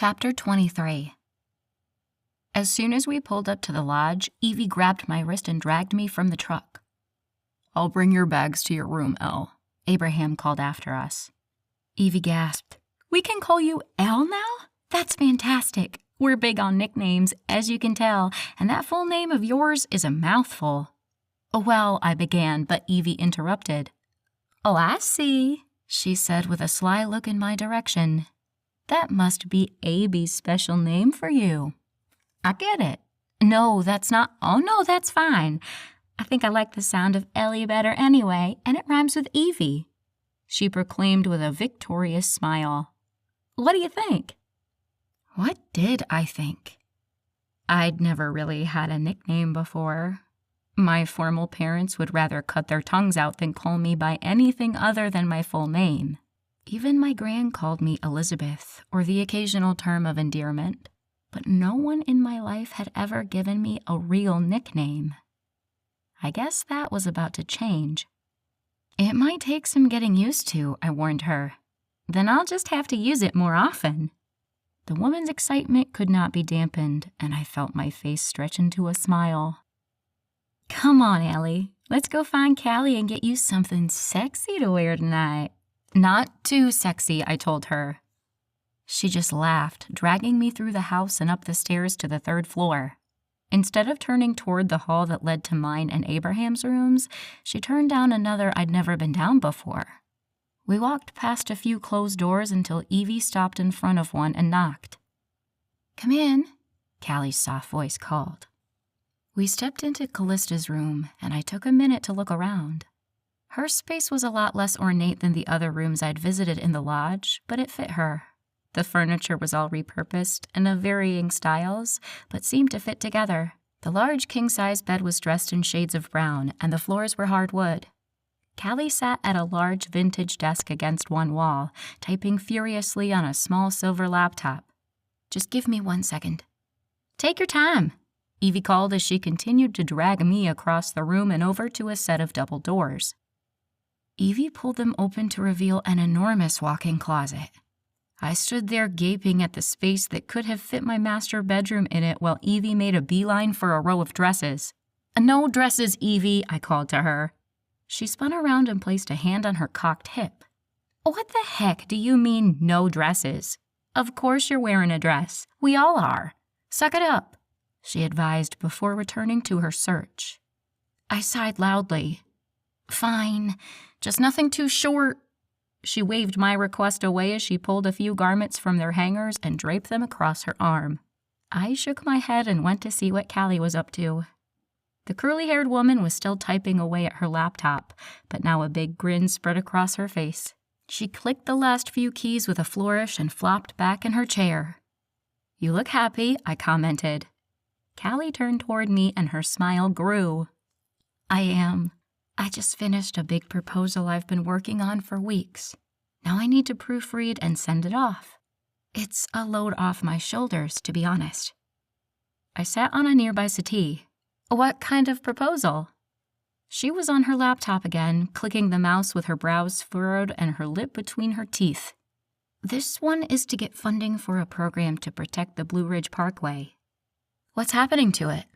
Chapter 23. As soon as we pulled up to the lodge, Evie grabbed my wrist and dragged me from the truck. "I'll bring your bags to your room, Elle," Abraham called after us. Evie gasped. "We can call you Elle now? That's fantastic. We're big on nicknames, as you can tell, and that full name of yours is a mouthful." "Well," I began, but Evie interrupted. "Oh, I see," she said with a sly look in my direction. "That must be Abby's special name for you." "I get it." "No, that's not. Oh, no, that's fine. I think I like the sound of Ellie better anyway, and it rhymes with Evie," she proclaimed with a victorious smile. "What do you think?" What did I think? I'd never really had a nickname before. My formal parents would rather cut their tongues out than call me by anything other than my full name. Even my gran called me Elizabeth, or the occasional term of endearment, but no one in my life had ever given me a real nickname. I guess that was about to change. "It might take some getting used to," I warned her. "Then I'll just have to use it more often." The woman's excitement could not be dampened, and I felt my face stretch into a smile. "Come on, Ellie. Let's go find Callie and get you something sexy to wear tonight." "Not too sexy," I told her. She just laughed, dragging me through the house and up the stairs to the third floor. Instead of turning toward the hall that led to mine and Abraham's rooms, she turned down another I'd never been down before. We walked past a few closed doors until Evie stopped in front of one and knocked. "Come in," Callie's soft voice called. We stepped into Callista's room, and I took a minute to look around. Her space was a lot less ornate than the other rooms I'd visited in the lodge, but it fit her. The furniture was all repurposed and of varying styles, but seemed to fit together. The large king-size bed was dressed in shades of brown, and the floors were hardwood. Callie sat at a large vintage desk against one wall, typing furiously on a small silver laptop. "Just give me 1 second." "Take your time," Evie called as she continued to drag me across the room and over to a set of double doors. Evie pulled them open to reveal an enormous walk-in closet. I stood there gaping at the space that could have fit my master bedroom in it while Evie made a beeline for a row of dresses. "No dresses, Evie," I called to her. She spun around and placed a hand on her cocked hip. "What the heck do you mean, no dresses? Of course you're wearing a dress. We all are. Suck it up," she advised before returning to her search. I sighed loudly. "Fine, just nothing too short." She waved my request away as she pulled a few garments from their hangers and draped them across her arm. I shook my head and went to see what Callie was up to. The curly-haired woman was still typing away at her laptop, but now a big grin spread across her face. She clicked the last few keys with a flourish and flopped back in her chair. "You look happy," I commented. Callie turned toward me and her smile grew. "I am. I just finished a big proposal I've been working on for weeks. Now I need to proofread and send it off. It's a load off my shoulders, to be honest." I sat on a nearby settee. "What kind of proposal?" She was on her laptop again, clicking the mouse with her brows furrowed and her lip between her teeth. "This one is to get funding for a program to protect the Blue Ridge Parkway." "What's happening to it?"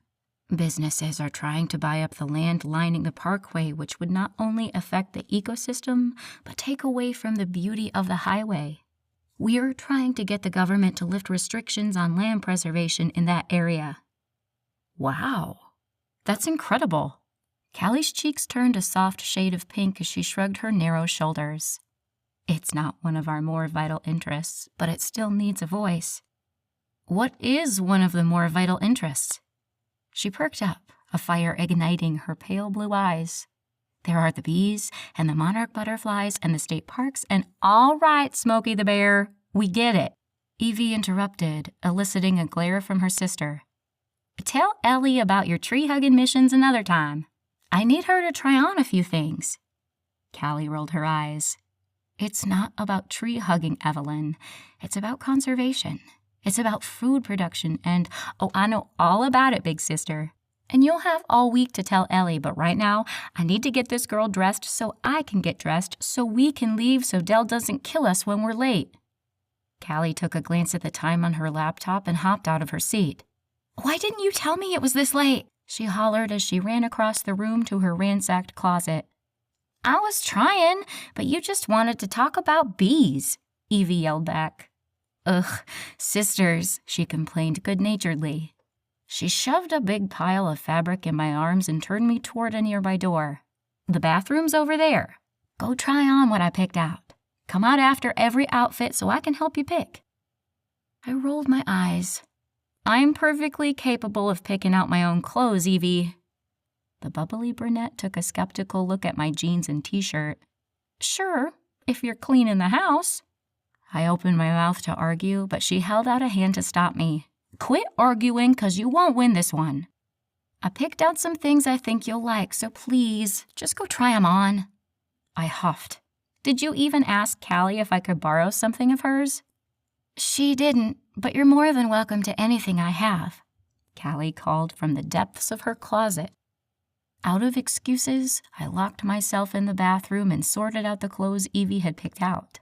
"Businesses are trying to buy up the land lining the parkway, which would not only affect the ecosystem, but take away from the beauty of the highway. We're trying to get the government to lift restrictions on land preservation in that area." "Wow, that's incredible." Callie's cheeks turned a soft shade of pink as she shrugged her narrow shoulders. "It's not one of our more vital interests, but it still needs a voice." "What is one of the more vital interests?" She perked up, a fire igniting her pale blue eyes. "There are the bees, and the monarch butterflies, and the state parks, and—" "All right, Smokey the Bear, we get it," Evie interrupted, eliciting a glare from her sister. "Tell Ellie about your tree-hugging missions another time. I need her to try on a few things." Callie rolled her eyes. "It's not about tree-hugging, Evelyn. It's about conservation. It's about food production and—" "Oh, I know all about it, big sister. And you'll have all week to tell Ellie, but right now, I need to get this girl dressed so I can get dressed so we can leave so Dell doesn't kill us when we're late." Callie took a glance at the time on her laptop and hopped out of her seat. "Why didn't you tell me it was this late?" she hollered as she ran across the room to her ransacked closet. "I was trying, but you just wanted to talk about bees," Evie yelled back. "Ugh, sisters," she complained good-naturedly. She shoved a big pile of fabric in my arms and turned me toward a nearby door. "The bathroom's over there. Go try on what I picked out. Come out after every outfit so I can help you pick." I rolled my eyes. "I'm perfectly capable of picking out my own clothes, Evie." The bubbly brunette took a skeptical look at my jeans and t-shirt. "Sure, if you're cleaning the house." I opened my mouth to argue, but she held out a hand to stop me. "Quit arguing, 'cause you won't win this one. I picked out some things I think you'll like, so please, just go try 'em on." I huffed. "Did you even ask Callie if I could borrow something of hers?" "She didn't, but you're more than welcome to anything I have," Callie called from the depths of her closet. Out of excuses, I locked myself in the bathroom and sorted out the clothes Evie had picked out.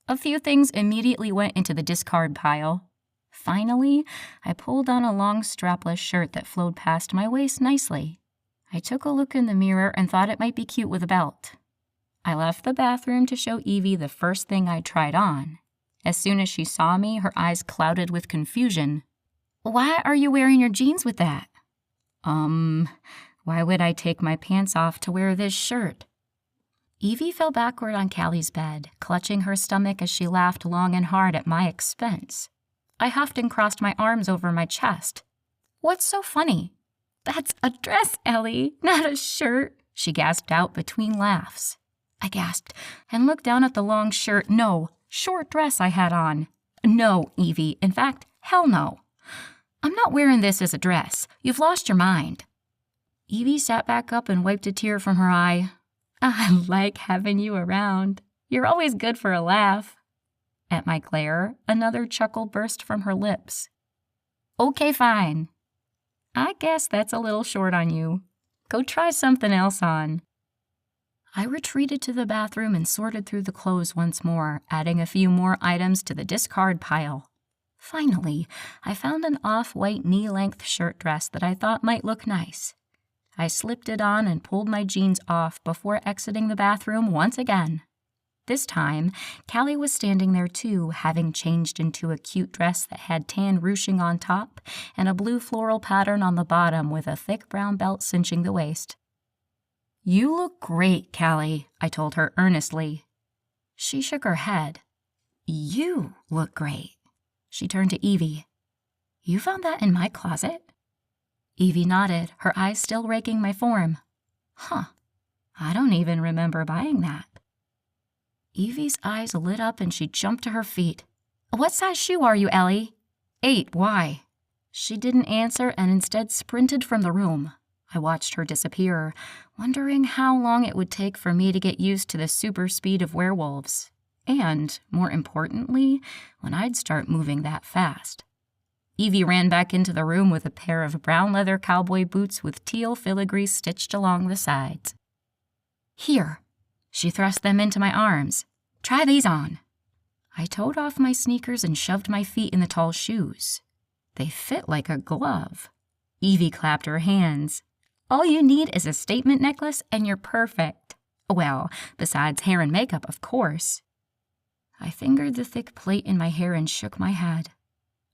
A few things immediately went into the discard pile. Finally, I pulled on a long strapless shirt that flowed past my waist nicely. I took a look in the mirror and thought it might be cute with a belt. I left the bathroom to show Evie the first thing I tried on. As soon as she saw me, her eyes clouded with confusion. "Why are you wearing your jeans with that?" Why would I take my pants off to wear this shirt?" Evie fell backward on Callie's bed, clutching her stomach as she laughed long and hard at my expense. I huffed and crossed my arms over my chest. "What's so funny?" "That's a dress, Ellie, not a shirt," she gasped out between laughs. I gasped and looked down at the long shirt, no, short dress I had on. "No, Evie, in fact, hell no. I'm not wearing this as a dress. You've lost your mind." Evie sat back up and wiped a tear from her eye. "I like having you around. You're always good for a laugh." At my glare, another chuckle burst from her lips. "Okay, fine. I guess that's a little short on you. Go try something else on." I retreated to the bathroom and sorted through the clothes once more, adding a few more items to the discard pile. Finally, I found an off-white knee-length shirt dress that I thought might look nice. I slipped it on and pulled my jeans off before exiting the bathroom once again. This time, Callie was standing there too, having changed into a cute dress that had tan ruching on top and a blue floral pattern on the bottom with a thick brown belt cinching the waist. "You look great, Callie," I told her earnestly. She shook her head. "You look great." She turned to Evie. "You found that in my closet?" Evie nodded, her eyes still raking my form. "Huh, I don't even remember buying that." Evie's eyes lit up and she jumped to her feet. "What size shoe are you, Ellie?" 8, why?" She didn't answer and instead sprinted from the room. I watched her disappear, wondering how long it would take for me to get used to the super speed of werewolves. And, more importantly, when I'd start moving that fast. Evie ran back into the room with a pair of brown leather cowboy boots with teal filigree stitched along the sides. "Here." She thrust them into my arms. "Try these on." I towed off my sneakers and shoved my feet in the tall shoes. They fit like a glove. Evie clapped her hands. "All you need is a statement necklace and you're perfect. Well, besides hair and makeup, of course." I fingered the thick plait in my hair and shook my head.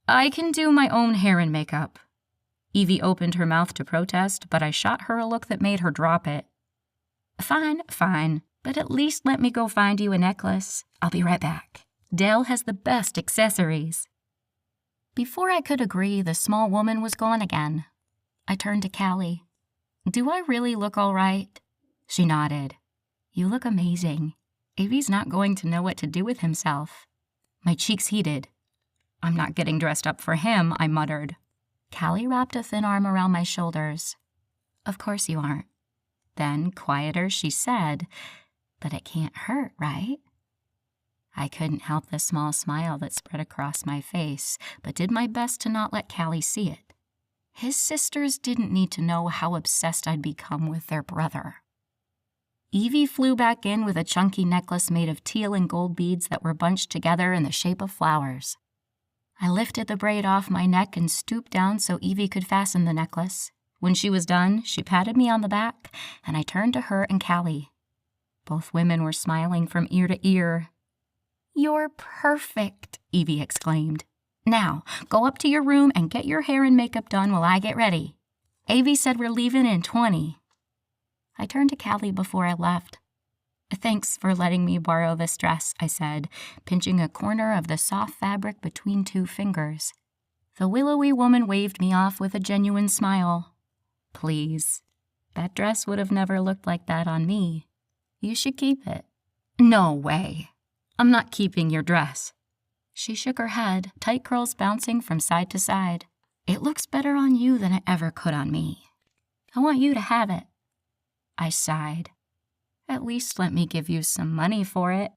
"I can do my own hair and makeup." Evie opened her mouth to protest, but I shot her a look that made her drop it. Fine, but at least let me go find you a necklace. I'll be right back. Dell has the best accessories." Before I could agree, the small woman was gone again. I turned to Callie. "Do I really look all right?" She nodded. "You look amazing. Evie's not going to know what to do with himself." My cheeks heated. "I'm not getting dressed up for him," I muttered. Callie wrapped a thin arm around my shoulders. "Of course you aren't." Then, quieter, she said, "But it can't hurt, right?" I couldn't help the small smile that spread across my face, but did my best to not let Callie see it. His sisters didn't need to know how obsessed I'd become with their brother. Evie flew back in with a chunky necklace made of teal and gold beads that were bunched together in the shape of flowers. I lifted the braid off my neck and stooped down so Evie could fasten the necklace. When she was done, she patted me on the back, and I turned to her and Callie. Both women were smiling from ear to ear. "You're perfect," Evie exclaimed. "Now, go up to your room and get your hair and makeup done while I get ready. Avie said we're leaving in 20. I turned to Callie before I left. "Thanks for letting me borrow this dress," I said, pinching a corner of the soft fabric between two fingers. The willowy woman waved me off with a genuine smile. "Please. That dress would have never looked like that on me. You should keep it." "No way. I'm not keeping your dress." She shook her head, tight curls bouncing from side to side. "It looks better on you than it ever could on me. I want you to have it." I sighed. "At least let me give you some money for it."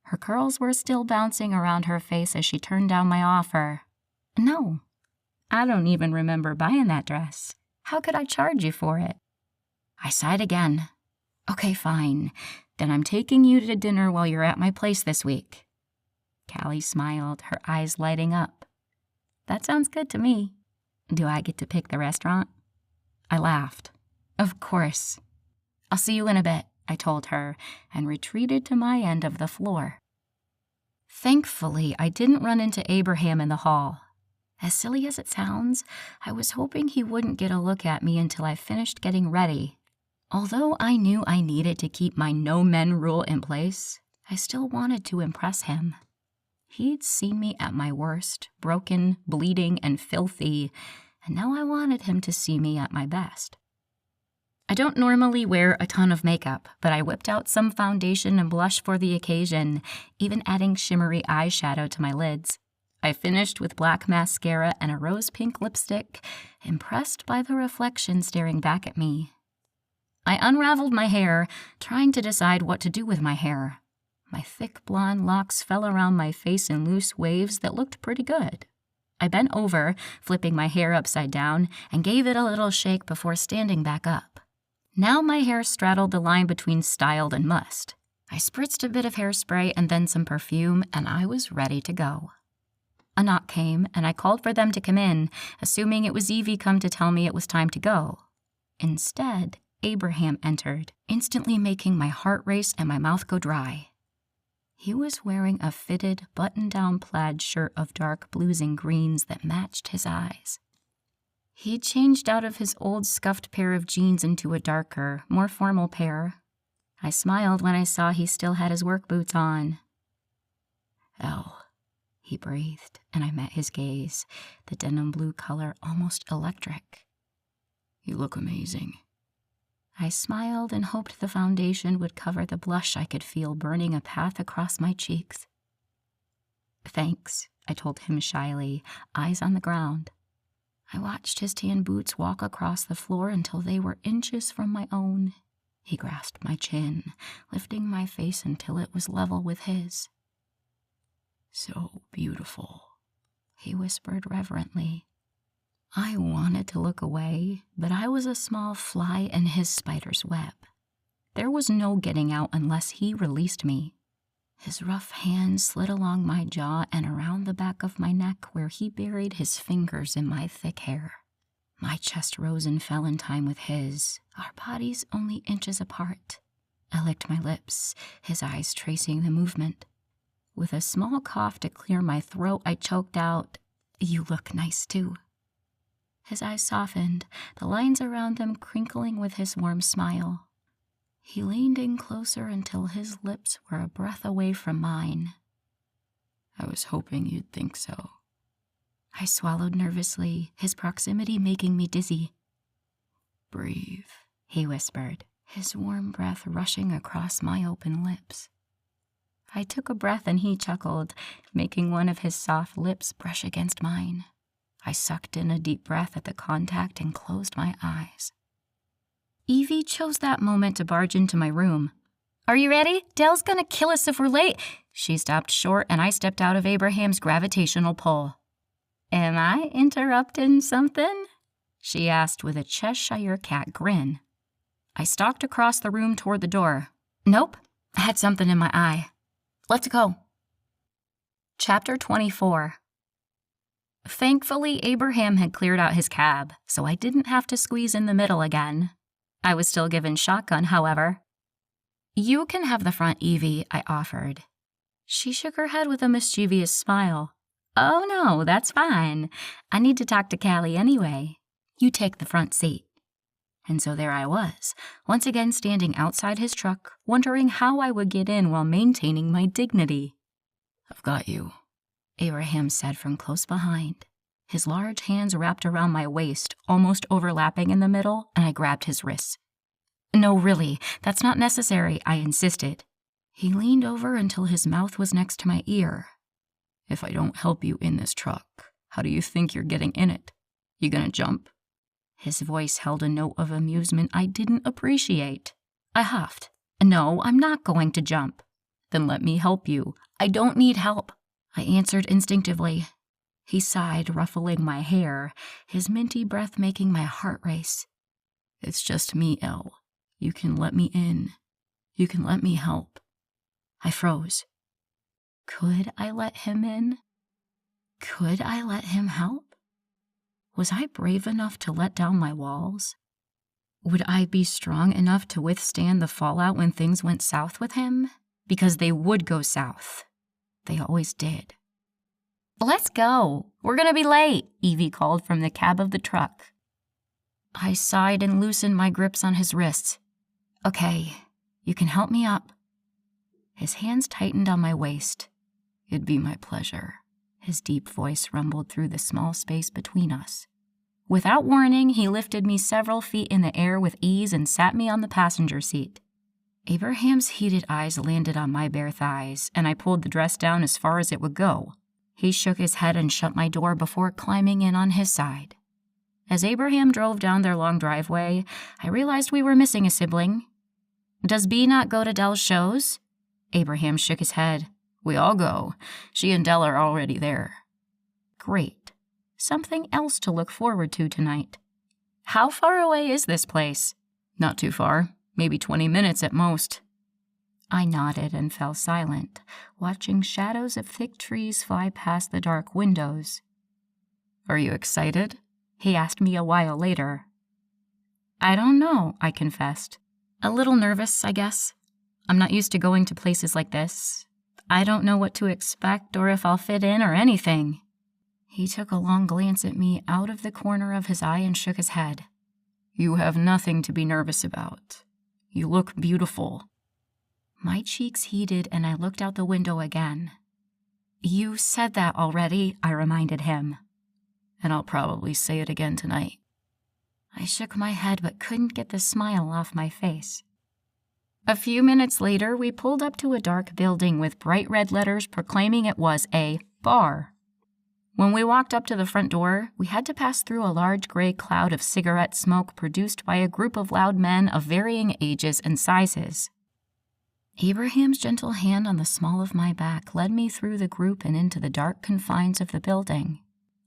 Her curls were still bouncing around her face as she turned down my offer. "No, I don't even remember buying that dress. How could I charge you for it?" I sighed again. "Okay, fine. Then I'm taking you to dinner while you're at my place this week." Callie smiled, her eyes lighting up. "That sounds good to me. Do I get to pick the restaurant?" I laughed. "Of course. I'll see you in a bit," I told her, and retreated to my end of the floor. Thankfully, I didn't run into Abraham in the hall. As silly as it sounds, I was hoping he wouldn't get a look at me until I finished getting ready. Although I knew I needed to keep my no men rule in place, I still wanted to impress him. He'd seen me at my worst, broken, bleeding, and filthy, and now I wanted him to see me at my best. I don't normally wear a ton of makeup, but I whipped out some foundation and blush for the occasion, even adding shimmery eyeshadow to my lids. I finished with black mascara and a rose-pink lipstick, impressed by the reflection staring back at me. I unraveled my hair, trying to decide what to do with my hair. My thick blonde locks fell around my face in loose waves that looked pretty good. I bent over, flipping my hair upside down, and gave it a little shake before standing back up. Now my hair straddled the line between styled and must. I spritzed a bit of hairspray and then some perfume, and I was ready to go. A knock came, and I called for them to come in, assuming it was Evie come to tell me it was time to go. Instead, Abraham entered, instantly making my heart race and my mouth go dry. He was wearing a fitted, button-down plaid shirt of dark blues and greens that matched his eyes. He'd changed out of his old scuffed pair of jeans into a darker, more formal pair. I smiled when I saw he still had his work boots on. "Elle," he breathed, and I met his gaze, the denim blue color almost electric. "You look amazing." I smiled and hoped the foundation would cover the blush I could feel burning a path across my cheeks. "Thanks," I told him shyly, eyes on the ground. I watched his tan boots walk across the floor until they were inches from my own. He grasped my chin, lifting my face until it was level with his. "So beautiful," he whispered reverently. I wanted to look away, but I was a small fly in his spider's web. There was no getting out unless he released me. His rough hand slid along my jaw and around the back of my neck where he buried his fingers in my thick hair. My chest rose and fell in time with his, our bodies only inches apart. I licked my lips, his eyes tracing the movement. With a small cough to clear my throat, I choked out, "You look nice too." His eyes softened, the lines around them crinkling with his warm smile. He leaned in closer until his lips were a breath away from mine. "I was hoping you'd think so." I swallowed nervously, his proximity making me dizzy. "Breathe," he whispered, his warm breath rushing across my open lips. I took a breath and he chuckled, making one of his soft lips brush against mine. I sucked in a deep breath at the contact and closed my eyes. Evie chose that moment to barge into my room. "Are you ready? Dell's gonna kill us if we're late." She stopped short and I stepped out of Abraham's gravitational pull. "Am I interrupting something?" she asked with a Cheshire cat grin. I stalked across the room toward the door. Nope, I had something in my eye. Let's go. Chapter 24. Thankfully, Abraham had cleared out his cab, so I didn't have to squeeze in the middle again. I was still given shotgun, however. You can have the front, Evie, I offered. She shook her head with a mischievous smile. Oh no, that's fine. I need to talk to Callie anyway. You take the front seat. And so there I was, once again standing outside his truck, wondering how I would get in while maintaining my dignity. I've got you, Abraham said from close behind. His large hands wrapped around my waist, almost overlapping in the middle, and I grabbed his wrists. No, really, that's not necessary, I insisted. He leaned over until his mouth was next to my ear. If I don't help you in this truck, how do you think you're getting in it? You gonna jump? His voice held a note of amusement I didn't appreciate. I huffed. No, I'm not going to jump. Then let me help you. I don't need help, I answered instinctively. He sighed, ruffling my hair, his minty breath making my heart race. It's just me, Elle. You can let me in. You can let me help. I froze. Could I let him in? Could I let him help? Was I brave enough to let down my walls? Would I be strong enough to withstand the fallout when things went south with him? Because they would go south. They always did. Let's go. We're gonna be late, Evie called from the cab of the truck. I sighed and loosened my grips on his wrists. Okay, you can help me up. His hands tightened on my waist. It'd be my pleasure. His deep voice rumbled through the small space between us. Without warning, he lifted me several feet in the air with ease and sat me on the passenger seat. Abraham's heated eyes landed on my bare thighs, and I pulled the dress down as far as it would go. He shook his head and shut my door before climbing in on his side. As Abraham drove down their long driveway, I realized we were missing a sibling. Does Bea not go to Dell's shows? Abraham shook his head. We all go. She and Dell are already there. Great. Something else to look forward to tonight. How far away is this place? Not too far. Maybe 20 minutes at most. I nodded and fell silent, watching shadows of thick trees fly past the dark windows. Are you excited? He asked me a while later. I don't know, I confessed. A little nervous, I guess. I'm not used to going to places like this. I don't know what to expect or if I'll fit in or anything. He took a long glance at me out of the corner of his eye and shook his head. You have nothing to be nervous about. You look beautiful. My cheeks heated and I looked out the window again. You said that already, I reminded him. And I'll probably say it again tonight. I shook my head but couldn't get the smile off my face. A few minutes later, we pulled up to a dark building with bright red letters proclaiming it was a bar. When we walked up to the front door, we had to pass through a large gray cloud of cigarette smoke produced by a group of loud men of varying ages and sizes. Abraham's gentle hand on the small of my back led me through the group and into the dark confines of the building.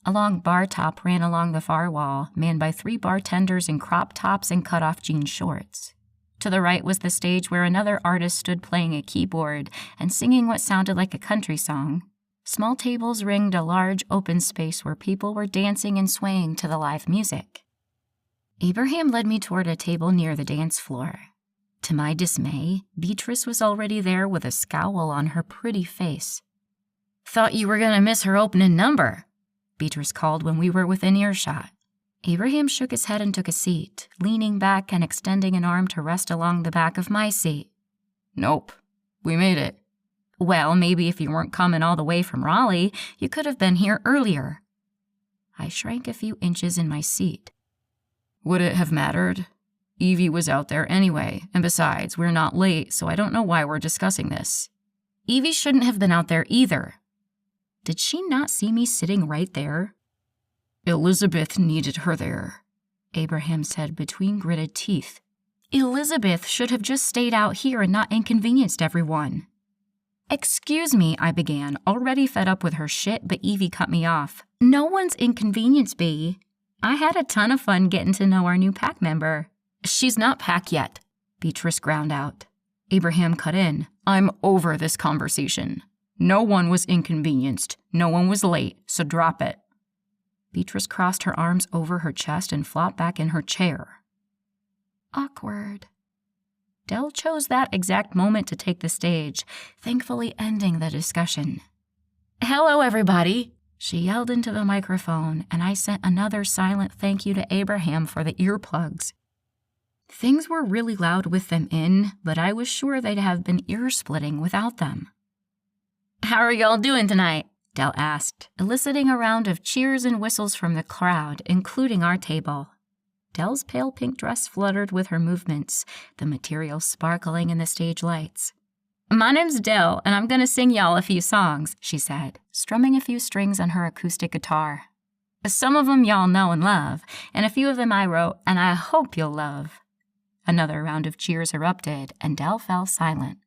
A long bar top ran along the far wall, manned by 3 bartenders in crop tops and cut-off jean shorts. To the right was the stage where another artist stood playing a keyboard and singing what sounded like a country song. Small tables ringed a large open space where people were dancing and swaying to the live music. Abraham led me toward a table near the dance floor. To my dismay, Beatrice was already there with a scowl on her pretty face. Thought you were going to miss her opening number, Beatrice called when we were within earshot. Abraham shook his head and took a seat, leaning back and extending an arm to rest along the back of my seat. Nope, we made it. Well, maybe if you weren't coming all the way from Raleigh, you could have been here earlier. I shrank a few inches in my seat. Would it have mattered? Evie was out there anyway, and besides, we're not late, so I don't know why we're discussing this. Evie shouldn't have been out there either. Did she not see me sitting right there? Elizabeth needed her there, Abraham said between gritted teeth. Elizabeth should have just stayed out here and not inconvenienced everyone. Excuse me, I began, already fed up with her shit, but Evie cut me off. No one's inconvenienced Bea. I had a ton of fun getting to know our new pack member. She's not packed yet, Beatrice ground out. Abraham cut in. I'm over this conversation. No one was inconvenienced. No one was late, so drop it. Beatrice crossed her arms over her chest and flopped back in her chair. Awkward. Dell chose that exact moment to take the stage, thankfully ending the discussion. Hello, everybody, she yelled into the microphone, and I sent another silent thank you to Abraham for the earplugs. Things were really loud with them in, but I was sure they'd have been ear-splitting without them. How are y'all doing tonight? Dell asked, eliciting a round of cheers and whistles from the crowd, including our table. Dell's pale pink dress fluttered with her movements, the material sparkling in the stage lights. My name's Dell, and I'm going to sing y'all a few songs, she said, strumming a few strings on her acoustic guitar. Some of them y'all know and love, and a few of them I wrote, and I hope you'll love. Another round of cheers erupted, and Dell fell silent.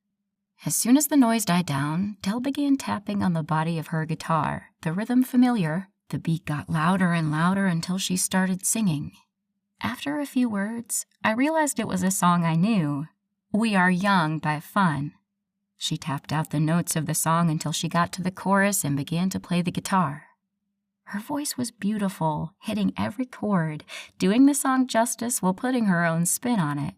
As soon as the noise died down, Dell began tapping on the body of her guitar, the rhythm familiar. The beat got louder and louder until she started singing. After a few words, I realized it was a song I knew, We Are Young by Fun. She tapped out the notes of the song until she got to the chorus and began to play the guitar. Her voice was beautiful, hitting every chord, doing the song justice while putting her own spin on it.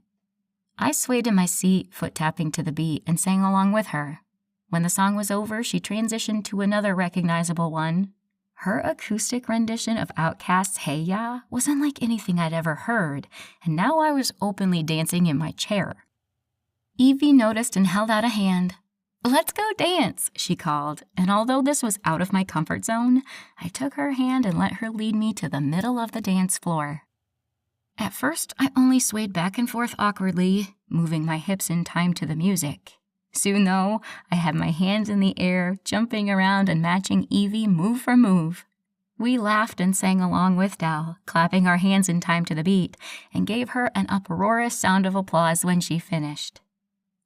I swayed in my seat, foot-tapping to the beat, and sang along with her. When the song was over, she transitioned to another recognizable one. Her acoustic rendition of Outkast's Hey Ya was unlike anything I'd ever heard, and now I was openly dancing in my chair. Evie noticed and held out a hand. Let's go dance, she called, and although this was out of my comfort zone, I took her hand and let her lead me to the middle of the dance floor. At first, I only swayed back and forth awkwardly, moving my hips in time to the music. Soon, though, I had my hands in the air, jumping around and matching Evie move for move. We laughed and sang along with Dell, clapping our hands in time to the beat, and gave her an uproarious sound of applause when she finished.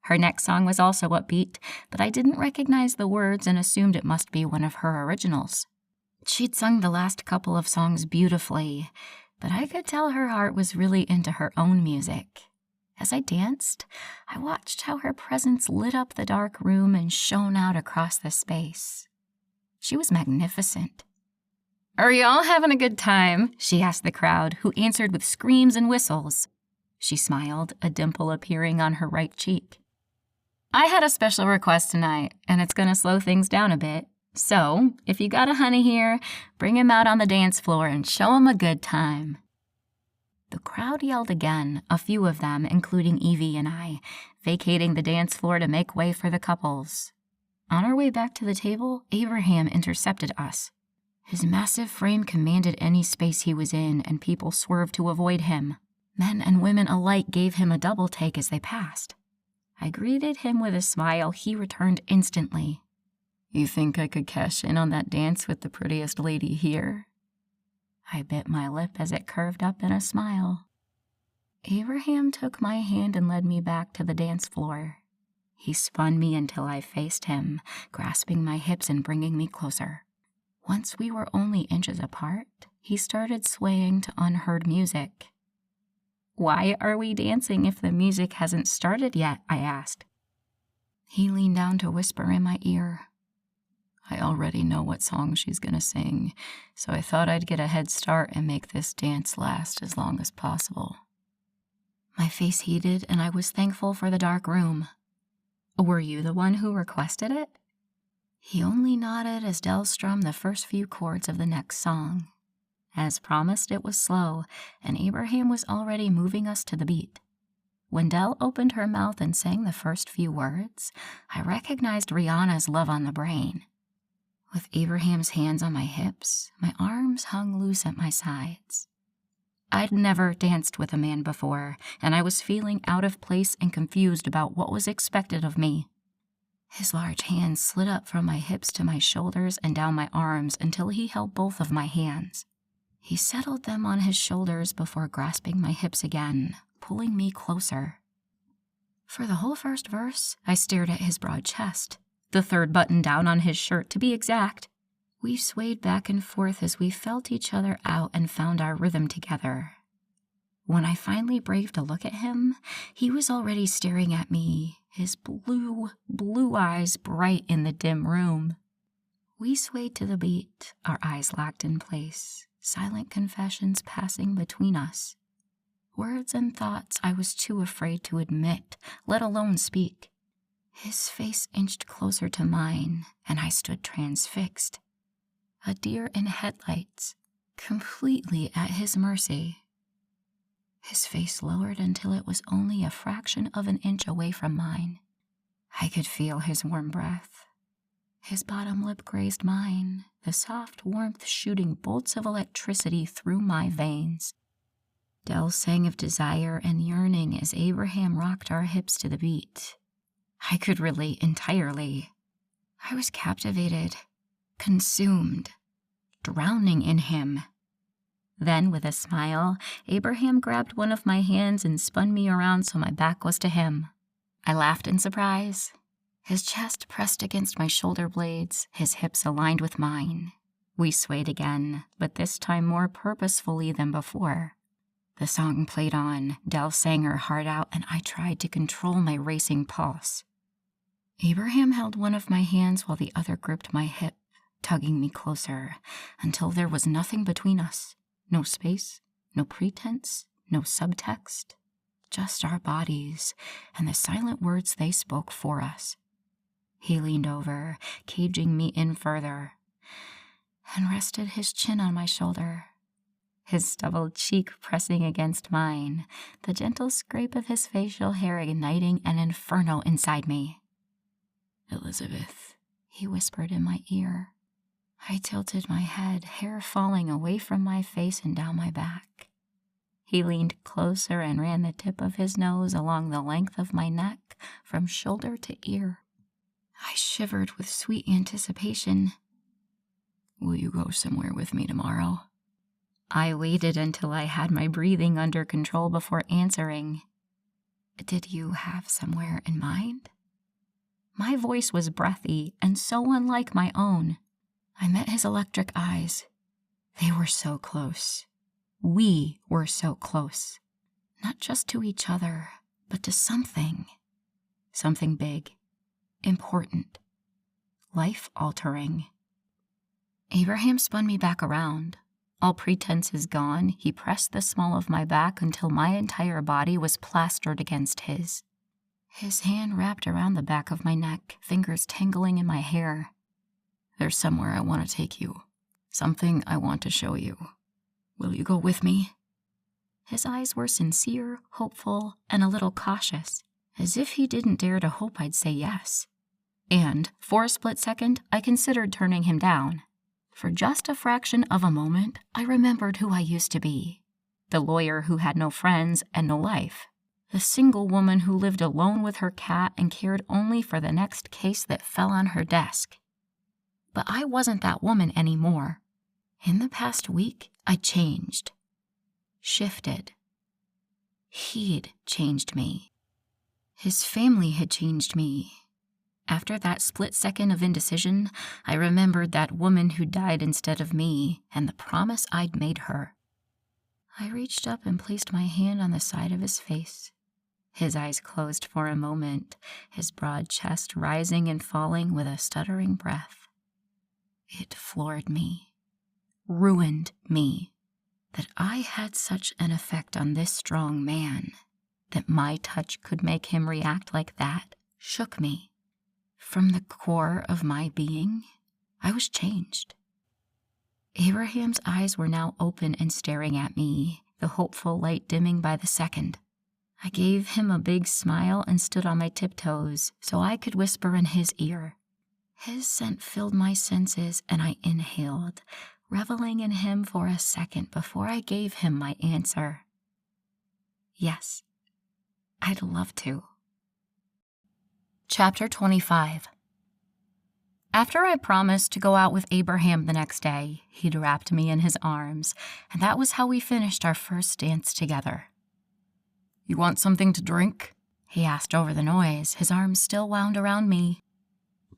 Her next song was also upbeat, but I didn't recognize the words and assumed it must be one of her originals. She'd sung the last couple of songs beautifully, but I could tell her heart was really into her own music. As I danced, I watched how her presence lit up the dark room and shone out across the space. She was magnificent. Are y'all having a good time? She asked the crowd, who answered with screams and whistles. She smiled, a dimple appearing on her right cheek. I had a special request tonight, and it's going to slow things down a bit. So, if you got a honey here, bring him out on the dance floor and show him a good time. The crowd yelled again, a few of them, including Evie and I, vacating the dance floor to make way for the couples. On our way back to the table, Abraham intercepted us. His massive frame commanded any space he was in, and people swerved to avoid him. Men and women alike gave him a double take as they passed. I greeted him with a smile he returned instantly. You think I could cash in on that dance with the prettiest lady here? I bit my lip as it curved up in a smile. Abraham took my hand and led me back to the dance floor. He spun me until I faced him, grasping my hips and bringing me closer. Once we were only inches apart, he started swaying to unheard music. Why are we dancing if the music hasn't started yet? I asked. He leaned down to whisper in my ear. I already know what song she's going to sing, so I thought I'd get a head start and make this dance last as long as possible. My face heated, and I was thankful for the dark room. Were you the one who requested it? He only nodded as Dell strummed the first few chords of the next song. As promised, it was slow, and Abraham was already moving us to the beat. When Dell opened her mouth and sang the first few words, I recognized Rihanna's Love on the Brain. With Abraham's hands on my hips, my arms hung loose at my sides. I'd never danced with a man before, and I was feeling out of place and confused about what was expected of me. His large hands slid up from my hips to my shoulders and down my arms until he held both of my hands. He settled them on his shoulders before grasping my hips again, pulling me closer. For the whole first verse, I stared at his broad chest, the third button down on his shirt to be exact. We swayed back and forth as we felt each other out and found our rhythm together. When I finally braved to look at him, he was already staring at me, his blue eyes bright in the dim room. We swayed to the beat, our eyes locked in place, silent confessions passing between us. Words and thoughts I was too afraid to admit, let alone speak. His face inched closer to mine, and I stood transfixed. A deer in headlights, completely at his mercy. His face lowered until it was only a fraction of an inch away from mine. I could feel his warm breath. His bottom lip grazed mine, the soft warmth shooting bolts of electricity through my veins. Dell sang of desire and yearning as Abraham rocked our hips to the beat. I could relate entirely. I was captivated, consumed, drowning in him. Then, with a smile, Abraham grabbed one of my hands and spun me around so my back was to him. I laughed in surprise. His chest pressed against my shoulder blades, his hips aligned with mine. We swayed again, but this time more purposefully than before. The song played on, Dell sang her heart out, and I tried to control my racing pulse. Abraham held one of my hands while the other gripped my hip, tugging me closer, until there was nothing between us. No space, no pretense, no subtext, just our bodies and the silent words they spoke for us. He leaned over, caging me in further, and rested his chin on my shoulder, his stubbled cheek pressing against mine, the gentle scrape of his facial hair igniting an inferno inside me. "Elizabeth," he whispered in my ear. I tilted my head, hair falling away from my face and down my back. He leaned closer and ran the tip of his nose along the length of my neck from shoulder to ear. I shivered with sweet anticipation. "Will you go somewhere with me tomorrow?" I waited until I had my breathing under control before answering. "Did you have somewhere in mind?" My voice was breathy and so unlike my own. I met his electric eyes. They were so close. We were so close. Not just to each other, but to something. Something big, important, life-altering. Abraham spun me back around. All pretenses gone, he pressed the small of my back until my entire body was plastered against his. His hand wrapped around the back of my neck, fingers tangling in my hair. "There's somewhere I want to take you. Something I want to show you. Will you go with me?" His eyes were sincere, hopeful, and a little cautious, as if he didn't dare to hope I'd say yes. And, for a split second, I considered turning him down. For just a fraction of a moment, I remembered who I used to be. The lawyer who had no friends and no life. The single woman who lived alone with her cat and cared only for the next case that fell on her desk. But I wasn't that woman anymore. In the past week, I changed. Shifted. He'd changed me. His family had changed me. After that split second of indecision, I remembered that woman who died instead of me and the promise I'd made her. I reached up and placed my hand on the side of his face. His eyes closed for a moment, his broad chest rising and falling with a stuttering breath. It floored me, ruined me, that I had such an effect on this strong man, that my touch could make him react like that, shook me. From the core of my being, I was changed. Abraham's eyes were now open and staring at me, the hopeful light dimming by the second. I gave him a big smile and stood on my tiptoes so I could whisper in his ear. His scent filled my senses and I inhaled, reveling in him for a second before I gave him my answer. Yes, I'd love to. Chapter 25. After I promised to go out with Abraham the next day, he'd wrapped me in his arms, and that was how we finished our first dance together. "You want something to drink?" he asked over the noise, his arms still wound around me.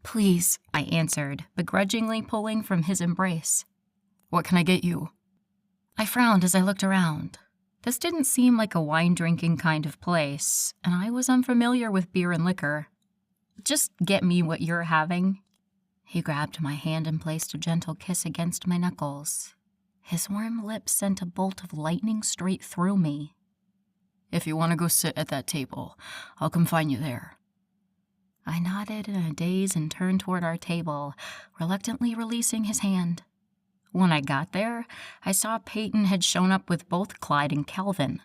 "Please," I answered, begrudgingly pulling from his embrace. "What can I get you?" I frowned as I looked around. This didn't seem like a wine-drinking kind of place, and I was unfamiliar with beer and liquor. Just get me what you're having. He grabbed my hand and placed a gentle kiss against my knuckles. His warm lips sent a bolt of lightning straight through me. If you want to go sit at that table, I'll come find you there. I nodded in a daze and turned toward our table, reluctantly releasing his hand. When I got there, I saw Peyton had shown up with both Clyde and Calvin.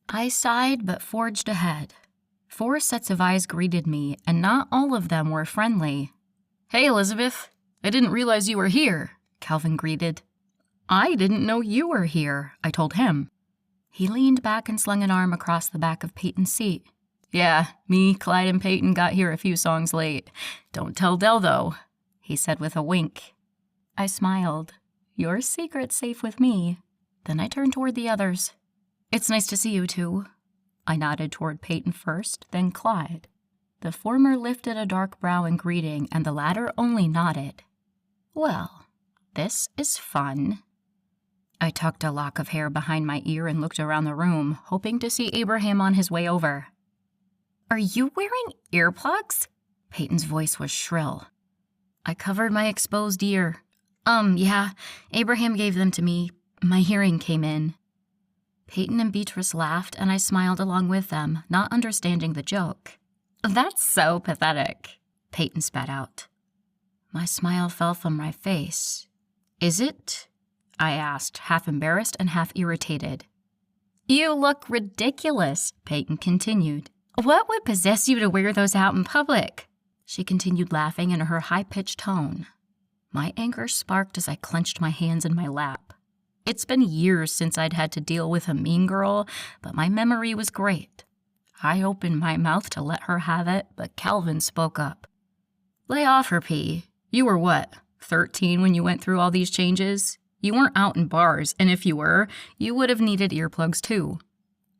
I sighed but forged ahead. 4 sets of eyes greeted me, and not all of them were friendly. "Hey, Elizabeth. I didn't realize you were here," Calvin greeted. "I didn't know you were here," I told him. He leaned back and slung an arm across the back of Peyton's seat. "Yeah, me, Clyde, and Peyton got here a few songs late. Don't tell Del, though," he said with a wink. I smiled. Your secret's safe with me. Then I turned toward the others. "It's nice to see you two." I nodded toward Peyton first, then Clyde. The former lifted a dark brow in greeting, and the latter only nodded. Well, this is fun. I tucked a lock of hair behind my ear and looked around the room, hoping to see Abraham on his way over. "Are you wearing earplugs?" Peyton's voice was shrill. I covered my exposed ear. Yeah, Abraham gave them to me. My hearing came in." Peyton and Beatrice laughed, and I smiled along with them, not understanding the joke. "That's so pathetic," Peyton spat out. My smile fell from my face. "Is it?" I asked, half embarrassed and half irritated. "You look ridiculous," Peyton continued. "What would possess you to wear those out in public?" She continued laughing in her high-pitched tone. My anger sparked as I clenched my hands in my lap. It's been years since I'd had to deal with a mean girl, but my memory was great. I opened my mouth to let her have it, but Calvin spoke up. "Lay off her, P. You were what, 13 when you went through all these changes? You weren't out in bars, and if you were, you would have needed earplugs too."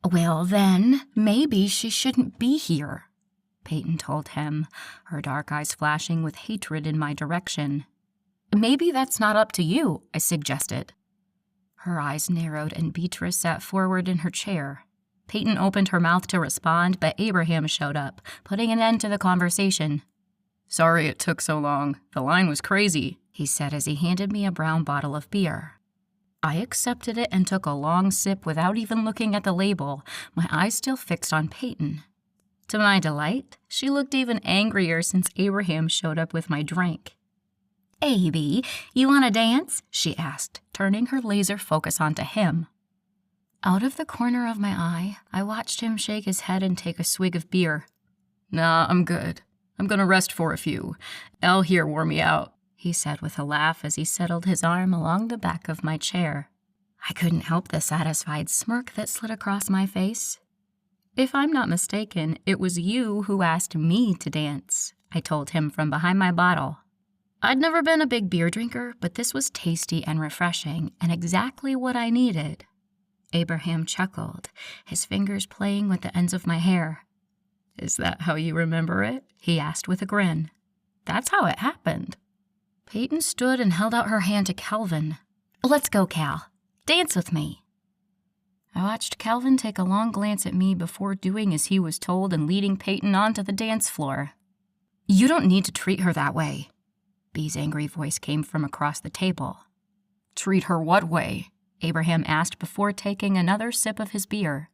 "Well then, maybe she shouldn't be here," Peyton told him, her dark eyes flashing with hatred in my direction. "Maybe that's not up to you," I suggested. Her eyes narrowed and Beatrice sat forward in her chair. Peyton opened her mouth to respond, but Abraham showed up, putting an end to the conversation. "Sorry it took so long. The line was crazy," he said as he handed me a brown bottle of beer. I accepted it and took a long sip without even looking at the label, my eyes still fixed on Peyton. To my delight, she looked even angrier since Abraham showed up with my drink. "Abby, you want to dance?" she asked, turning her laser focus onto him. Out of the corner of my eye, I watched him shake his head and take a swig of beer. "Nah, I'm good. I'm gonna rest for a few. Elle here wore me out," he said with a laugh as he settled his arm along the back of my chair. I couldn't help the satisfied smirk that slid across my face. "If I'm not mistaken, it was you who asked me to dance," I told him from behind my bottle. I'd never been a big beer drinker, but this was tasty and refreshing, and exactly what I needed. Abraham chuckled, his fingers playing with the ends of my hair. "Is that how you remember it?" he asked with a grin. "That's how it happened." Peyton stood and held out her hand to Calvin. "Let's go, Cal. Dance with me." I watched Calvin take a long glance at me before doing as he was told and leading Peyton onto the dance floor. "You don't need to treat her that way." Bee's angry voice came from across the table. "Treat her what way?" Abraham asked before taking another sip of his beer.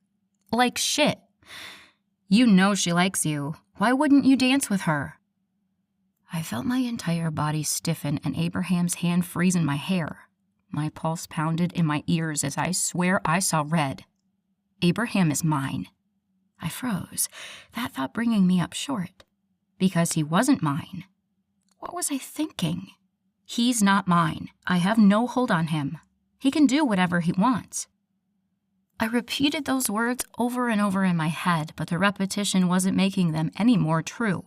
"Like shit. You know she likes you. Why wouldn't you dance with her?" I felt my entire body stiffen and Abraham's hand freeze in my hair. My pulse pounded in my ears as I swear I saw red. Abraham is mine. I froze, that thought bringing me up short. Because he wasn't mine. What was I thinking? He's not mine. I have no hold on him. He can do whatever he wants. I repeated those words over and over in my head, but the repetition wasn't making them any more true.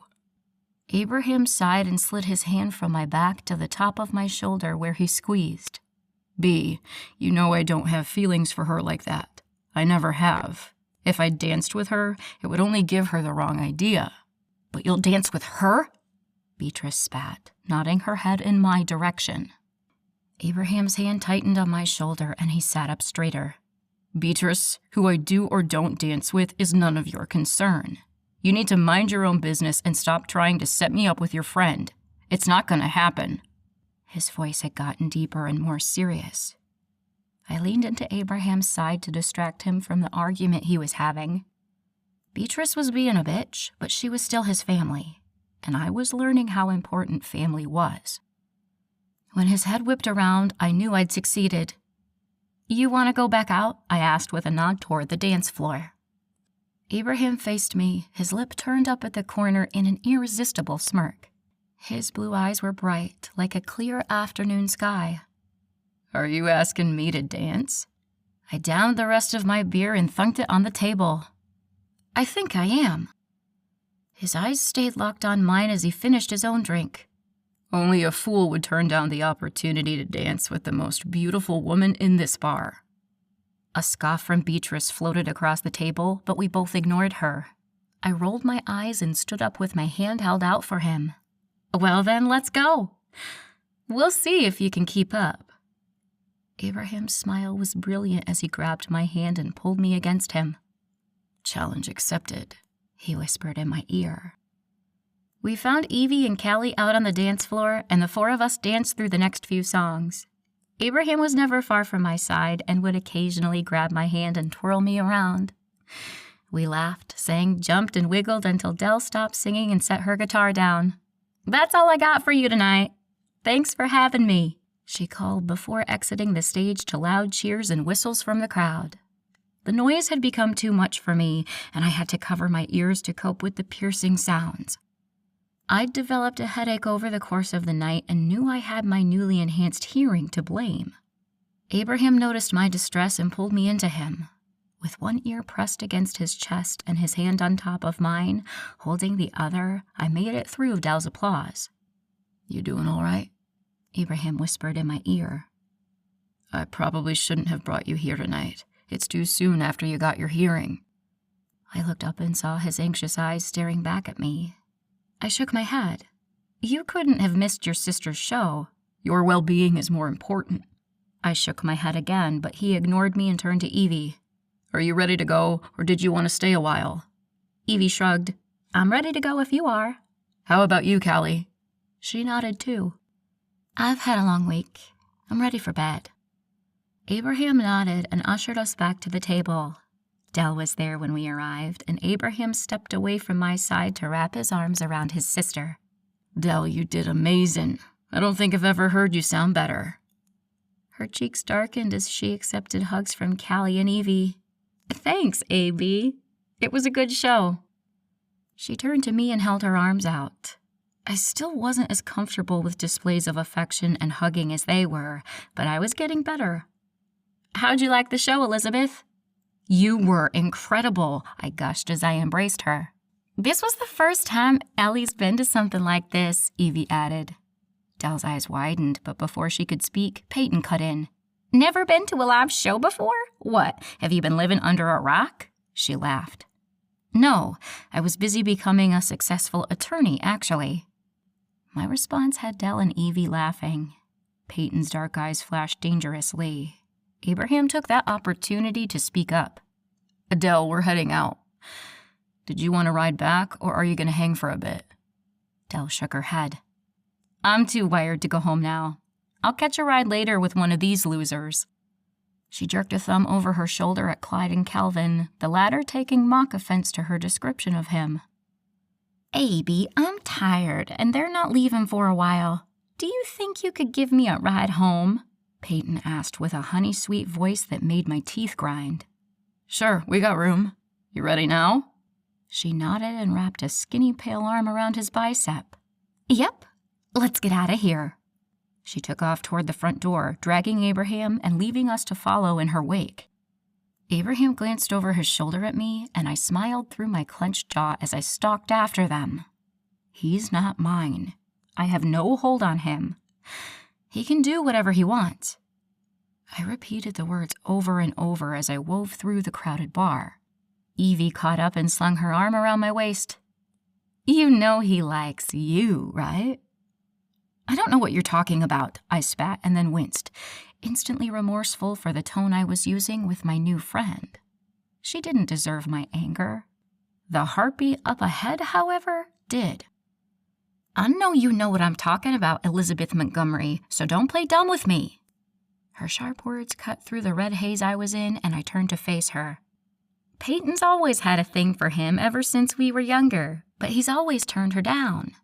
Abraham sighed and slid his hand from my back to the top of my shoulder where he squeezed. "B, you know I don't have feelings for her like that. I never have. If I danced with her, it would only give her the wrong idea." "But you'll dance with her?" Beatrice spat, nodding her head in my direction. Abraham's hand tightened on my shoulder and he sat up straighter. Beatrice, who I do or don't dance with is none of your concern. You need to mind your own business and stop trying to set me up with your friend. It's not going to happen." His voice had gotten deeper and more serious. I leaned into Abraham's side to distract him from the argument he was having. Beatrice was being a bitch, but she was still his family, and I was learning how important family was. When his head whipped around, I knew I'd succeeded. "You want to go back out?" I asked with a nod toward the dance floor. Abraham faced me, his lip turned up at the corner in an irresistible smirk. His blue eyes were bright, like a clear afternoon sky. "Are you asking me to dance?" I downed the rest of my beer and thunked it on the table. "I think I am." His eyes stayed locked on mine as he finished his own drink. "Only a fool would turn down the opportunity to dance with the most beautiful woman in this bar." A scoff from Beatrice floated across the table, but we both ignored her. I rolled my eyes and stood up with my hand held out for him. "Well then, let's go. We'll see if you can keep up." Abraham's smile was brilliant as he grabbed my hand and pulled me against him. "Challenge accepted," he whispered in my ear. We found Evie and Callie out on the dance floor, and the four of us danced through the next few songs. Abraham was never far from my side and would occasionally grab my hand and twirl me around. We laughed, sang, jumped, and wiggled until Dell stopped singing and set her guitar down. "That's all I got for you tonight. Thanks for having me," she called before exiting the stage to loud cheers and whistles from the crowd. The noise had become too much for me, and I had to cover my ears to cope with the piercing sounds. I'd developed a headache over the course of the night and knew I had my newly enhanced hearing to blame. Abraham noticed my distress and pulled me into him. With one ear pressed against his chest and his hand on top of mine, holding the other, I made it through Dell's applause. "You doing all right?" Abraham whispered in my ear. "I probably shouldn't have brought you here tonight. It's too soon after you got your hearing." I looked up and saw his anxious eyes staring back at me. I shook my head. "You couldn't have missed your sister's show. Your well-being is more important." I shook my head again, but he ignored me and turned to Evie. "Are you ready to go, or did you want to stay a while?" Evie shrugged. "I'm ready to go if you are." "How about you, Callie?" She nodded too. "I've had a long week. I'm ready for bed." Abraham nodded and ushered us back to the table. Dell was there when we arrived, and Abraham stepped away from my side to wrap his arms around his sister. "Dell, you did amazing. I don't think I've ever heard you sound better." Her cheeks darkened as she accepted hugs from Callie and Evie. "Thanks, A.B. It was a good show." She turned to me and held her arms out. I still wasn't as comfortable with displays of affection and hugging as they were, but I was getting better. "How'd you like the show, Elizabeth?" "You were incredible," I gushed as I embraced her. "This was the first time Ellie's been to something like this," Evie added. Dell's eyes widened, but before she could speak, Peyton cut in. "Never been to a live show before? What, have you been living under a rock?" She laughed. "No, I was busy becoming a successful attorney, actually." My response had Dell and Evie laughing. Peyton's dark eyes flashed dangerously. Abraham took that opportunity to speak up. "Adele, we're heading out. Did you want to ride back, or are you going to hang for a bit?" Dell shook her head. "I'm too wired to go home now. I'll catch a ride later with one of these losers." She jerked a thumb over her shoulder at Clyde and Calvin, the latter taking mock offense to her description of him. "A.B., I'm tired, and they're not leaving for a while. Do you think you could give me a ride home?" Peyton asked with a honey-sweet voice that made my teeth grind. "Sure, we got room. You ready now?" She nodded and wrapped a skinny pale arm around his bicep. "Yep, let's get out of here." She took off toward the front door, dragging Abraham and leaving us to follow in her wake. Abraham glanced over his shoulder at me, and I smiled through my clenched jaw as I stalked after them. He's not mine. I have no hold on him. He can do whatever he wants. I repeated the words over and over as I wove through the crowded bar. Evie caught up and slung her arm around my waist. "You know he likes you, right?" "I don't know what you're talking about," I spat and then winced. instantly remorseful for the tone I was using with my new friend. She didn't deserve my anger. The harpy up ahead, however, did. I know you know what I'm talking about, Elizabeth Montgomery, so don't play dumb with me. Her sharp words cut through the red haze I was in, and I turned to face her. Peyton's always had a thing for him ever since we were younger, but he's always turned her down.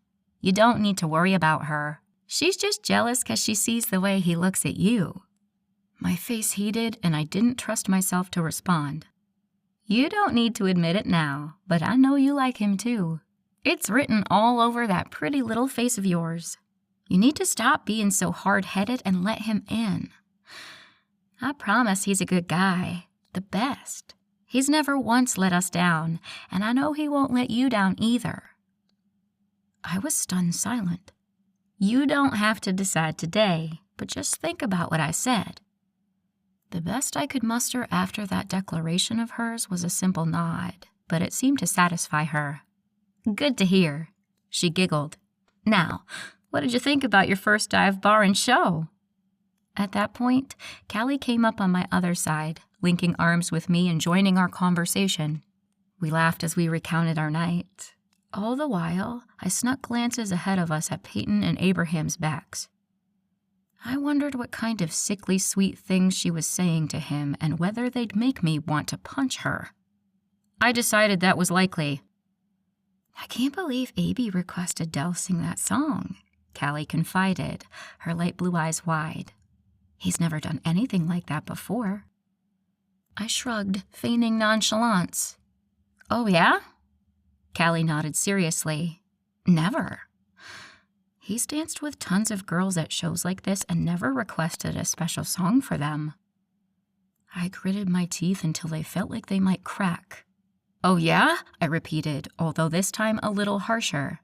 You don't need to worry about her. She's just jealous 'cause she sees the way he looks at you. My face heated, and I didn't trust myself to respond. You don't need to admit it now, but I know you like him too. It's written all over that pretty little face of yours. You need to stop being so hard-headed and let him in. I promise he's a good guy, the best. He's never once let us down, and I know he won't let you down either. I was stunned silent. You don't have to decide today, but just think about what I said. The best I could muster after that declaration of hers was a simple nod, but it seemed to satisfy her. Good to hear. She giggled. Now, what did you think about your first dive bar and show? At that point, Callie came up on my other side, linking arms with me and joining our conversation. We laughed as we recounted our night. All the while, I snuck glances ahead of us at Peyton and Abraham's backs. I wondered what kind of sickly sweet things she was saying to him and whether they'd make me want to punch her. I decided that was likely. I can't believe A.B. requested Del sing that song, Callie confided, her light blue eyes wide. He's never done anything like that before. I shrugged, feigning nonchalance. Oh, yeah? Callie nodded seriously. Never. He's danced with tons of girls at shows like this and never requested a special song for them. I gritted my teeth until they felt like they might crack. Oh, yeah? I repeated, although this time a little harsher.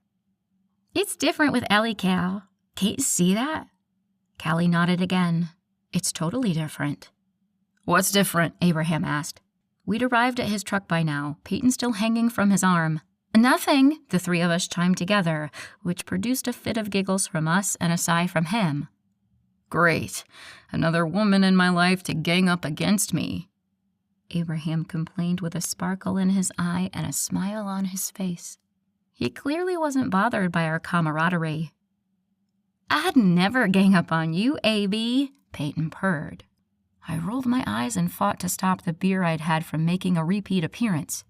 It's different with Ellie, Cal. Can't you see that? Callie nodded again. It's totally different. What's different? Abraham asked. We'd arrived at his truck by now, Peyton still hanging from his arm. Nothing, the three of us chimed together, which produced a fit of giggles from us and a sigh from him. Great. Another woman in my life to gang up against me, Abraham complained with a sparkle in his eye and a smile on his face. He clearly wasn't bothered by our camaraderie. I'd never gang up on you, A.B., Peyton purred. I rolled my eyes and fought to stop the beer I'd had from making a repeat appearance.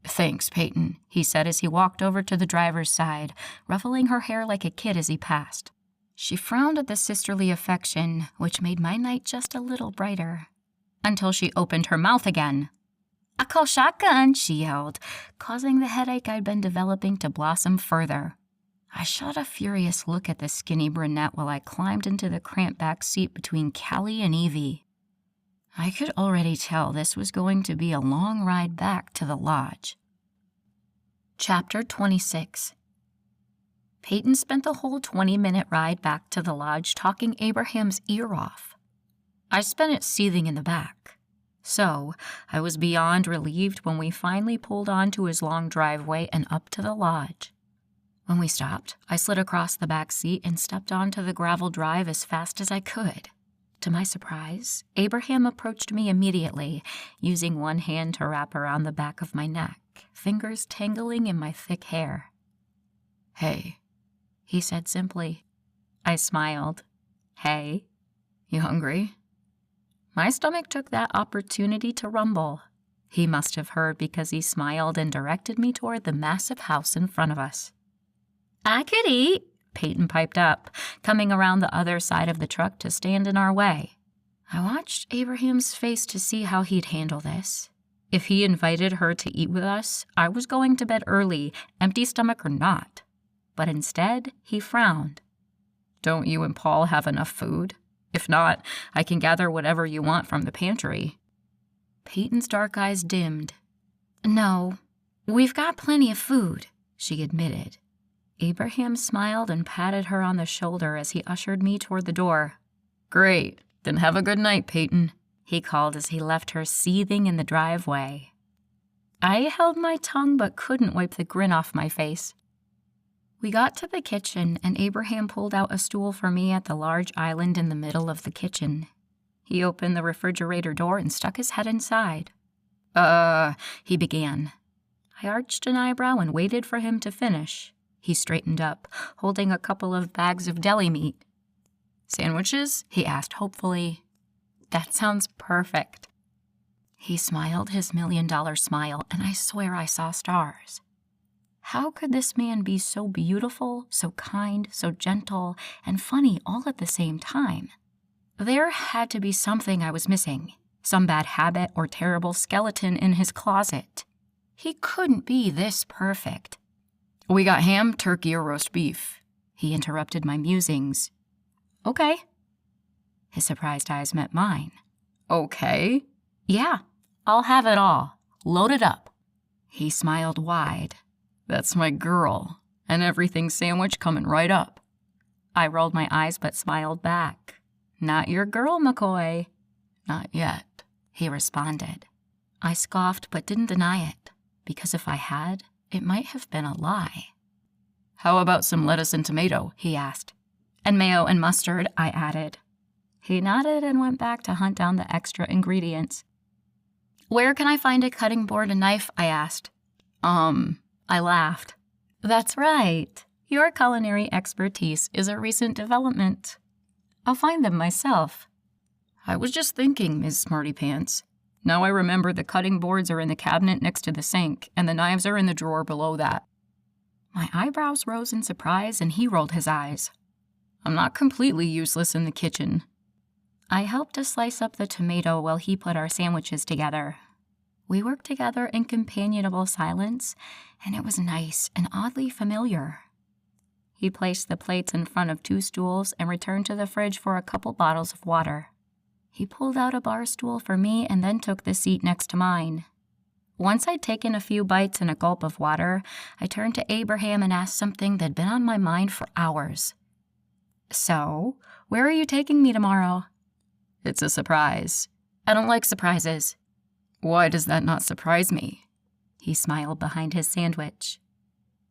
Thanks, Peyton, he said as he walked over to the driver's side, ruffling her hair like a kid as he passed. She frowned at the sisterly affection, which made my night just a little brighter. Until she opened her mouth again. I call shotgun, she yelled, causing the headache I'd been developing to blossom further. I shot a furious look at the skinny brunette while I climbed into the cramped back seat between Callie and Evie. I could already tell this was going to be a long ride back to the lodge. Chapter 26. Peyton spent the whole 20-minute ride back to the lodge talking Abraham's ear off. I spent it seething in the back. So, I was beyond relieved when we finally pulled onto his long driveway and up to the lodge. When we stopped, I slid across the back seat and stepped onto the gravel drive as fast as I could. To my surprise, Abraham approached me immediately, using one hand to wrap around the back of my neck, fingers tangling in my thick hair. Hey, he said simply. I smiled. Hey, you hungry? My stomach took that opportunity to rumble. He must have heard because he smiled and directed me toward the massive house in front of us. I could eat, Peyton piped up, coming around the other side of the truck to stand in our way. I watched Abraham's face to see how he'd handle this. If he invited her to eat with us, I was going to bed early, empty stomach or not. But instead, he frowned. Don't you and Paul have enough food? If not, I can gather whatever you want from the pantry. Peyton's dark eyes dimmed. No, we've got plenty of food, she admitted. Abraham smiled and patted her on the shoulder as he ushered me toward the door. Great, then have a good night, Peyton, he called as he left her seething in the driveway. I held my tongue but couldn't wipe the grin off my face. We got to the kitchen, and Abraham pulled out a stool for me at the large island in the middle of the kitchen. He opened the refrigerator door and stuck his head inside. He began. I arched an eyebrow and waited for him to finish. He straightened up, holding a couple of bags of deli meat. Sandwiches? He asked hopefully. That sounds perfect. He smiled his $1,000,000 smile, and I swear I saw stars. How could this man be so beautiful, so kind, so gentle, and funny all at the same time? There had to be something I was missing, some bad habit or terrible skeleton in his closet. He couldn't be this perfect. We got ham, turkey, or roast beef. He interrupted my musings. Okay. His surprised eyes met mine. Okay? Yeah, I'll have it all. Load it up. He smiled wide. That's my girl, and everything sandwich coming right up. I rolled my eyes but smiled back. Not your girl, McCoy. Not yet, he responded. I scoffed but didn't deny it, because if I had, it might have been a lie. How about some lettuce and tomato, he asked. And mayo and mustard, I added. He nodded and went back to hunt down the extra ingredients. Where can I find a cutting board and knife, I asked. I laughed. That's right. Your culinary expertise is a recent development. I'll find them myself. I was just thinking, Ms. Smarty Pants. Now I remember the cutting boards are in the cabinet next to the sink, and the knives are in the drawer below that. My eyebrows rose in surprise, and he rolled his eyes. I'm not completely useless in the kitchen. I helped to slice up the tomato while he put our sandwiches together. We worked together in companionable silence, and it was nice and oddly familiar. He placed the plates in front of 2 stools and returned to the fridge for a couple bottles of water. He pulled out a bar stool for me and then took the seat next to mine. Once I'd taken a few bites and a gulp of water, I turned to Abraham and asked something that'd been on my mind for hours. So, where are you taking me tomorrow? It's a surprise. I don't like surprises. Why does that not surprise me? He smiled behind his sandwich.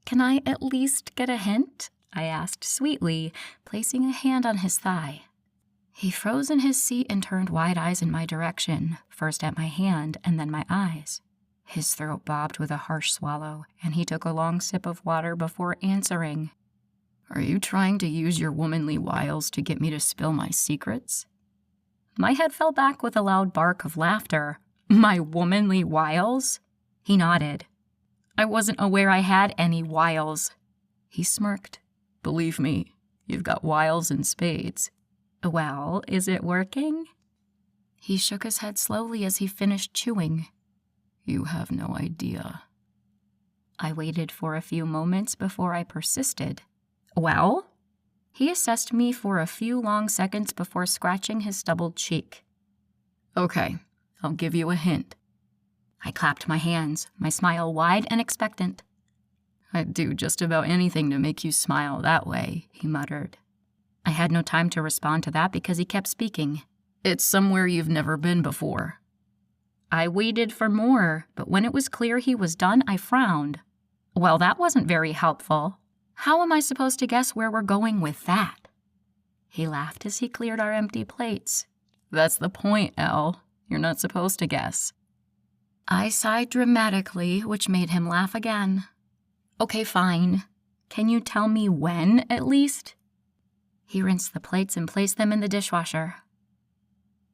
Can I at least get a hint? I asked sweetly, placing a hand on his thigh. He froze in his seat and turned wide eyes in my direction, first at my hand and then my eyes. His throat bobbed with a harsh swallow, and he took a long sip of water before answering. Are you trying to use your womanly wiles to get me to spill my secrets? My head fell back with a loud bark of laughter. My womanly wiles? He nodded. I wasn't aware I had any wiles. He smirked. Believe me, you've got wiles in spades. Well, is it working? He shook his head slowly as he finished chewing. You have no idea. I waited for a few moments before I persisted. Well? He assessed me for a few long seconds before scratching his stubbled cheek. Okay, I'll give you a hint. I clapped my hands, my smile wide and expectant. I'd do just about anything to make you smile that way, he muttered. I had no time to respond to that because he kept speaking. It's somewhere you've never been before. I waited for more, but when it was clear he was done, I frowned. Well, that wasn't very helpful. How am I supposed to guess where we're going with that? He laughed as he cleared our empty plates. That's the point, Elle. You're not supposed to guess. I sighed dramatically, which made him laugh again. Okay, fine. Can you tell me when, at least? He rinsed the plates and placed them in the dishwasher.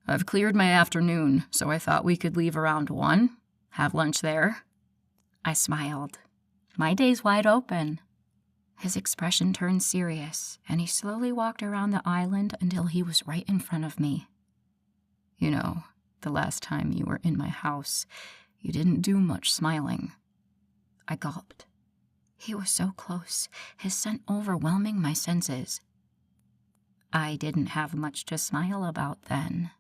I've cleared my afternoon, so I thought we could leave around 1, have lunch there. I smiled. My day's wide open. His expression turned serious, and he slowly walked around the island until he was right in front of me. You know, the last time you were in my house, you didn't do much smiling. I gulped. He was so close, his scent overwhelming my senses. I didn't have much to smile about then.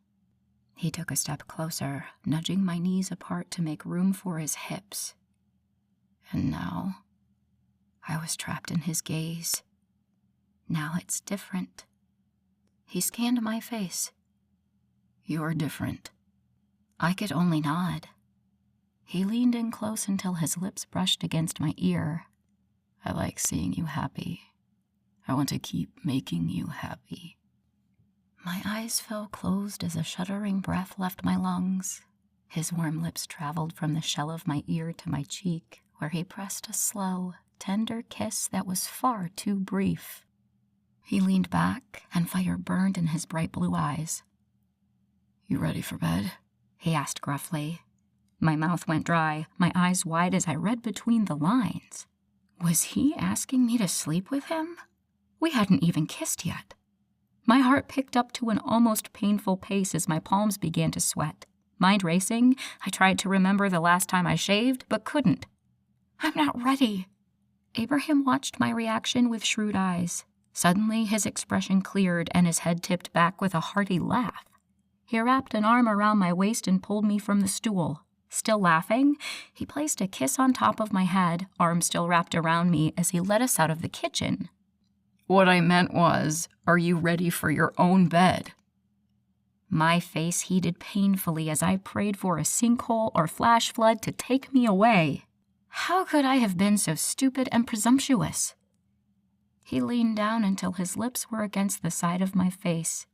He took a step closer, nudging my knees apart to make room for his hips. And now, I was trapped in his gaze. Now it's different. He scanned my face. You're different. I could only nod. He leaned in close until his lips brushed against my ear. I like seeing you happy. I want to keep making you happy. My eyes fell closed as a shuddering breath left my lungs. His warm lips traveled from the shell of my ear to my cheek, where he pressed a slow, tender kiss that was far too brief. He leaned back, and fire burned in his bright blue eyes. "You ready for bed?" he asked gruffly. My mouth went dry, my eyes wide as I read between the lines. Was he asking me to sleep with him? We hadn't even kissed yet. My heart picked up to an almost painful pace as my palms began to sweat. Mind racing, I tried to remember the last time I shaved, but couldn't. "I'm not ready." Abraham watched my reaction with shrewd eyes. Suddenly, his expression cleared and his head tipped back with a hearty laugh. He wrapped an arm around my waist and pulled me from the stool. Still laughing, he placed a kiss on top of my head, arm still wrapped around me, as he led us out of the kitchen. "What I meant was, are you ready for your own bed?" My face heated painfully as I prayed for a sinkhole or flash flood to take me away. How could I have been so stupid and presumptuous? He leaned down until his lips were against the side of my face.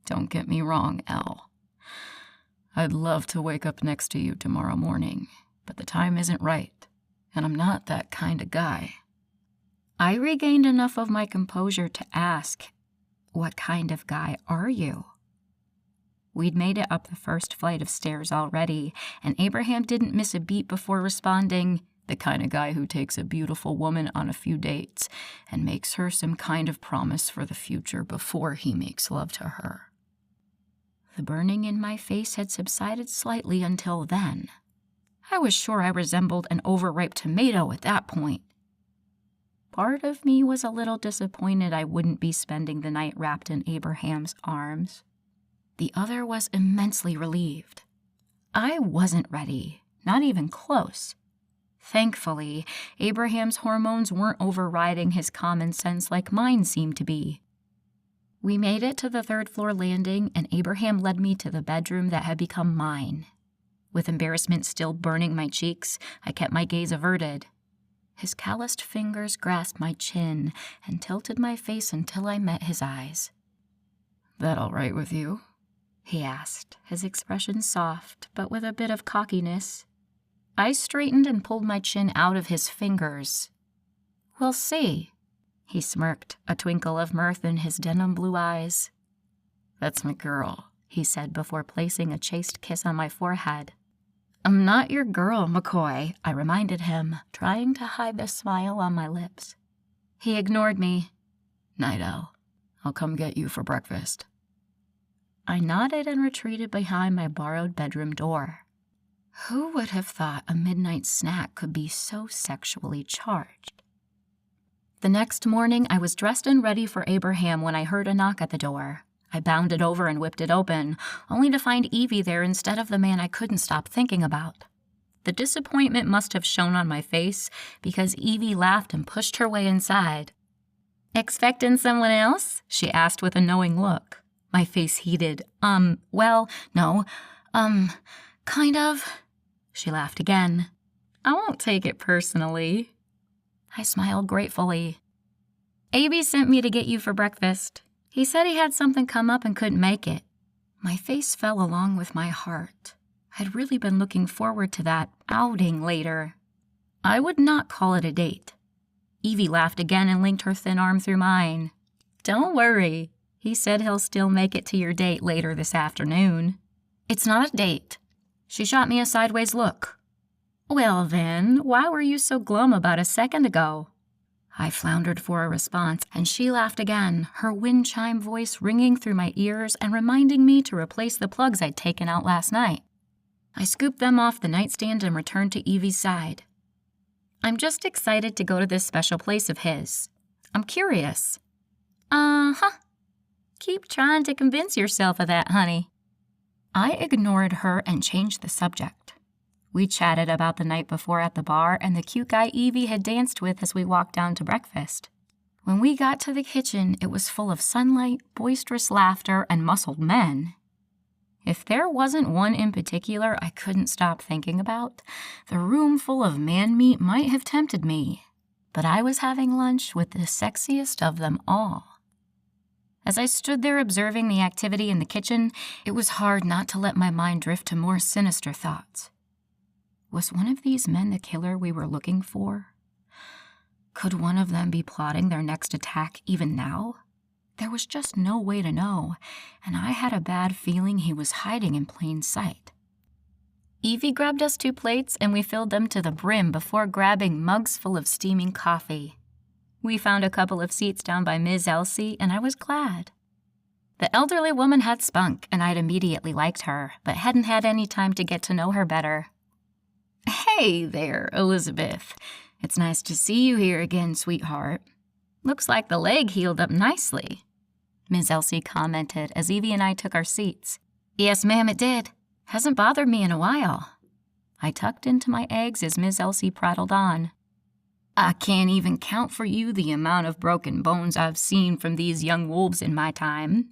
"Don't get me wrong, Elle. I'd love to wake up next to you tomorrow morning, but the time isn't right, and I'm not that kind of guy." I regained enough of my composure to ask, "What kind of guy are you?" We'd made it up the first flight of stairs already, and Abraham didn't miss a beat before responding, "The kind of guy who takes a beautiful woman on a few dates and makes her some kind of promise for the future before he makes love to her." The burning in my face had subsided slightly until then. I was sure I resembled an overripe tomato at that point. Part of me was a little disappointed I wouldn't be spending the night wrapped in Abraham's arms. The other was immensely relieved. I wasn't ready, not even close. Thankfully, Abraham's hormones weren't overriding his common sense like mine seemed to be. We made it to the third-floor landing, and Abraham led me to the bedroom that had become mine. With embarrassment still burning my cheeks, I kept my gaze averted. His calloused fingers grasped my chin and tilted my face until I met his eyes. "That all right with you?" he asked, his expression soft, but with a bit of cockiness. I straightened and pulled my chin out of his fingers. "We'll see." He smirked, a twinkle of mirth in his denim blue eyes. "That's my girl," he said before placing a chaste kiss on my forehead. "I'm not your girl, McCoy," I reminded him, trying to hide the smile on my lips. He ignored me. "Night, Elle. I'll come get you for breakfast." I nodded and retreated behind my borrowed bedroom door. Who would have thought a midnight snack could be so sexually charged? The next morning, I was dressed and ready for Abraham when I heard a knock at the door. I bounded over and whipped it open, only to find Evie there instead of the man I couldn't stop thinking about. The disappointment must have shown on my face because Evie laughed and pushed her way inside. "Expecting someone else?" she asked with a knowing look. My face heated. Well, no. Kind of." She laughed again. "I won't take it personally." I smiled gratefully. "Abby sent me to get you for breakfast. He said he had something come up and couldn't make it." My face fell along with my heart. I'd really been looking forward to that outing later. I would not call it a date. Evie laughed again and linked her thin arm through mine. "Don't worry. He said he'll still make it to your date later this afternoon." "It's not a date." She shot me a sideways look. "Well then, why were you so glum about a second ago?" I floundered for a response, and she laughed again, her wind chime voice ringing through my ears and reminding me to replace the plugs I'd taken out last night. I scooped them off the nightstand and returned to Evie's side. "I'm just excited to go to this special place of his. I'm curious." "Uh-huh. Keep trying to convince yourself of that, honey." I ignored her and changed the subject. We chatted about the night before at the bar and the cute guy Evie had danced with as we walked down to breakfast. When we got to the kitchen, it was full of sunlight, boisterous laughter, and muscled men. If there wasn't one in particular I couldn't stop thinking about, the room full of man meat might have tempted me. But I was having lunch with the sexiest of them all. As I stood there observing the activity in the kitchen, it was hard not to let my mind drift to more sinister thoughts. Was one of these men the killer we were looking for? Could one of them be plotting their next attack even now? There was just no way to know, and I had a bad feeling he was hiding in plain sight. Evie grabbed us 2 plates and we filled them to the brim before grabbing mugs full of steaming coffee. We found a couple of seats down by Ms. Elsie, and I was glad. The elderly woman had spunk, and I'd immediately liked her, but hadn't had any time to get to know her better. "Hey there, Elizabeth. It's nice to see you here again, sweetheart. Looks like the leg healed up nicely," Ms. Elsie commented as Evie and I took our seats. "Yes, ma'am, it did. Hasn't bothered me in a while." I tucked into my eggs as Ms. Elsie prattled on. "I can't even count for you the amount of broken bones I've seen from these young wolves in my time.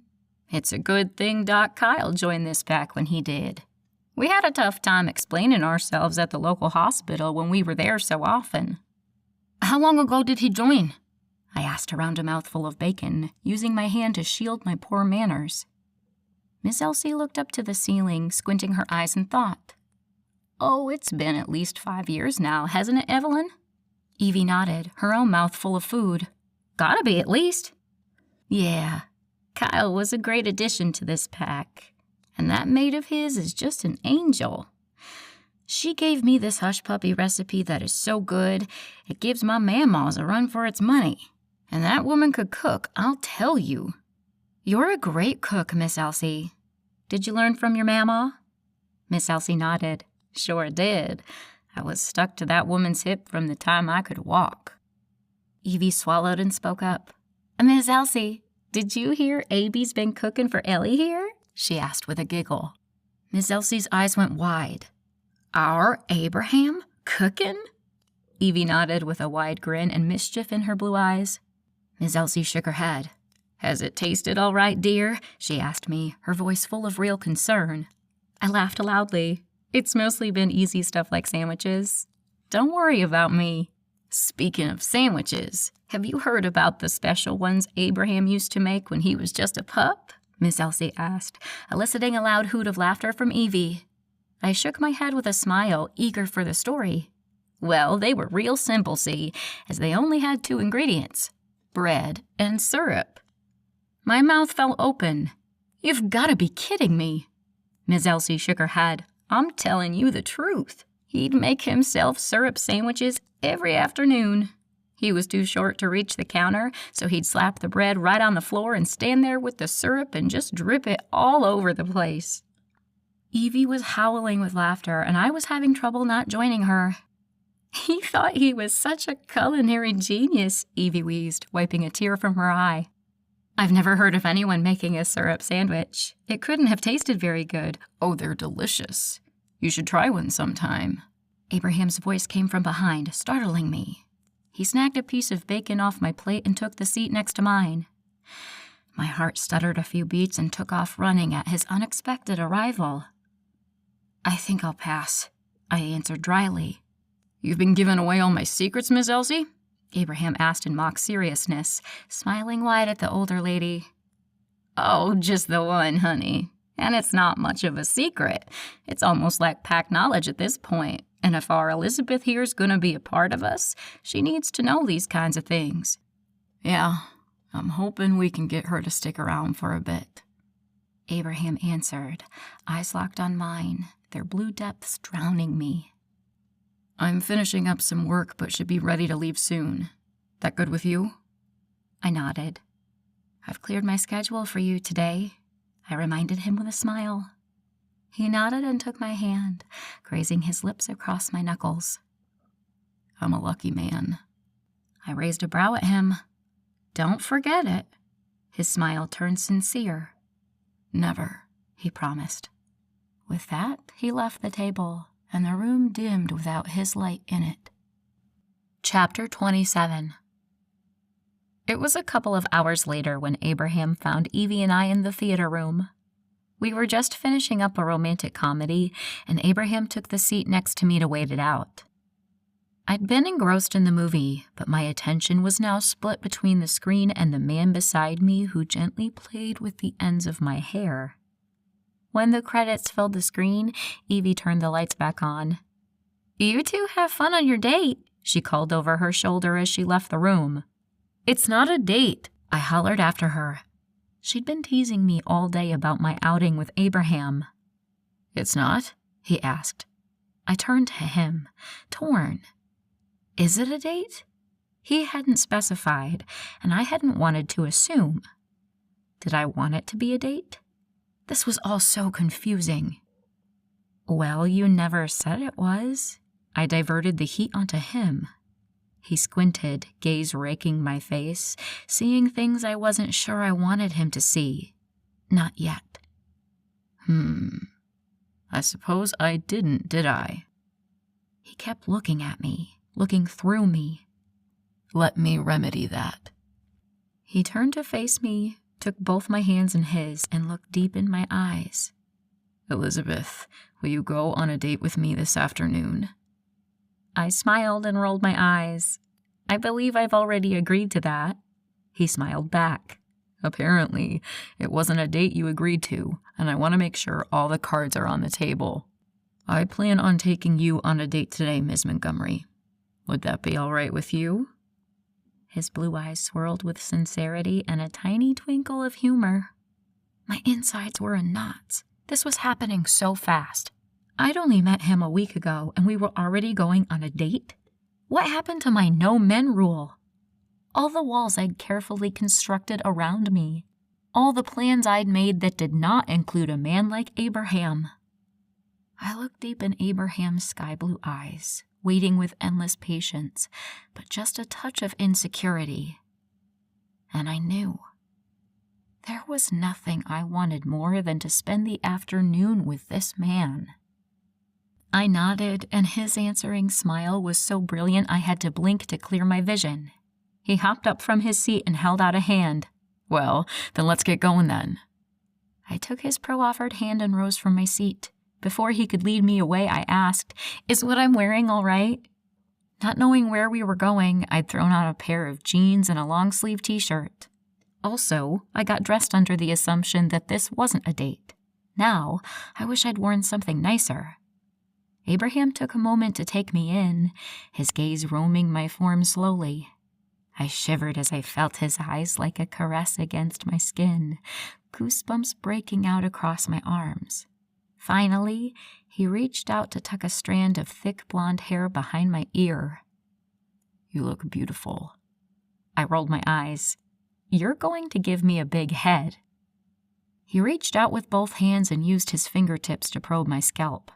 It's a good thing Doc Kyle joined this pack when he did. We had a tough time explaining ourselves at the local hospital when we were there so often." "How long ago did he join?" I asked around a mouthful of bacon, using my hand to shield my poor manners. Miss Elsie looked up to the ceiling, squinting her eyes in thought. "Oh, it's been at least 5 years now, hasn't it, Evelyn?" Evie nodded, her own mouth full of food. "Gotta be, at least." "Yeah, Kyle was a great addition to this pack, and that maid of his is just an angel. She gave me this hush puppy recipe that is so good, it gives my mamaws a run for its money. And that woman could cook, I'll tell you." "You're a great cook, Miss Elsie. Did you learn from your mama?" Miss Elsie nodded. "Sure did. I was stuck to that woman's hip from the time I could walk." Evie swallowed and spoke up. "Miss Elsie, did you hear Abby's been cooking for Ellie here?" she asked with a giggle. Miss Elsie's eyes went wide. "Our Abraham? Cooking?" Evie nodded with a wide grin and mischief in her blue eyes. Miss Elsie shook her head. "Has it tasted all right, dear?" she asked me, her voice full of real concern. I laughed loudly. "It's mostly been easy stuff like sandwiches. Don't worry about me." "Speaking of sandwiches, have you heard about the special ones Abraham used to make when he was just a pup?" Miss Elsie asked, eliciting a loud hoot of laughter from Evie. I shook my head with a smile, eager for the story. "Well, they were real simple, see, as they only had 2 ingredients, bread and syrup." My mouth fell open. "You've got to be kidding me." Miss Elsie shook her head. "I'm telling you the truth. He'd make himself syrup sandwiches every afternoon. He was too short to reach the counter, so he'd slap the bread right on the floor and stand there with the syrup and just drip it all over the place." Evie was howling with laughter, and I was having trouble not joining her. "He thought he was such a culinary genius," Evie wheezed, wiping a tear from her eye. "I've never heard of anyone making a syrup sandwich. It couldn't have tasted very good." "Oh, they're delicious. You should try one sometime." Abraham's voice came from behind, startling me. He snagged a piece of bacon off my plate and took the seat next to mine. My heart stuttered a few beats and took off running at his unexpected arrival. "I think I'll pass," I answered dryly. "You've been giving away all my secrets, Miss Elsie?" Abraham asked in mock seriousness, smiling wide at the older lady. "Oh, just the one, honey. And it's not much of a secret. It's almost like pack knowledge at this point. And if our Elizabeth here's gonna be a part of us, she needs to know these kinds of things." "Yeah, I'm hoping we can get her to stick around for a bit," Abraham answered, eyes locked on mine, their blue depths drowning me. "I'm finishing up some work, but should be ready to leave soon. That good with you?" I nodded. "I've cleared my schedule for you today," I reminded him with a smile. He nodded and took my hand, grazing his lips across my knuckles. "I'm a lucky man." I raised a brow at him. "Don't forget it." His smile turned sincere. "Never," he promised. With that, he left the table, and the room dimmed without his light in it. Chapter 27. It was a couple of hours later when Abraham found Evie and I in the theater room. We were just finishing up a romantic comedy, and Abraham took the seat next to me to wait it out. I'd been engrossed in the movie, but my attention was now split between the screen and the man beside me who gently played with the ends of my hair. When the credits filled the screen, Evie turned the lights back on. "You two have fun on your date," she called over her shoulder as she left the room. "It's not a date," I hollered after her. She'd been teasing me all day about my outing with Abraham. "It's not?" he asked. I turned to him, torn. Is it a date? He hadn't specified, and I hadn't wanted to assume. Did I want it to be a date? This was all so confusing. "Well, you never said it was." I diverted the heat onto him. He squinted, gaze raking my face, seeing things I wasn't sure I wanted him to see. Not yet. I suppose I didn't, did I? He kept looking at me, looking through me. "Let me remedy that." He turned to face me, took both my hands in his, and looked deep in my eyes. "Elizabeth, will you go on a date with me this afternoon?" I smiled and rolled my eyes. "I believe I've already agreed to that." He smiled back. "Apparently, it wasn't a date you agreed to, and I want to make sure all the cards are on the table. I plan on taking you on a date today, Ms. Montgomery. Would that be all right with you?" His blue eyes swirled with sincerity and a tiny twinkle of humor. My insides were in knots. This was happening so fast. I'd only met him a week ago, and we were already going on a date? What happened to my no men rule? All the walls I'd carefully constructed around me. All the plans I'd made that did not include a man like Abraham. I looked deep in Abraham's sky-blue eyes, waiting with endless patience, but just a touch of insecurity. And I knew. There was nothing I wanted more than to spend the afternoon with this man. I nodded, and his answering smile was so brilliant I had to blink to clear my vision. He hopped up from his seat and held out a hand. "Well, then let's get going then." I took his pro-offered hand and rose from my seat. Before he could lead me away, I asked, "Is what I'm wearing all right?" Not knowing where we were going, I'd thrown on a pair of jeans and a long-sleeve t-shirt. Also, I got dressed under the assumption that this wasn't a date. Now, I wish I'd worn something nicer. Abraham took a moment to take me in, his gaze roaming my form slowly. I shivered as I felt his eyes like a caress against my skin, goosebumps breaking out across my arms. Finally, he reached out to tuck a strand of thick blonde hair behind my ear. "You look beautiful." I rolled my eyes. "You're going to give me a big head." He reached out with both hands and used his fingertips to probe my scalp.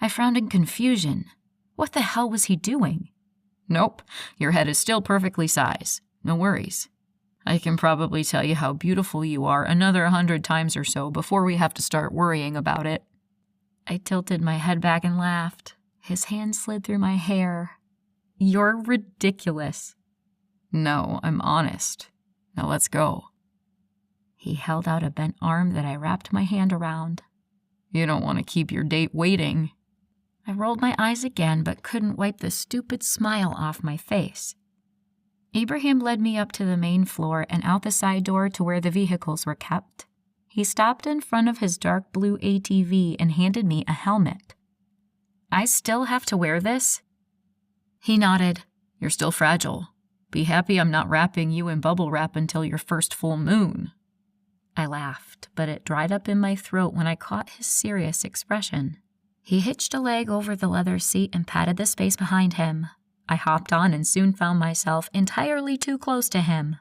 I frowned in confusion. What the hell was he doing? "Nope, your head is still perfectly sized. No worries. I can probably tell you how beautiful you are another 100 times or so before we have to start worrying about it." I tilted my head back and laughed. His hand slid through my hair. "You're ridiculous." "No, I'm honest. Now let's go." He held out a bent arm that I wrapped my hand around. "You don't want to keep your date waiting." I rolled my eyes again, but couldn't wipe the stupid smile off my face. Abraham led me up to the main floor and out the side door to where the vehicles were kept. He stopped in front of his dark blue ATV and handed me a helmet. "I still have to wear this?" He nodded. "You're still fragile. Be happy I'm not wrapping you in bubble wrap until your first full moon." I laughed, but it dried up in my throat when I caught his serious expression. He hitched a leg over the leather seat and patted the space behind him. I hopped on and soon found myself entirely too close to him.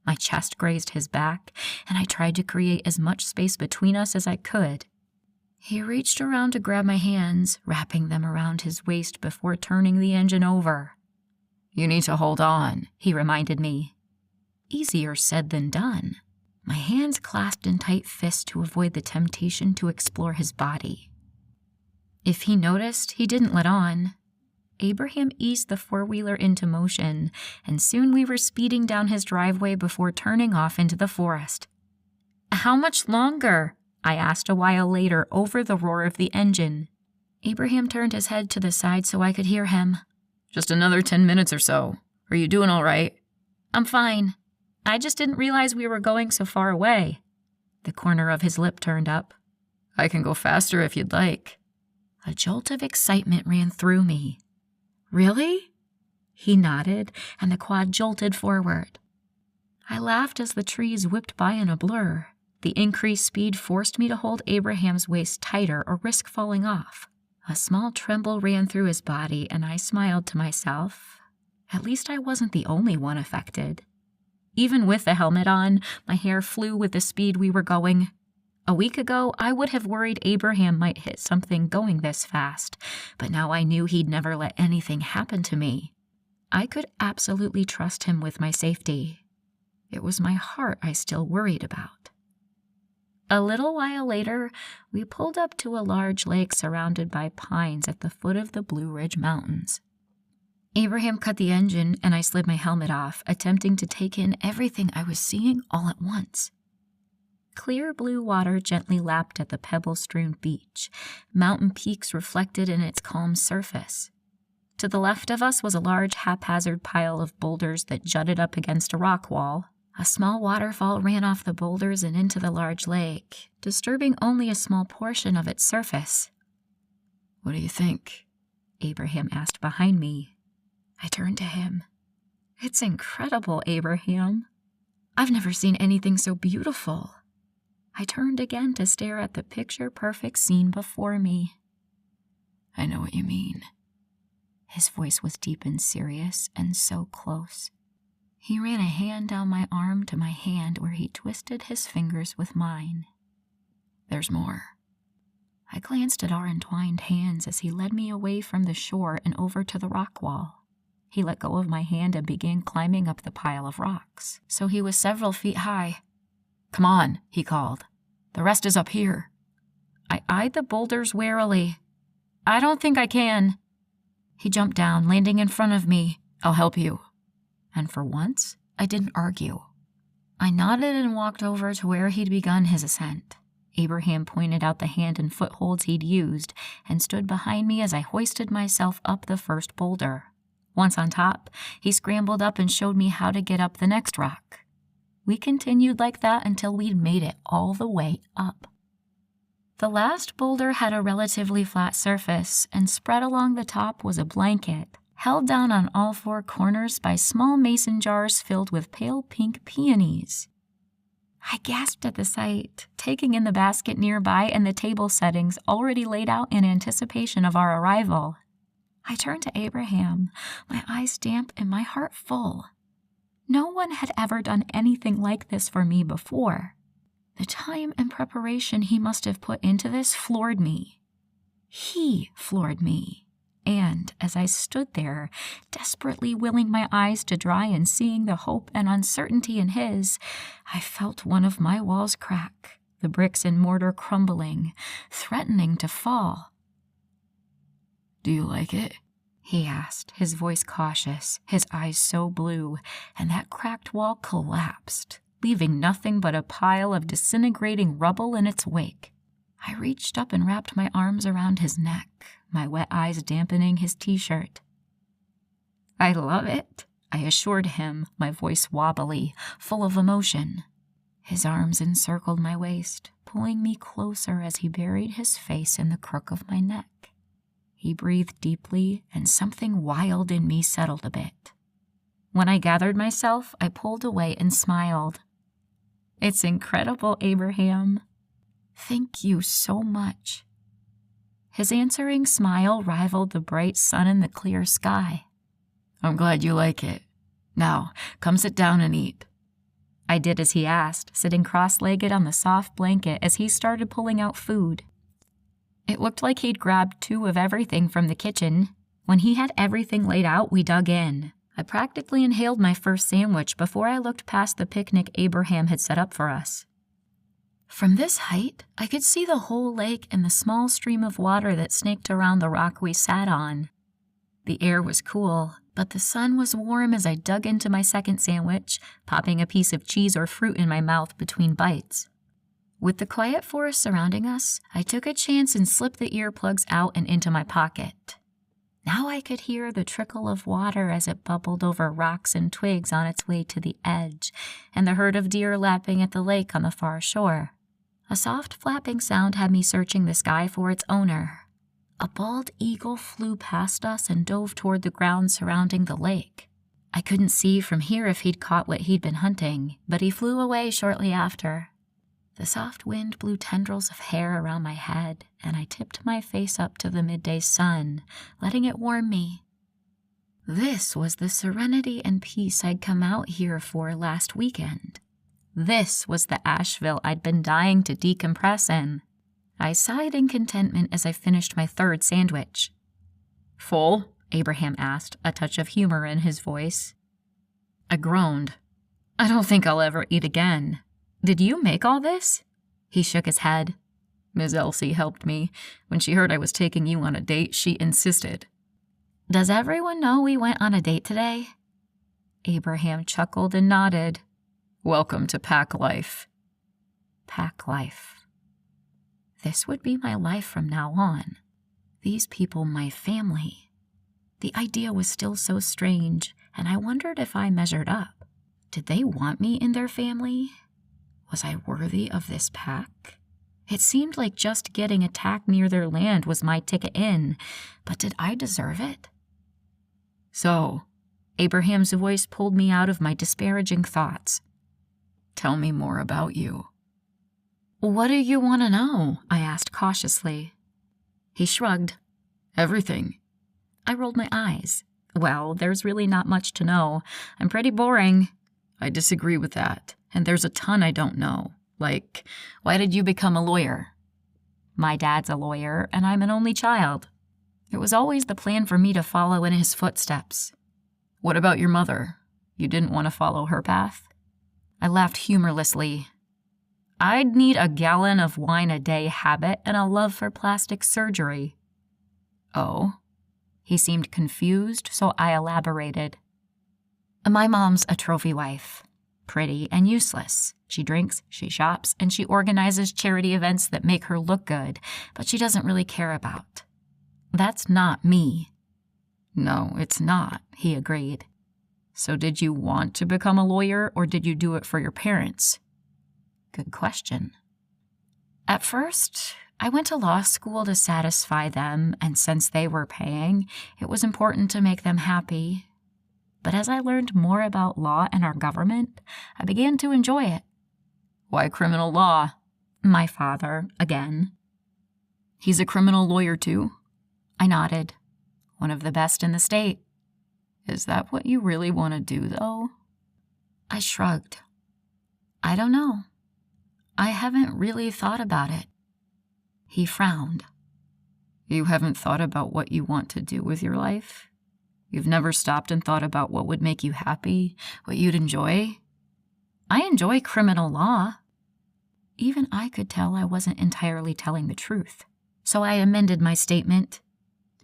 My chest grazed his back, and I tried to create as much space between us as I could. He reached around to grab my hands, wrapping them around his waist before turning the engine over. "You need to hold on," he reminded me. Easier said than done. My hands clasped in tight fists to avoid the temptation to explore his body. If he noticed, he didn't let on. Abraham eased the four-wheeler into motion, and soon we were speeding down his driveway before turning off into the forest. "How much longer?" I asked a while later over the roar of the engine. Abraham turned his head to the side so I could hear him. Just another 10 minutes or so. Are you doing all right? I'm fine. I just didn't realize we were going so far away. The corner of his lip turned up. I can go faster if you'd like. A jolt of excitement ran through me. Really? He nodded, and the quad jolted forward. I laughed as the trees whipped by in a blur. The increased speed forced me to hold Abraham's waist tighter or risk falling off. A small tremble ran through his body, and I smiled to myself. At least I wasn't the only one affected. Even with the helmet on, my hair flew with the speed we were going. A week ago, I would have worried Abraham might hit something going this fast, but now I knew he'd never let anything happen to me. I could absolutely trust him with my safety. It was my heart I still worried about. A little while later, we pulled up to a large lake surrounded by pines at the foot of the Blue Ridge Mountains. Abraham cut the engine, and I slid my helmet off, attempting to take in everything I was seeing all at once. Clear blue water gently lapped at the pebble-strewn beach, mountain peaks reflected in its calm surface. To the left of us was a large haphazard pile of boulders that jutted up against a rock wall. A small waterfall ran off the boulders and into the large lake, disturbing only a small portion of its surface. "What do you think?" Abraham asked behind me. I turned to him. "It's incredible, Abraham. I've never seen anything so beautiful." I turned again to stare at the picture-perfect scene before me. "I know what you mean." His voice was deep and serious, and so close. He ran a hand down my arm to my hand where he twisted his fingers with mine. "There's more." I glanced at our entwined hands as he led me away from the shore and over to the rock wall. He let go of my hand and began climbing up the pile of rocks, so he was several feet high. "Come on," he called. "The rest is up here." I eyed the boulders warily. "I don't think I can." He jumped down, landing in front of me. "I'll help you." And for once, I didn't argue. I nodded and walked over to where he'd begun his ascent. Abraham pointed out the hand and footholds he'd used and stood behind me as I hoisted myself up the first boulder. Once on top, he scrambled up and showed me how to get up the next rock. We continued like that until we'd made it all the way up. The last boulder had a relatively flat surface, and spread along the top was a blanket, held down on all four corners by small mason jars filled with pale pink peonies. I gasped at the sight, taking in the basket nearby and the table settings already laid out in anticipation of our arrival. I turned to Abraham, my eyes damp and my heart full. No one had ever done anything like this for me before. The time and preparation he must have put into this floored me. He floored me. And as I stood there, desperately willing my eyes to dry and seeing the hope and uncertainty in his, I felt one of my walls crack, the bricks and mortar crumbling, threatening to fall. "Do you like it?" he asked, his voice cautious, his eyes so blue, and that cracked wall collapsed, leaving nothing but a pile of disintegrating rubble in its wake. I reached up and wrapped my arms around his neck, my wet eyes dampening his t-shirt. "I love it," I assured him, my voice wobbly, full of emotion. His arms encircled my waist, pulling me closer as he buried his face in the crook of my neck. He breathed deeply, and something wild in me settled a bit. When I gathered myself, I pulled away and smiled. "It's incredible, Abraham. Thank you so much." His answering smile rivaled the bright sun in the clear sky. "I'm glad you like it. Now, come sit down and eat." I did as he asked, sitting cross-legged on the soft blanket as he started pulling out food. It looked like he'd grabbed 2 of everything from the kitchen. When he had everything laid out, we dug in. I practically inhaled my first sandwich before I looked past the picnic Abraham had set up for us. From this height, I could see the whole lake and the small stream of water that snaked around the rock we sat on. The air was cool, but the sun was warm as I dug into my second sandwich, popping a piece of cheese or fruit in my mouth between bites. With the quiet forest surrounding us, I took a chance and slipped the earplugs out and into my pocket. Now I could hear the trickle of water as it bubbled over rocks and twigs on its way to the edge, and the herd of deer lapping at the lake on the far shore. A soft flapping sound had me searching the sky for its owner. A bald eagle flew past us and dove toward the ground surrounding the lake. I couldn't see from here if he'd caught what he'd been hunting, but he flew away shortly after. The soft wind blew tendrils of hair around my head, and I tipped my face up to the midday sun, letting it warm me. This was the serenity and peace I'd come out here for last weekend. This was the Asheville I'd been dying to decompress in. I sighed in contentment as I finished my third sandwich. "Full?" Abraham asked, a touch of humor in his voice. I groaned. "I don't think I'll ever eat again. Did you make all this?" He shook his head. "Miss Elsie helped me. When she heard I was taking you on a date, she insisted." "Does everyone know we went on a date today?" Abraham chuckled and nodded. "Welcome to pack life." Pack life. This would be my life from now on. These people my family. The idea was still so strange, and I wondered if I measured up. Did they want me in their family? Was I worthy of this pack? It seemed like just getting attacked near their land was my ticket in, but did I deserve it? "So," Abraham's voice pulled me out of my disparaging thoughts. "Tell me more about you." "What do you want to know?" I asked cautiously. He shrugged. "Everything." I rolled my eyes. "Well, there's really not much to know. I'm pretty boring." "I disagree with that. And there's a ton I don't know. Like, why did you become a lawyer?" "My dad's a lawyer, and I'm an only child. It was always the plan for me to follow in his footsteps." "What about your mother? You didn't want to follow her path?" I laughed humorlessly. "I'd need a gallon of wine a day habit and a love for plastic surgery." "Oh?" He seemed confused, so I elaborated. "My mom's a trophy wife. Pretty and useless. She drinks, she shops, and she organizes charity events that make her look good, but she doesn't really care about. That's not me." "No, it's not," he agreed. "So did you want to become a lawyer, or did you do it for your parents?" Good question. At first, I went to law school to satisfy them, and since they were paying, it was important to make them happy. But as I learned more about law and our government, I began to enjoy it. "Why criminal law?" My father, again. "He's a criminal lawyer too?" I nodded. "One of the best in the state." "Is that what you really want to do, though?" I shrugged. "I don't know. I haven't really thought about it." He frowned. "You haven't thought about what you want to do with your life? You've never stopped and thought about what would make you happy, what you'd enjoy?" "I enjoy criminal law." Even I could tell I wasn't entirely telling the truth, so I amended my statement.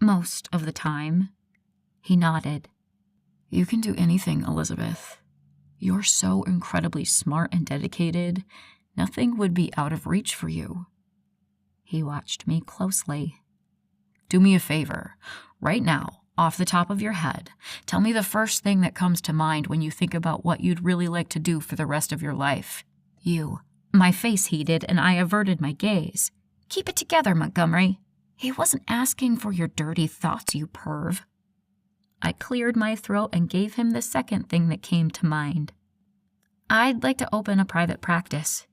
"Most of the time." He nodded. "You can do anything, Elizabeth. You're so incredibly smart and dedicated. Nothing would be out of reach for you." He watched me closely. "Do me a favor. Right now, off the top of your head, tell me the first thing that comes to mind when you think about what you'd really like to do for the rest of your life." My face heated, and I averted my gaze. "Keep it together, Montgomery. He wasn't asking for your dirty thoughts, you perv." I cleared my throat and gave him the second thing that came to mind. "I'd like to open a private practice."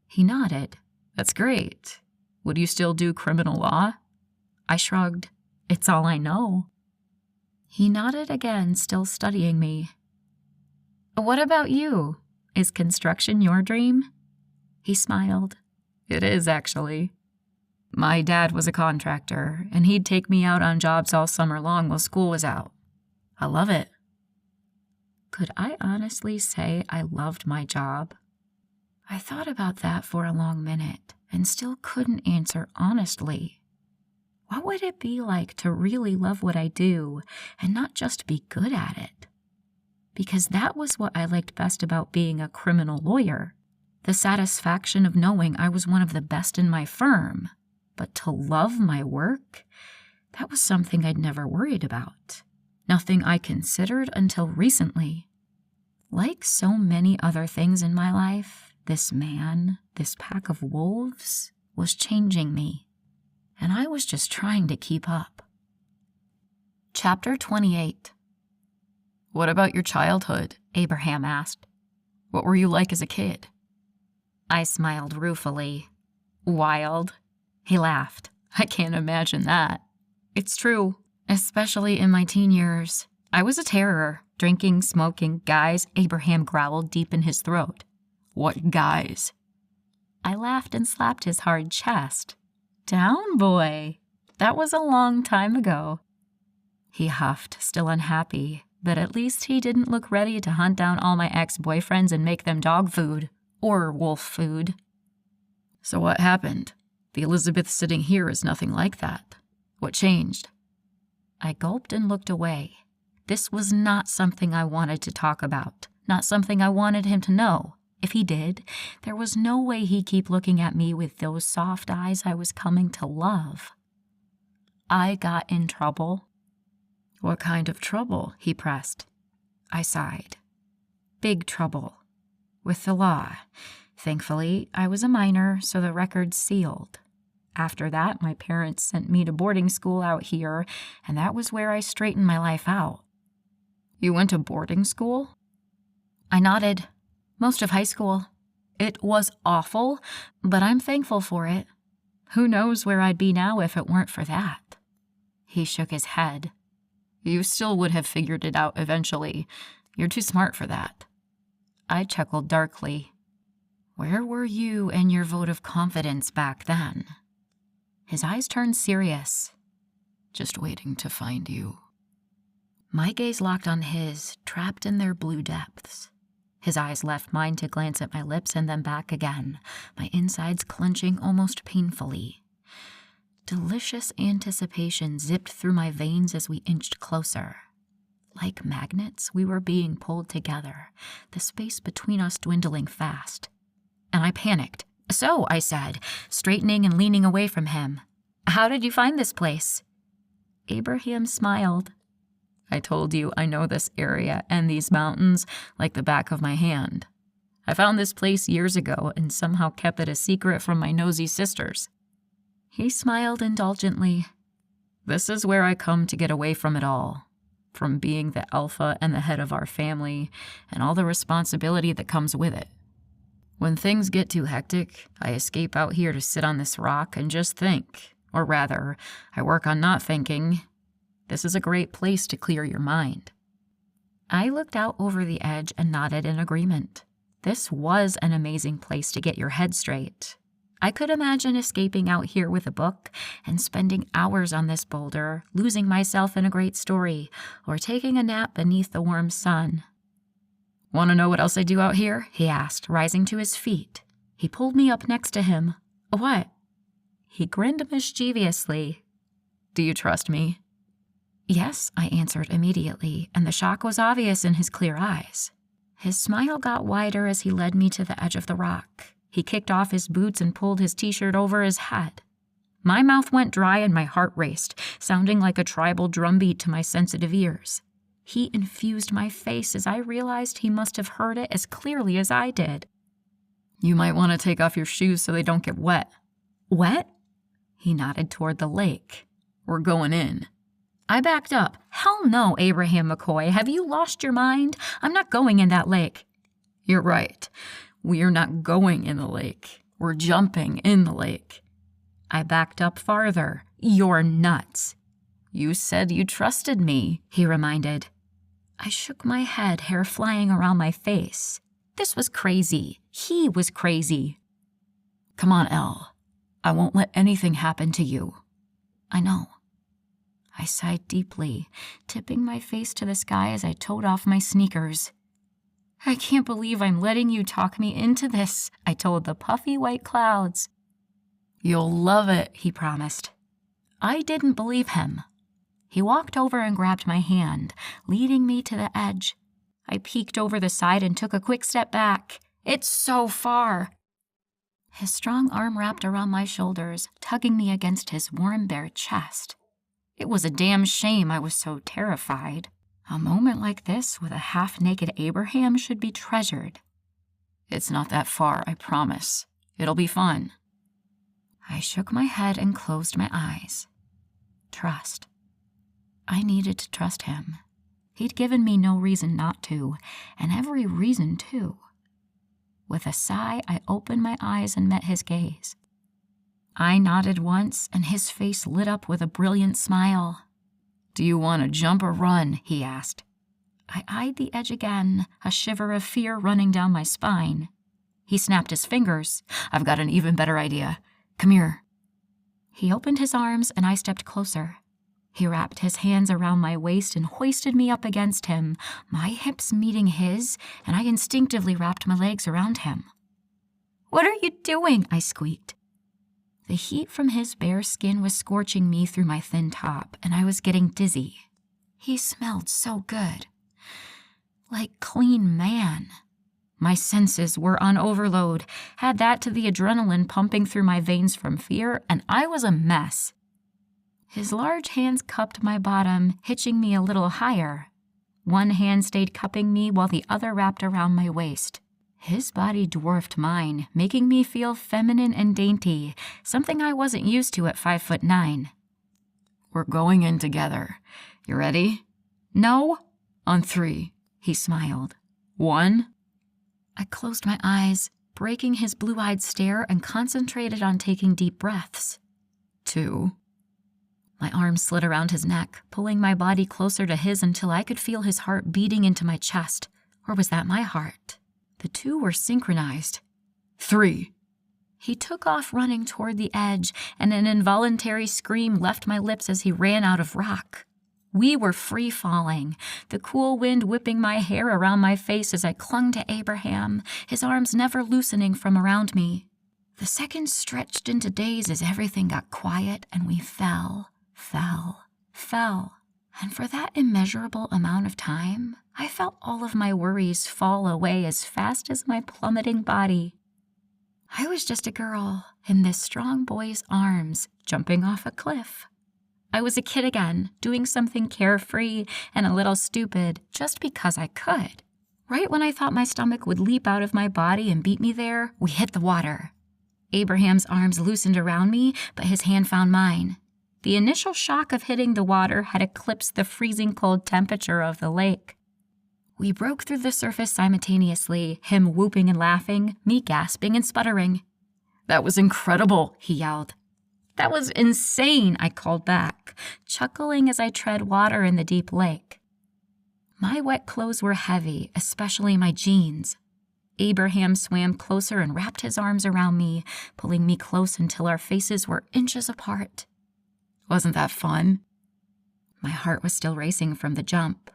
He nodded. "That's great. Would you still do criminal law?" I shrugged. "It's all I know." He nodded again, still studying me. "What about you? Is construction your dream?" He smiled. "It is, actually. My dad was a contractor, and he'd take me out on jobs all summer long while school was out. I love it." Could I honestly say I loved my job? I thought about that for a long minute and still couldn't answer honestly. What would it be like to really love what I do and not just be good at it? Because that was what I liked best about being a criminal lawyer, the satisfaction of knowing I was one of the best in my firm. But to love my work, That was something I'd never worried about. Nothing I considered until recently. Like so many other things in my life, this man, this pack of wolves, was changing me. And I was just trying to keep up. Chapter 28. "What about your childhood?" Abraham asked. "What were you like as a kid?" I smiled ruefully. "Wild." He laughed. "I can't imagine that." "It's true, especially in my teen years. I was a terror. Drinking, smoking, guys," Abraham growled deep in his throat. "What guys?" I laughed and slapped his hard chest. "Down, boy. That was a long time ago." He huffed, still unhappy, but at least he didn't look ready to hunt down all my ex-boyfriends and make them dog food, or wolf food. "So what happened? The Elizabeth sitting here is nothing like that. What changed?" I gulped and looked away. This was not something I wanted to talk about, not something I wanted him to know. If he did, there was no way he'd keep looking at me with those soft eyes I was coming to love. I got in trouble. "What kind of trouble?" he pressed. I sighed. "Big trouble. With the law. Thankfully, I was a minor, so the record's sealed. After that, my parents sent me to boarding school out here, and that was where I straightened my life out." "You went to boarding school?" I nodded. "Most of high school. It was awful, but I'm thankful for it. Who knows where I'd be now if it weren't for that." He shook his head. "You still would have figured it out eventually. You're too smart for that." I chuckled darkly. "Where were you and your vote of confidence back then?" His eyes turned serious. "Just waiting to find you." My gaze locked on his, trapped in their blue depths. His eyes left mine to glance at my lips and then back again, my insides clenching almost painfully. Delicious anticipation zipped through my veins as we inched closer. Like magnets, we were being pulled together, the space between us dwindling fast. And I panicked. "So," I said, straightening and leaning away from him, "how did you find this place?" Abraham smiled. "I told you I know this area and these mountains like the back of my hand. I found this place years ago and somehow kept it a secret from my nosy sisters." He smiled indulgently. "This is where I come to get away from it all, from being the alpha and the head of our family and all the responsibility that comes with it. When things get too hectic, I escape out here to sit on this rock and just think, or rather, I work on not thinking. This is a great place to clear your mind." I looked out over the edge and nodded in agreement. This was an amazing place to get your head straight. I could imagine escaping out here with a book and spending hours on this boulder, losing myself in a great story, or taking a nap beneath the warm sun. "Want to know what else I do out here?" he asked, rising to his feet. He pulled me up next to him. "What?" He grinned mischievously. "Do you trust me?" "Yes," I answered immediately, and the shock was obvious in his clear eyes. His smile got wider as he led me to the edge of the rock. He kicked off his boots and pulled his t-shirt over his head. My mouth went dry and my heart raced, sounding like a tribal drumbeat to my sensitive ears. He infused my face as I realized he must have heard it as clearly as I did. "You might want to take off your shoes so they don't get wet." "Wet?" He nodded toward the lake. "We're going in." I backed up. "Hell no, Abraham McCoy. Have you lost your mind? I'm not going in that lake." "You're right. We are not going in the lake. We're jumping in the lake." I backed up farther. "You're nuts." "You said you trusted me," he reminded. I shook my head, hair flying around my face. This was crazy. He was crazy. "Come on, Elle. I won't let anything happen to you." "I know." I sighed deeply, tipping my face to the sky as I toed off my sneakers. "I can't believe I'm letting you talk me into this," I told the puffy white clouds. "You'll love it," he promised. I didn't believe him. He walked over and grabbed my hand, leading me to the edge. I peeked over the side and took a quick step back. "It's so far." His strong arm wrapped around my shoulders, tugging me against his warm, bare chest. It was a damn shame I was so terrified. A moment like this with a half-naked Abraham should be treasured. It's not that far, I promise. It'll be fun. I shook my head and closed my eyes. Trust. I needed to trust him. He'd given me no reason not to, and every reason too. With a sigh, I opened my eyes and met his gaze. I nodded once, and his face lit up with a brilliant smile. "Do you want to jump or run?" he asked. I eyed the edge again, a shiver of fear running down my spine. He snapped his fingers. "I've got an even better idea. Come here." He opened his arms, and I stepped closer. He wrapped his hands around my waist and hoisted me up against him, my hips meeting his, and I instinctively wrapped my legs around him. "What are you doing?" I squeaked. The heat from his bare skin was scorching me through my thin top, and I was getting dizzy. He smelled so good. Like clean man. My senses were on overload. Add that to the adrenaline pumping through my veins from fear, and I was a mess. His large hands cupped my bottom, hitching me a little higher. One hand stayed cupping me while the other wrapped around my waist. His body dwarfed mine, making me feel feminine and dainty, something I wasn't used to at 5'9". "We're going in together. You ready?" "No." "On 3. He smiled. 1. I closed my eyes, breaking his blue-eyed stare, and concentrated on taking deep breaths. 2. My arm slid around his neck, pulling my body closer to his until I could feel his heart beating into my chest. Or was that my heart? The two were synchronized. 3. He took off running toward the edge, and an involuntary scream left my lips as he ran out of rock. We were free-falling, the cool wind whipping my hair around my face as I clung to Abraham, his arms never loosening from around me. The seconds stretched into days as everything got quiet and we fell. And for that immeasurable amount of time, I felt all of my worries fall away as fast as my plummeting body. I was just a girl in this strong boy's arms, jumping off a cliff. I was a kid again, doing something carefree and a little stupid just because I could. Right when I thought my stomach would leap out of my body and beat me there, we hit the water. Abraham's arms loosened around me, but his hand found mine. The initial shock of hitting the water had eclipsed the freezing cold temperature of the lake. We broke through the surface simultaneously, him whooping and laughing, me gasping and sputtering. "That was incredible," he yelled. "That was insane," I called back, chuckling as I tread water in the deep lake. My wet clothes were heavy, especially my jeans. Abraham swam closer and wrapped his arms around me, pulling me close until our faces were inches apart. Wasn't that fun? My heart was still racing from the jump.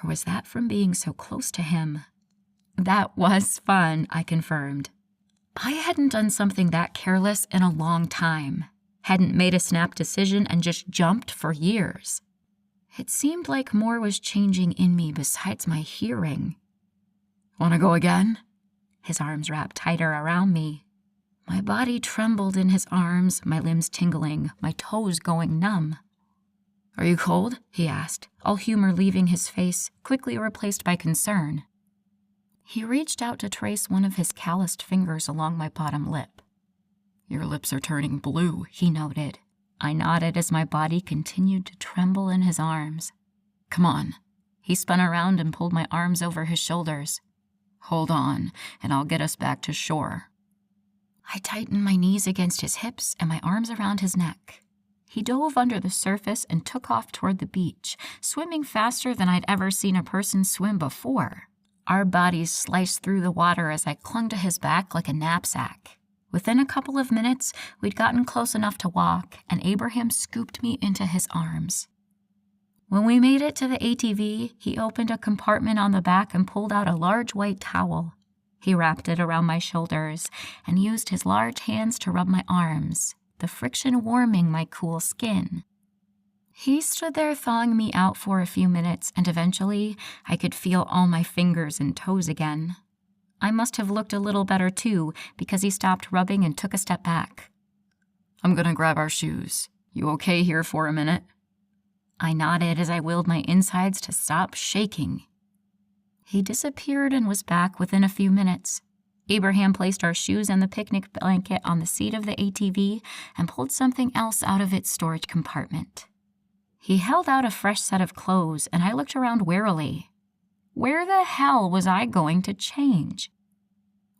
Or was that from being so close to him? That was fun, I confirmed. I hadn't done something that careless in a long time. Hadn't made a snap decision and just jumped for years. It seemed like more was changing in me besides my hearing. "Want to go again?" His arms wrapped tighter around me. My body trembled in his arms, my limbs tingling, my toes going numb. "Are you cold?" he asked, all humor leaving his face, quickly replaced by concern. He reached out to trace one of his calloused fingers along my bottom lip. "Your lips are turning blue," he noted. I nodded as my body continued to tremble in his arms. "Come on." He spun around and pulled my arms over his shoulders. "Hold on, and I'll get us back to shore." I tightened my knees against his hips and my arms around his neck. He dove under the surface and took off toward the beach, swimming faster than I'd ever seen a person swim before. Our bodies sliced through the water as I clung to his back like a knapsack. Within a couple of minutes, we'd gotten close enough to walk, and Abraham scooped me into his arms. When we made it to the ATV, he opened a compartment on the back and pulled out a large white towel. He wrapped it around my shoulders and used his large hands to rub my arms, the friction warming my cool skin. He stood there thawing me out for a few minutes, and eventually I could feel all my fingers and toes again. I must have looked a little better too, because he stopped rubbing and took a step back. "I'm gonna grab our shoes. You okay here for a minute?" I nodded as I willed my insides to stop shaking. He disappeared and was back within a few minutes. Abraham placed our shoes and the picnic blanket on the seat of the ATV and pulled something else out of its storage compartment. He held out a fresh set of clothes, and I looked around warily. Where the hell was I going to change?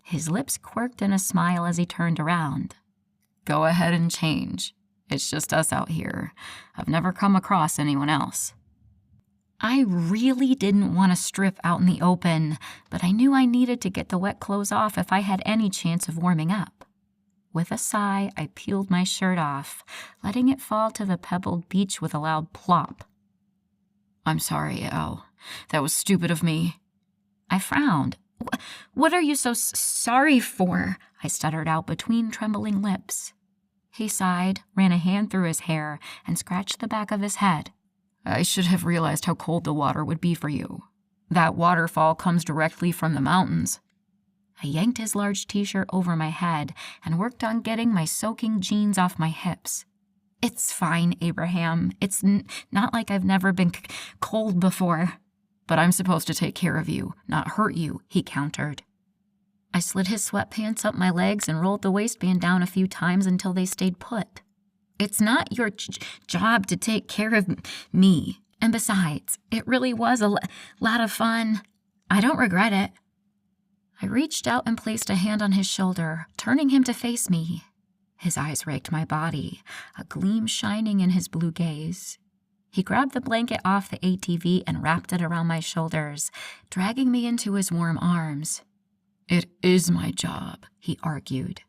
His lips quirked in a smile as he turned around. Go ahead and change. It's just us out here. I've never come across anyone else. I really didn't want to strip out in the open, but I knew I needed to get the wet clothes off if I had any chance of warming up. With a sigh, I peeled my shirt off, letting it fall to the pebbled beach with a loud plop. I'm sorry, Al. That was stupid of me. I frowned. What are you so sorry for? I stuttered out between trembling lips. He sighed, ran a hand through his hair, and scratched the back of his head. I should have realized how cold the water would be for you. That waterfall comes directly from the mountains. I yanked his large t-shirt over my head and worked on getting my soaking jeans off my hips. It's fine, Abraham. It's not like I've never been cold before. But I'm supposed to take care of you, not hurt you, he countered. I slid his sweatpants up my legs and rolled the waistband down a few times until they stayed put. It's not your job to take care of me. And besides, it really was a lot of fun. I don't regret it. I reached out and placed a hand on his shoulder, turning him to face me. His eyes raked my body, a gleam shining in his blue gaze. He grabbed the blanket off the ATV and wrapped it around my shoulders, dragging me into his warm arms. It is my job, he argued.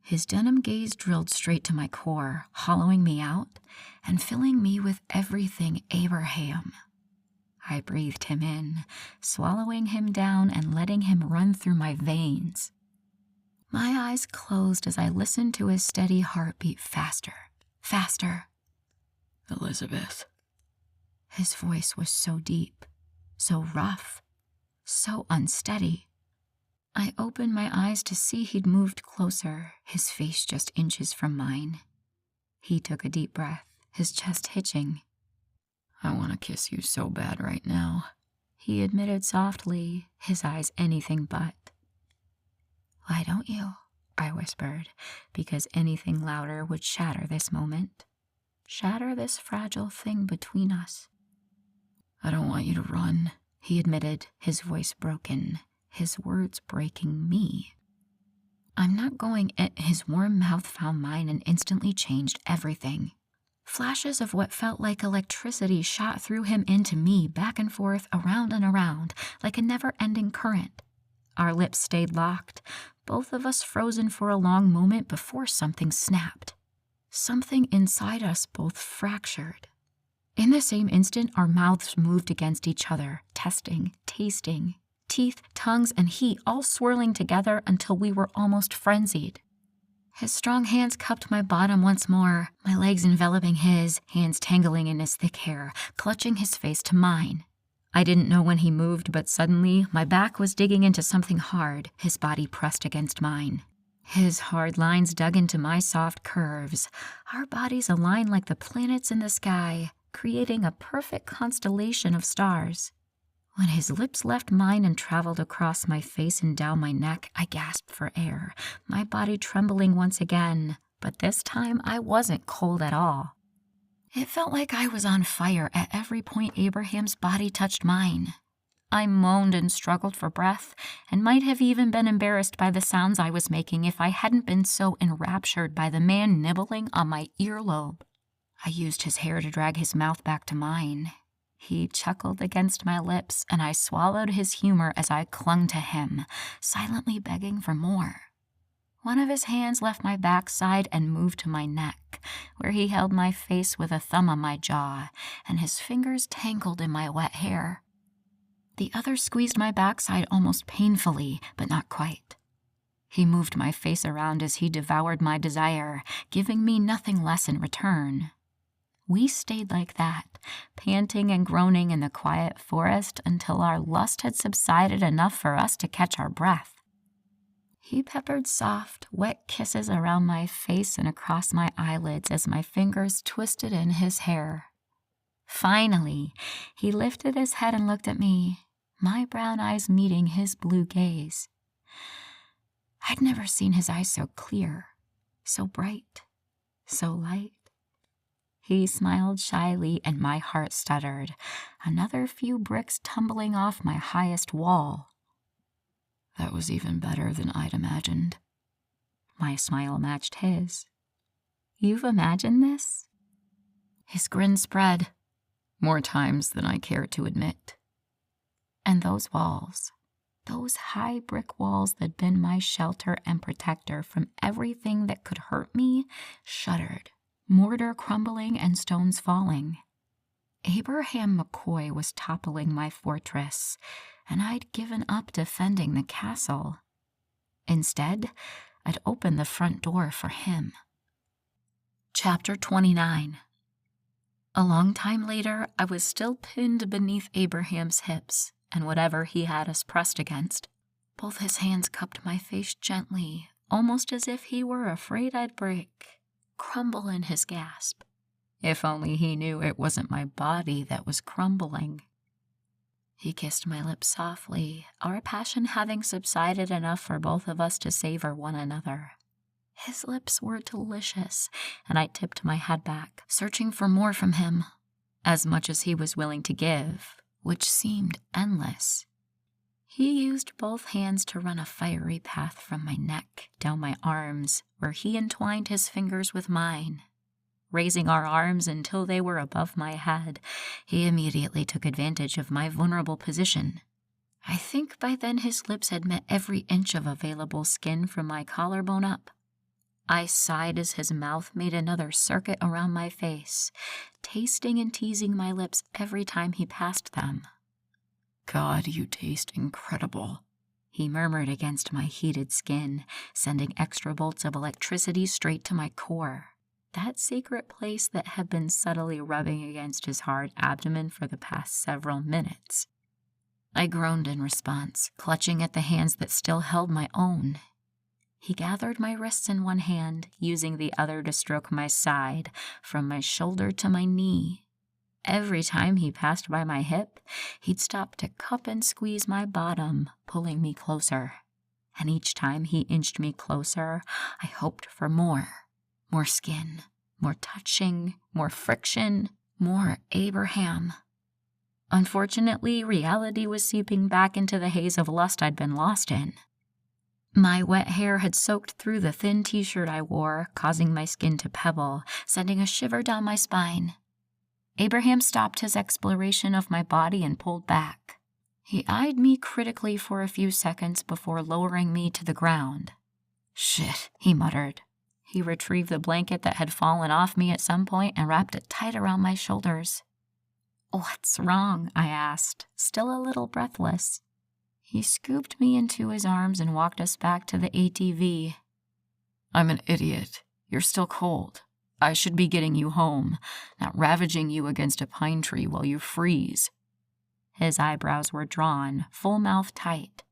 His denim gaze drilled straight to my core, hollowing me out and filling me with everything Abraham. I breathed him in, swallowing him down and letting him run through my veins. My eyes closed as I listened to his steady heartbeat faster, faster. Elizabeth. His voice was so deep, so rough, so unsteady. I opened my eyes to see he'd moved closer, his face just inches from mine. He took a deep breath, his chest hitching. I want to kiss you so bad right now, he admitted softly, his eyes anything but. Why don't you? I whispered, because anything louder would shatter this moment. Shatter this fragile thing between us. I don't want you to run, he admitted, his voice broken, his words breaking me. I'm not going. His warm mouth found mine and instantly changed everything. Flashes of what felt like electricity shot through him into me, back and forth, around and around, like a never-ending current. Our lips stayed locked, both of us frozen for a long moment before something snapped. Something inside us both fractured. In the same instant, our mouths moved against each other, testing, tasting, teeth, tongues, and heat all swirling together until we were almost frenzied. His strong hands cupped my bottom once more, my legs enveloping his, hands tangling in his thick hair, clutching his face to mine. I didn't know when he moved, but suddenly my back was digging into something hard, his body pressed against mine. His hard lines dug into my soft curves, our bodies aligned like the planets in the sky, creating a perfect constellation of stars. When his lips left mine and traveled across my face and down my neck, I gasped for air, my body trembling once again, but this time I wasn't cold at all. It felt like I was on fire at every point Abraham's body touched mine. I moaned and struggled for breath, and might have even been embarrassed by the sounds I was making if I hadn't been so enraptured by the man nibbling on my earlobe. I used his hair to drag his mouth back to mine. He chuckled against my lips, and I swallowed his humor as I clung to him, silently begging for more. One of his hands left my backside and moved to my neck, where he held my face with a thumb on my jaw, and his fingers tangled in my wet hair. The other squeezed my backside almost painfully, but not quite. He moved my face around as he devoured my desire, giving me nothing less in return. We stayed like that, panting and groaning in the quiet forest until our lust had subsided enough for us to catch our breath. He peppered soft, wet kisses around my face and across my eyelids as my fingers twisted in his hair. Finally, he lifted his head and looked at me, my brown eyes meeting his blue gaze. I'd never seen his eyes so clear, so bright, so light. He smiled shyly and my heart stuttered, another few bricks tumbling off my highest wall. That was even better than I'd imagined. My smile matched his. You've imagined this? His grin spread, more times than I care to admit. And those walls, those high brick walls that'd been my shelter and protector from everything that could hurt me, shuddered, mortar crumbling and stones falling. Abraham McCoy was toppling my fortress, and I'd given up defending the castle. Instead, I'd opened the front door for him. Chapter 29. A long time later, I was still pinned beneath Abraham's hips, and whatever he had us pressed against. Both his hands cupped my face gently, almost as if he were afraid I'd break, crumble in his gasp. If only he knew it wasn't my body that was crumbling. He kissed my lips softly, our passion having subsided enough for both of us to savor one another. His lips were delicious, and I tipped my head back, searching for more from him, as much as he was willing to give, which seemed endless. He used both hands to run a fiery path from my neck down my arms, where he entwined his fingers with mine. Raising our arms until they were above my head, he immediately took advantage of my vulnerable position. I think by then his lips had met every inch of available skin from my collarbone up. I sighed as his mouth made another circuit around my face, tasting and teasing my lips every time he passed them. God, you taste incredible, he murmured against my heated skin, sending extra bolts of electricity straight to my core. That secret place that had been subtly rubbing against his hard abdomen for the past several minutes. I groaned in response, clutching at the hands that still held my own. He gathered my wrists in one hand, using the other to stroke my side, from my shoulder to my knee. Every time he passed by my hip, he'd stop to cup and squeeze my bottom, pulling me closer. And each time he inched me closer, I hoped for more. More skin, more touching, more friction, more Abraham. Unfortunately, reality was seeping back into the haze of lust I'd been lost in. My wet hair had soaked through the thin t-shirt I wore, causing my skin to pebble, sending a shiver down my spine. Abraham stopped his exploration of my body and pulled back. He eyed me critically for a few seconds before lowering me to the ground. Shit, he muttered. He retrieved the blanket that had fallen off me at some point and wrapped it tight around my shoulders. What's wrong? I asked, still a little breathless. He scooped me into his arms and walked us back to the ATV. I'm an idiot. You're still cold. I should be getting you home, not ravaging you against a pine tree while you freeze. His eyebrows were drawn, full mouth tight.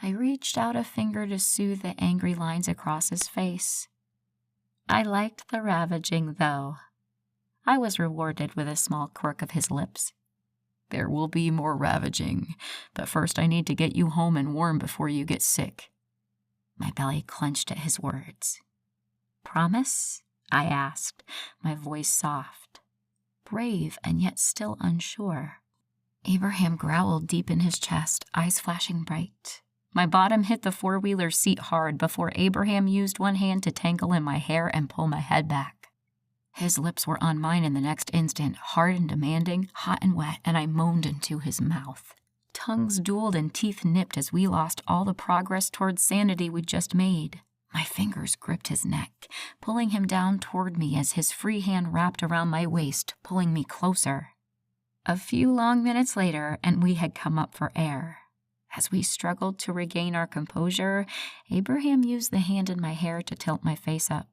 I reached out a finger to soothe the angry lines across his face. I liked the ravaging, though. I was rewarded with a small quirk of his lips. There will be more ravaging, but first I need to get you home and warm before you get sick. My belly clenched at his words. Promise? I asked, my voice soft, brave and yet still unsure. Abraham growled deep in his chest, eyes flashing bright. My bottom hit the four-wheeler seat hard before Abraham used one hand to tangle in my hair and pull my head back. His lips were on mine in the next instant, hard and demanding, hot and wet, and I moaned into his mouth. Tongues dueled and teeth nipped as we lost all the progress towards sanity we'd just made. My fingers gripped his neck, pulling him down toward me as his free hand wrapped around my waist, pulling me closer. A few long minutes later, and we had come up for air. As we struggled to regain our composure, Abraham used the hand in my hair to tilt my face up.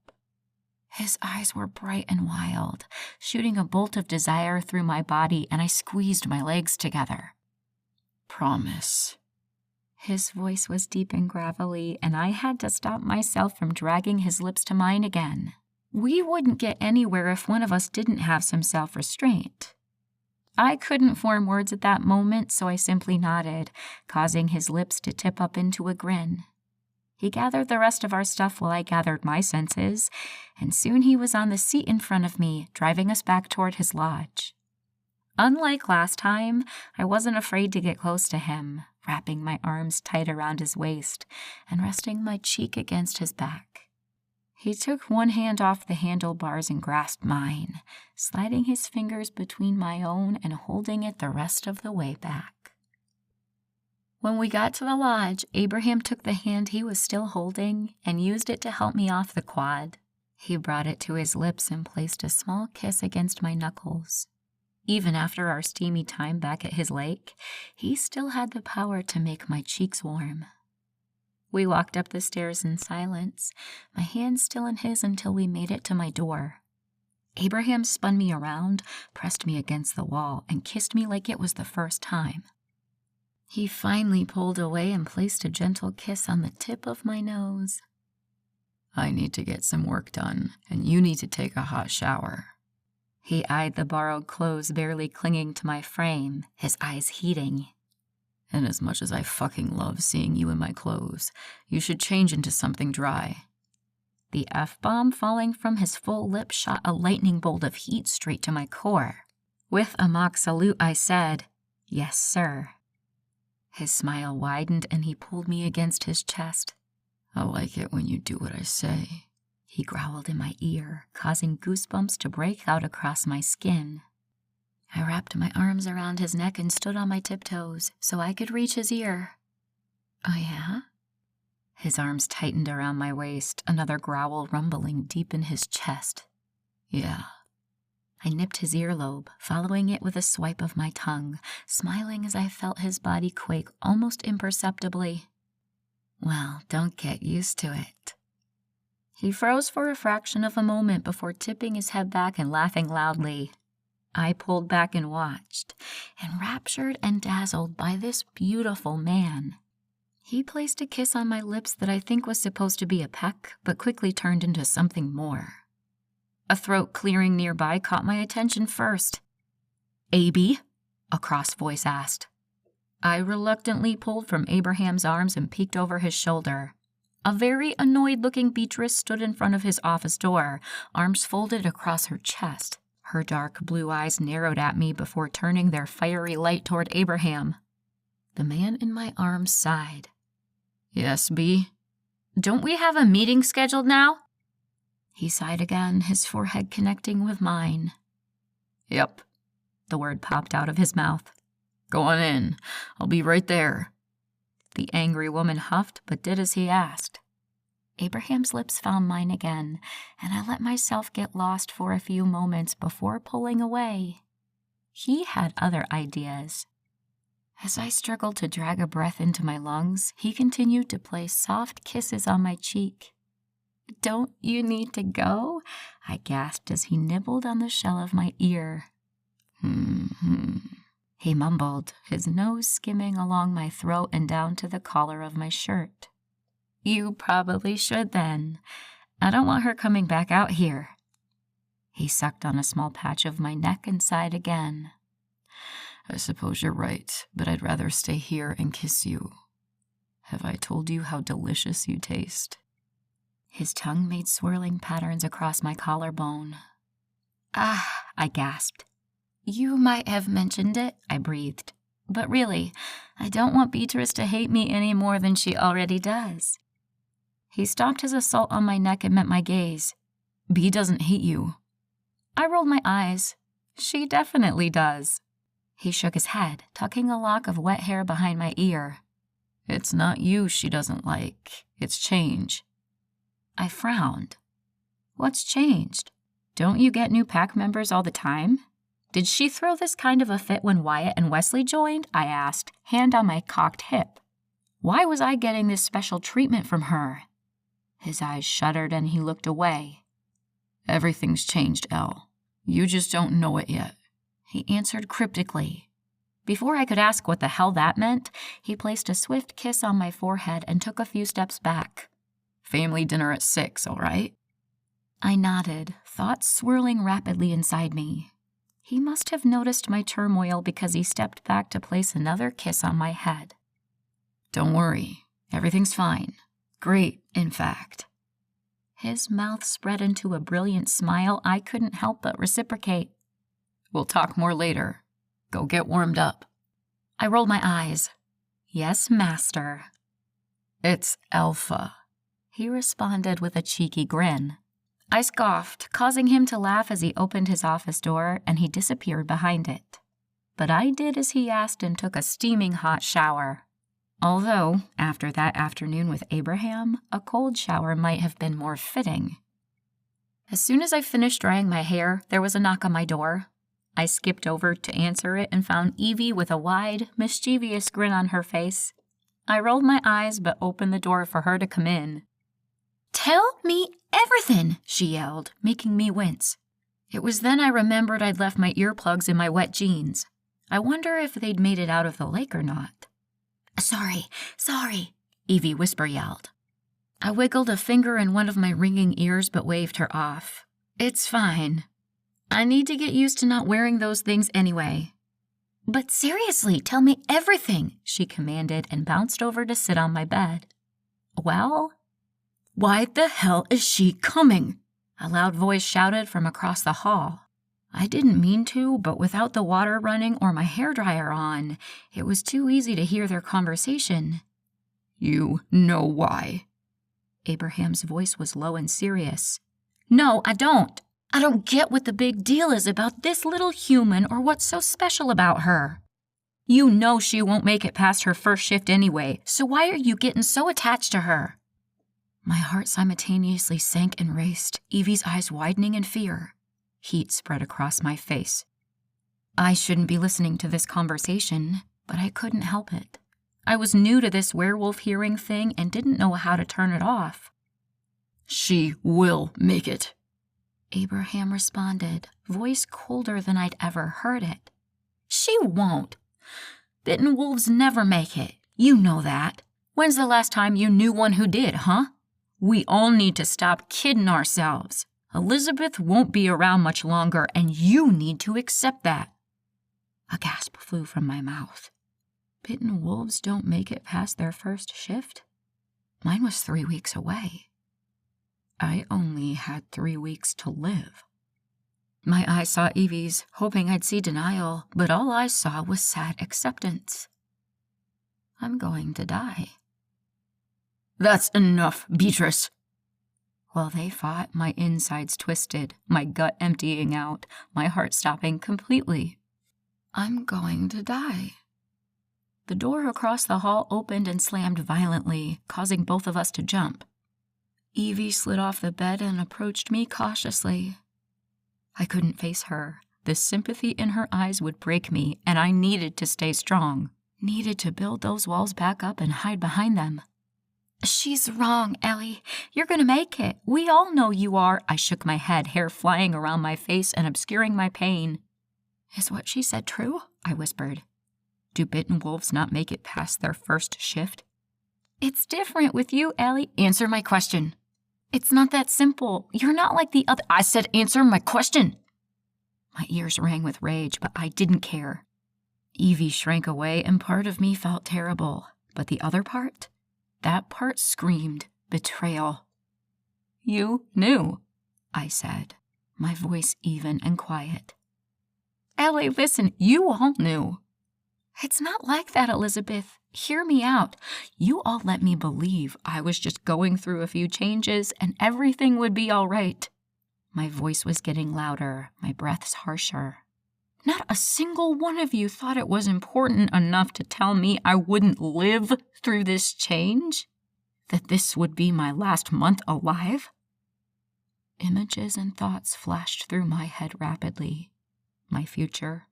His eyes were bright and wild, shooting a bolt of desire through my body, and I squeezed my legs together. Promise. His voice was deep and gravelly, and I had to stop myself from dragging his lips to mine again. We wouldn't get anywhere if one of us didn't have some self-restraint. I couldn't form words at that moment, so I simply nodded, causing his lips to tip up into a grin. He gathered the rest of our stuff while I gathered my senses, and soon he was on the seat in front of me, driving us back toward his lodge. Unlike last time, I wasn't afraid to get close to him, wrapping my arms tight around his waist and resting my cheek against his back. He took one hand off the handlebars and grasped mine, sliding his fingers between my own and holding it the rest of the way back. When we got to the lodge, Abraham took the hand he was still holding and used it to help me off the quad. He brought it to his lips and placed a small kiss against my knuckles. Even after our steamy time back at his lake, he still had the power to make my cheeks warm. We walked up the stairs in silence, my hands still in his until we made it to my door. Abraham spun me around, pressed me against the wall, and kissed me like it was the first time. He finally pulled away and placed a gentle kiss on the tip of my nose. I need to get some work done, and you need to take a hot shower. He eyed the borrowed clothes barely clinging to my frame, his eyes heating. And as much as I fucking love seeing you in my clothes, you should change into something dry. The F-bomb falling from his full lips shot a lightning bolt of heat straight to my core. With a mock salute, I said, "Yes, sir." His smile widened and he pulled me against his chest. I like it when you do what I say. He growled in my ear, causing goosebumps to break out across my skin. I wrapped my arms around his neck and stood on my tiptoes so I could reach his ear. Oh, yeah? His arms tightened around my waist, another growl rumbling deep in his chest. Yeah. I nipped his earlobe, following it with a swipe of my tongue, smiling as I felt his body quake almost imperceptibly. Well, don't get used to it. He froze for a fraction of a moment before tipping his head back and laughing loudly. I pulled back and watched, enraptured and dazzled by this beautiful man. He placed a kiss on my lips that I think was supposed to be a peck, but quickly turned into something more. A throat clearing nearby caught my attention first. "Abby?" a cross voice asked. I reluctantly pulled from Abraham's arms and peeked over his shoulder. A very annoyed-looking Beatrice stood in front of his office door, arms folded across her chest. Her dark blue eyes narrowed at me before turning their fiery light toward Abraham. The man in my arms sighed. Yes, B? Don't we have a meeting scheduled now? He sighed again, his forehead connecting with mine. Yep. The word popped out of his mouth. Go on in. I'll be right there. The angry woman huffed, but did as he asked. Abraham's lips found mine again, and I let myself get lost for a few moments before pulling away. He had other ideas. As I struggled to drag a breath into my lungs, he continued to place soft kisses on my cheek. "Don't you need to go?" I gasped as he nibbled on the shell of my ear. He mumbled, his nose skimming along my throat and down to the collar of my shirt. "You probably should then. I don't want her coming back out here." He sucked on a small patch of my neck and sighed again. I suppose you're right, but I'd rather stay here and kiss you. Have I told you how delicious you taste? His tongue made swirling patterns across my collarbone. "Ah," I gasped. "You might have mentioned it," I breathed. "But really, I don't want Beatrice to hate me any more than she already does." He stopped his assault on my neck and met my gaze. "B doesn't hate you." I rolled my eyes. "She definitely does." He shook his head, tucking a lock of wet hair behind my ear. "It's not you she doesn't like. It's change." I frowned. "What's changed? Don't you get new pack members all the time? Did she throw this kind of a fit when Wyatt and Wesley joined?" I asked, hand on my cocked hip. Why was I getting this special treatment from her? His eyes shuddered and he looked away. "Everything's changed, Elle. You just don't know it yet," he answered cryptically. Before I could ask what the hell that meant, he placed a swift kiss on my forehead and took a few steps back. "Family dinner at 6, all right?" I nodded, thoughts swirling rapidly inside me. He must have noticed my turmoil because he stepped back to place another kiss on my head. Don't worry, everything's fine. Great, in fact. His mouth spread into a brilliant smile I couldn't help but reciprocate. We'll talk more later. Go get warmed up. I rolled my eyes. Yes, master. It's Alpha, he responded with a cheeky grin. I scoffed, causing him to laugh as he opened his office door, and he disappeared behind it. But I did as he asked and took a steaming hot shower. Although, after that afternoon with Abraham, a cold shower might have been more fitting. As soon as I finished drying my hair, there was a knock on my door. I skipped over to answer it and found Evie with a wide, mischievous grin on her face. I rolled my eyes but opened the door for her to come in. "Tell me everything," she yelled, making me wince. It was then I remembered I'd left my earplugs in my wet jeans. I wonder if they'd made it out of the lake or not. Sorry, Evie whisper yelled. I wiggled a finger in one of my ringing ears but waved her off. It's fine. I need to get used to not wearing those things anyway. But seriously, tell me everything, she commanded and bounced over to sit on my bed. Well? Why the hell is she coming? A loud voice shouted from across the hall. I didn't mean to, but without the water running or my hairdryer on, it was too easy to hear their conversation. You know why. Abraham's voice was low and serious. No, I don't. I don't get what the big deal is about this little human or what's so special about her. You know she won't make it past her first shift anyway, so why are you getting so attached to her? My heart simultaneously sank and raced, Evie's eyes widening in fear. Heat spread across my face. I shouldn't be listening to this conversation, but I couldn't help it. I was new to this werewolf hearing thing and didn't know how to turn it off. She will make it, Abraham responded, voice colder than I'd ever heard it. She won't. Bitten wolves never make it. You know that. When's the last time you knew one who did, huh? We all need to stop kidding ourselves. Elizabeth won't be around much longer, and you need to accept that. A gasp flew from my mouth. Bitten wolves don't make it past their first shift? Mine was 3 weeks away. I only had 3 weeks to live. My eyes saw Evie's, hoping I'd see denial, but all I saw was sad acceptance. I'm going to die. That's enough, Beatrice. While they fought, my insides twisted, my gut emptying out, my heart stopping completely. I'm going to die. The door across the hall opened and slammed violently, causing both of us to jump. Evie slid off the bed and approached me cautiously. I couldn't face her. The sympathy in her eyes would break me, and I needed to stay strong. Needed to build those walls back up and hide behind them. She's wrong, Ellie. You're gonna make it. We all know you are. I shook my head, hair flying around my face and obscuring my pain. Is what she said true? I whispered. Do bitten wolves not make it past their first shift? It's different with you, Ellie. Answer my question. It's not that simple. You're not like the other. I said answer my question. My ears rang with rage, but I didn't care. Evie shrank away, and part of me felt terrible. But the other part? That part screamed betrayal. You knew, I said, my voice even and quiet. Ellie, listen, you all knew. It's not like that, Elizabeth. Hear me out. You all let me believe I was just going through a few changes and everything would be all right. My voice was getting louder, my breaths harsher. Not a single one of you thought it was important enough to tell me I wouldn't live through this change? That this would be my last month alive? Images and thoughts flashed through my head rapidly. My future,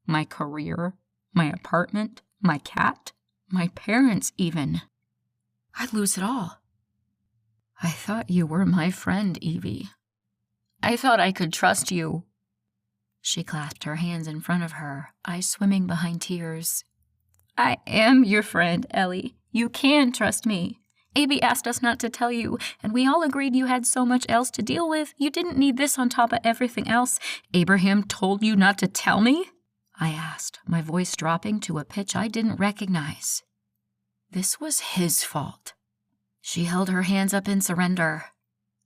my career, my apartment, my cat, my parents even. I'd lose it all. I thought you were my friend, Evie. I thought I could trust you. She clasped her hands in front of her, eyes swimming behind tears. I am your friend, Ellie. You can trust me. Abby asked us not to tell you, and we all agreed you had so much else to deal with. You didn't need this on top of everything else. Abraham told you not to tell me? I asked, my voice dropping to a pitch I didn't recognize. This was his fault. She held her hands up in surrender.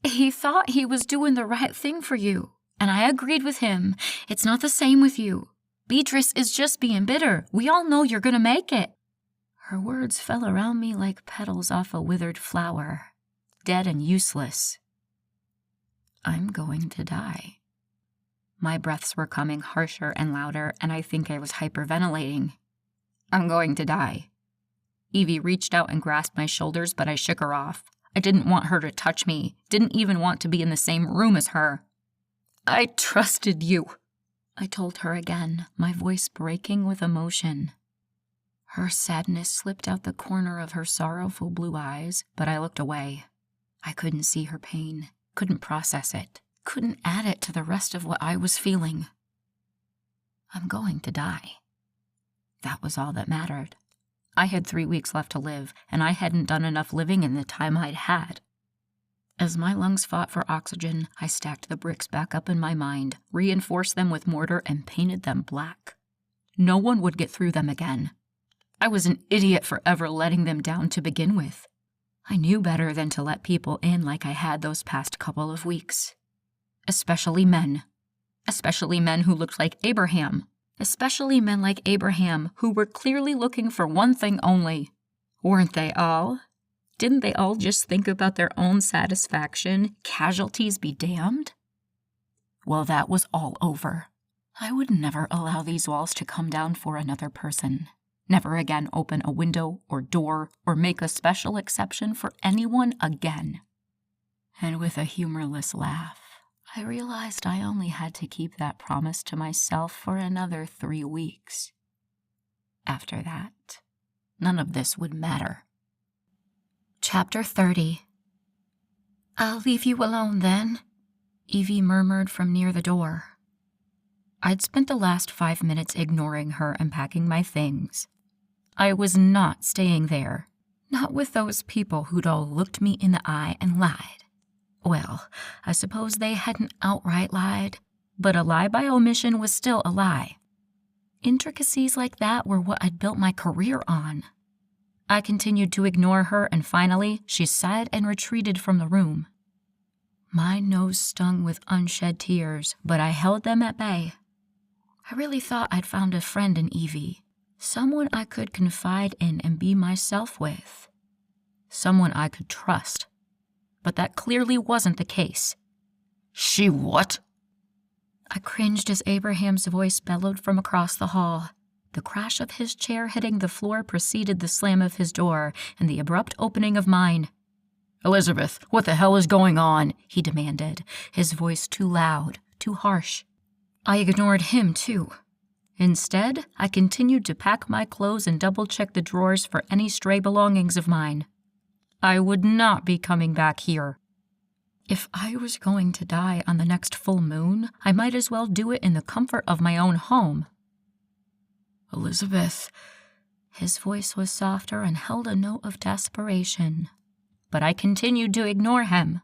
He thought he was doing the right thing for you, and I agreed with him. It's not the same with you. Beatrice is just being bitter. We all know you're gonna make it. Her words fell around me like petals off a withered flower, dead and useless. I'm going to die. My breaths were coming harsher and louder, and I think I was hyperventilating. I'm going to die. Evie reached out and grasped my shoulders, but I shook her off. I didn't want her to touch me, didn't even want to be in the same room as her. I trusted you, I told her again, my voice breaking with emotion. Her sadness slipped out the corner of her sorrowful blue eyes, but I looked away. I couldn't see her pain, couldn't process it, couldn't add it to the rest of what I was feeling. I'm going to die. That was all that mattered. I had 3 weeks left to live, and I hadn't done enough living in the time I'd had. As my lungs fought for oxygen, I stacked the bricks back up in my mind, reinforced them with mortar, and painted them black. No one would get through them again. I was an idiot for ever letting them down to begin with. I knew better than to let people in like I had those past couple of weeks. Especially men. Especially men who looked like Abraham. Especially men like Abraham who were clearly looking for one thing only. Weren't they all? Didn't they all just think about their own satisfaction? Casualties be damned? Well, that was all over. I would never allow these walls to come down for another person. Never again open a window or door or make a special exception for anyone again. And with a humorless laugh, I realized I only had to keep that promise to myself for another 3 weeks. After that, none of this would matter. Chapter 30. I'll leave you alone then, Evie murmured from near the door. I'd spent the last 5 minutes ignoring her and packing my things. I was not staying there, not with those people who'd all looked me in the eye and lied. Well, I suppose they hadn't outright lied, but a lie by omission was still a lie. Intricacies like that were what I'd built my career on. I continued to ignore her, and finally, she sighed and retreated from the room. My nose stung with unshed tears, but I held them at bay. I really thought I'd found a friend in Evie, someone I could confide in and be myself with, someone I could trust. But that clearly wasn't the case. She what? I cringed as Abraham's voice bellowed from across the hall. The crash of his chair hitting the floor preceded the slam of his door and the abrupt opening of mine. Elizabeth, what the hell is going on? He demanded, his voice too loud, too harsh. I ignored him, too. Instead, I continued to pack my clothes and double-check the drawers for any stray belongings of mine. I would not be coming back here. If I was going to die on the next full moon, I might as well do it in the comfort of my own home. Elizabeth. His voice was softer and held a note of desperation. But I continued to ignore him.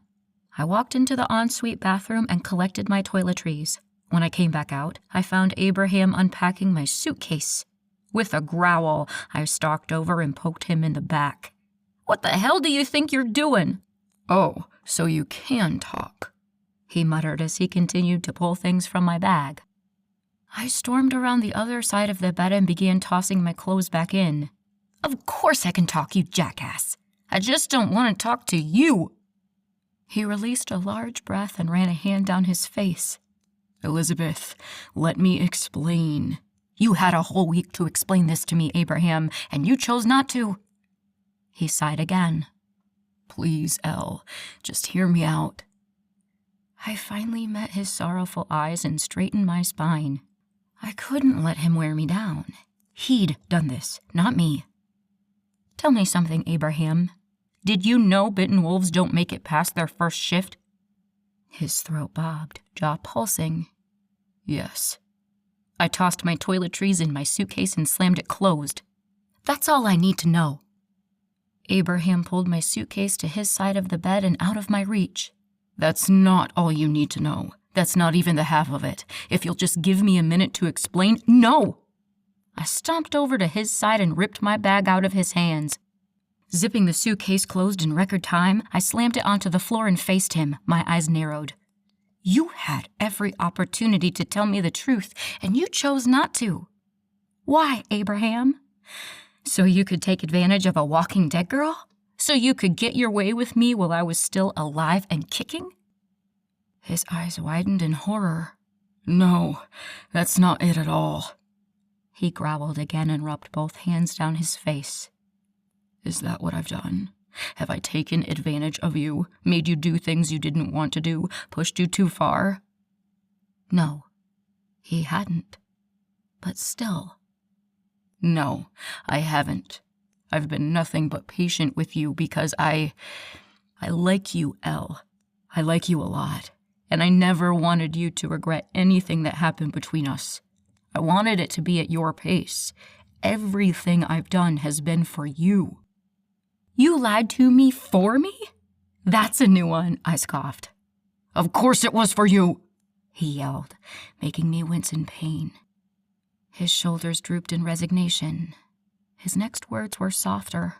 I walked into the ensuite bathroom and collected my toiletries. When I came back out, I found Abraham unpacking my suitcase. With a growl, I stalked over and poked him in the back. What the hell do you think you're doing? Oh, so you can talk, he muttered as he continued to pull things from my bag. I stormed around the other side of the bed and began tossing my clothes back in. Of course I can talk, you jackass. I just don't want to talk to you. He released a large breath and ran a hand down his face. Elizabeth, let me explain. You had a whole week to explain this to me, Abraham, and you chose not to. He sighed again. Please, Elle, just hear me out. I finally met his sorrowful eyes and straightened my spine. I couldn't let him wear me down. He'd done this, not me. Tell me something, Abraham. Did you know bitten wolves don't make it past their first shift? His throat bobbed, jaw pulsing. Yes. I tossed my toiletries in my suitcase and slammed it closed. That's all I need to know. Abraham pulled my suitcase to his side of the bed and out of my reach. That's not all you need to know. That's not even the half of it. If you'll just give me a minute to explain— No! I stomped over to his side and ripped my bag out of his hands. Zipping the suitcase closed in record time, I slammed it onto the floor and faced him, my eyes narrowed. You had every opportunity to tell me the truth, and you chose not to. Why, Abraham? So you could take advantage of a walking dead girl? So you could get your way with me while I was still alive and kicking? His eyes widened in horror. No, that's not it at all. He growled again and rubbed both hands down his face. Is that what I've done? Have I taken advantage of you, made you do things you didn't want to do, pushed you too far? No, he hadn't. But still. No, I haven't. I've been nothing but patient with you because I like you, Elle. I like you a lot, and I never wanted you to regret anything that happened between us. I wanted it to be at your pace. Everything I've done has been for you. You lied to me for me? That's a new one, I scoffed. Of course it was for you, he yelled, making me wince in pain. His shoulders drooped in resignation. His next words were softer.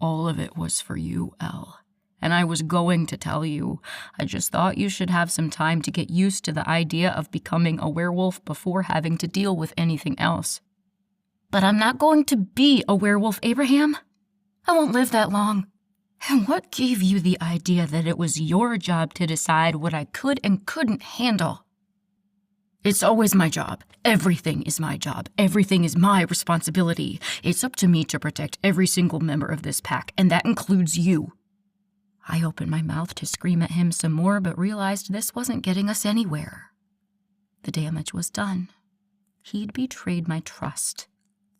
All of it was for you, Elle. And I was going to tell you. I just thought you should have some time to get used to the idea of becoming a werewolf before having to deal with anything else. But I'm not going to be a werewolf, Abraham. I won't live that long. And what gave you the idea that it was your job to decide what I could and couldn't handle? It's always my job. Everything is my job. Everything is my responsibility. It's up to me to protect every single member of this pack, and that includes you. I opened my mouth to scream at him some more, but realized this wasn't getting us anywhere. The damage was done. He'd betrayed my trust,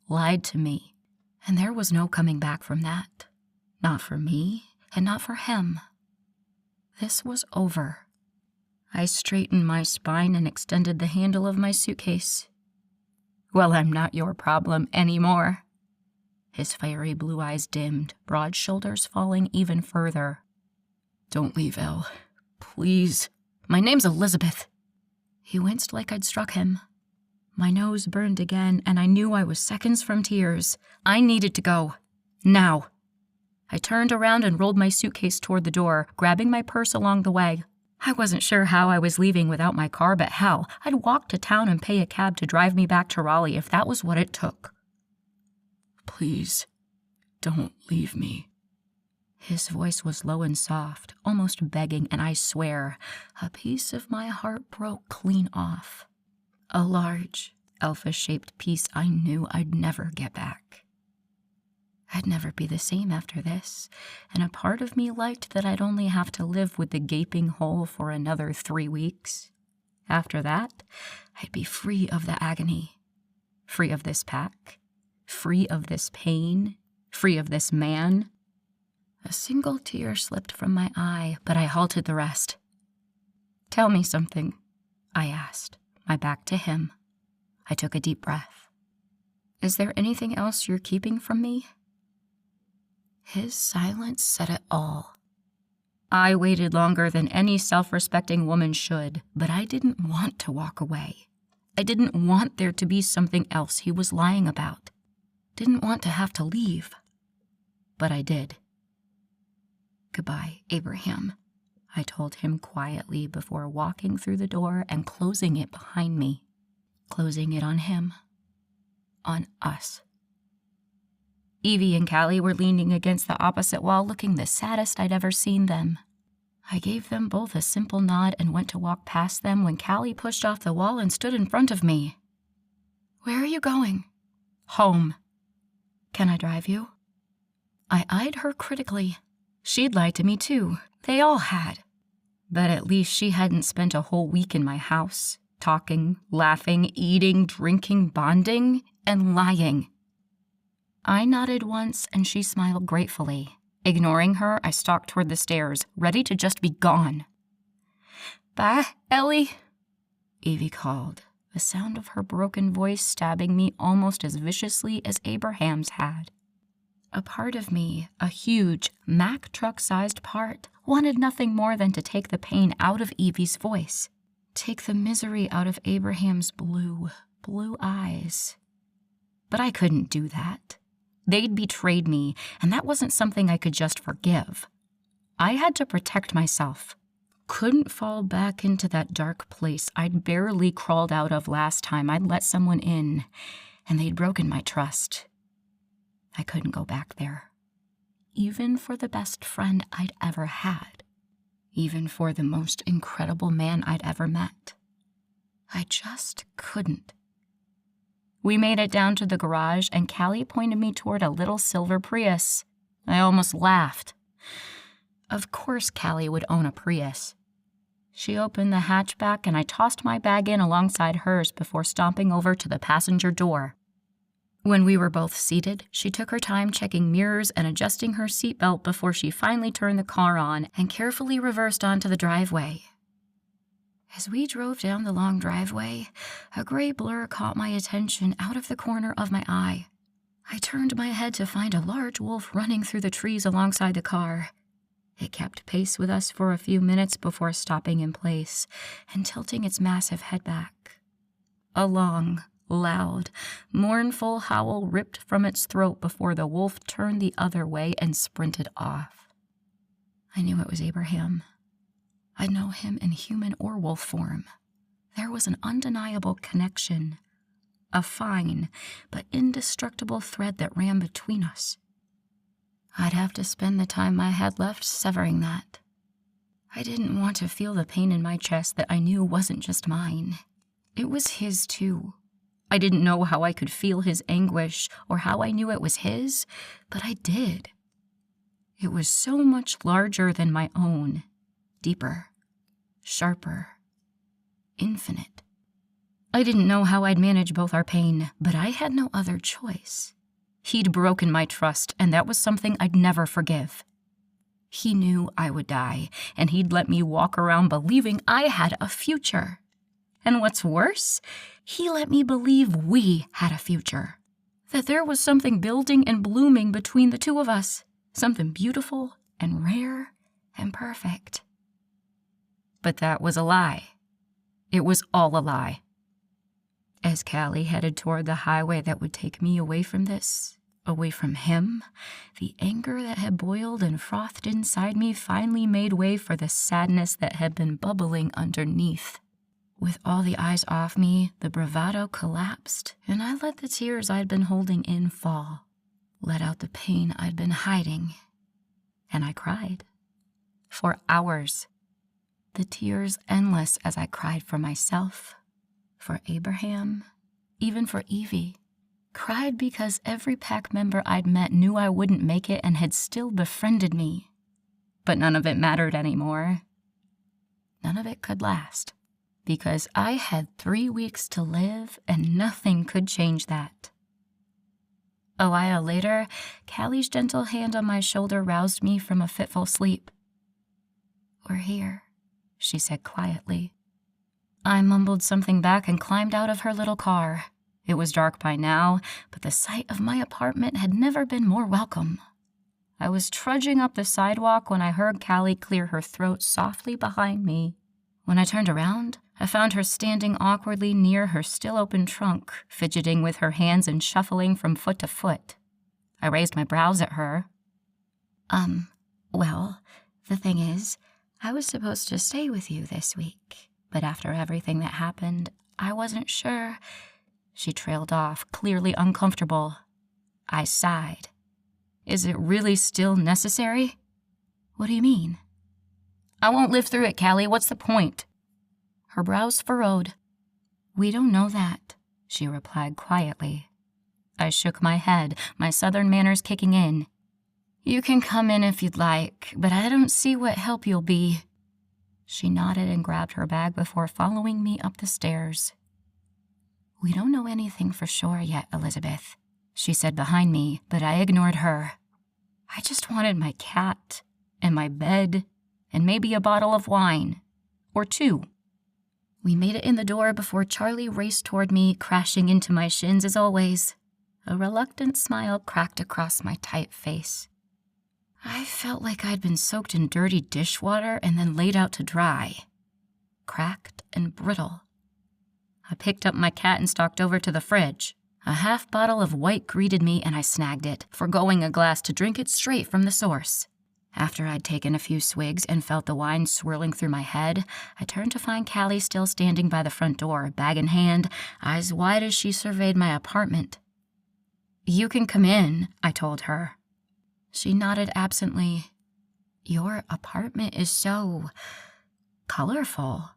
lied to me, and there was no coming back from that. Not for me, and not for him. This was over. I straightened my spine and extended the handle of my suitcase. Well, I'm not your problem anymore. His fiery blue eyes dimmed, broad shoulders falling even further. Don't leave, Elle. Please. My name's Elizabeth. He winced like I'd struck him. My nose burned again, and I knew I was seconds from tears. I needed to go. Now. I turned around and rolled my suitcase toward the door, grabbing my purse along the way. I wasn't sure how I was leaving without my car, but hell, I'd walk to town and pay a cab to drive me back to Raleigh if that was what it took. Please, don't leave me. His voice was low and soft, almost begging, and I swear, a piece of my heart broke clean off. A large, elfish-shaped piece I knew I'd never get back. I'd never be the same after this, and a part of me liked that I'd only have to live with the gaping hole for another 3 weeks. After that, I'd be free of the agony, free of this pack, free of this pain, free of this man. A single tear slipped from my eye, but I halted the rest. Tell me something, I asked, my back to him. I took a deep breath. Is there anything else you're keeping from me? His silence said it all. I waited longer than any self-respecting woman should, but I didn't want to walk away. I didn't want there to be something else he was lying about. Didn't want to have to leave. But I did. Goodbye, Abraham, I told him quietly before walking through the door and closing it behind me. Closing it on him. On us. Evie and Callie were leaning against the opposite wall, looking the saddest I'd ever seen them. I gave them both a simple nod and went to walk past them when Callie pushed off the wall and stood in front of me. Where are you going? Home. Can I drive you? I eyed her critically. She'd lied to me too. They all had. But at least she hadn't spent a whole week in my house, talking, laughing, eating, drinking, bonding, and lying. I nodded once, and she smiled gratefully. Ignoring her, I stalked toward the stairs, ready to just be gone. Bye, Ellie, Evie called, the sound of her broken voice stabbing me almost as viciously as Abraham's had. A part of me, a huge Mack truck-sized part, wanted nothing more than to take the pain out of Evie's voice, take the misery out of Abraham's blue eyes. But I couldn't do that. They'd betrayed me, and that wasn't something I could just forgive. I had to protect myself. Couldn't fall back into that dark place I'd barely crawled out of last time I'd let someone in, and they'd broken my trust. I couldn't go back there. Even for the best friend I'd ever had. Even for the most incredible man I'd ever met. I just couldn't. We made it down to the garage, and Callie pointed me toward a little silver Prius. I almost laughed. Of course Callie would own a Prius. She opened the hatchback, and I tossed my bag in alongside hers before stomping over to the passenger door. When we were both seated, she took her time checking mirrors and adjusting her seatbelt before she finally turned the car on and carefully reversed onto the driveway. As we drove down the long driveway, a gray blur caught my attention out of the corner of my eye. I turned my head to find a large wolf running through the trees alongside the car. It kept pace with us for a few minutes before stopping in place and tilting its massive head back. A long, loud, mournful howl ripped from its throat before the wolf turned the other way and sprinted off. I knew it was Abraham. I'd know him in human or wolf form. There was an undeniable connection, a fine but indestructible thread that ran between us. I'd have to spend the time I had left severing that. I didn't want to feel the pain in my chest that I knew wasn't just mine. It was his too. I didn't know how I could feel his anguish or how I knew it was his, but I did. It was so much larger than my own, deeper, sharper, infinite. I didn't know how I'd manage both our pain, but I had no other choice. He'd broken my trust, and that was something I'd never forgive. He knew I would die, and he'd let me walk around believing I had a future. And what's worse, he let me believe we had a future. That there was something building and blooming between the two of us. Something beautiful and rare and perfect. But that was a lie. It was all a lie. As Callie headed toward the highway that would take me away from this, away from him, the anger that had boiled and frothed inside me finally made way for the sadness that had been bubbling underneath. With all the eyes off me, the bravado collapsed, and I let the tears I'd been holding in fall, let out the pain I'd been hiding, and I cried. For hours. The tears endless as I cried for myself, for Abraham, even for Evie. Cried because every pack member I'd met knew I wouldn't make it and had still befriended me. But none of it mattered anymore. None of it could last. Because I had 3 weeks to live, and nothing could change that. A while later, Callie's gentle hand on my shoulder roused me from a fitful sleep. "We're here," she said quietly. I mumbled something back and climbed out of her little car. It was dark by now, but the sight of my apartment had never been more welcome. I was trudging up the sidewalk when I heard Callie clear her throat softly behind me. When I turned around, I found her standing awkwardly near her still-open trunk, fidgeting with her hands and shuffling from foot to foot. I raised my brows at her. Well, the thing is, I was supposed to stay with you this week, but after everything that happened, I wasn't sure." She trailed off, clearly uncomfortable. I sighed. "Is it really still necessary?" "What do you mean?" "I won't live through it, Callie. What's the point?" Her brows furrowed. "We don't know that," she replied quietly. I shook my head, my southern manners kicking in. "You can come in if you'd like, but I don't see what help you'll be." She nodded and grabbed her bag before following me up the stairs. "We don't know anything for sure yet, Elizabeth," she said behind me, but I ignored her. I just wanted my cat, and my bed, and maybe a bottle of wine. Or 2. We made it in the door before Charlie raced toward me, crashing into my shins as always. A reluctant smile cracked across my tight face. I felt like I'd been soaked in dirty dishwater and then laid out to dry. Cracked and brittle. I picked up my cat and stalked over to the fridge. A half bottle of white greeted me and I snagged it, forgoing a glass to drink it straight from the source. After I'd taken a few swigs and felt the wine swirling through my head, I turned to find Callie still standing by the front door, bag in hand, eyes wide as she surveyed my apartment. "You can come in," I told her. She nodded absently. "Your apartment is so colorful."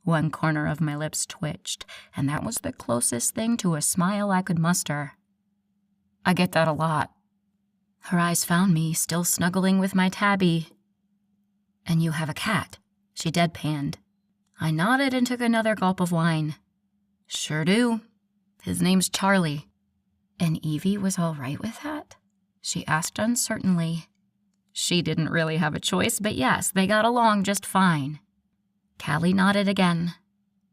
One corner of my lips twitched, and that was the closest thing to a smile I could muster. "I get that a lot." Her eyes found me, still snuggling with my tabby. "And you have a cat," she deadpanned. I nodded and took another gulp of wine. "Sure do. His name's Charlie." "And Evie was all right with that?" she asked uncertainly. She didn't really have a choice, but yes, they got along just fine. Callie nodded again.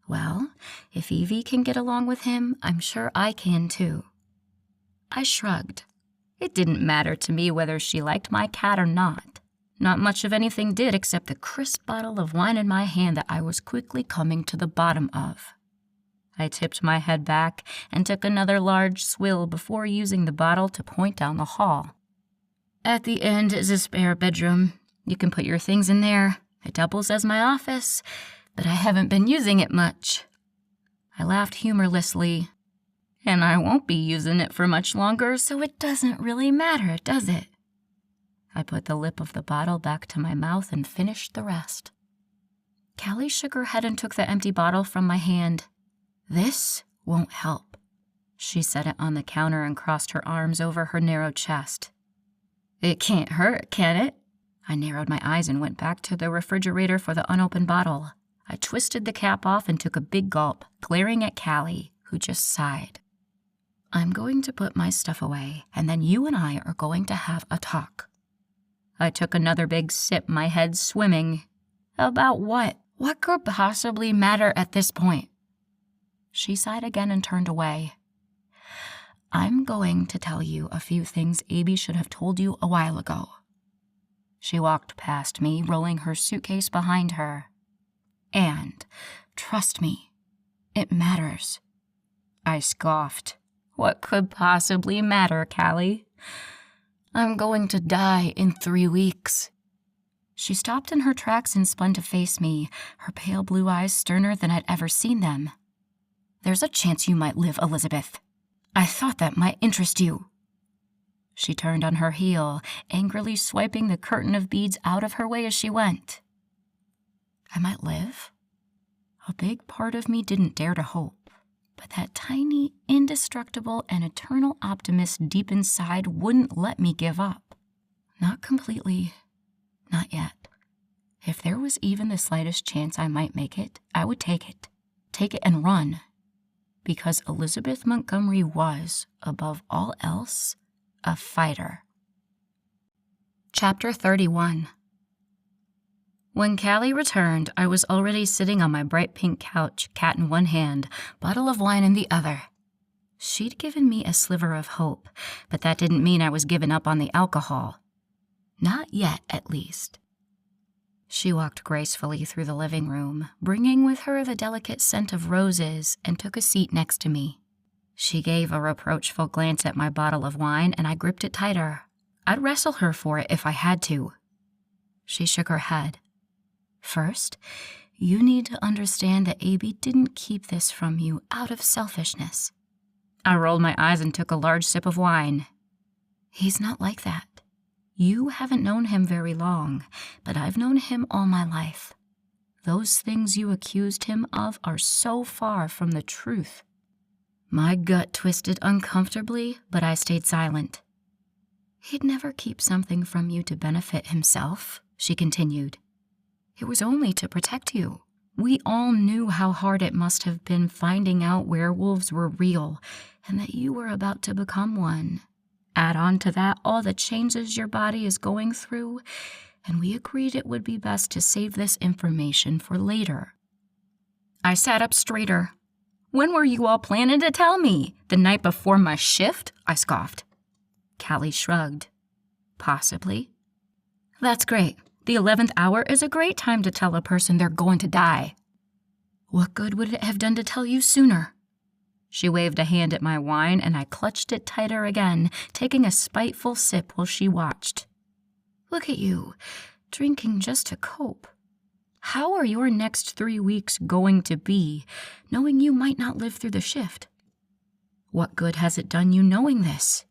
"Well, if Evie can get along with him, I'm sure I can too." I shrugged. It didn't matter to me whether she liked my cat or not. Not much of anything did except the crisp bottle of wine in my hand that I was quickly coming to the bottom of. I tipped my head back and took another large swill before using the bottle to point down the hall. "At the end is a spare bedroom. You can put your things in there. It doubles as my office, but I haven't been using it much." I laughed humorlessly. "And I won't be using it for much longer, so it doesn't really matter, does it?" I put the lip of the bottle back to my mouth and finished the rest. Callie shook her head and took the empty bottle from my hand. "This won't help." She set it on the counter and crossed her arms over her narrow chest. "It can't hurt, can it?" I narrowed my eyes and went back to the refrigerator for the unopened bottle. I twisted the cap off and took a big gulp, glaring at Callie, who just sighed. "I'm going to put my stuff away, and then you and I are going to have a talk." I took another big sip, my head swimming. "About what? What could possibly matter at this point?" She sighed again and turned away. "I'm going to tell you a few things Abby should have told you a while ago." She walked past me, rolling her suitcase behind her. "And, trust me, it matters." I scoffed. "What could possibly matter, Callie?" "I'm going to die in 3 weeks." She stopped in her tracks and spun to face me, her pale blue eyes sterner than I'd ever seen them. "There's a chance you might live, Elizabeth. I thought that might interest you." She turned on her heel, angrily swiping the curtain of beads out of her way as she went. I might live? A big part of me didn't dare to hope, but that tiny, indestructible, and eternal optimist deep inside wouldn't let me give up. Not completely. Not yet. If there was even the slightest chance I might make it, I would take it. Take it and run. Because Elizabeth Montgomery was, above all else, a fighter. Chapter 31. When Callie returned, I was already sitting on my bright pink couch, cat in one hand, bottle of wine in the other. She'd given me a sliver of hope, but that didn't mean I was giving up on the alcohol. Not yet, at least. She walked gracefully through the living room, bringing with her the delicate scent of roses, and took a seat next to me. She gave a reproachful glance at my bottle of wine, and I gripped it tighter. I'd wrestle her for it if I had to. She shook her head. "First, you need to understand that Abby didn't keep this from you out of selfishness." I rolled my eyes and took a large sip of wine. "He's not like that. You haven't known him very long, but I've known him all my life. Those things you accused him of are so far from the truth." My gut twisted uncomfortably, but I stayed silent. "He'd never keep something from you to benefit himself," she continued. "It was only to protect you. We all knew how hard it must have been finding out werewolves were real and that you were about to become one. Add on to that all the changes your body is going through, and we agreed it would be best to save this information for later." I sat up straighter. When were you all planning to tell me? The night before my shift? I scoffed. Callie shrugged. Possibly. That's great. The 11th hour is a great time to tell a person they're going to die. What good would it have done to tell you sooner? She waved a hand at my wine, and I clutched it tighter again, taking a spiteful sip while she watched. Look at you, drinking just to cope. How are your next 3 weeks going to be, knowing you might not live through the shift? What good has it done you knowing this?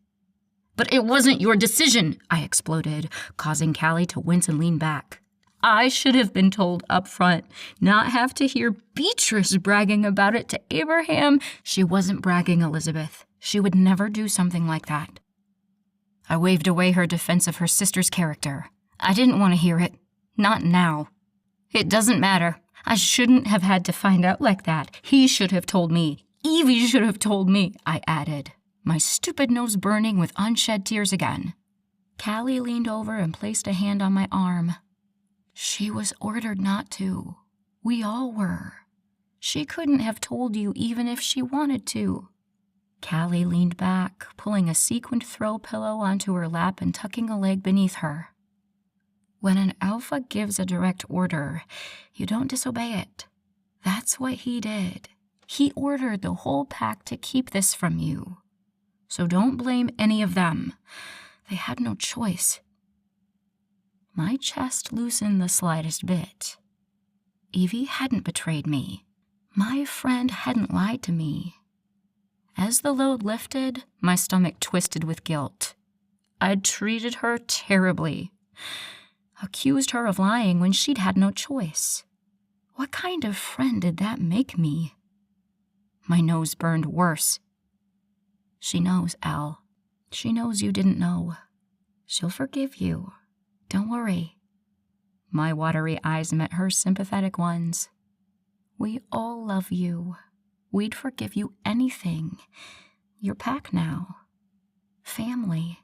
But it wasn't your decision, I exploded, causing Callie to wince and lean back. I should have been told up front, not have to hear Beatrice bragging about it to Abraham. She wasn't bragging, Elizabeth. She would never do something like that. I waved away her defense of her sister's character. I didn't want to hear it. Not now. It doesn't matter. I shouldn't have had to find out like that. He should have told me. Evie should have told me, I added, my stupid nose burning with unshed tears again. Callie leaned over and placed a hand on my arm. She was ordered not to. We all were. She couldn't have told you even if she wanted to. Callie leaned back, pulling a sequined throw pillow onto her lap and tucking a leg beneath her. When an alpha gives a direct order, you don't disobey it. That's what he did. He ordered the whole pack to keep this from you. So don't blame any of them. They had no choice. My chest loosened the slightest bit. Evie hadn't betrayed me. My friend hadn't lied to me. As the load lifted, my stomach twisted with guilt. I'd treated her terribly. Accused her of lying when she'd had no choice. What kind of friend did that make me? My nose burned worse. She knows, Al. She knows you didn't know. She'll forgive you. Don't worry. My watery eyes met her sympathetic ones. We all love you. We'd forgive you anything. You're pack now. Family.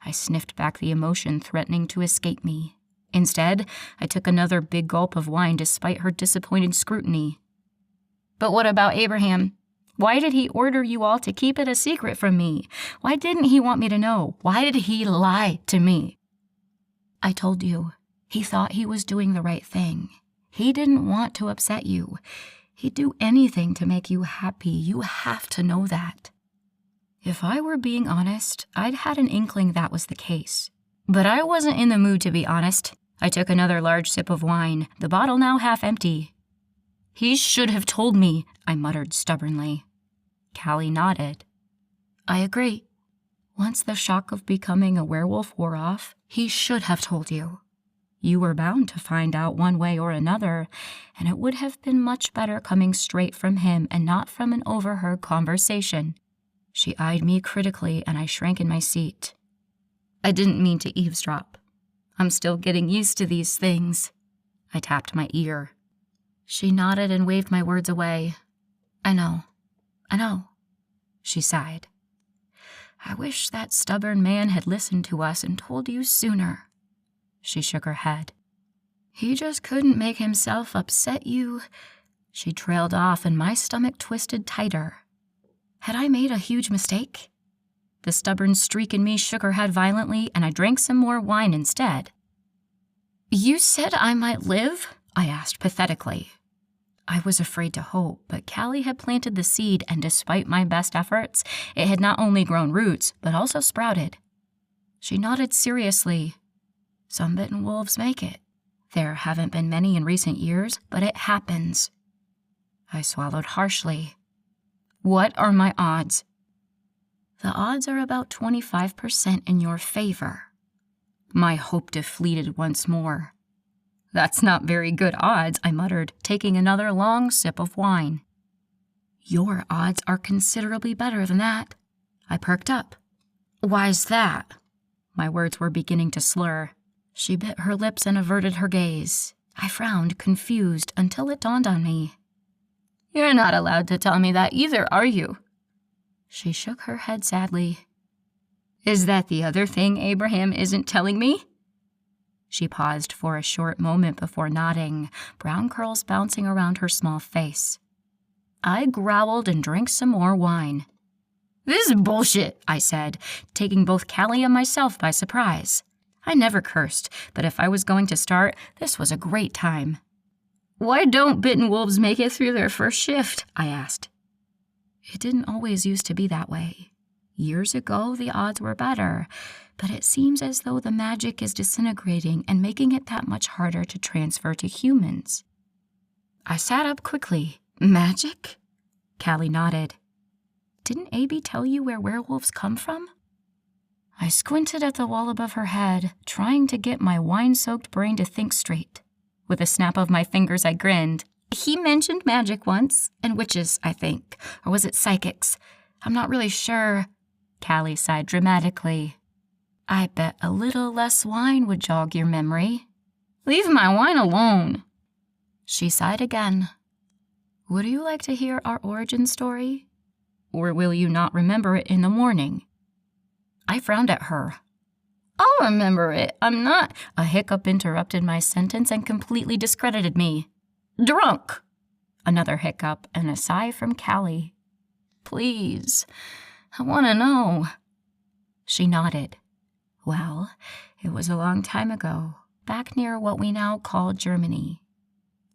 I sniffed back the emotion threatening to escape me. Instead, I took another big gulp of wine despite her disappointed scrutiny. But what about Abraham? Why did he order you all to keep it a secret from me? Why didn't he want me to know? Why did he lie to me? I told you. He thought he was doing the right thing. He didn't want to upset you. He'd do anything to make you happy. You have to know that. If I were being honest, I'd had an inkling that was the case. But I wasn't in the mood to be honest. I took another large sip of wine, the bottle now half empty. He should have told me, I muttered stubbornly. Callie nodded. I agree. Once the shock of becoming a werewolf wore off, he should have told you. You were bound to find out one way or another, and it would have been much better coming straight from him and not from an overheard conversation. She eyed me critically, and I shrank in my seat. I didn't mean to eavesdrop. I'm still getting used to these things. I tapped my ear. She nodded and waved my words away. I know. She sighed. I wish that stubborn man had listened to us and told you sooner. She shook her head. He just couldn't make himself upset you. She trailed off, and my stomach twisted tighter. Had I made a huge mistake? The stubborn streak in me shook her head violently, and I drank some more wine instead. You said I might live? I asked pathetically. I was afraid to hope, but Callie had planted the seed, and despite my best efforts, it had not only grown roots, but also sprouted. She nodded seriously. Some bitten wolves make it. There haven't been many in recent years, but it happens. I swallowed harshly. What are my odds? The odds are about 25% in your favor. My hope deflated once more. That's not very good odds, I muttered, taking another long sip of wine. Your odds are considerably better than that. I perked up. Why's that? My words were beginning to slur. She bit her lips and averted her gaze. I frowned, confused, until it dawned on me. You're not allowed to tell me that either, are you? She shook her head sadly. Is that the other thing Abraham isn't telling me? She paused for a short moment before nodding, brown curls bouncing around her small face. I growled and drank some more wine. "This is bullshit," I said, taking both Callie and myself by surprise. I never cursed, but if I was going to start, this was a great time. "Why don't bitten wolves make it through their first shift?" I asked. It didn't always used to be that way. Years ago, the odds were better, but it seems as though the magic is disintegrating and making it that much harder to transfer to humans. I sat up quickly. "Magic?" Callie nodded. "Didn't Abby tell you where werewolves come from?" I squinted at the wall above her head, trying to get my wine-soaked brain to think straight. With a snap of my fingers, I grinned. "He mentioned magic once, and witches, I think. Or was it psychics? I'm not really sure." Callie sighed dramatically. "I bet a little less wine would jog your memory." "Leave my wine alone." She sighed again. "Would you like to hear our origin story? Or will you not remember it in the morning?" I frowned at her. "I'll remember it. I'm not—" A hiccup interrupted my sentence and completely discredited me. "Drunk." Another hiccup and a sigh from Callie. "Please, I want to know." She nodded. "Well, it was a long time ago, back near what we now call Germany.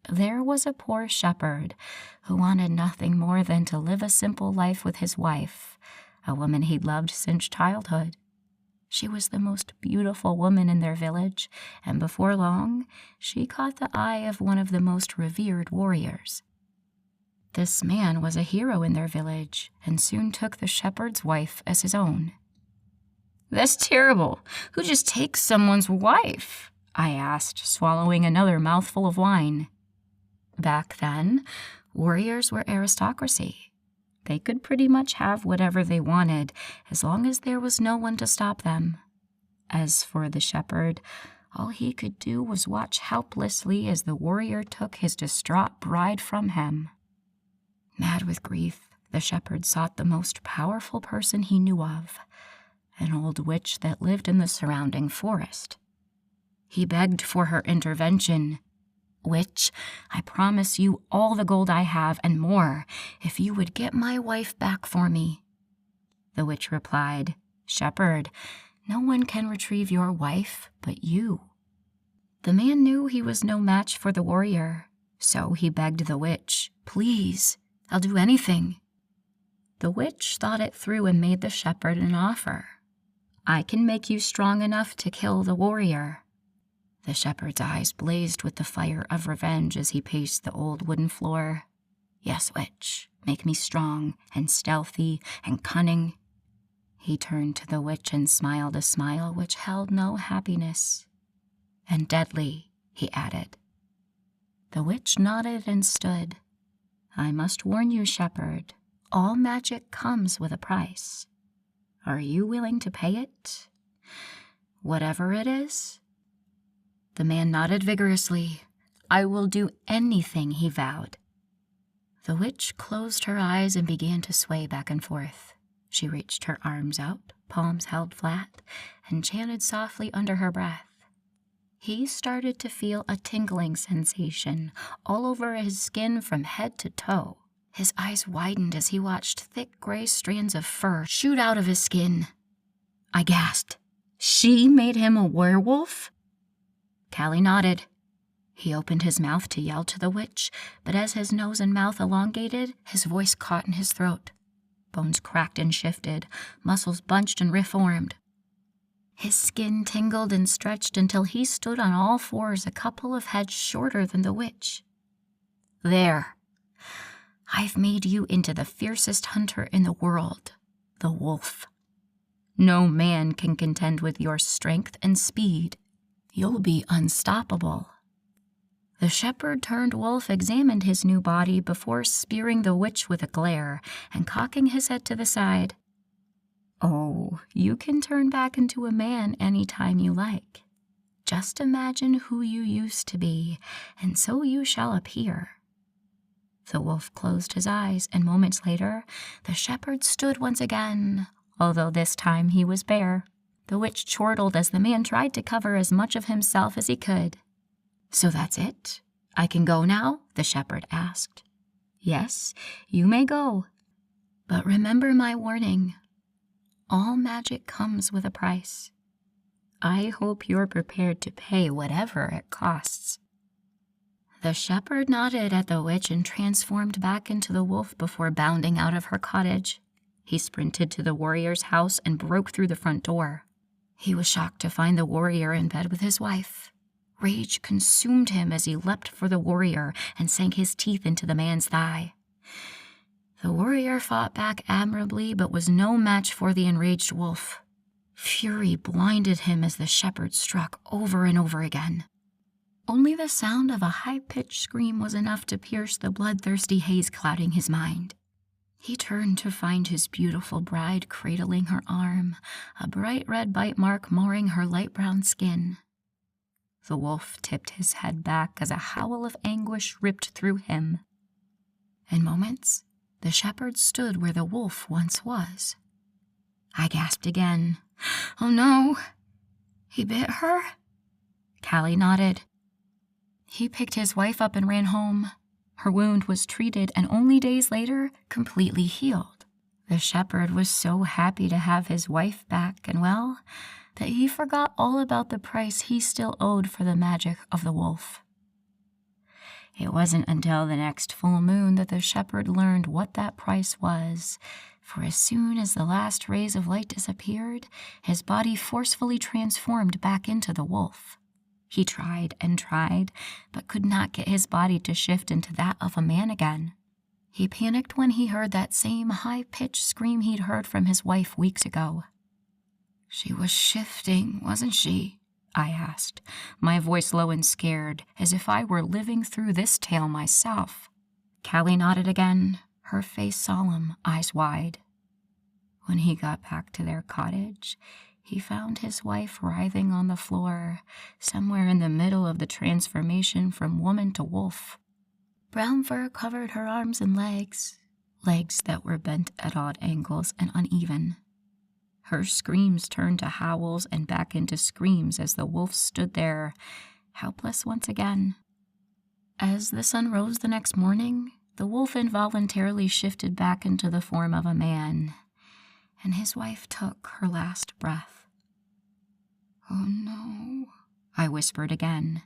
There was a poor shepherd who wanted nothing more than to live a simple life with his wife, a woman he'd loved since childhood. She was the most beautiful woman in their village, and before long, she caught the eye of one of the most revered warriors. This man was a hero in their village, and soon took the shepherd's wife as his own." "That's terrible. Who just takes someone's wife?" I asked, swallowing another mouthful of wine. Back then, warriors were aristocracy. They could pretty much have whatever they wanted, as long as there was no one to stop them. As for the shepherd, all he could do was watch helplessly as the warrior took his distraught bride from him. Mad with grief, the shepherd sought the most powerful person he knew of, an old witch that lived in the surrounding forest. He begged for her intervention. "Witch, I promise you all the gold I have and more if you would get my wife back for me." The witch replied, "Shepherd, no one can retrieve your wife but you." The man knew he was no match for the warrior, so he begged the witch, "Please, I'll do anything." The witch thought it through and made the shepherd an offer. "I can make you strong enough to kill the warrior." The shepherd's eyes blazed with the fire of revenge as he paced the old wooden floor. "Yes, witch, make me strong and stealthy and cunning." He turned to the witch and smiled a smile which held no happiness. "And deadly," he added. The witch nodded and stood. "I must warn you, shepherd, all magic comes with a price. Are you willing to pay it? Whatever it is?" The man nodded vigorously. "I will do anything," he vowed. The witch closed her eyes and began to sway back and forth. She reached her arms out, palms held flat, and chanted softly under her breath. He started to feel a tingling sensation all over his skin from head to toe. His eyes widened as he watched thick gray strands of fur shoot out of his skin. I gasped. "She made him a werewolf?" Callie nodded. He opened his mouth to yell to the witch, but as his nose and mouth elongated, his voice caught in his throat. Bones cracked and shifted, muscles bunched and reformed. His skin tingled and stretched until he stood on all fours a couple of heads shorter than the witch. "There. I've made you into the fiercest hunter in the world, the wolf. No man can contend with your strength and speed. You'll be unstoppable." The shepherd turned wolf examined his new body before spearing the witch with a glare and cocking his head to the side. "Oh, you can turn back into a man any time you like. Just imagine who you used to be, and so you shall appear." The wolf closed his eyes, and moments later, the shepherd stood once again, although this time he was bare. The witch chortled as the man tried to cover as much of himself as he could. "So that's it? I can go now?" the shepherd asked. Yes, you may go. But remember my warning. All magic comes with a price. I hope you're prepared to pay whatever it costs." The shepherd nodded at the witch and transformed back into the wolf before bounding out of her cottage. He sprinted to the warrior's house and broke through the front door. He was shocked to find the warrior in bed with his wife. Rage consumed him as he leapt for the warrior and sank his teeth into the man's thigh. The warrior fought back admirably, but was no match for the enraged wolf. Fury blinded him as the shepherd struck over and over again. Only the sound of a high-pitched scream was enough to pierce the bloodthirsty haze clouding his mind. He turned to find his beautiful bride cradling her arm, a bright red bite mark marring her light brown skin. The wolf tipped his head back as a howl of anguish ripped through him. In moments, the shepherd stood where the wolf once was. I gasped again. "Oh no! He bit her?" Callie nodded. He picked his wife up and ran home. Her wound was treated and only days later, completely healed. The shepherd was so happy to have his wife back and well, that he forgot all about the price he still owed for the magic of the wolf. It wasn't until the next full moon that the shepherd learned what that price was, for as soon as the last rays of light disappeared, his body forcefully transformed back into the wolf. He tried and tried, but could not get his body to shift into that of a man again. He panicked when he heard that same high-pitched scream he'd heard from his wife weeks ago. "She was shifting, wasn't she?" I asked, my voice low and scared, as if I were living through this tale myself. Callie nodded again, her face solemn, eyes wide. When he got back to their cottage, he found his wife writhing on the floor, somewhere in the middle of the transformation from woman to wolf. Brown fur covered her arms and legs that were bent at odd angles and uneven. Her screams turned to howls and back into screams as the wolf stood there, helpless once again. As the sun rose the next morning, the wolf involuntarily shifted back into the form of a man, and his wife took her last breath. "Oh no," I whispered again.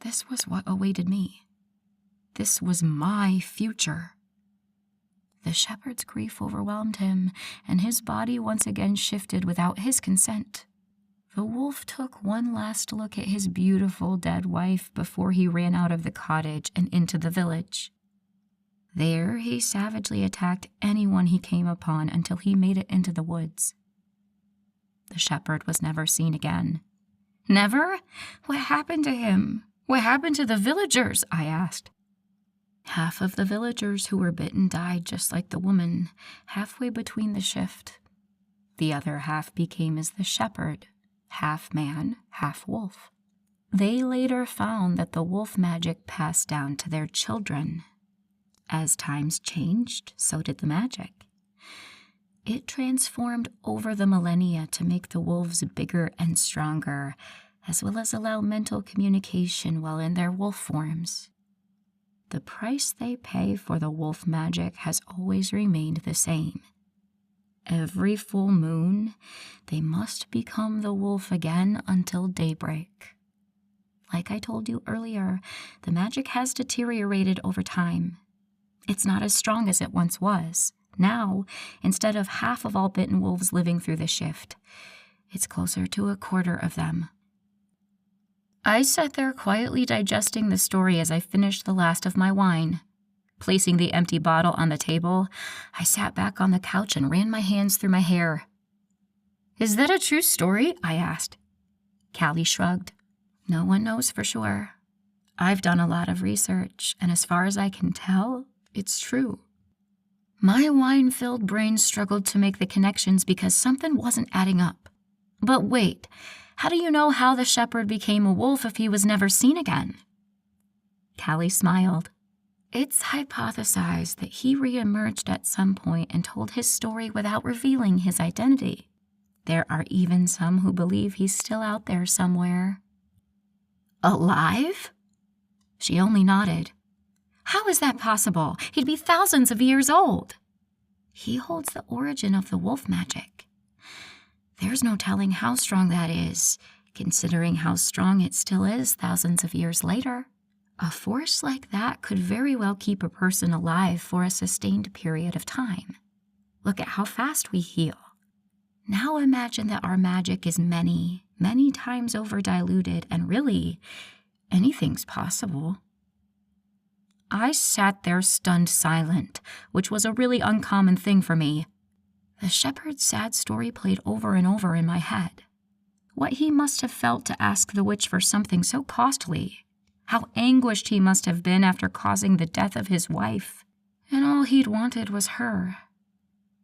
This was what awaited me. This was my future. The shepherd's grief overwhelmed him, and his body once again shifted without his consent. The wolf took one last look at his beautiful dead wife before he ran out of the cottage and into the village. There, he savagely attacked anyone he came upon until he made it into the woods. The shepherd was never seen again. "Never? What happened to him? What happened to the villagers?" I asked. Half of the villagers who were bitten died just like the woman, halfway between the shift. The other half became as the shepherd, half man, half wolf. They later found that the wolf magic passed down to their children. As times changed, so did the magic. It transformed over the millennia to make the wolves bigger and stronger, as well as allow mental communication while in their wolf forms. The price they pay for the wolf magic has always remained the same. Every full moon, they must become the wolf again until daybreak. Like I told you earlier, the magic has deteriorated over time. It's not as strong as it once was. Now, instead of half of all bitten wolves living through the shift, it's closer to a quarter of them. I sat there quietly digesting the story as I finished the last of my wine. Placing the empty bottle on the table, I sat back on the couch and ran my hands through my hair. "Is that a true story?" I asked. Callie shrugged. "No one knows for sure. I've done a lot of research, and as far as I can tell, it's true." My wine-filled brain struggled to make the connections because something wasn't adding up. But wait, how do you know how the shepherd became a wolf if he was never seen again? Callie smiled. It's hypothesized that he reemerged at some point and told his story without revealing his identity. There are even some who believe he's still out there somewhere. Alive? She only nodded. How is that possible? He'd be thousands of years old. He holds the origin of the wolf magic. There's no telling how strong that is, considering how strong it still is thousands of years later. A force like that could very well keep a person alive for a sustained period of time. Look at how fast we heal. Now imagine that our magic is many, many times over diluted, and really, anything's possible. I sat there stunned silent, which was a really uncommon thing for me. The shepherd's sad story played over and over in my head. What he must have felt to ask the witch for something so costly. How anguished he must have been after causing the death of his wife. And all he'd wanted was her.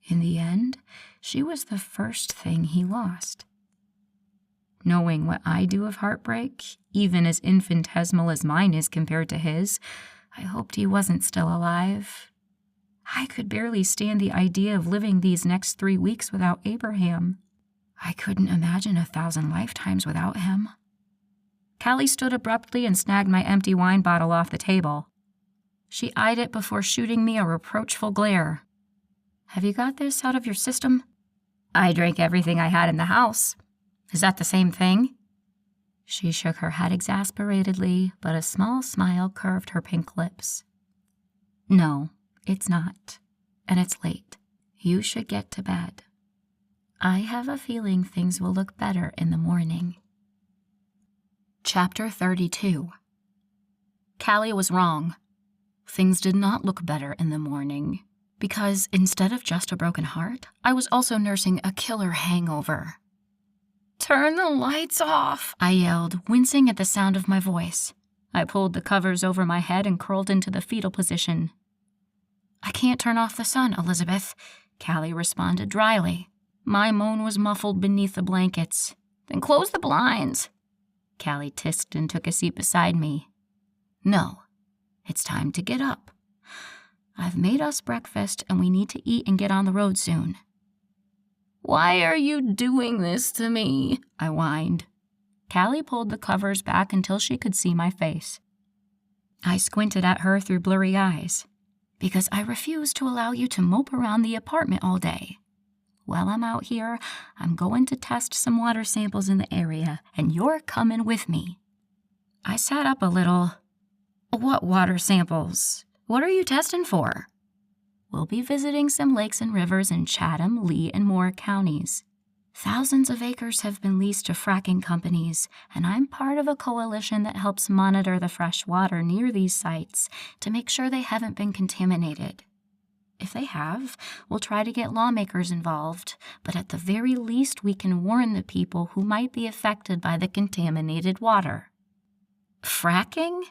In the end, she was the first thing he lost. Knowing what I do of heartbreak, even as infinitesimal as mine is compared to his, I hoped he wasn't still alive. I could barely stand the idea of living these next 3 weeks without Abraham. I couldn't imagine 1,000 lifetimes without him. Callie stood abruptly and snagged my empty wine bottle off the table. She eyed it before shooting me a reproachful glare. Have you got this out of your system? I drank everything I had in the house. Is that the same thing? She shook her head exasperatedly, but a small smile curved her pink lips. No, it's not. And it's late. You should get to bed. I have a feeling things will look better in the morning. Chapter 32. Callie was wrong. Things did not look better in the morning, because instead of just a broken heart, I was also nursing a killer hangover. Turn the lights off, I yelled, wincing at the sound of my voice. I pulled the covers over my head and curled into the fetal position. I can't turn off the sun, Elizabeth, Callie responded dryly. My moan was muffled beneath the blankets. Then close the blinds. Callie tisked and took a seat beside me. No, it's time to get up. I've made us breakfast and we need to eat and get on the road soon. Why are you doing this to me? I whined. Callie pulled the covers back until she could see my face. I squinted at her through blurry eyes. Because I refuse to allow you to mope around the apartment all day. While I'm out here, I'm going to test some water samples in the area, and you're coming with me. I sat up a little. What water samples? What are you testing for? We'll be visiting some lakes and rivers in Chatham, Lee, and Moore counties. Thousands of acres have been leased to fracking companies, and I'm part of a coalition that helps monitor the fresh water near these sites to make sure they haven't been contaminated. If they have, we'll try to get lawmakers involved, but at the very least we can warn the people who might be affected by the contaminated water. Fracking?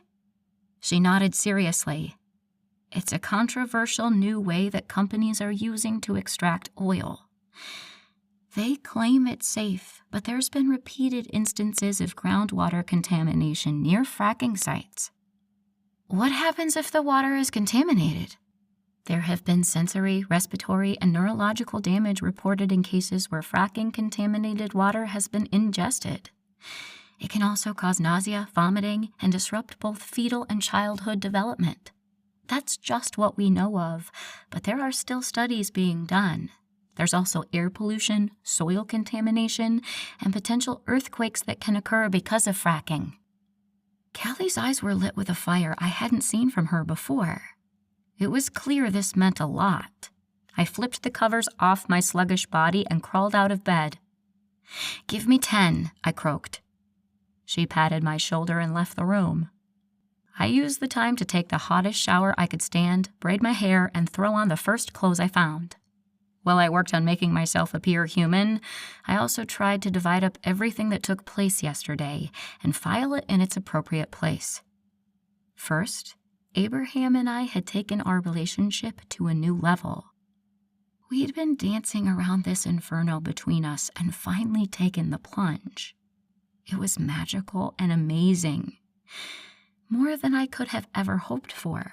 She nodded seriously. It's a controversial new way that companies are using to extract oil. They claim it's safe, but there's been repeated instances of groundwater contamination near fracking sites. What happens if the water is contaminated? There have been sensory, respiratory, and neurological damage reported in cases where fracking-contaminated water has been ingested. It can also cause nausea, vomiting, and disrupt both fetal and childhood development. That's just what we know of, but there are still studies being done. There's also air pollution, soil contamination, and potential earthquakes that can occur because of fracking. Callie's eyes were lit with a fire I hadn't seen from her before. It was clear this meant a lot. I flipped the covers off my sluggish body and crawled out of bed. Give me 10, I croaked. She patted my shoulder and left the room. I used the time to take the hottest shower I could stand, braid my hair, and throw on the first clothes I found. While I worked on making myself appear human, I also tried to divide up everything that took place yesterday and file it in its appropriate place. First, Abraham and I had taken our relationship to a new level. We'd been dancing around this inferno between us and finally taken the plunge. It was magical and amazing, more than I could have ever hoped for.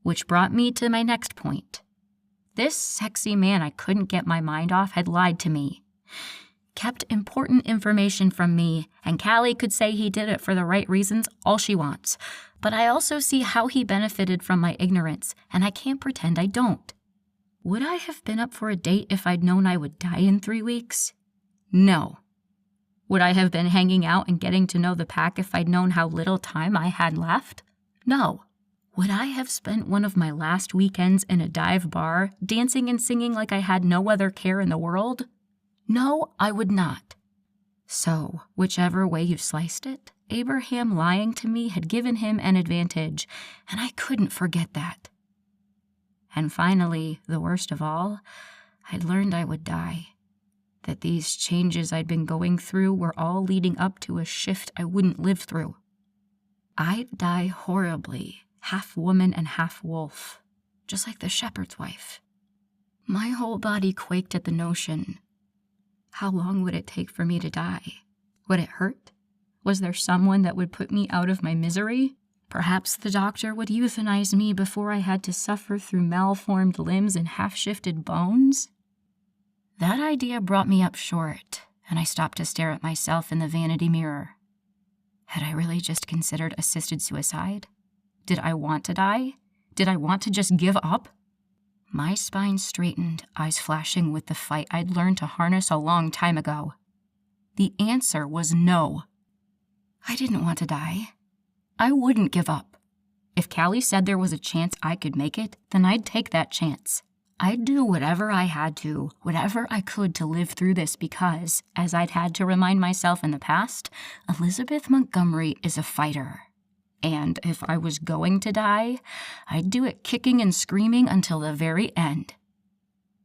Which brought me to my next point. This sexy man I couldn't get my mind off had lied to me, kept important information from me, and Callie could say he did it for the right reasons all she wants. But I also see how he benefited from my ignorance, and I can't pretend I don't. Would I have been up for a date if I'd known I would die in 3 weeks? No. Would I have been hanging out and getting to know the pack if I'd known how little time I had left? No. Would I have spent one of my last weekends in a dive bar, dancing and singing like I had no other care in the world? No, I would not. So, whichever way you sliced it, Abraham lying to me had given him an advantage, and I couldn't forget that. And finally, the worst of all, I'd learned I would die. That these changes I'd been going through were all leading up to a shift I wouldn't live through. I'd die horribly, half woman and half wolf, just like the shepherd's wife. My whole body quaked at the notion. How long would it take for me to die? Would it hurt? Was there someone that would put me out of my misery? Perhaps the doctor would euthanize me before I had to suffer through malformed limbs and half-shifted bones? That idea brought me up short, and I stopped to stare at myself in the vanity mirror. Had I really just considered assisted suicide? Did I want to die? Did I want to just give up? My spine straightened, eyes flashing with the fight I'd learned to harness a long time ago. The answer was no. I didn't want to die. I wouldn't give up. If Callie said there was a chance I could make it, then I'd take that chance. I'd do whatever I had to, whatever I could to live through this because, as I'd had to remind myself in the past, Elizabeth Montgomery is a fighter. And if I was going to die, I'd do it kicking and screaming until the very end.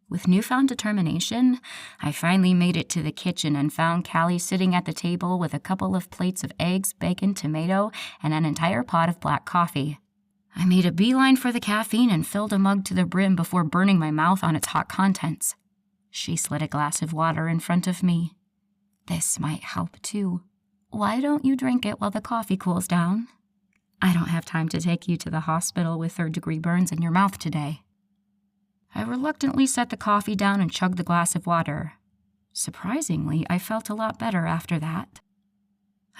With newfound determination, I finally made it to the kitchen and found Callie sitting at the table with a couple of plates of eggs, bacon, tomato, and an entire pot of black coffee. I made a beeline for the caffeine and filled a mug to the brim before burning my mouth on its hot contents. She slid a glass of water in front of me. This might help too. Why don't you drink it while the coffee cools down? I don't have time to take you to the hospital with third-degree burns in your mouth today. I reluctantly set the coffee down and chugged the glass of water. Surprisingly, I felt a lot better after that.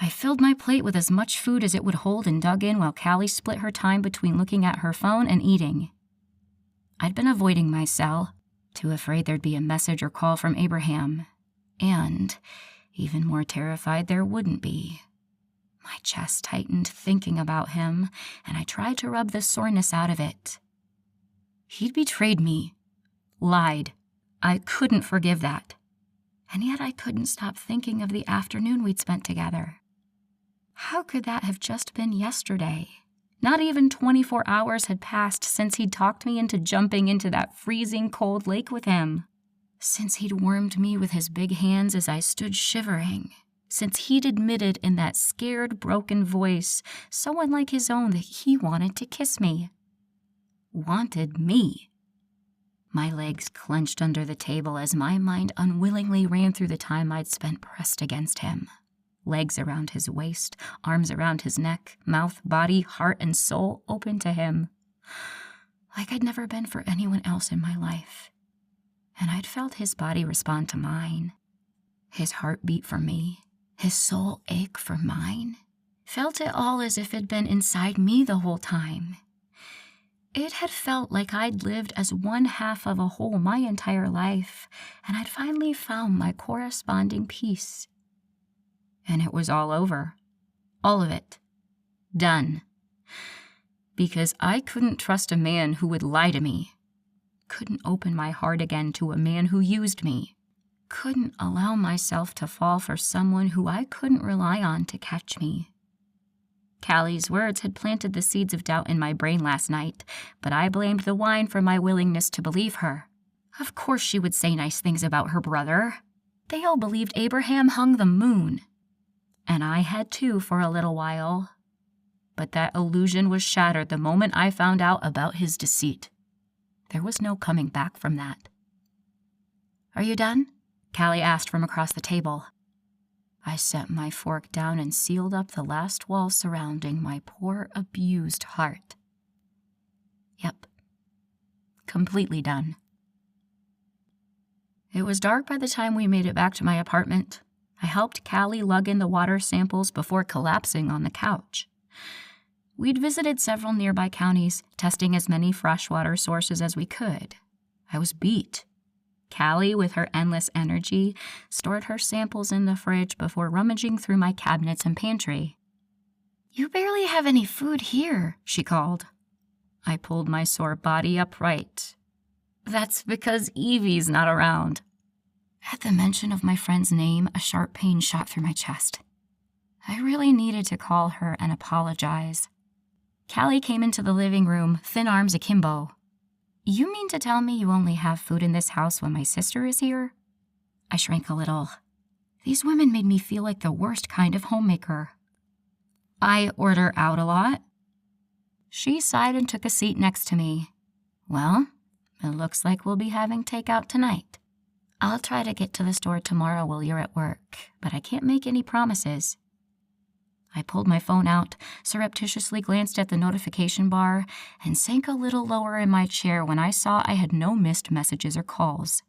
I filled my plate with as much food as it would hold and dug in while Callie split her time between looking at her phone and eating. I'd been avoiding my cell, too afraid there'd be a message or call from Abraham, and even more terrified there wouldn't be. My chest tightened thinking about him, and I tried to rub the soreness out of it. He'd betrayed me, lied. I couldn't forgive that. And yet I couldn't stop thinking of the afternoon we'd spent together. How could that have just been yesterday? Not even 24 hours had passed since he'd talked me into jumping into that freezing cold lake with him. Since he'd warmed me with his big hands as I stood shivering. Since he'd admitted in that scared, broken voice, so unlike his own, that he wanted to kiss me. Wanted me. My legs clenched under the table as my mind unwillingly ran through the time I'd spent pressed against him. Legs around his waist, arms around his neck, mouth, body, heart, and soul open to him. Like I'd never been for anyone else in my life. And I'd felt his body respond to mine. His heart beat for me. His soul ache for mine. Felt it all as if it'd been inside me the whole time. It had felt like I'd lived as one half of a whole my entire life, and I'd finally found my corresponding peace. And it was all over. All of it. Done. Because I couldn't trust a man who would lie to me. Couldn't open my heart again to a man who used me. Couldn't allow myself to fall for someone who I couldn't rely on to catch me. Callie's words had planted the seeds of doubt in my brain last night, but I blamed the wine for my willingness to believe her. Of course she would say nice things about her brother. They all believed Abraham hung the moon. And I had too for a little while. But that illusion was shattered the moment I found out about his deceit. There was no coming back from that. "Are you done?" Callie asked from across the table. I set my fork down and sealed up the last wall surrounding my poor, abused heart. Yep. Completely done. It was dark by the time we made it back to my apartment. I helped Callie lug in the water samples before collapsing on the couch. We'd visited several nearby counties, testing as many freshwater sources as we could. I was beat. Callie, with her endless energy, stored her samples in the fridge before rummaging through my cabinets and pantry. "You barely have any food here," she called. I pulled my sore body upright. "That's because Evie's not around." At the mention of my friend's name, a sharp pain shot through my chest. I really needed to call her and apologize. Callie came into the living room, thin arms akimbo. "You mean to tell me you only have food in this house when my sister is here?" I shrank a little. These women made me feel like the worst kind of homemaker. "I order out a lot." She sighed and took a seat next to me. "Well, it looks like we'll be having takeout tonight. I'll try to get to the store tomorrow while you're at work, but I can't make any promises." I pulled my phone out, surreptitiously glanced at the notification bar, and sank a little lower in my chair when I saw I had no missed messages or calls.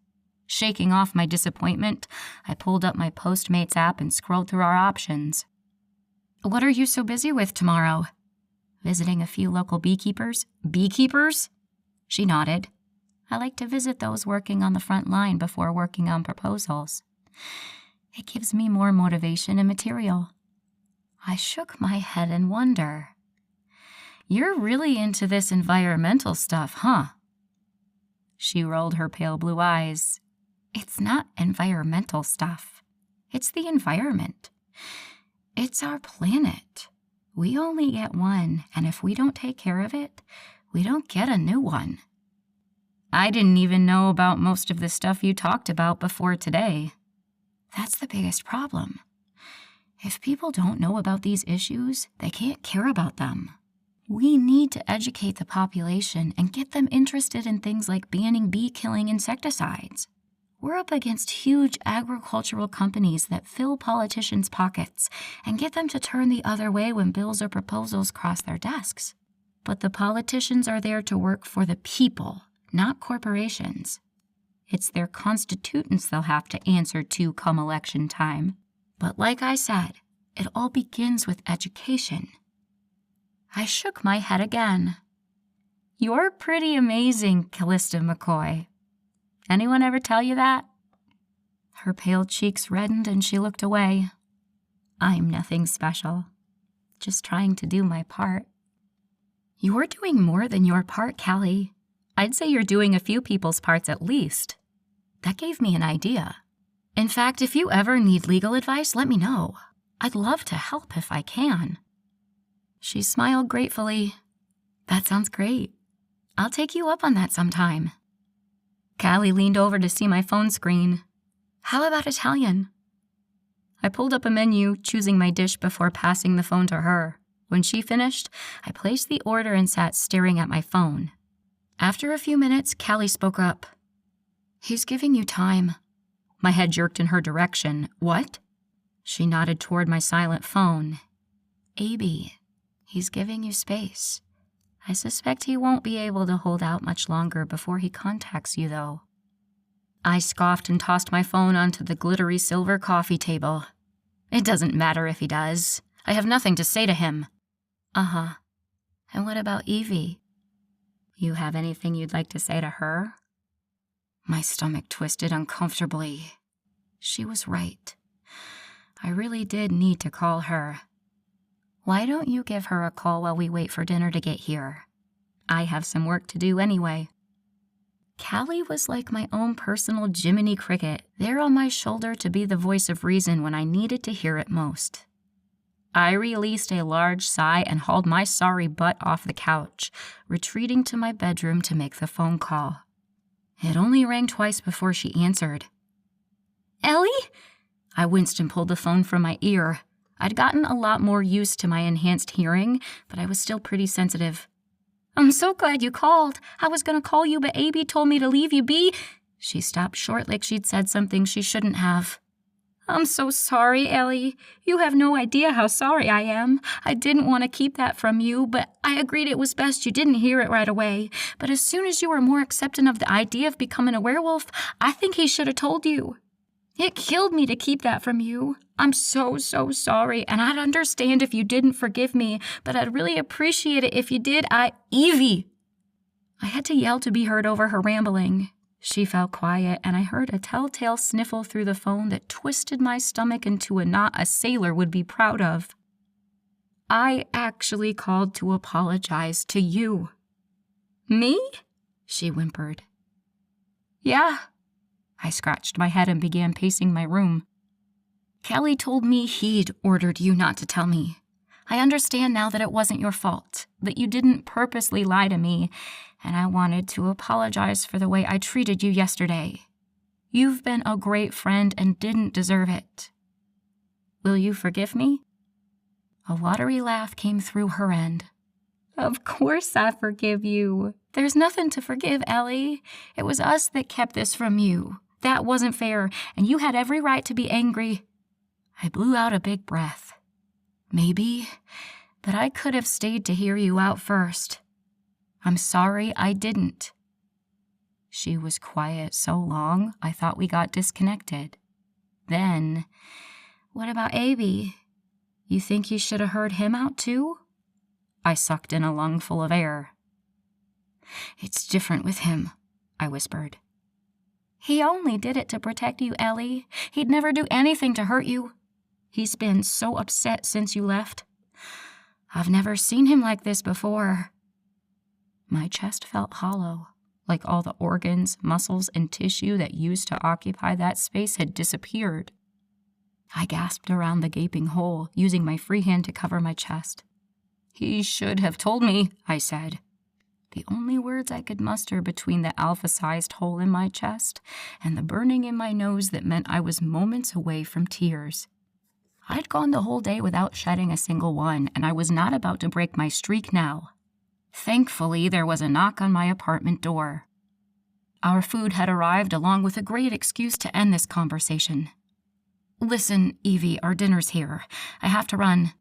Shaking off my disappointment, I pulled up my Postmates app and scrolled through our options. "What are you so busy with tomorrow?" "Visiting a few local beekeepers." "Beekeepers?" She nodded. "I like to visit those working on the front line before working on proposals. It gives me more motivation and material." I shook my head in wonder. "You're really into this environmental stuff, huh?" She rolled her pale blue eyes. "It's not environmental stuff. It's the environment. It's our planet. We only get one, and if we don't take care of it, we don't get a new one." "I didn't even know about most of the stuff you talked about before today." "That's the biggest problem. If people don't know about these issues, they can't care about them. We need to educate the population and get them interested in things like banning bee-killing insecticides. We're up against huge agricultural companies that fill politicians' pockets and get them to turn the other way when bills or proposals cross their desks. But the politicians are there to work for the people, not corporations. It's their constituents they'll have to answer to come election time. But like I said, it all begins with education." I shook my head again. "You're pretty amazing, Callista McCoy. Anyone ever tell you that?" Her pale cheeks reddened and she looked away. "I'm nothing special. Just trying to do my part." "You're doing more than your part, Callie. I'd say you're doing a few people's parts at least." That gave me an idea. "In fact, if you ever need legal advice, let me know. I'd love to help if I can." She smiled gratefully. "That sounds great. I'll take you up on that sometime." Callie leaned over to see my phone screen. "How about Italian?" I pulled up a menu, choosing my dish before passing the phone to her. When she finished, I placed the order and sat staring at my phone. After a few minutes, Callie spoke up. "He's giving you time." My head jerked in her direction. "What?" She nodded toward my silent phone. "Abby, he's giving you space. I suspect he won't be able to hold out much longer before he contacts you, though." I scoffed and tossed my phone onto the glittery silver coffee table. "It doesn't matter if he does. I have nothing to say to him." "Uh-huh. And what about Evie? You have anything you'd like to say to her?" My stomach twisted uncomfortably. She was right. I really did need to call her. "Why don't you give her a call while we wait for dinner to get here? I have some work to do anyway." Callie was like my own personal Jiminy Cricket, there on my shoulder to be the voice of reason when I needed to hear it most. I released a large sigh and hauled my sorry butt off the couch, retreating to my bedroom to make the phone call. It only rang twice before she answered. "Ellie?" I winced and pulled the phone from my ear. I'd gotten a lot more used to my enhanced hearing, but I was still pretty sensitive. "I'm so glad you called. I was going to call you, but Abby told me to leave you be." She stopped short like she'd said something she shouldn't have. "I'm so sorry, Ellie. You have no idea how sorry I am. I didn't want to keep that from you, but I agreed it was best you didn't hear it right away. But as soon as you were more accepting of the idea of becoming a werewolf, I think he should have told you." It killed me to keep that from you. I'm so sorry, and I'd understand if you didn't forgive me, but I'd really appreciate it if you did. Evie! I had to yell to be heard over her rambling. She fell quiet, and I heard a telltale sniffle through the phone that twisted my stomach into a knot a sailor would be proud of. I actually called to apologize to you. Me? She whimpered. Yeah. I scratched my head and began pacing my room. Kelly told me he'd ordered you not to tell me. I understand now that it wasn't your fault, that you didn't purposely lie to me, and I wanted to apologize for the way I treated you yesterday. You've been a great friend and didn't deserve it. Will you forgive me? A watery laugh came through her end. Of course I forgive you. There's nothing to forgive, Ellie. It was us that kept this from you. That wasn't fair, and you had every right to be angry. I blew out a big breath. Maybe, but I could have stayed to hear you out first. I'm sorry I didn't. She was quiet so long, I thought we got disconnected. Then, what about Abby? You think you should have heard him out too? I sucked in a lungful of air. It's different with him, I whispered. He only did it to protect you, Ellie. He'd never do anything to hurt you. He's been so upset since you left. I've never seen him like this before. My chest felt hollow, like all the organs, muscles, and tissue that used to occupy that space had disappeared. I gasped around the gaping hole, using my free hand to cover my chest. He should have told me, I said. The only words I could muster between the alpha-sized hole in my chest and the burning in my nose that meant I was moments away from tears. I'd gone the whole day without shedding a single one, and I was not about to break my streak now. Thankfully, there was a knock on my apartment door. Our food had arrived along with a great excuse to end this conversation. Listen, Evie, our dinner's here. I have to run.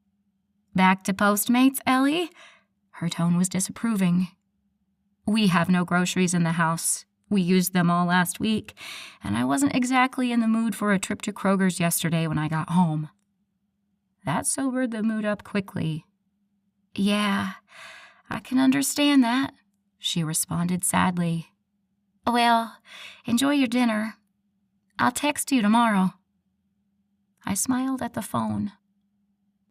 Back to Postmates, Ellie? Her tone was disapproving. We have no groceries in the house. We used them all last week, and I wasn't exactly in the mood for a trip to Kroger's yesterday when I got home. That sobered the mood up quickly. Yeah, I can understand that, she responded sadly. Well, enjoy your dinner. I'll text you tomorrow. I smiled at the phone.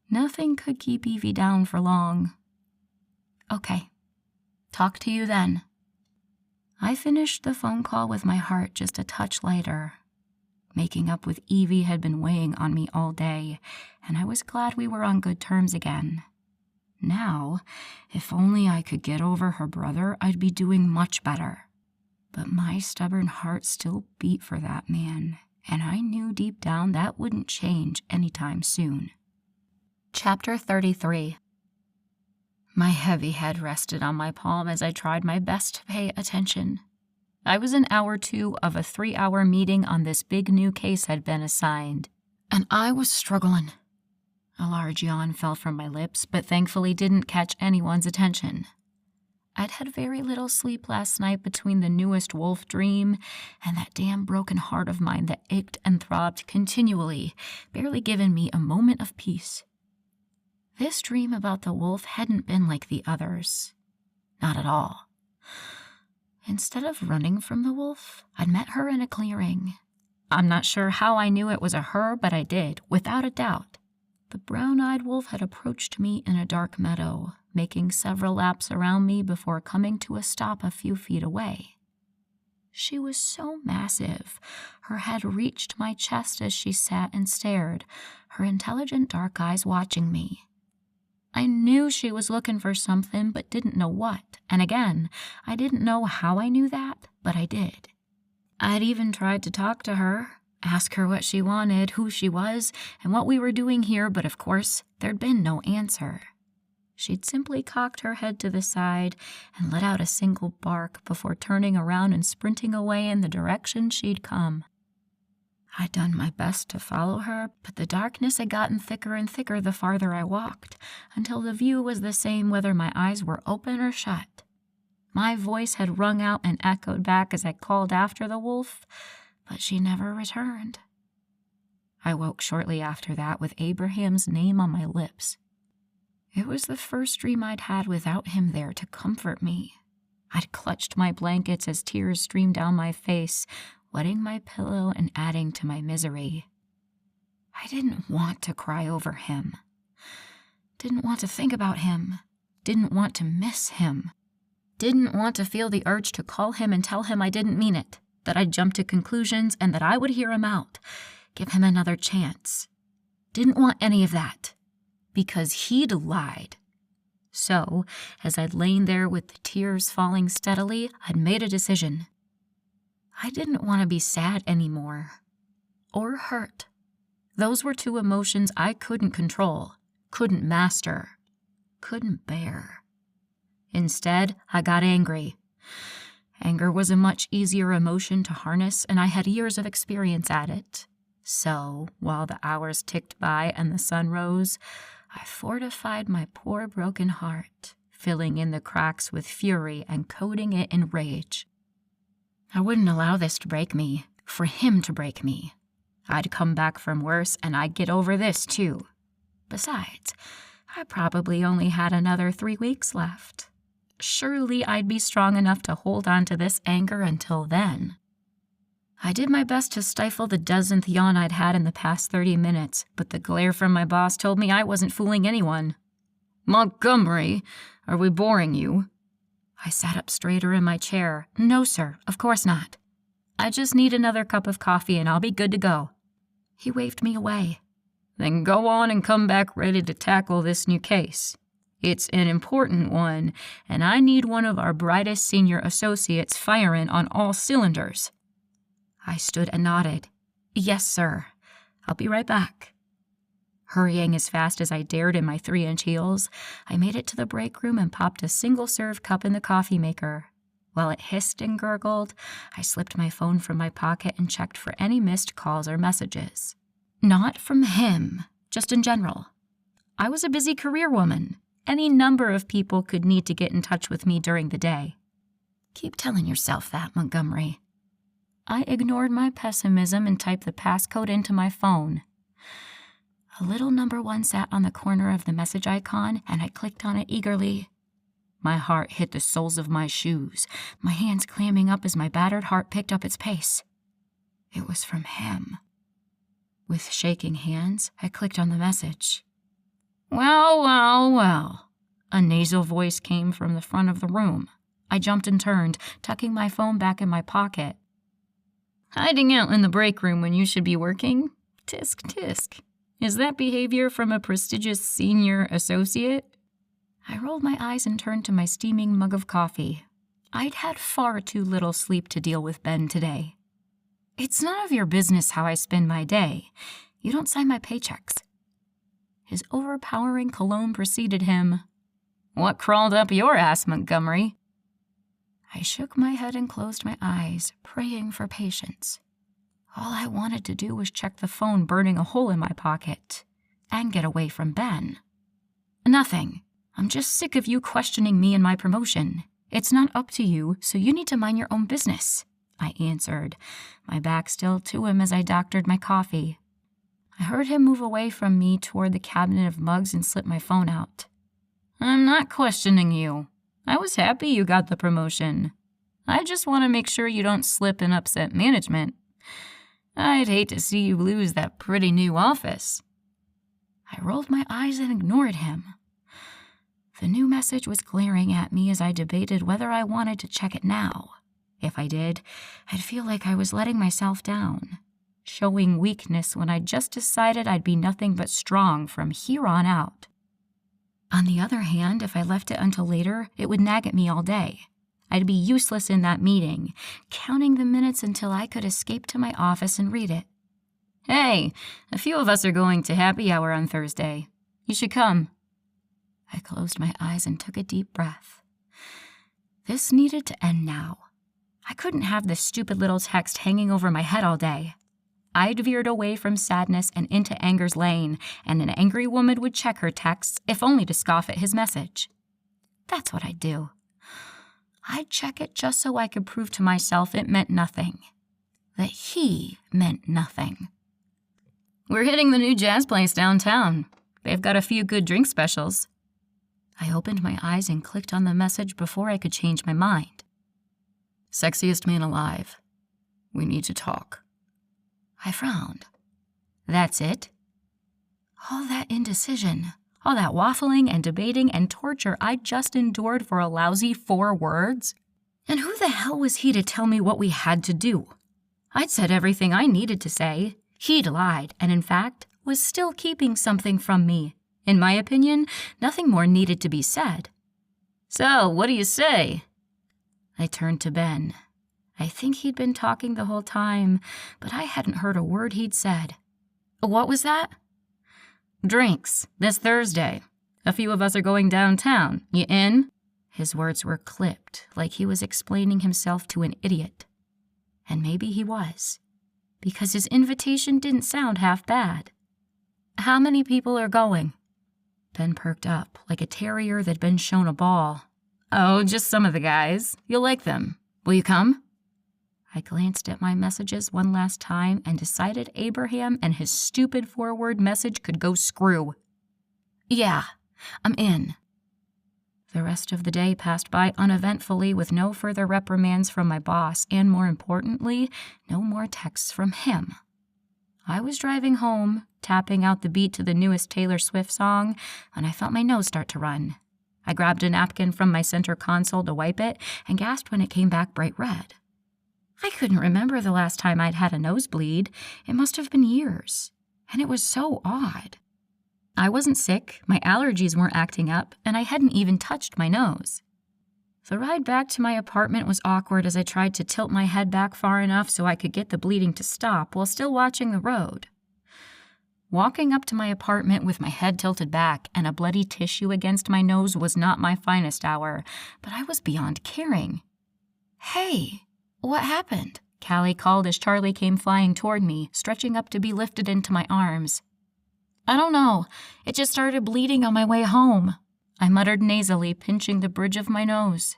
Nothing could keep Evie down for long. Okay, talk to you then. I finished the phone call with my heart just a touch lighter. Making up with Evie had been weighing on me all day, and I was glad we were on good terms again. Now, if only I could get over her brother, I'd be doing much better. But my stubborn heart still beat for that man, and I knew deep down that wouldn't change anytime soon. Chapter 33. My heavy head rested on my palm as I tried my best to pay attention. I was in hour 2 of a 3-hour meeting on this big new case I'd been assigned, and I was struggling. A large yawn fell from my lips, but thankfully didn't catch anyone's attention. I'd had very little sleep last night between the newest wolf dream and that damn broken heart of mine that ached and throbbed continually, barely giving me a moment of peace. This dream about the wolf hadn't been like the others. Not at all. Instead of running from the wolf, I'd met her in a clearing. I'm not sure how I knew it was a her, but I did, without a doubt. The brown-eyed wolf had approached me in a dark meadow, making several laps around me before coming to a stop a few feet away. She was so massive. Her head reached my chest as she sat and stared, her intelligent dark eyes watching me. I knew she was looking for something, but didn't know what. And again, I didn't know how I knew that, but I did. I'd even tried to talk to her, ask her what she wanted, who she was, and what we were doing here, but of course, there'd been no answer. She'd simply cocked her head to the side and let out a single bark before turning around and sprinting away in the direction she'd come. I'd done my best to follow her, but the darkness had gotten thicker and thicker the farther I walked, until the view was the same whether my eyes were open or shut. My voice had rung out and echoed back as I called after the wolf, but she never returned. I woke shortly after that with Abraham's name on my lips. It was the first dream I'd had without him there to comfort me. I'd clutched my blankets as tears streamed down my face, wetting my pillow and adding to my misery. I didn't want to cry over him. Didn't want to think about him. Didn't want to miss him. Didn't want to feel the urge to call him and tell him I didn't mean it, that I'd jumped to conclusions and that I would hear him out, give him another chance. Didn't want any of that, because he'd lied. So, as I'd lain there with the tears falling steadily, I'd made a decision. I didn't want to be sad anymore, or hurt. Those were two emotions I couldn't control, couldn't master, couldn't bear. Instead, I got angry. Anger was a much easier emotion to harness, and I had years of experience at it. So, while the hours ticked by and the sun rose, I fortified my poor broken heart, filling in the cracks with fury and coating it in rage. I wouldn't allow this to break me, for him to break me. I'd come back from worse, and I'd get over this, too. Besides, I probably only had another 3 weeks left. Surely I'd be strong enough to hold on to this anger until then. I did my best to stifle the dozenth yawn I'd had in the past 30 minutes, but the glare from my boss told me I wasn't fooling anyone. Montgomery, are we boring you? I sat up straighter in my chair. No, sir, of course not. I just need another cup of coffee and I'll be good to go. He waved me away. Then go on and come back ready to tackle this new case. It's an important one, and I need one of our brightest senior associates firing on all cylinders. I stood and nodded. Yes, sir. I'll be right back. Hurrying as fast as I dared in my 3-inch heels, I made it to the break room and popped a single-serve cup in the coffee maker. While it hissed and gurgled, I slipped my phone from my pocket and checked for any missed calls or messages. Not from him, just in general. I was a busy career woman. Any number of people could need to get in touch with me during the day. Keep telling yourself that, Montgomery. I ignored my pessimism and typed the passcode into my phone. A little number 1 sat on the corner of the message icon, and I clicked on it eagerly. My heart hit the soles of my shoes, my hands clamming up as my battered heart picked up its pace. It was from him. With shaking hands, I clicked on the message. Well, well, well. A nasal voice came from the front of the room. I jumped and turned, tucking my phone back in my pocket. Hiding out in the break room when you should be working? Tisk, tisk. Is that behavior from a prestigious senior associate? I rolled my eyes and turned to my steaming mug of coffee. I'd had far too little sleep to deal with Ben today. It's none of your business how I spend my day. You don't sign my paychecks. His overpowering cologne preceded him. What crawled up your ass, Montgomery? I shook my head and closed my eyes, praying for patience. All I wanted to do was check the phone burning a hole in my pocket and get away from Ben. Nothing. I'm just sick of you questioning me and my promotion. It's not up to you, so you need to mind your own business, I answered, my back still to him as I doctored my coffee. I heard him move away from me toward the cabinet of mugs and slip my phone out. I'm not questioning you. I was happy you got the promotion. I just want to make sure you don't slip and upset management. I'd hate to see you lose that pretty new office. I rolled my eyes and ignored him. The new message was glaring at me as I debated whether I wanted to check it now. If I did, I'd feel like I was letting myself down, showing weakness when I just decided I'd be nothing but strong from here on out. On the other hand, if I left it until later, it would nag at me all day. I'd be useless in that meeting, counting the minutes until I could escape to my office and read it. Hey, a few of us are going to happy hour on Thursday. You should come. I closed my eyes and took a deep breath. This needed to end now. I couldn't have this stupid little text hanging over my head all day. I'd veered away from sadness and into anger's lane, and an angry woman would check her texts, if only to scoff at his message. That's what I'd do. I'd check it just so I could prove to myself it meant nothing. That he meant nothing. We're hitting the new jazz place downtown. They've got a few good drink specials. I opened my eyes and clicked on the message before I could change my mind. Sexiest man alive. We need to talk. I frowned. That's it? All that indecision, all that waffling and debating and torture I just endured for a lousy 4 words? And who the hell was he to tell me what we had to do? I'd said everything I needed to say. He'd lied, and in fact, was still keeping something from me. In my opinion, nothing more needed to be said. So, what do you say? I turned to Ben. I think he'd been talking the whole time, but I hadn't heard a word he'd said. What was that? Drinks, this Thursday. A few of us are going downtown. You in? His words were clipped, like he was explaining himself to an idiot. And maybe he was, because his invitation didn't sound half bad. How many people are going? Ben perked up, like a terrier that'd been shown a ball. Oh, just some of the guys. You'll like them. Will you come? I glanced at my messages one last time and decided Abraham and his stupid 4-word message could go screw. Yeah, I'm in. The rest of the day passed by uneventfully with no further reprimands from my boss and, more importantly, no more texts from him. I was driving home, tapping out the beat to the newest Taylor Swift song, when I felt my nose start to run. I grabbed a napkin from my center console to wipe it and gasped when it came back bright red. I couldn't remember the last time I'd had a nosebleed. It must have been years, and it was so odd. I wasn't sick, my allergies weren't acting up, and I hadn't even touched my nose. The ride back to my apartment was awkward as I tried to tilt my head back far enough so I could get the bleeding to stop while still watching the road. Walking up to my apartment with my head tilted back and a bloody tissue against my nose was not my finest hour, but I was beyond caring. Hey, what happened? Callie called as Charlie came flying toward me, stretching up to be lifted into my arms. I don't know. It just started bleeding on my way home. I muttered nasally, pinching the bridge of my nose.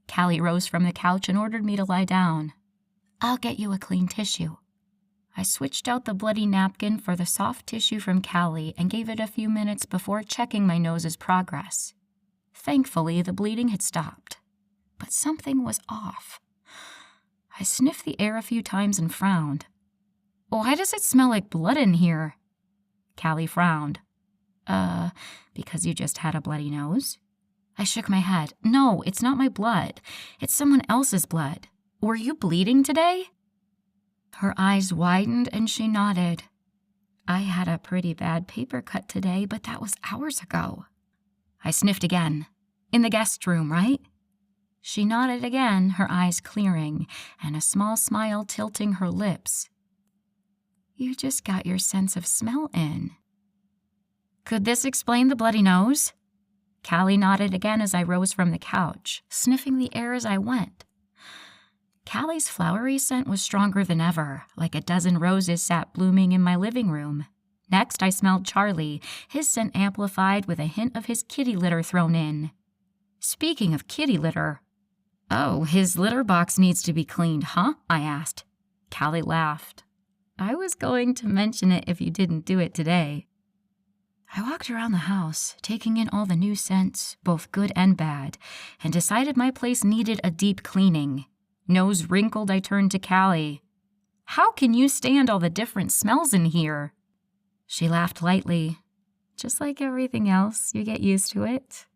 Callie rose from the couch and ordered me to lie down. I'll get you a clean tissue. I switched out the bloody napkin for the soft tissue from Callie and gave it a few minutes before checking my nose's progress. Thankfully, the bleeding had stopped. But something was off. I sniffed the air a few times and frowned. Why does it smell like blood in here? Callie frowned. Because you just had a bloody nose? I shook my head. No, it's not my blood. It's someone else's blood. Were you bleeding today? Her eyes widened and she nodded. I had a pretty bad paper cut today, but that was hours ago. I sniffed again. In the guest room, right? She nodded again, her eyes clearing, and a small smile tilting her lips. You just got your sense of smell in. Could this explain the bloody nose? Callie nodded again as I rose from the couch, sniffing the air as I went. Callie's flowery scent was stronger than ever, like a dozen roses sat blooming in my living room. Next, I smelled Charlie, his scent amplified with a hint of his kitty litter thrown in. Speaking of kitty litter... Oh, his litter box needs to be cleaned, huh? I asked. Callie laughed. I was going to mention it if you didn't do it today. I walked around the house, taking in all the new scents, both good and bad, and decided my place needed a deep cleaning. Nose wrinkled, I turned to Callie. How can you stand all the different smells in here? She laughed lightly. Just like everything else, you get used to it.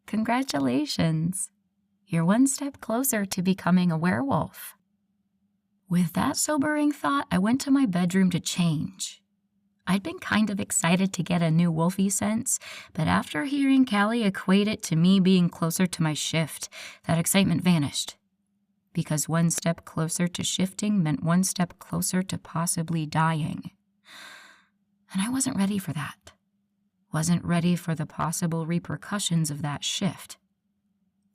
Congratulations. You're one step closer to becoming a werewolf. With that sobering thought, I went to my bedroom to change. I'd been kind of excited to get a new wolfy sense, but after hearing Callie equate it to me being closer to my shift, that excitement vanished. Because one step closer to shifting meant one step closer to possibly dying. And I wasn't ready for that. Wasn't ready for the possible repercussions of that shift.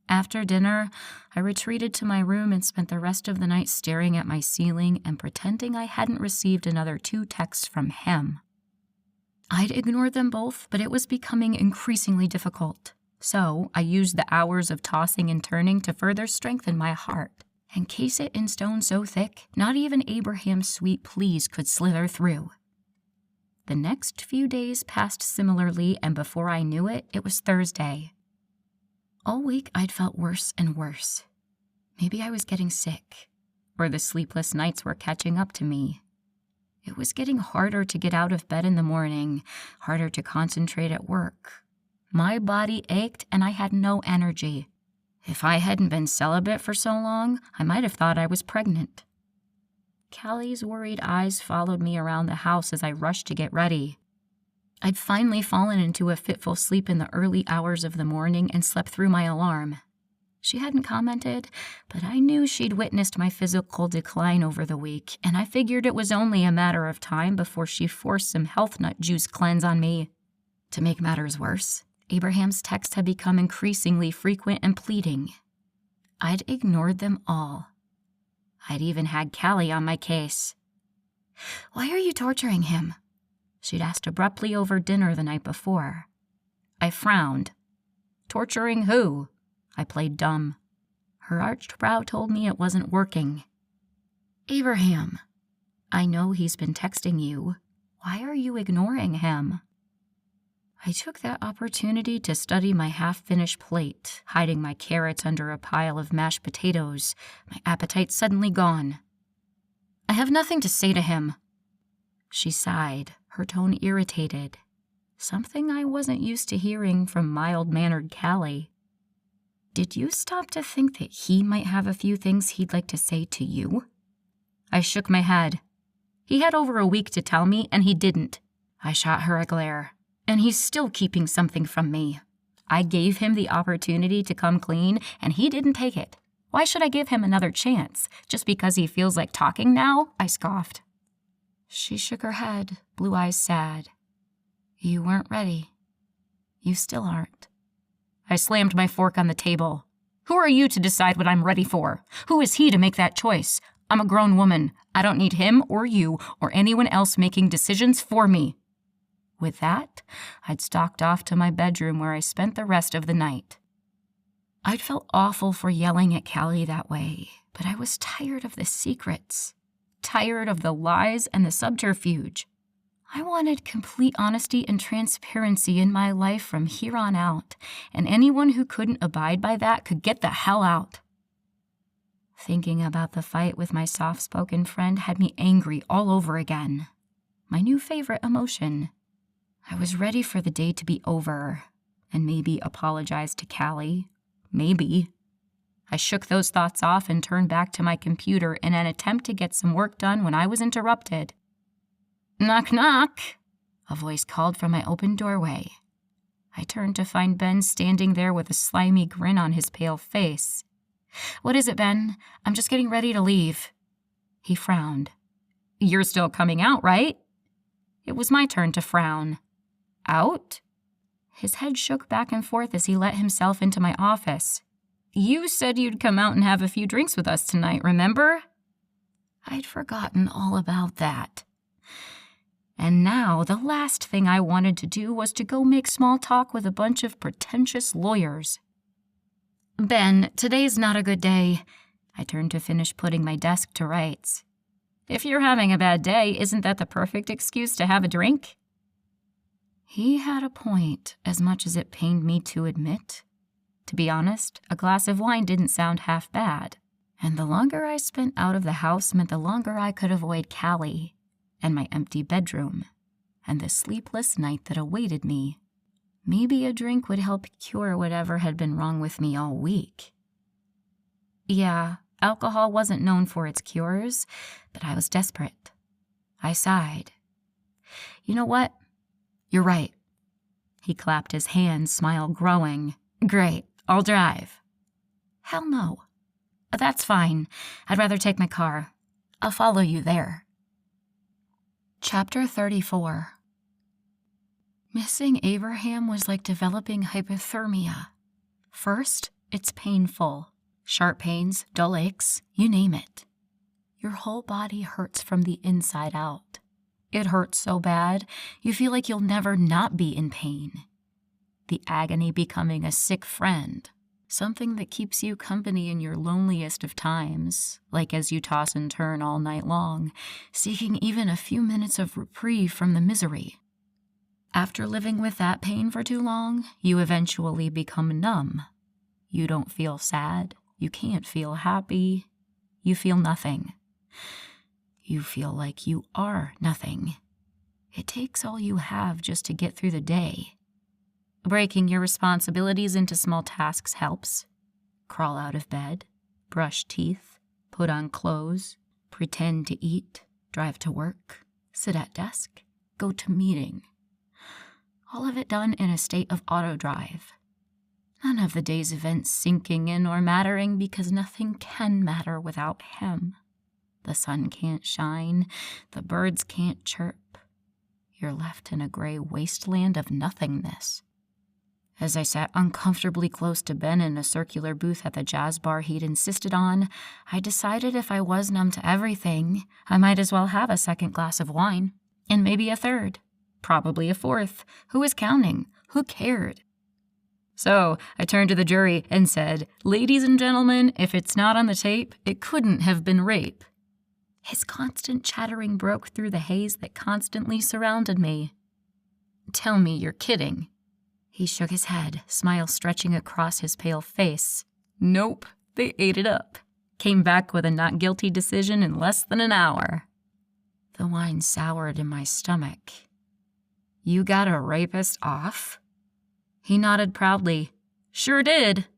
After dinner, I retreated to my room and spent the rest of the night staring at my ceiling and pretending I hadn't received another 2 texts from him. I'd ignored them both, but it was becoming increasingly difficult. So I used the hours of tossing and turning to further strengthen my heart and case it in stone so thick, not even Abraham's sweet pleas could slither through. The next few days passed similarly, and before I knew it, it was Thursday. All week, I'd felt worse and worse. Maybe I was getting sick, or the sleepless nights were catching up to me. It was getting harder to get out of bed in the morning, harder to concentrate at work. My body ached, and I had no energy. If I hadn't been celibate for so long, I might have thought I was pregnant. Callie's worried eyes followed me around the house as I rushed to get ready. I'd finally fallen into a fitful sleep in the early hours of the morning and slept through my alarm. She hadn't commented, but I knew she'd witnessed my physical decline over the week, and I figured it was only a matter of time before she forced some health nut juice cleanse on me. To make matters worse, Abraham's texts had become increasingly frequent and pleading. I'd ignored them all. I'd even had Callie on my case. "Why are you torturing him?" she'd asked abruptly over dinner the night before. I frowned. "Torturing who?" I played dumb. Her arched brow told me it wasn't working. "Abraham, I know he's been texting you. Why are you ignoring him?" I took that opportunity to study my half-finished plate, hiding my carrots under a pile of mashed potatoes, my appetite suddenly gone. "I have nothing to say to him." She sighed, her tone irritated, something I wasn't used to hearing from mild-mannered Callie. "Did you stop to think that he might have a few things he'd like to say to you?" I shook my head. "He had over a week to tell me, and he didn't." I shot her a glare. "And he's still keeping something from me. I gave him the opportunity to come clean, and he didn't take it. Why should I give him another chance, just because he feels like talking now?" I scoffed. She shook her head, blue eyes sad. "You weren't ready. You still aren't." I slammed my fork on the table. "Who are you to decide what I'm ready for? Who is he to make that choice? I'm a grown woman. I don't need him or you or anyone else making decisions for me." With that, I'd stalked off to my bedroom where I spent the rest of the night. I'd felt awful for yelling at Callie that way, but I was tired of the secrets, tired of the lies and the subterfuge. I wanted complete honesty and transparency in my life from here on out, and anyone who couldn't abide by that could get the hell out. Thinking about the fight with my soft-spoken friend had me angry all over again. My new favorite emotion. I was ready for the day to be over, and maybe apologize to Callie. Maybe. I shook those thoughts off and turned back to my computer in an attempt to get some work done when I was interrupted. "Knock, knock," a voice called from my open doorway. I turned to find Ben standing there with a slimy grin on his pale face. "What is it, Ben? I'm just getting ready to leave." He frowned. "You're still coming out, right?" It was my turn to frown. "Out?" His head shook back and forth as he let himself into my office. "You said you'd come out and have a few drinks with us tonight, remember?" I'd forgotten all about that. And now the last thing I wanted to do was to go make small talk with a bunch of pretentious lawyers. "Ben, today's not a good day." I turned to finish putting my desk to rights. "If you're having a bad day, isn't that the perfect excuse to have a drink?" He had a point, as much as it pained me to admit. To be honest, a glass of wine didn't sound half bad, and the longer I spent out of the house meant the longer I could avoid Callie, and my empty bedroom, and the sleepless night that awaited me. Maybe a drink would help cure whatever had been wrong with me all week. Yeah, alcohol wasn't known for its cures, but I was desperate. I sighed. "You know what? You're right." He clapped his hands, smile growing. "Great, I'll drive." "Hell no." "That's fine. I'd rather take my car. I'll follow you there." Chapter 34. Missing Abraham was like developing hypothermia. First, it's painful. Sharp pains, dull aches, you name it. Your whole body hurts from the inside out. It hurts so bad, you feel like you'll never not be in pain. The agony becoming a sick friend, Something that keeps you company in your loneliest of times, like as you toss and turn all night long, seeking even a few minutes of reprieve from the misery. After living with that pain for too long, you eventually become numb. You don't feel sad. You can't feel happy. You feel nothing. You feel like you are nothing. It takes all you have just to get through the day. Breaking your responsibilities into small tasks helps. Crawl out of bed, brush teeth, put on clothes, pretend to eat, drive to work, sit at desk, go to meeting. All of it done in a state of auto-drive. None of the day's events sinking in or mattering because nothing can matter without him. The sun can't shine, the birds can't chirp. You're left in a gray wasteland of nothingness. As I sat uncomfortably close to Ben in a circular booth at the jazz bar he'd insisted on, I decided if I was numb to everything, I might as well have a second glass of wine, and maybe a third, probably a fourth. Who was counting? Who cared? So I turned to the jury and said, "Ladies and gentlemen, if it's not on the tape, it couldn't have been rape." His constant chattering broke through the haze that constantly surrounded me. "Tell me you're kidding." He shook his head, smile stretching across his pale face. "Nope, they ate it up. Came back with a not guilty decision in less than an hour." The wine soured in my stomach. "You got a rapist off?" He nodded proudly. "Sure did."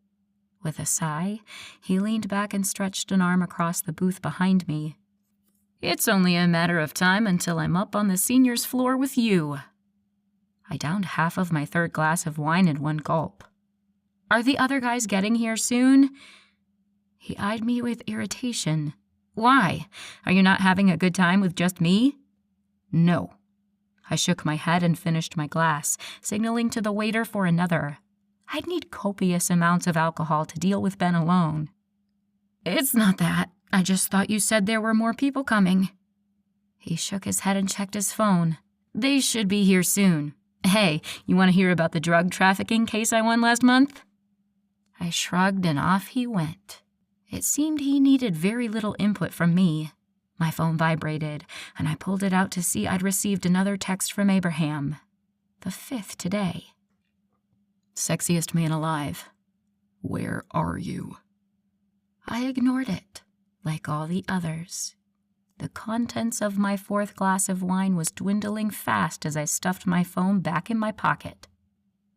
With a sigh, he leaned back and stretched an arm across the booth behind me. "It's only a matter of time until I'm up on the seniors' floor with you." I downed half of my third glass of wine in one gulp. "Are the other guys getting here soon?" He eyed me with irritation. "Why? Are you not having a good time with just me?" "No." I shook my head and finished my glass, signaling to the waiter for another. I'd need copious amounts of alcohol to deal with Ben alone. "It's not that. I just thought you said there were more people coming." He shook his head and checked his phone. "They should be here soon. Hey, you want to hear about the drug trafficking case I won last month?" I shrugged and off he went. It seemed he needed very little input from me. My phone vibrated, and I pulled it out to see I'd received another text from Abraham. The 5th today. "Sexiest man alive. Where are you?" I ignored it, like all the others. The contents of my fourth glass of wine was dwindling fast as I stuffed my phone back in my pocket.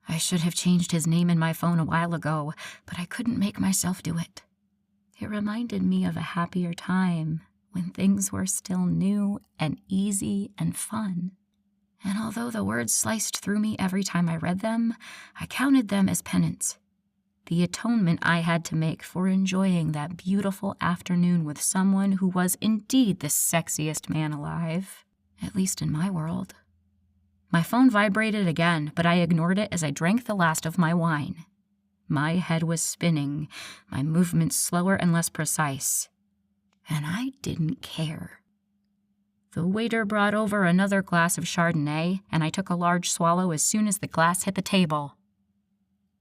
I should have changed his name in my phone a while ago, but I couldn't make myself do it. It reminded me of a happier time, when things were still new and easy and fun. And although the words sliced through me every time I read them, I counted them as penance. The atonement I had to make for enjoying that beautiful afternoon with someone who was indeed the sexiest man alive, at least in my world. My phone vibrated again, but I ignored it as I drank the last of my wine. My head was spinning, my movements slower and less precise. And I didn't care. The waiter brought over another glass of Chardonnay, and I took a large swallow as soon as the glass hit the table.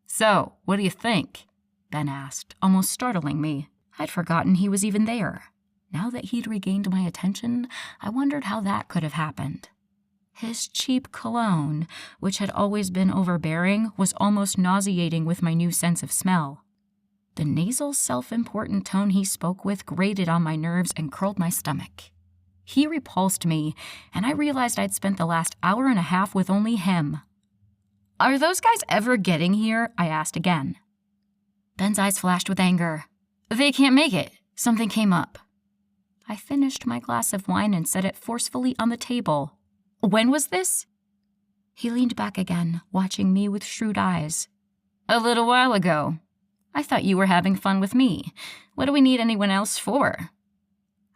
"So, what do you think?" Ben asked, almost startling me. I'd forgotten he was even there. Now that he'd regained my attention, I wondered how that could have happened. His cheap cologne, which had always been overbearing, was almost nauseating with my new sense of smell. The nasal, self-important tone he spoke with grated on my nerves and curled my stomach. He repulsed me, and I realized I'd spent the last hour and a half with only him. "Are those guys ever getting here?" I asked again. Ben's eyes flashed with anger. "They can't make it. Something came up." I finished my glass of wine and set it forcefully on the table. "When was this?" He leaned back again, watching me with shrewd eyes. "A little while ago. I thought you were having fun with me. What do we need anyone else for?"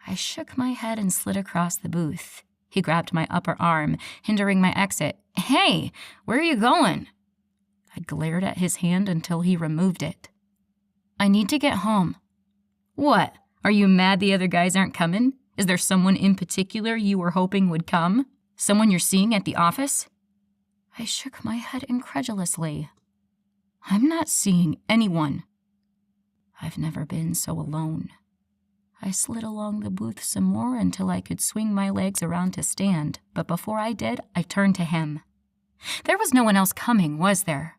I shook my head and slid across the booth. He grabbed my upper arm, hindering my exit. "Hey, where are you going?" I glared at his hand until he removed it. "I need to get home." "What? Are you mad the other guys aren't coming? Is there someone in particular you were hoping would come? Someone you're seeing at the office?" I shook my head incredulously. "I'm not seeing anyone. I've never been so alone. I slid along the booth some more until I could swing my legs around to stand, but before I did, I turned to him. There was no one else coming, was there?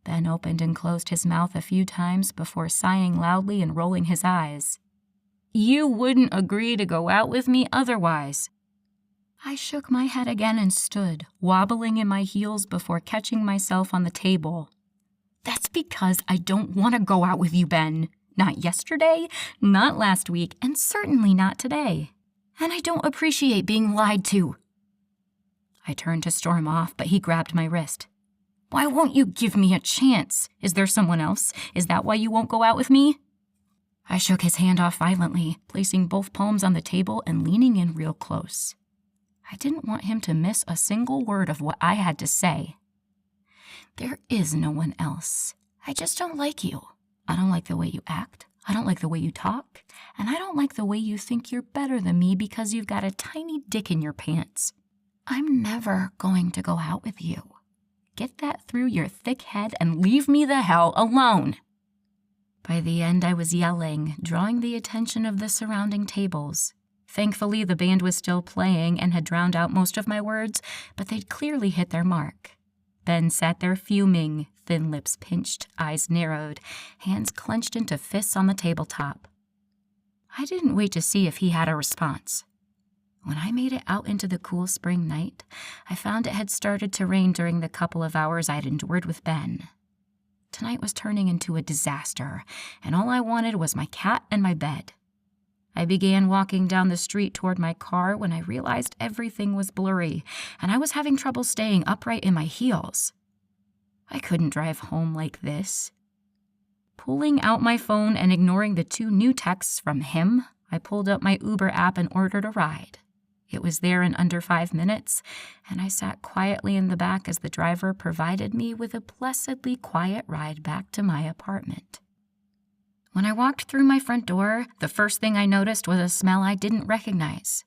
Ben opened and closed his mouth a few times before sighing loudly and rolling his eyes. You wouldn't agree to go out with me otherwise. I shook my head again and stood, wobbling in my heels before catching myself on the table. That's because I don't want to go out with you, Ben. Not yesterday, not last week, and certainly not today. And I don't appreciate being lied to. I turned to storm off, but he grabbed my wrist. Why won't you give me a chance? Is there someone else? Is that why you won't go out with me? I shook his hand off violently, placing both palms on the table and leaning in real close. I didn't want him to miss a single word of what I had to say. There is no one else. I just don't like you. I don't like the way you act. I don't like the way you talk. And I don't like the way you think you're better than me because you've got a tiny dick in your pants. I'm never going to go out with you. Get that through your thick head and leave me the hell alone. By the end, I was yelling, drawing the attention of the surrounding tables. Thankfully, the band was still playing and had drowned out most of my words, but they'd clearly hit their mark. Ben sat there fuming, thin lips pinched, eyes narrowed, hands clenched into fists on the tabletop. I didn't wait to see if he had a response. When I made it out into the cool spring night, I found it had started to rain during the couple of hours I'd endured with Ben. Tonight was turning into a disaster, and all I wanted was my cat and my bed. I began walking down the street toward my car when I realized everything was blurry, and I was having trouble staying upright in my heels. I couldn't drive home like this. Pulling out my phone and ignoring the 2 new texts from him, I pulled up my Uber app and ordered a ride. It was there in under 5 minutes, and I sat quietly in the back as the driver provided me with a blessedly quiet ride back to my apartment. When I walked through my front door, the first thing I noticed was a smell I didn't recognize.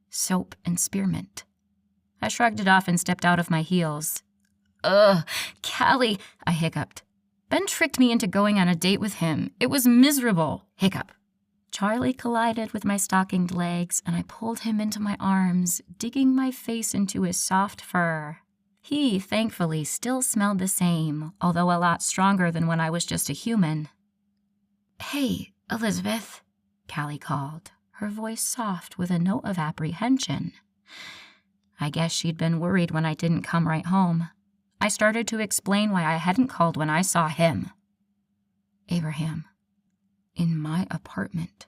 Soap and spearmint. I shrugged it off and stepped out of my heels. Ugh, Callie, I hiccuped. Ben tricked me into going on a date with him. It was miserable. Hiccup. Charlie collided with my stockinged legs, and I pulled him into my arms, digging my face into his soft fur. He, thankfully, still smelled the same, although a lot stronger than when I was just a human. Hey, Elizabeth, Callie called, her voice soft with a note of apprehension. I guess she'd been worried when I didn't come right home. I started to explain why I hadn't called when I saw him. Abraham. In my apartment,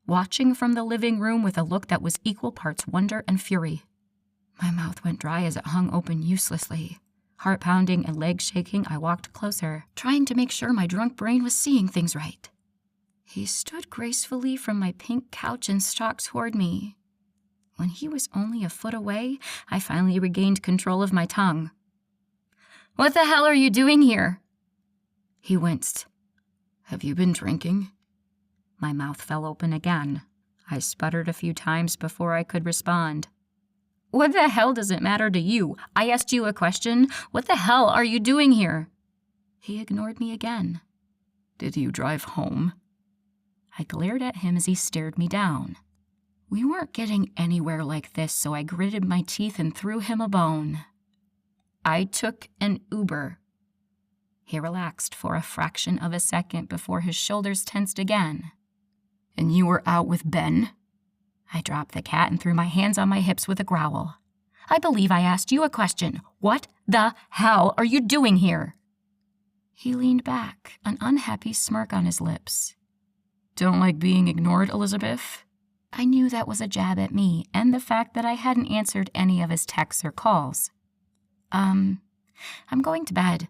watching from the living room with a look that was equal parts wonder and fury. My mouth went dry as it hung open uselessly. Heart pounding and legs shaking, I walked closer, trying to make sure my drunk brain was seeing things right. He stood gracefully from my pink couch and stalked toward me. When he was only a foot away, I finally regained control of my tongue. What the hell are you doing here? He winced. Have you been drinking? My mouth fell open again. I sputtered a few times before I could respond. What the hell does it matter to you? I asked you a question. What the hell are you doing here? He ignored me again. Did you drive home? I glared at him as he stared me down. We weren't getting anywhere like this, so I gritted my teeth and threw him a bone. I took an Uber. He relaxed for a fraction of a second before his shoulders tensed again. And you were out with Ben? I dropped the cat and threw my hands on my hips with a growl. I believe I asked you a question. What the hell are you doing here? He leaned back, an unhappy smirk on his lips. Don't like being ignored, Elizabeth? I knew that was a jab at me and the fact that I hadn't answered any of his texts or calls. I'm going to bed,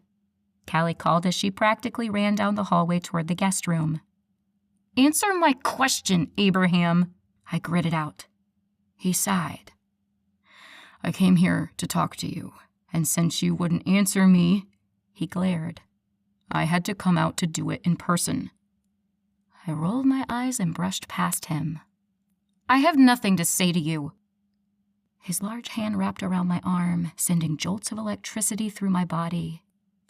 Callie called as she practically ran down the hallway toward the guest room. Answer my question, Abraham, I gritted out. He sighed. I came here to talk to you, and since you wouldn't answer me, he glared. I had to come out to do it in person. I rolled my eyes and brushed past him. I have nothing to say to you. His large hand wrapped around my arm, sending jolts of electricity through my body.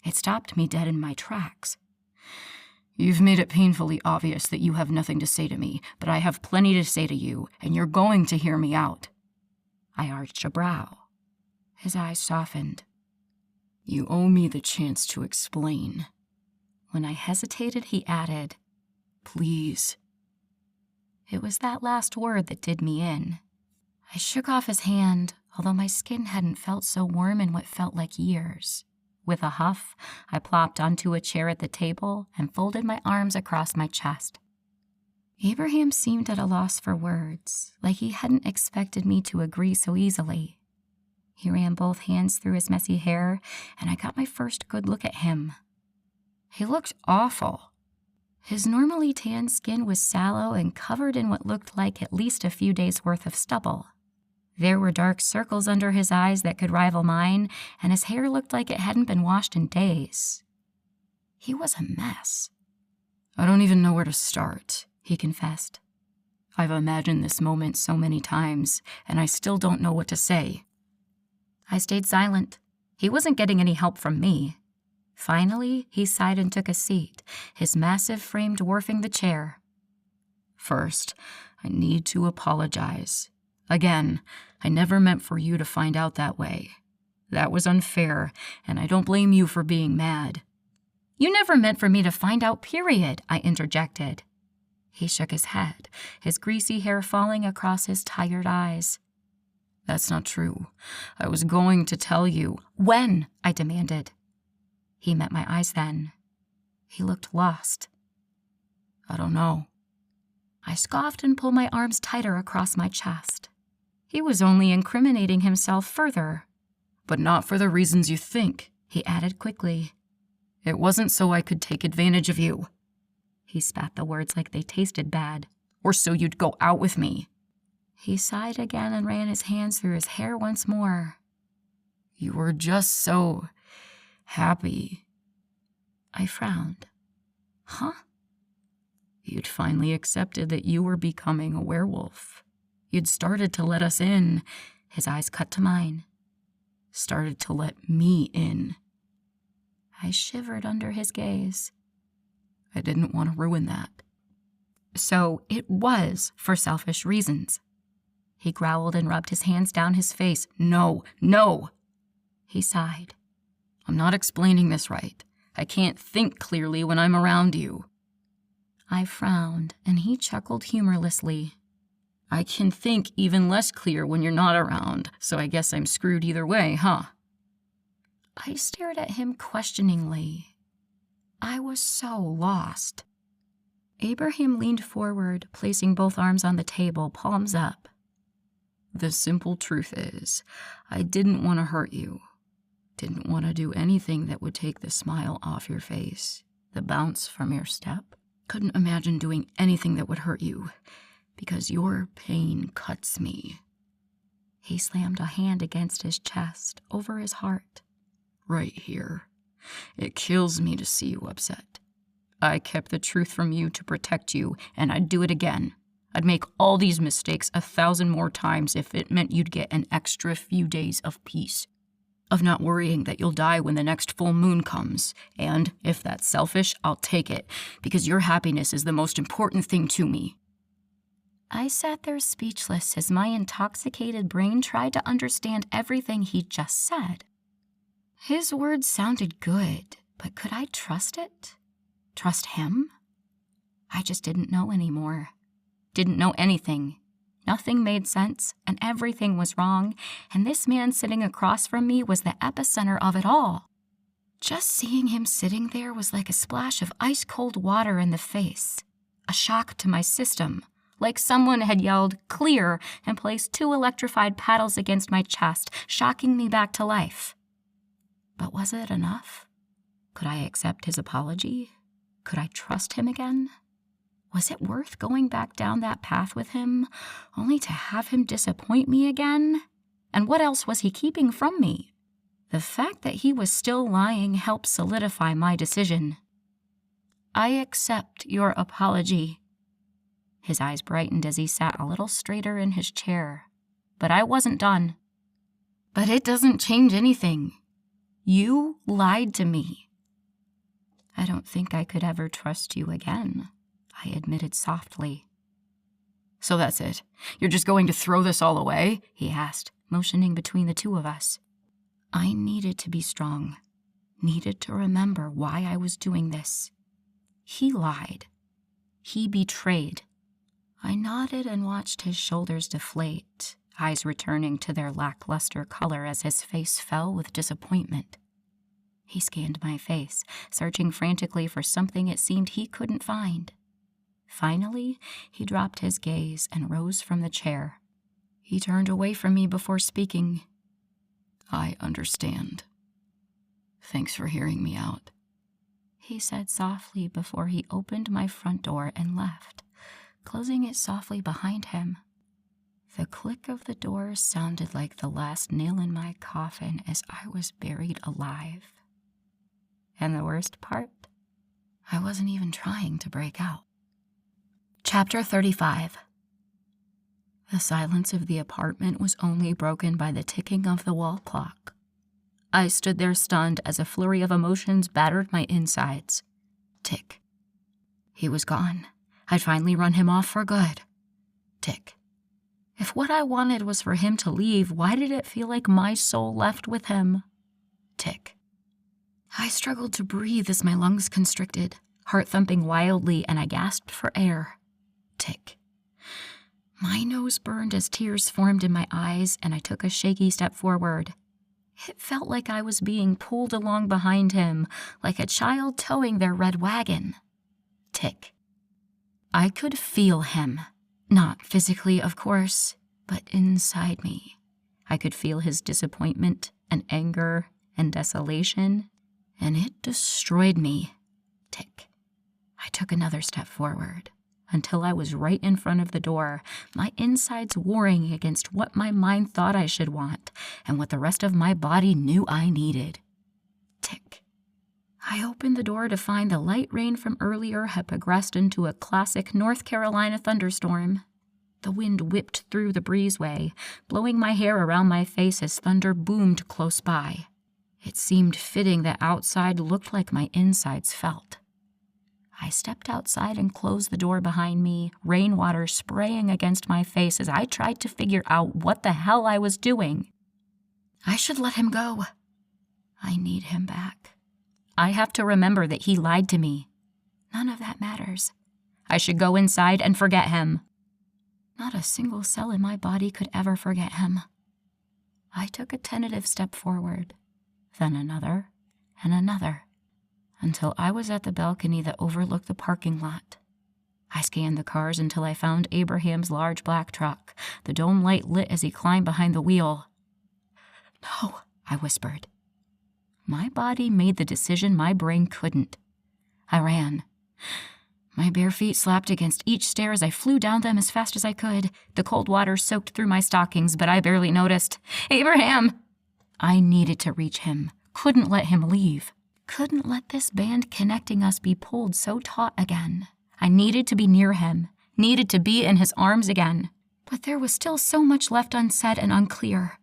It stopped me dead in my tracks. You've made it painfully obvious that you have nothing to say to me, but I have plenty to say to you, and you're going to hear me out. I arched a brow. His eyes softened. You owe me the chance to explain. When I hesitated, he added, Please. It was that last word that did me in. I shook off his hand, although my skin hadn't felt so warm in what felt like years. With a huff, I plopped onto a chair at the table and folded my arms across my chest. Abraham seemed at a loss for words, like he hadn't expected me to agree so easily. He ran both hands through his messy hair, and I got my first good look at him. He looked awful. His normally tan skin was sallow and covered in what looked like at least a few days' worth of stubble. There were dark circles under his eyes that could rival mine, and his hair looked like it hadn't been washed in days. He was a mess. I don't even know where to start, he confessed. I've imagined this moment so many times, and I still don't know what to say. I stayed silent. He wasn't getting any help from me. Finally, he sighed and took a seat, his massive frame dwarfing the chair. First, I need to apologize. Again, I never meant for you to find out that way. That was unfair, and I don't blame you for being mad. You never meant for me to find out, period, I interjected. He shook his head, his greasy hair falling across his tired eyes. That's not true. I was going to tell you. When? I demanded. He met my eyes then. He looked lost. I don't know. I scoffed and pulled my arms tighter across my chest. He was only incriminating himself further. But not for the reasons you think, he added quickly. It wasn't so I could take advantage of you. He spat the words like they tasted bad. Or so you'd go out with me. He sighed again and ran his hands through his hair once more. You were just so happy. I frowned. Huh? You'd finally accepted that you were becoming a werewolf. You'd started to let us in. His eyes cut to mine. Started to let me in. I shivered under his gaze. I didn't want to ruin that. So it was for selfish reasons. He growled and rubbed his hands down his face. No. He sighed. I'm not explaining this right. I can't think clearly when I'm around you. I frowned, and he chuckled humorlessly. I can think even less clear when you're not around, so I guess I'm screwed either way, huh? I stared at him questioningly. I was so lost. Abraham leaned forward, placing both arms on the table, palms up. The simple truth is, I didn't want to hurt you. Didn't want to do anything that would take the smile off your face, the bounce from your step. Couldn't imagine doing anything that would hurt you, because your pain cuts me. He slammed a hand against his chest, over his heart. Right here. It kills me to see you upset. I kept the truth from you to protect you, and I'd do it again. I'd make all these mistakes 1,000 more times if it meant you'd get an extra few days of peace. Of not worrying that you'll die when the next full moon comes. And if that's selfish, I'll take it, because your happiness is the most important thing to me. I sat there speechless as my intoxicated brain tried to understand everything he'd just said. His words sounded good, but could I trust it? Trust him? I just didn't know anymore. Didn't know anything. Nothing made sense, and everything was wrong, and this man sitting across from me was the epicenter of it all. Just seeing him sitting there was like a splash of ice-cold water in the face, a shock to my system, like someone had yelled, "Clear," and placed 2 electrified paddles against my chest, shocking me back to life. But was it enough? Could I accept his apology? Could I trust him again? Was it worth going back down that path with him, only to have him disappoint me again? And what else was he keeping from me? The fact that he was still lying helped solidify my decision. I accept your apology. His eyes brightened as he sat a little straighter in his chair. But I wasn't done. But it doesn't change anything. You lied to me. I don't think I could ever trust you again, I admitted softly. So that's it. You're just going to throw this all away? He asked, motioning between the two of us. I needed to be strong, needed to remember why I was doing this. He lied. He betrayed. I nodded and watched his shoulders deflate, eyes returning to their lackluster color as his face fell with disappointment. He scanned my face, searching frantically for something it seemed he couldn't find. Finally, he dropped his gaze and rose from the chair. He turned away from me before speaking. I understand. Thanks for hearing me out, he said softly before he opened my front door and left, closing it softly behind him. The click of the door sounded like the last nail in my coffin as I was buried alive. And the worst part? I wasn't even trying to break out. Chapter 35. The silence of the apartment was only broken by the ticking of the wall clock. I stood there stunned as a flurry of emotions battered my insides. Tick. He was gone. I'd finally run him off for good. Tick. If what I wanted was for him to leave, why did it feel like my soul left with him? Tick. I struggled to breathe as my lungs constricted, heart thumping wildly, and I gasped for air. Tick. My nose burned as tears formed in my eyes, and I took a shaky step forward. It felt like I was being pulled along behind him, like a child towing their red wagon. Tick. I could feel him. Not physically, of course, but inside me. I could feel his disappointment and anger and desolation, and it destroyed me. Tick. I took another step forward, until I was right in front of the door, my insides warring against what my mind thought I should want and what the rest of my body knew I needed. Tick. I opened the door to find the light rain from earlier had progressed into a classic North Carolina thunderstorm. The wind whipped through the breezeway, blowing my hair around my face as thunder boomed close by. It seemed fitting that outside looked like my insides felt. I stepped outside and closed the door behind me, rainwater spraying against my face as I tried to figure out what the hell I was doing. I should let him go. I need him back. I have to remember that he lied to me. None of that matters. I should go inside and forget him. Not a single cell in my body could ever forget him. I took a tentative step forward, then another and another, until I was at the balcony that overlooked the parking lot. I scanned the cars until I found Abraham's large black truck, the dome light lit as he climbed behind the wheel. No, I whispered. My body made the decision my brain couldn't. I ran. My bare feet slapped against each stair as I flew down them as fast as I could. The cold water soaked through my stockings, but I barely noticed. Abraham! I needed to reach him. Couldn't let him leave. Couldn't let this band connecting us be pulled so taut again. I needed to be near him. Needed to be in his arms again. But there was still so much left unsaid and unclear.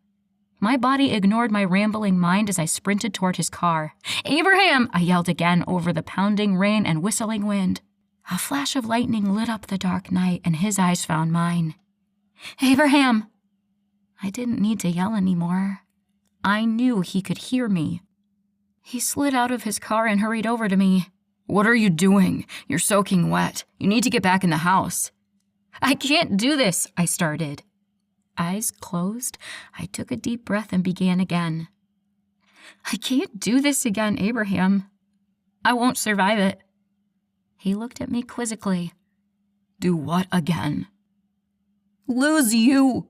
My body ignored my rambling mind as I sprinted toward his car. Abraham! I yelled again over the pounding rain and whistling wind. A flash of lightning lit up the dark night, and his eyes found mine. Abraham! I didn't need to yell anymore. I knew he could hear me. He slid out of his car and hurried over to me. What are you doing? You're soaking wet. You need to get back in the house. I can't do this, I started. Eyes closed, I took a deep breath and began again. I can't do this again, Abraham. I won't survive it. He looked at me quizzically. Do what again? Lose you!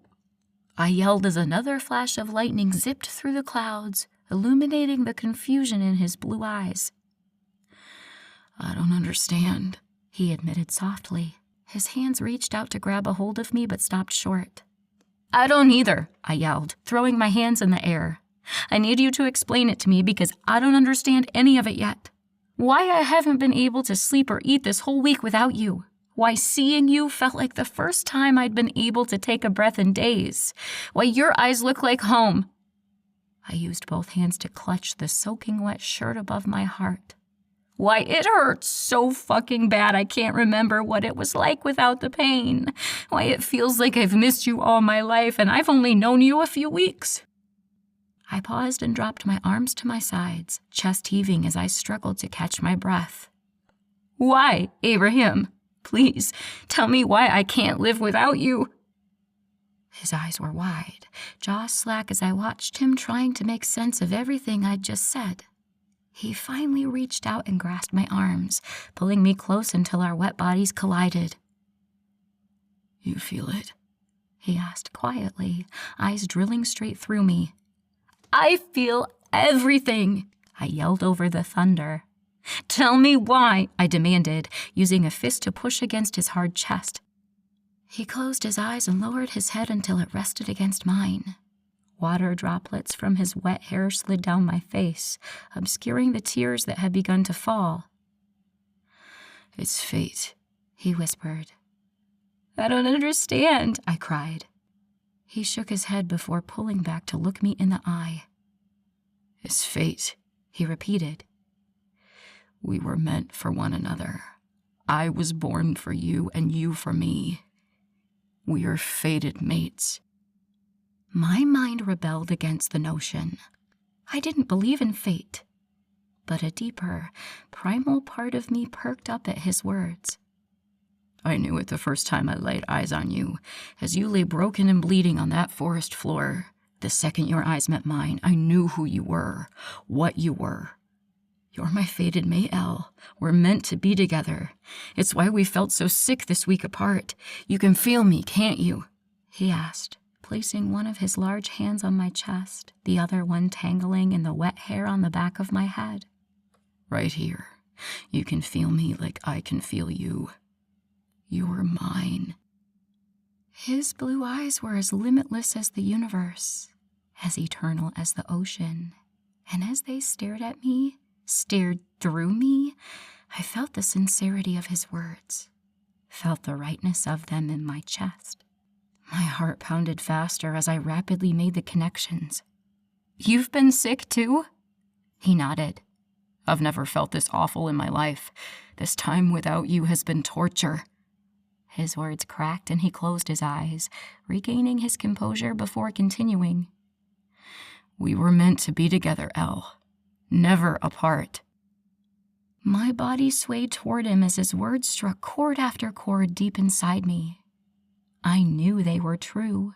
I yelled as another flash of lightning zipped through the clouds, illuminating the confusion in his blue eyes. I don't understand, he admitted softly. His hands reached out to grab a hold of me but stopped short. I don't either, I yelled, throwing my hands in the air. I need you to explain it to me because I don't understand any of it yet. Why I haven't been able to sleep or eat this whole week without you. Why seeing you felt like the first time I'd been able to take a breath in days. Why your eyes look like home. I used both hands to clutch the soaking wet shirt above my heart. Why, it hurts so fucking bad I can't remember what it was like without the pain. Why, it feels like I've missed you all my life and I've only known you a few weeks. I paused and dropped my arms to my sides, chest heaving as I struggled to catch my breath. Why, Abraham? Please, tell me why I can't live without you. His eyes were wide, jaw slack as I watched him trying to make sense of everything I'd just said. He finally reached out and grasped my arms, pulling me close until our wet bodies collided. You feel it? He asked quietly, eyes drilling straight through me. I feel everything, I yelled over the thunder. Tell me why, I demanded, using a fist to push against his hard chest. He closed his eyes and lowered his head until it rested against mine. Water droplets from his wet hair slid down my face, obscuring the tears that had begun to fall. It's fate, he whispered. I don't understand, I cried. He shook his head before pulling back to look me in the eye. It's fate, he repeated. We were meant for one another. I was born for you and you for me. We are fated mates. My mind rebelled against the notion. I didn't believe in fate, but a deeper, primal part of me perked up at his words. I knew it the first time I laid eyes on you, as you lay broken and bleeding on that forest floor. The second your eyes met mine, I knew who you were, what you were. You're my fated mate, Elle. We're meant to be together. It's why we felt so sick this week apart. You can feel me, can't you? He asked, placing one of his large hands on my chest, the other one tangling in the wet hair on the back of my head. Right here. You can feel me like I can feel you. You're mine. His blue eyes were as limitless as the universe, as eternal as the ocean, and as they stared at me, stared through me, I felt the sincerity of his words, felt the rightness of them in my chest. My heart pounded faster as I rapidly made the connections. You've been sick too? He nodded. I've never felt this awful in my life. This time without you has been torture. His words cracked and he closed his eyes, regaining his composure before continuing. We were meant to be together, Elle. Never apart. My body swayed toward him as his words struck chord after chord deep inside me. I knew they were true,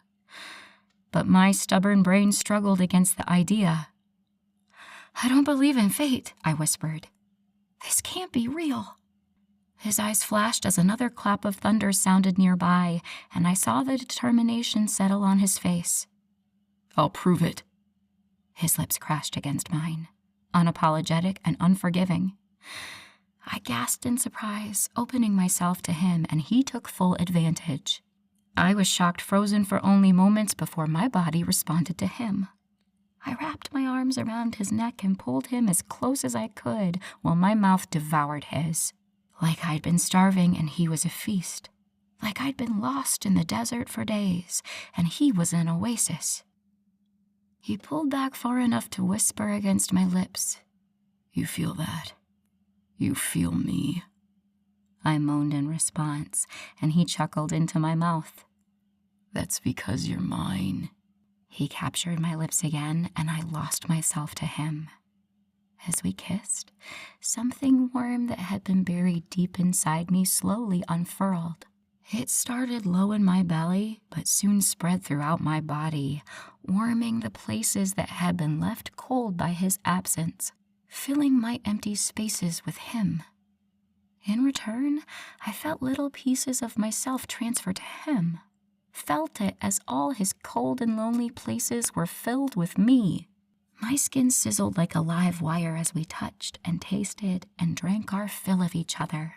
but my stubborn brain struggled against the idea. I don't believe in fate, I whispered. This can't be real. His eyes flashed as another clap of thunder sounded nearby, and I saw the determination settle on his face. I'll prove it. His lips crashed against mine, unapologetic and unforgiving. I gasped in surprise, opening myself to him, and he took full advantage. I was shocked frozen for only moments before my body responded to him. I wrapped my arms around his neck and pulled him as close as I could while my mouth devoured his. Like I'd been starving and he was a feast. Like I'd been lost in the desert for days and he was an oasis. He pulled back far enough to whisper against my lips. You feel that? You feel me? I moaned in response, and he chuckled into my mouth. That's because you're mine. He captured my lips again, and I lost myself to him. As we kissed, something warm that had been buried deep inside me slowly unfurled. It started low in my belly, but soon spread throughout my body, warming the places that had been left cold by his absence, filling my empty spaces with him. In return, I felt little pieces of myself transfer to him, felt it as all his cold and lonely places were filled with me. My skin sizzled like a live wire as we touched and tasted and drank our fill of each other.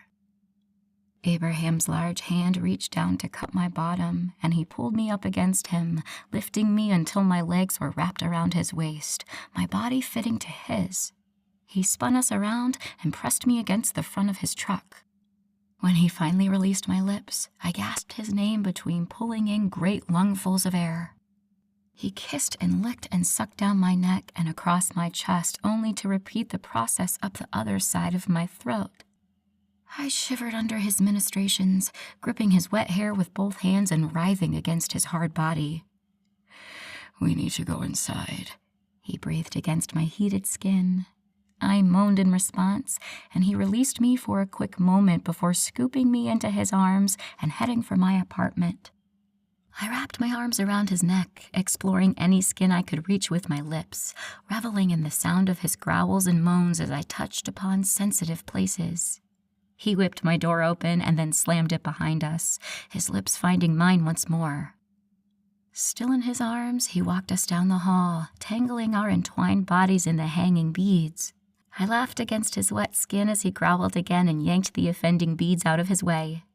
Abraham's large hand reached down to cut my bottom, and he pulled me up against him, lifting me until my legs were wrapped around his waist, my body fitting to his. He spun us around and pressed me against the front of his truck. When he finally released my lips, I gasped his name between pulling in great lungfuls of air. He kissed and licked and sucked down my neck and across my chest, only to repeat the process up the other side of my throat. I shivered under his ministrations, gripping his wet hair with both hands and writhing against his hard body. "We need to go inside," he breathed against my heated skin. I moaned in response, and he released me for a quick moment before scooping me into his arms and heading for my apartment. I wrapped my arms around his neck, exploring any skin I could reach with my lips, reveling in the sound of his growls and moans as I touched upon sensitive places. He whipped my door open and then slammed it behind us, his lips finding mine once more. Still in his arms, he walked us down the hall, tangling our entwined bodies in the hanging beads. I laughed against his wet skin as he growled again and yanked the offending beads out of his way.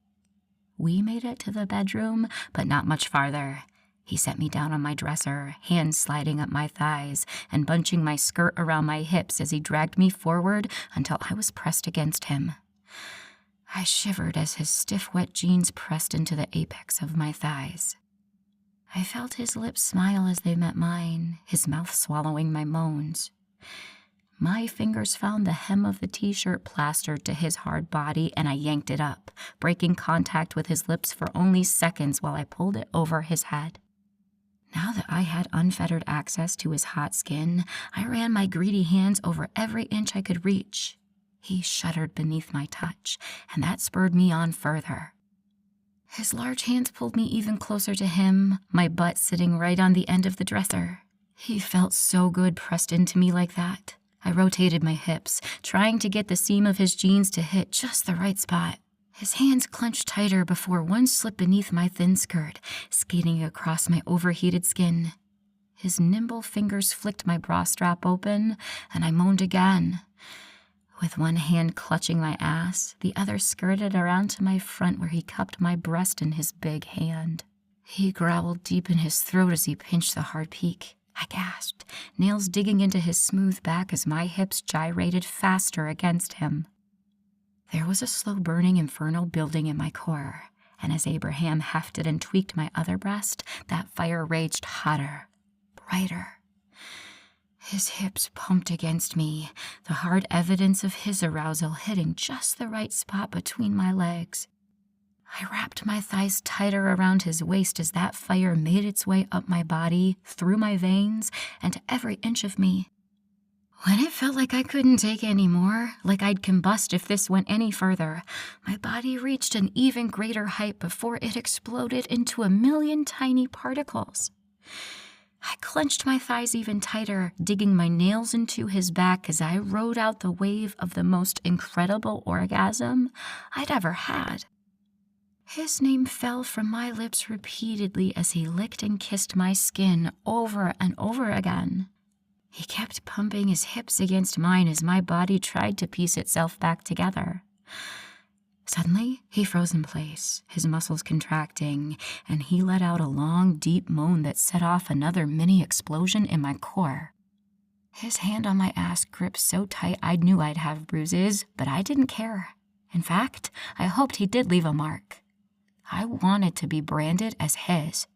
We made it to the bedroom, but not much farther. He set me down on my dresser, hands sliding up my thighs and bunching my skirt around my hips as he dragged me forward until I was pressed against him. I shivered as his stiff, wet jeans pressed into the apex of my thighs. I felt his lips smile as they met mine, his mouth swallowing my moans. My fingers found the hem of the t-shirt plastered to his hard body, and I yanked it up, breaking contact with his lips for only seconds while I pulled it over his head. Now that I had unfettered access to his hot skin, I ran my greedy hands over every inch I could reach. He shuddered beneath my touch, and that spurred me on further. His large hands pulled me even closer to him, my butt sitting right on the end of the dresser. He felt so good pressed into me like that. I rotated my hips, trying to get the seam of his jeans to hit just the right spot. His hands clenched tighter before one slipped beneath my thin skirt, skating across my overheated skin. His nimble fingers flicked my bra strap open, and I moaned again. With one hand clutching my ass, the other skirted around to my front where he cupped my breast in his big hand. He growled deep in his throat as he pinched the hard peak. I gasped, nails digging into his smooth back as my hips gyrated faster against him. There was a slow-burning inferno building in my core, and as Abraham hefted and tweaked my other breast, that fire raged hotter, brighter. His hips pumped against me, the hard evidence of his arousal hitting just the right spot between my legs. I wrapped my thighs tighter around his waist as that fire made its way up my body, through my veins, and to every inch of me. When it felt like I couldn't take any more, like I'd combust if this went any further, my body reached an even greater height before it exploded into 1,000,000 tiny particles. I clenched my thighs even tighter, digging my nails into his back as I rode out the wave of the most incredible orgasm I'd ever had. His name fell from my lips repeatedly as he licked and kissed my skin over and over again. He kept pumping his hips against mine as my body tried to piece itself back together. Suddenly, he froze in place, his muscles contracting, and he let out a long, deep moan that set off another mini explosion in my core. His hand on my ass gripped so tight I knew I'd have bruises, but I didn't care. In fact, I hoped he did leave a mark. I wanted to be branded as his.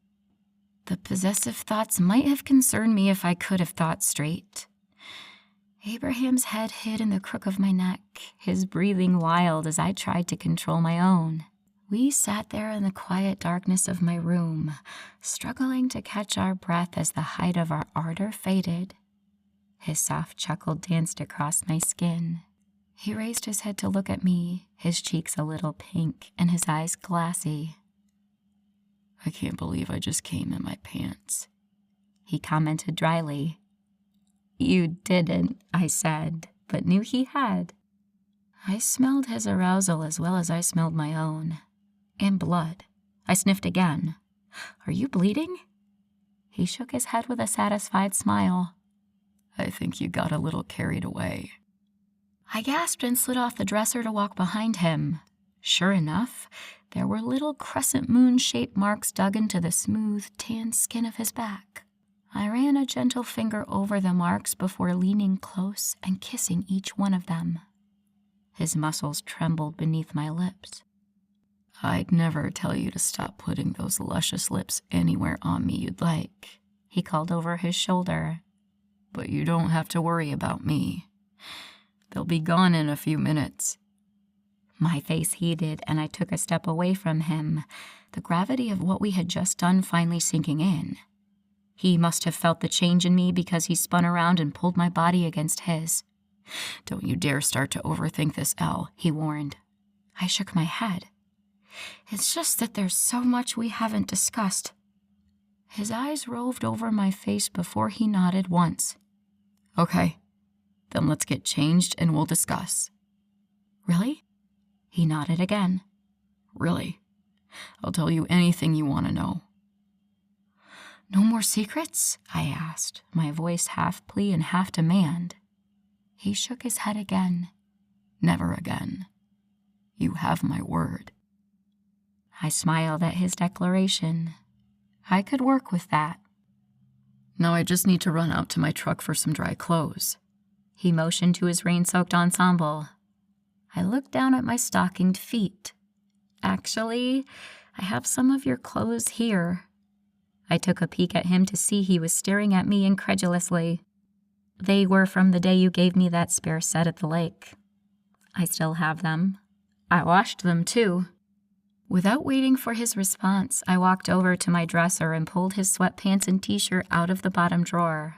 The possessive thoughts might have concerned me if I could have thought straight. Abraham's head hid in the crook of my neck, his breathing wild as I tried to control my own. We sat there in the quiet darkness of my room, struggling to catch our breath as the height of our ardor faded. His soft chuckle danced across my skin. He raised his head to look at me, his cheeks a little pink and his eyes glassy. "I can't believe I just came in my pants," he commented dryly. "You didn't," I said, but knew he had. I smelled his arousal as well as I smelled my own. And blood. I sniffed again. "Are you bleeding?" He shook his head with a satisfied smile. "I think you got a little carried away." I gasped and slid off the dresser to walk behind him. Sure enough, there were little crescent moon-shaped marks dug into the smooth, tan skin of his back. I ran a gentle finger over the marks before leaning close and kissing each one of them. His muscles trembled beneath my lips. "I'd never tell you to stop putting those luscious lips anywhere on me you'd like," he called over his shoulder. But you don't have to worry about me. They'll be gone in a few minutes. My face heated, and I took a step away from him, the gravity of what we had just done finally sinking in. He must have felt the change in me because he spun around and pulled my body against his. Don't you dare start to overthink this, Elle, he warned. I shook my head. It's just that there's so much we haven't discussed. His eyes roved over my face before he nodded once. Okay, then let's get changed and we'll discuss. Really? He nodded again. Really? I'll tell you anything you want to know. No more secrets? I asked, my voice half plea and half demand. He shook his head again. Never again. You have my word. I smiled at his declaration. I could work with that. Now I just need to run out to my truck for some dry clothes. He motioned to his rain-soaked ensemble. I looked down at my stockinged feet. Actually, I have some of your clothes here. I took a peek at him to see he was staring at me incredulously. They were from the day you gave me that spare set at the lake. I still have them. I washed them, too. Without waiting for his response, I walked over to my dresser and pulled his sweatpants and t-shirt out of the bottom drawer.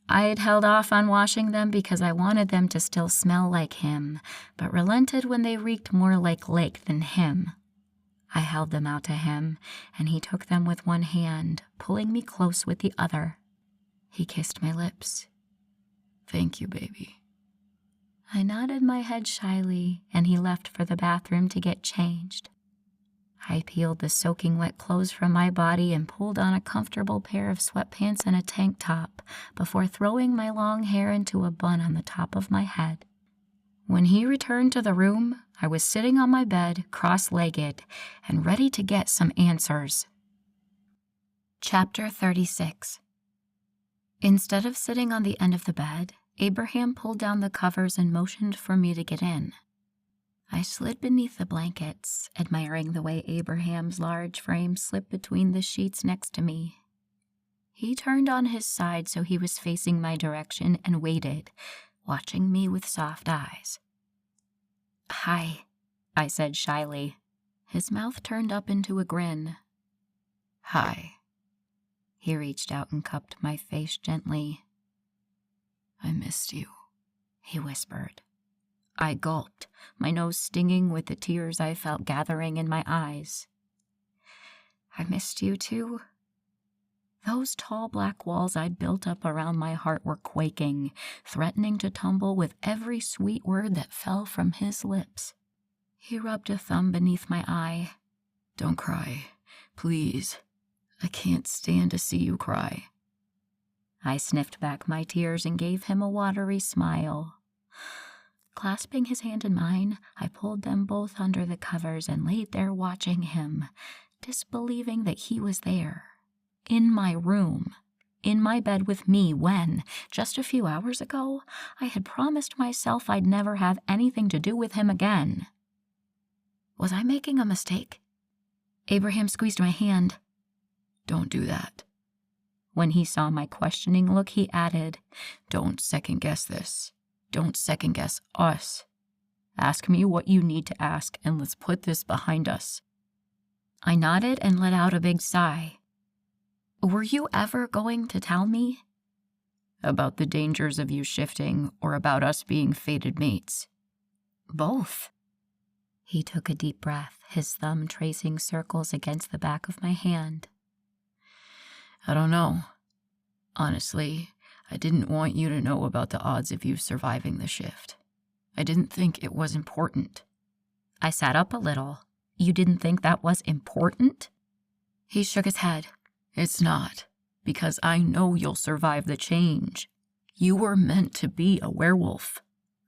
I had held off on washing them because I wanted them to still smell like him, but relented when they reeked more like lake than him. I held them out to him, and he took them with one hand, pulling me close with the other. He kissed my lips. Thank you, baby. I nodded my head shyly, and he left for the bathroom to get changed. I peeled the soaking wet clothes from my body and pulled on a comfortable pair of sweatpants and a tank top before throwing my long hair into a bun on the top of my head. When he returned to the room, I was sitting on my bed, cross-legged, and ready to get some answers. Chapter 36. Instead of sitting on the end of the bed, Abraham pulled down the covers and motioned for me to get in. I slid beneath the blankets, admiring the way Abraham's large frame slipped between the sheets next to me. He turned on his side so he was facing my direction and waited, watching me with soft eyes. Hi, I said shyly. His mouth turned up into a grin. Hi. He reached out and cupped my face gently. I missed you, he whispered. I gulped, my nose stinging with the tears I felt gathering in my eyes. I missed you too. Those tall black walls I'd built up around my heart were quaking, threatening to tumble with every sweet word that fell from his lips. He rubbed a thumb beneath my eye. Don't cry, please. I can't stand to see you cry. I sniffed back my tears and gave him a watery smile. Clasping his hand in mine, I pulled them both under the covers and laid there watching him, disbelieving that he was there. In my room, in my bed with me when, just a few hours ago, I had promised myself I'd never have anything to do with him again. Was I making a mistake? Abraham squeezed my hand. Don't do that. When he saw my questioning look, he added, Don't second-guess this. Don't second-guess us. Ask me what you need to ask, and let's put this behind us. I nodded and let out a big sigh. Were you ever going to tell me? About the dangers of you shifting, or about us being fated mates? Both. He took a deep breath, his thumb tracing circles against the back of my hand. I don't know. Honestly, I didn't want you to know about the odds of you surviving the shift. I didn't think it was important. I sat up a little. You didn't think that was important? He shook his head. It's not, because I know you'll survive the change. You were meant to be a werewolf.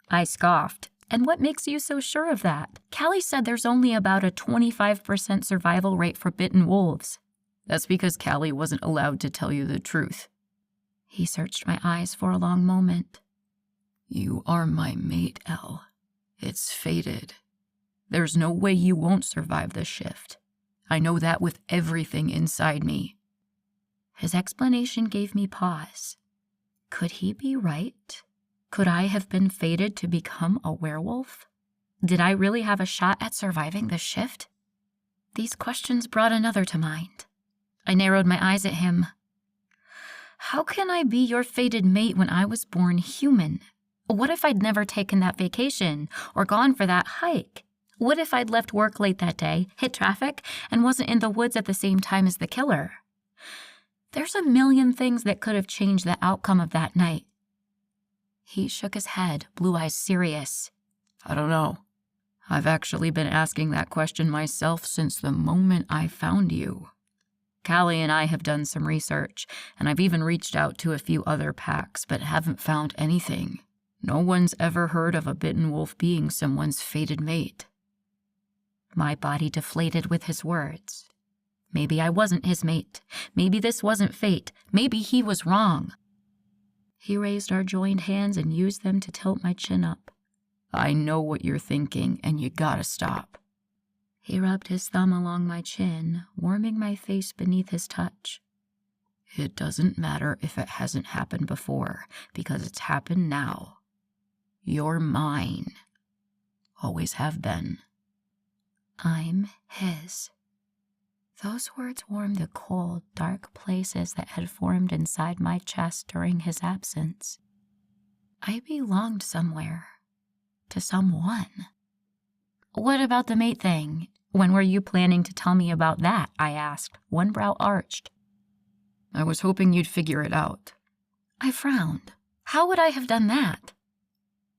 I scoffed. And what makes you so sure of that? Callie said there's only about a 25% survival rate for bitten wolves. That's because Callie wasn't allowed to tell you the truth. He searched my eyes for a long moment. You are my mate, Elle. It's fated. There's no way you won't survive this shift. I know that with everything inside me. His explanation gave me pause. Could he be right? Could I have been fated to become a werewolf? Did I really have a shot at surviving the shift? These questions brought another to mind. I narrowed my eyes at him. How can I be your fated mate when I was born human? What if I'd never taken that vacation or gone for that hike? What if I'd left work late that day, hit traffic, and wasn't in the woods at the same time as the killer? There's a million things that could have changed the outcome of that night. He shook his head, blue eyes serious. I don't know. I've actually been asking that question myself since the moment I found you. Callie and I have done some research, and I've even reached out to a few other packs, but haven't found anything. No one's ever heard of a bitten wolf being someone's fated mate. My body deflated with his words. Maybe I wasn't his mate. Maybe this wasn't fate. Maybe he was wrong. He raised our joined hands and used them to tilt my chin up. I know what you're thinking, and you gotta stop. He rubbed his thumb along my chin, warming my face beneath his touch. It doesn't matter if it hasn't happened before, because it's happened now. You're mine. Always have been. I'm his. Those words warmed the cold, dark places that had formed inside my chest during his absence. I belonged somewhere. To someone. What about the mate thing? When were you planning to tell me about that? I asked, one brow arched. I was hoping you'd figure it out. I frowned. How would I have done that?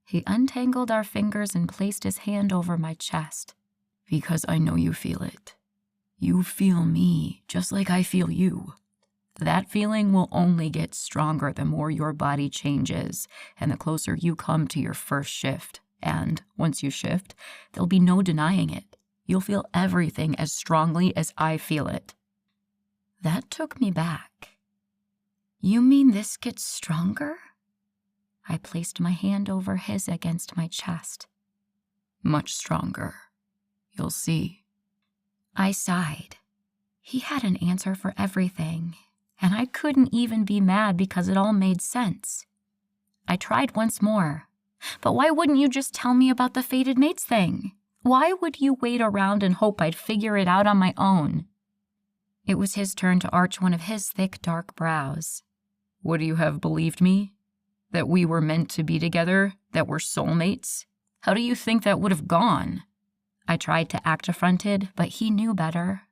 He untangled our fingers and placed his hand over my chest. Because I know you feel it. You feel me, just like I feel you. That feeling will only get stronger the more your body changes and the closer you come to your first shift. And once you shift, there'll be no denying it. You'll feel everything as strongly as I feel it. That took me back. You mean this gets stronger? I placed my hand over his against my chest. Much stronger. You'll see. I sighed. He had an answer for everything, and I couldn't even be mad because it all made sense. I tried once more. But why wouldn't you just tell me about the fated mates thing? Why would you wait around and hope I'd figure it out on my own? It was his turn to arch one of his thick, dark brows. Would you have believed me? That we were meant to be together? That we're soulmates? How do you think that would have gone? I tried to act affronted, but he knew better.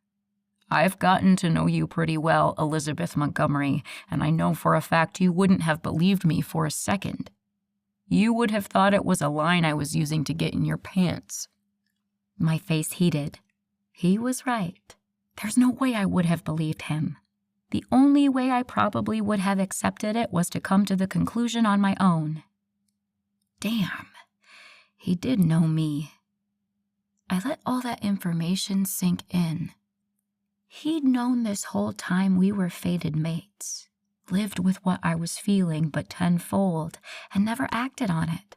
I've gotten to know you pretty well, Elizabeth Montgomery, and I know for a fact you wouldn't have believed me for a second. You would have thought it was a line I was using to get in your pants. My face heated. He was right. There's no way I would have believed him. The only way I probably would have accepted it was to come to the conclusion on my own. Damn, he did know me. I let all that information sink in. He'd known this whole time we were fated mates, lived with what I was feeling but tenfold, and never acted on it.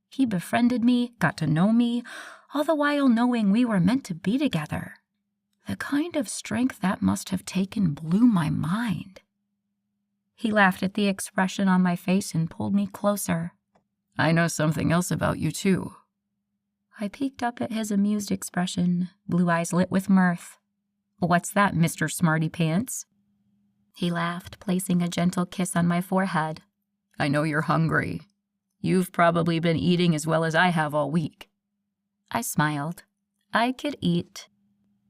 He befriended me, got to know me, all the while knowing we were meant to be together. The kind of strength that must have taken blew my mind. He laughed at the expression on my face and pulled me closer. I know something else about you, too. I peeked up at his amused expression, blue eyes lit with mirth. What's that, Mr. Smarty Pants? He laughed, placing a gentle kiss on my forehead. I know you're hungry. You've probably been eating as well as I have all week. I smiled. I could eat.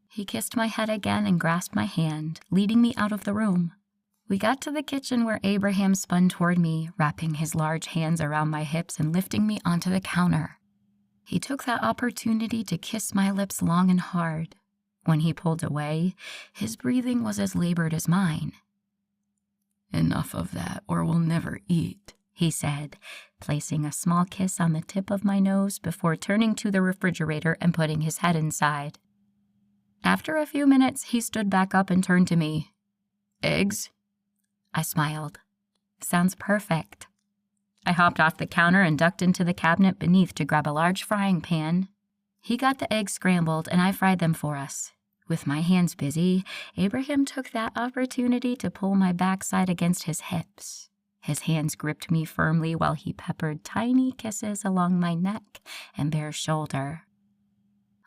He kissed my head again and grasped my hand, leading me out of the room. We got to the kitchen where Abraham spun toward me, wrapping his large hands around my hips and lifting me onto the counter. He took that opportunity to kiss my lips long and hard. When he pulled away, his breathing was as labored as mine. Enough of that, or we'll never eat, he said, placing a small kiss on the tip of my nose before turning to the refrigerator and putting his head inside. After a few minutes, he stood back up and turned to me. Eggs? I smiled. Sounds perfect. I hopped off the counter and ducked into the cabinet beneath to grab a large frying pan. He got the eggs scrambled and I fried them for us. With my hands busy, Abraham took that opportunity to pull my backside against his hips. His hands gripped me firmly while he peppered tiny kisses along my neck and bare shoulder.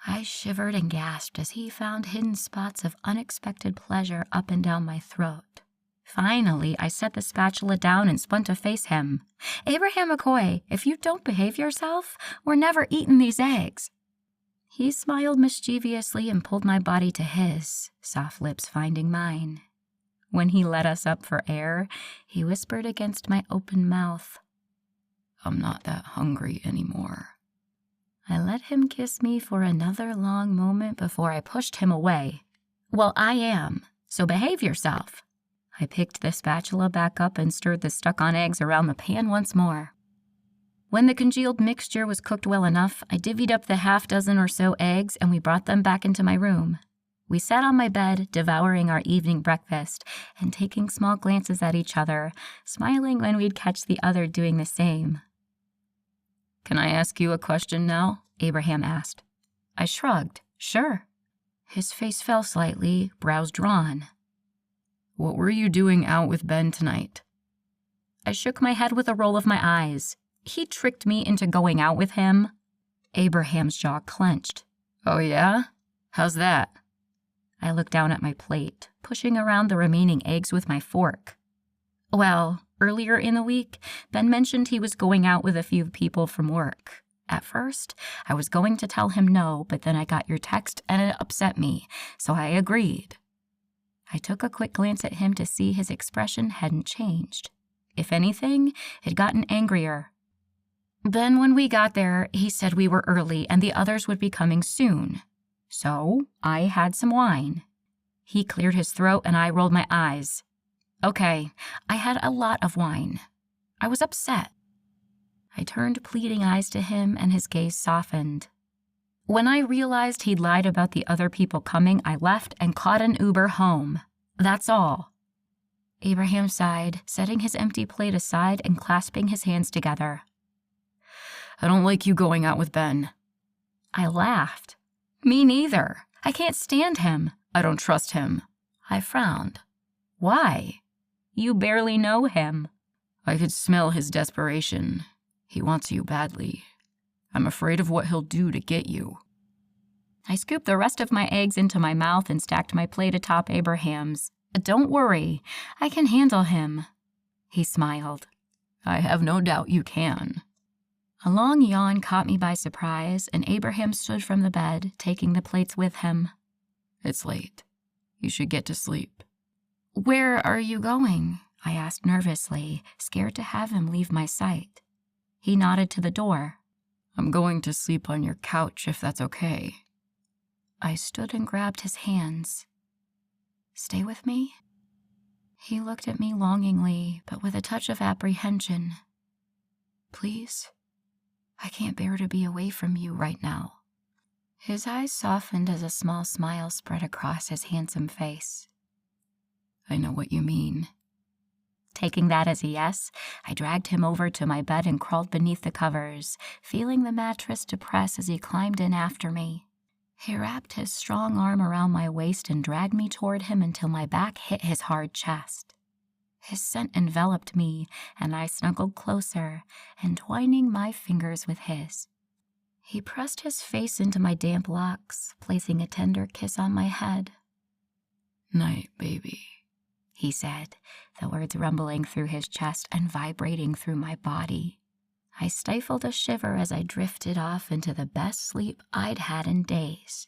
I shivered and gasped as he found hidden spots of unexpected pleasure up and down my throat. Finally, I set the spatula down and spun to face him. "Abraham McCoy, if you don't behave yourself, we're never eating these eggs." He smiled mischievously and pulled my body to his, soft lips finding mine. When he let us up for air, he whispered against my open mouth, "I'm not that hungry anymore." I let him kiss me for another long moment before I pushed him away. "Well, I am, so behave yourself." I picked the spatula back up and stirred the stuck-on eggs around the pan once more. When the congealed mixture was cooked well enough, I divvied up the half-dozen or so eggs and we brought them back into my room. We sat on my bed, devouring our evening breakfast and taking small glances at each other, smiling when we'd catch the other doing the same. "Can I ask you a question now?" Abraham asked. I shrugged. "Sure." His face fell slightly, brows drawn. "What were you doing out with Ben tonight?" I shook my head with a roll of my eyes. He tricked me into going out with him. Abraham's jaw clenched. "Oh yeah? How's that?" I looked down at my plate, pushing around the remaining eggs with my fork. "Well, earlier in the week, Ben mentioned he was going out with a few people from work. At first, I was going to tell him no, but then I got your text and it upset me, so I agreed." I took a quick glance at him to see his expression hadn't changed. If anything, it had gotten angrier. "Then when we got there, he said we were early and the others would be coming soon. So I had some wine." He cleared his throat and I rolled my eyes. "Okay, I had a lot of wine. I was upset." I turned pleading eyes to him and his gaze softened. "When I realized he'd lied about the other people coming, I left and caught an Uber home. That's all." Abraham sighed, setting his empty plate aside and clasping his hands together. "I don't like you going out with Ben." I laughed. "Me neither. I can't stand him." "I don't trust him." I frowned. "Why? You barely know him." "I could smell his desperation. He wants you badly. I'm afraid of what he'll do to get you." I scooped the rest of my eggs into my mouth and stacked my plate atop Abraham's. "Don't worry, I can handle him." He smiled. "I have no doubt you can." A long yawn caught me by surprise, and Abraham stood from the bed, taking the plates with him. "It's late. You should get to sleep." "Where are you going?" I asked nervously, scared to have him leave my sight. He nodded to the door. "I'm going to sleep on your couch if that's okay." I stood and grabbed his hands. "Stay with me?" He looked at me longingly, but with a touch of apprehension. "Please? I can't bear to be away from you right now." His eyes softened as a small smile spread across his handsome face. "I know what you mean." Taking that as a yes, I dragged him over to my bed and crawled beneath the covers, feeling the mattress depress as he climbed in after me. He wrapped his strong arm around my waist and dragged me toward him until my back hit his hard chest. His scent enveloped me, and I snuggled closer, entwining my fingers with his. He pressed his face into my damp locks, placing a tender kiss on my head. "Night, baby," he said, the words rumbling through his chest and vibrating through my body. I stifled a shiver as I drifted off into the best sleep I'd had in days.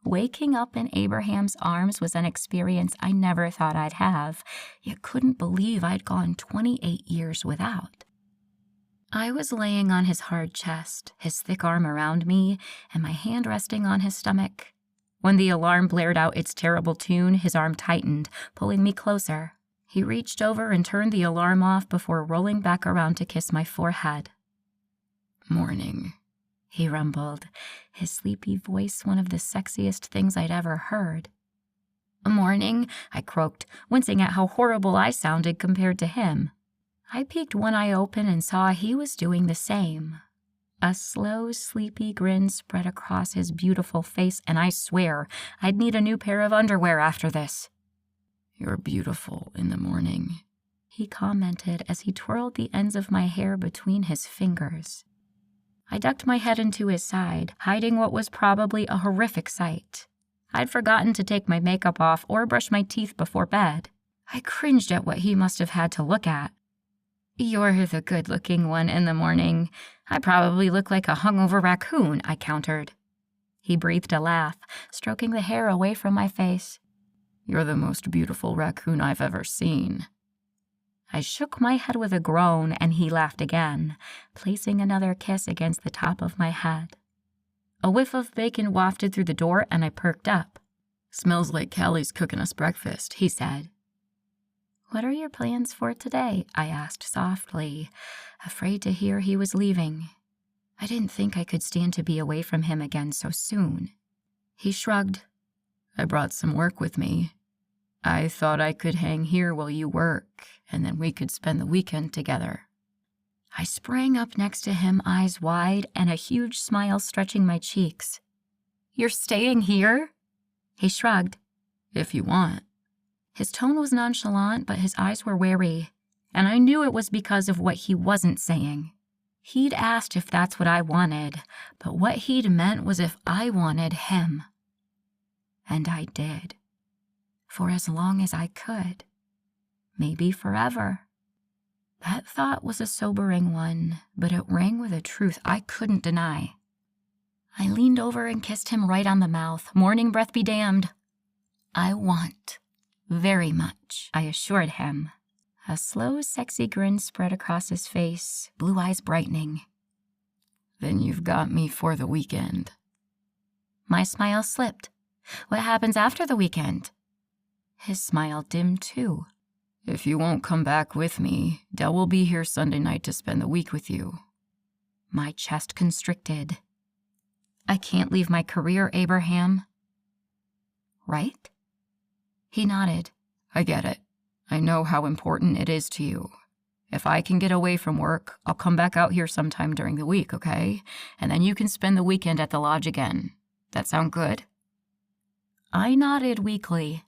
Waking up in Abraham's arms was an experience I never thought I'd have, yet couldn't believe I'd gone 28 years without. I was laying on his hard chest, his thick arm around me, and my hand resting on his stomach. When the alarm blared out its terrible tune, his arm tightened, pulling me closer. He reached over and turned the alarm off before rolling back around to kiss my forehead. "Morning," he rumbled, his sleepy voice one of the sexiest things I'd ever heard. "Morning," I croaked, wincing at how horrible I sounded compared to him. I peeked one eye open and saw he was doing the same. A slow, sleepy grin spread across his beautiful face, and I swear I'd need a new pair of underwear after this. "You're beautiful in the morning," he commented as he twirled the ends of my hair between his fingers. I ducked my head into his side, hiding what was probably a horrific sight. I'd forgotten to take my makeup off or brush my teeth before bed. I cringed at what he must have had to look at. "You're the good-looking one in the morning. I probably look like a hungover raccoon," I countered. He breathed a laugh, stroking the hair away from my face. "You're the most beautiful raccoon I've ever seen." I shook my head with a groan, and he laughed again, placing another kiss against the top of my head. A whiff of bacon wafted through the door, and I perked up. "Smells like Callie's cooking us breakfast," he said. "What are your plans for today?" I asked softly, afraid to hear he was leaving. I didn't think I could stand to be away from him again so soon. He shrugged. "I brought some work with me. I thought I could hang here while you work, and then we could spend the weekend together." I sprang up next to him, eyes wide, and a huge smile stretching my cheeks. "You're staying here?" He shrugged. "If you want." His tone was nonchalant, but his eyes were wary, and I knew it was because of what he wasn't saying. He'd asked if that's what I wanted, but what he'd meant was if I wanted him. And I did. For as long as I could. Maybe forever. That thought was a sobering one, but it rang with a truth I couldn't deny. I leaned over and kissed him right on the mouth, morning breath be damned. "I want. Very much," I assured him. A slow, sexy grin spread across his face, blue eyes brightening. "Then you've got me for the weekend." My smile slipped. "What happens after the weekend?" His smile dimmed too. "If you won't come back with me, Dell will be here Sunday night to spend the week with you." My chest constricted. "I can't leave my career, Abraham." "Right?" He nodded. "I get it. I know how important it is to you. If I can get away from work, I'll come back out here sometime during the week, okay? And then you can spend the weekend at the lodge again. That sound good?" I nodded weakly.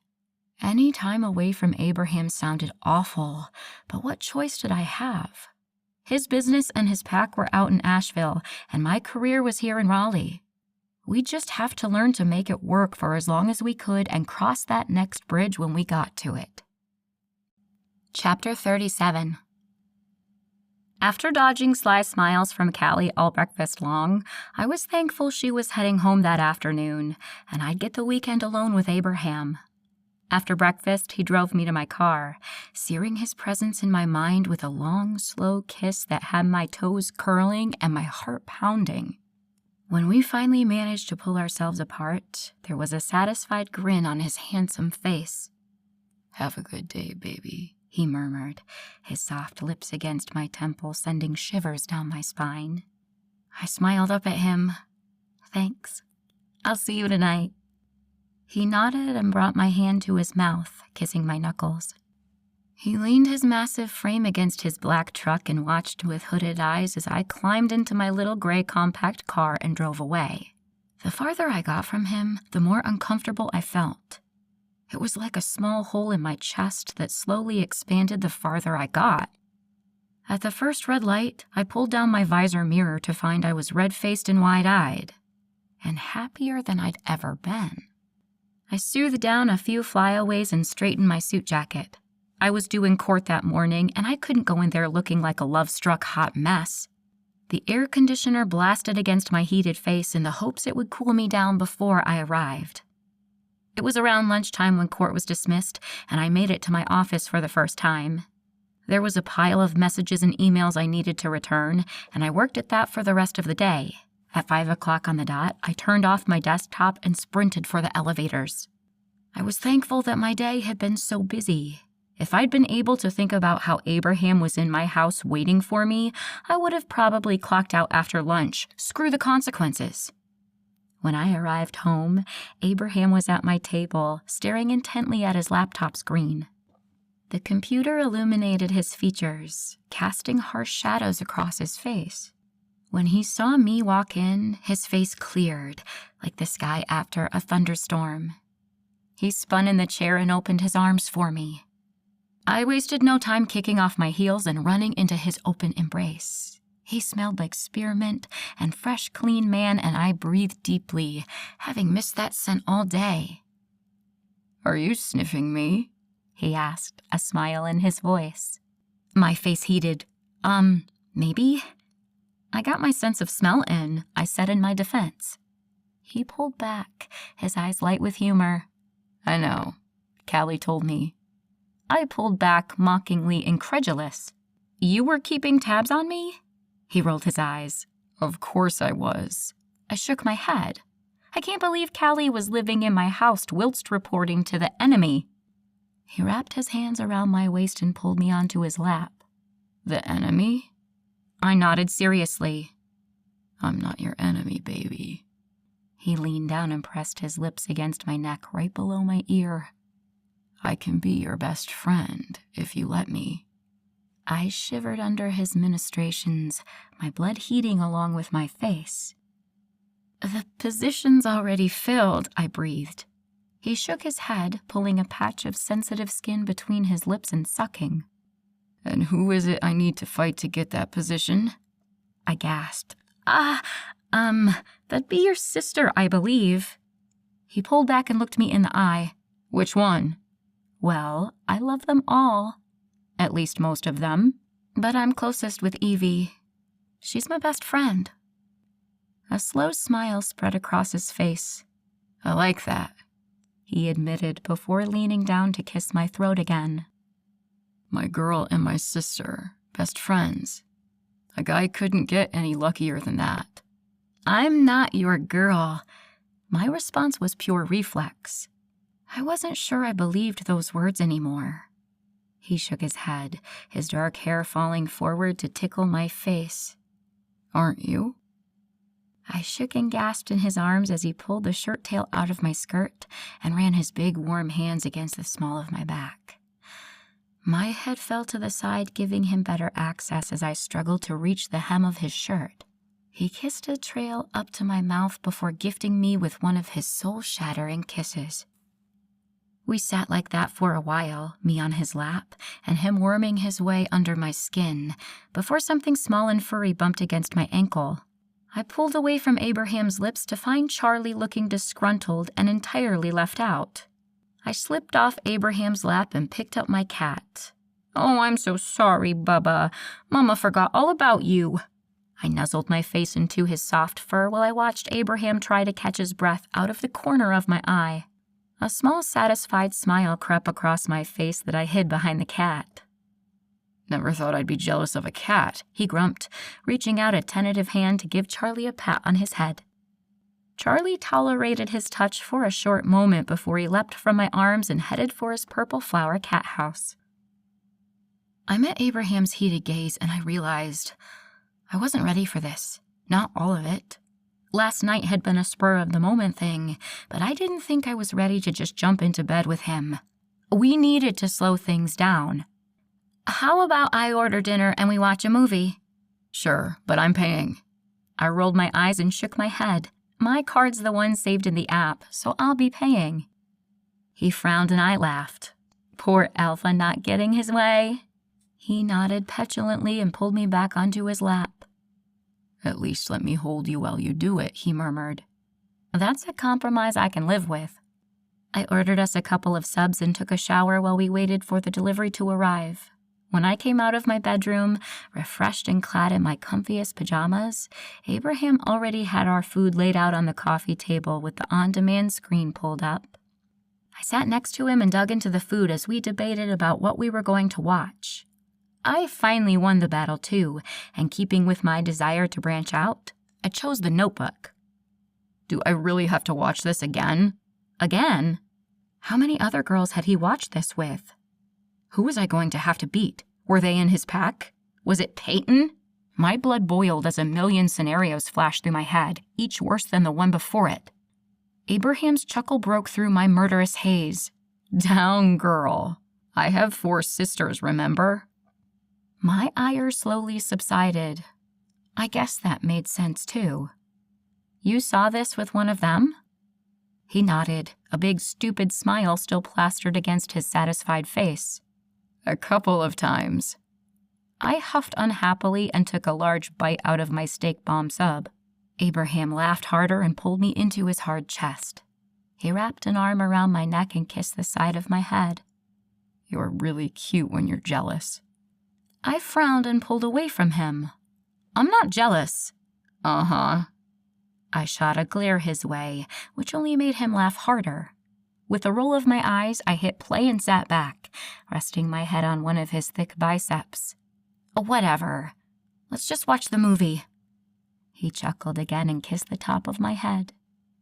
Any time away from Abraham sounded awful, but what choice did I have? His business and his pack were out in Asheville, and my career was here in Raleigh. We'd just have to learn to make it work for as long as we could and cross that next bridge when we got to it. Chapter 37. After dodging sly smiles from Callie all breakfast long, I was thankful she was heading home that afternoon, and I'd get the weekend alone with Abraham. After breakfast, he drove me to my car, searing his presence in my mind with a long, slow kiss that had my toes curling and my heart pounding. When we finally managed to pull ourselves apart, there was a satisfied grin on his handsome face. "Have a good day, baby," he murmured, his soft lips against my temple sending shivers down my spine. I smiled up at him. "Thanks. I'll see you tonight." He nodded and brought my hand to his mouth, kissing my knuckles. He leaned his massive frame against his black truck and watched with hooded eyes as I climbed into my little gray compact car and drove away. The farther I got from him, the more uncomfortable I felt. It was like a small hole in my chest that slowly expanded the farther I got. At the first red light, I pulled down my visor mirror to find I was red-faced and wide-eyed, and happier than I'd ever been. I soothed down a few flyaways and straightened my suit jacket. I was due in court that morning, and I couldn't go in there looking like a love-struck hot mess. The air conditioner blasted against my heated face in the hopes it would cool me down before I arrived. It was around lunchtime when court was dismissed, and I made it to my office for the first time. There was a pile of messages and emails I needed to return, and I worked at that for the rest of the day. At 5 o'clock on the dot, I turned off my desktop and sprinted for the elevators. I was thankful that my day had been so busy. If I'd been able to think about how Abraham was in my house waiting for me, I would have probably clocked out after lunch. Screw the consequences. When I arrived home, Abraham was at my table, staring intently at his laptop screen. The computer illuminated his features, casting harsh shadows across his face. When he saw me walk in, his face cleared, like the sky after a thunderstorm. He spun in the chair and opened his arms for me. I wasted no time kicking off my heels and running into his open embrace. He smelled like spearmint and fresh, clean man, and I breathed deeply, having missed that scent all day. "Are you sniffing me?" he asked, a smile in his voice. My face heated. Maybe? I got my sense of smell in, I said in my defense. He pulled back, his eyes light with humor. "I know," Callie told me. I pulled back, mockingly incredulous. You were keeping tabs on me? He rolled his eyes. "Of course I was." I shook my head. I can't believe Callie was living in my house whilst reporting to the enemy. He wrapped his hands around my waist and pulled me onto his lap. "The enemy?" I nodded seriously. "I'm not your enemy, baby." He leaned down and pressed his lips against my neck right below my ear. "I can be your best friend if you let me." I shivered under his ministrations, my blood heating along with my face. "The position's already filled," I breathed. He shook his head, pulling a patch of sensitive skin between his lips and sucking. "And who is it I need to fight to get that position?" I gasped. That'd be your sister, I believe." He pulled back and looked me in the eye. "Which one?" "Well, I love them all. At least most of them. But I'm closest with Evie. She's my best friend." A slow smile spread across his face. "I like that," he admitted before leaning down to kiss my throat again. "My girl and my sister, best friends. A guy couldn't get any luckier than that." "I'm not your girl." My response was pure reflex. I wasn't sure I believed those words anymore. He shook his head, his dark hair falling forward to tickle my face. "Aren't you?" I shook and gasped in his arms as he pulled the shirt tail out of my skirt and ran his big, warm hands against the small of my back. My head fell to the side, giving him better access as I struggled to reach the hem of his shirt. He kissed a trail up to my mouth before gifting me with one of his soul-shattering kisses. We sat like that for a while, me on his lap, and him worming his way under my skin, before something small and furry bumped against my ankle. I pulled away from Abraham's lips to find Charlie looking disgruntled and entirely left out. I slipped off Abraham's lap and picked up my cat. "Oh, I'm so sorry, Bubba. Mama forgot all about you." I nuzzled my face into his soft fur while I watched Abraham try to catch his breath out of the corner of my eye. A small, satisfied smile crept across my face that I hid behind the cat. "Never thought I'd be jealous of a cat," he grumped, reaching out a tentative hand to give Charlie a pat on his head. Charlie tolerated his touch for a short moment before he leapt from my arms and headed for his purple flower cat house. I met Abraham's heated gaze and I realized I wasn't ready for this. Not all of it. Last night had been a spur-of-the-moment thing, but I didn't think I was ready to just jump into bed with him. We needed to slow things down. "How about I order dinner and we watch a movie?" "Sure, but I'm paying." I rolled my eyes and shook my head. My card's the one saved in the app, so I'll be paying. He frowned and I laughed. Poor Alpha not getting his way. He nodded petulantly and pulled me back onto his lap. "At least let me hold you while you do it," he murmured. "That's a compromise I can live with." I ordered us a couple of subs and took a shower while we waited for the delivery to arrive. When I came out of my bedroom, refreshed and clad in my comfiest pajamas, Abraham already had our food laid out on the coffee table with the on-demand screen pulled up. I sat next to him and dug into the food as we debated about what we were going to watch. I finally won the battle too, and keeping with my desire to branch out, I chose The Notebook. "Do I really have to watch this again?" Again? How many other girls had he watched this with? Who was I going to have to beat? Were they in his pack? Was it Peyton? My blood boiled as a million scenarios flashed through my head, each worse than the one before it. Abraham's chuckle broke through my murderous haze. "Down, girl. I have 4 sisters, remember?" My ire slowly subsided. I guess that made sense too. You saw this with one of them? He nodded, a big stupid smile still plastered against his satisfied face. A couple of times. I huffed unhappily and took a large bite out of my steak bomb sub. Abraham laughed harder and pulled me into his hard chest. He wrapped an arm around my neck and kissed the side of my head. You're really cute when you're jealous. I frowned and pulled away from him. I'm not jealous. Uh-huh. I shot a glare his way, which only made him laugh harder. With a roll of my eyes, I hit play and sat back, resting my head on one of his thick biceps. Whatever. Let's just watch the movie. He chuckled again and kissed the top of my head.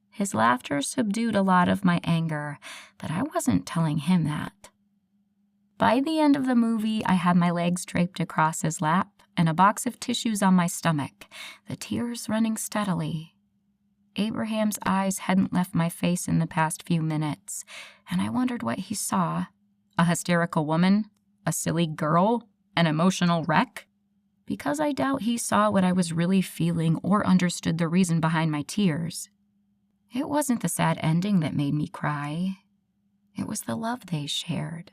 His laughter subdued a lot of my anger, but I wasn't telling him that. By the end of the movie, I had my legs draped across his lap and a box of tissues on my stomach, the tears running steadily. Abraham's eyes hadn't left my face in the past few minutes, and I wondered what he saw. A hysterical woman? A silly girl? An emotional wreck? Because I doubt he saw what I was really feeling or understood the reason behind my tears. It wasn't the sad ending that made me cry. It was the love they shared.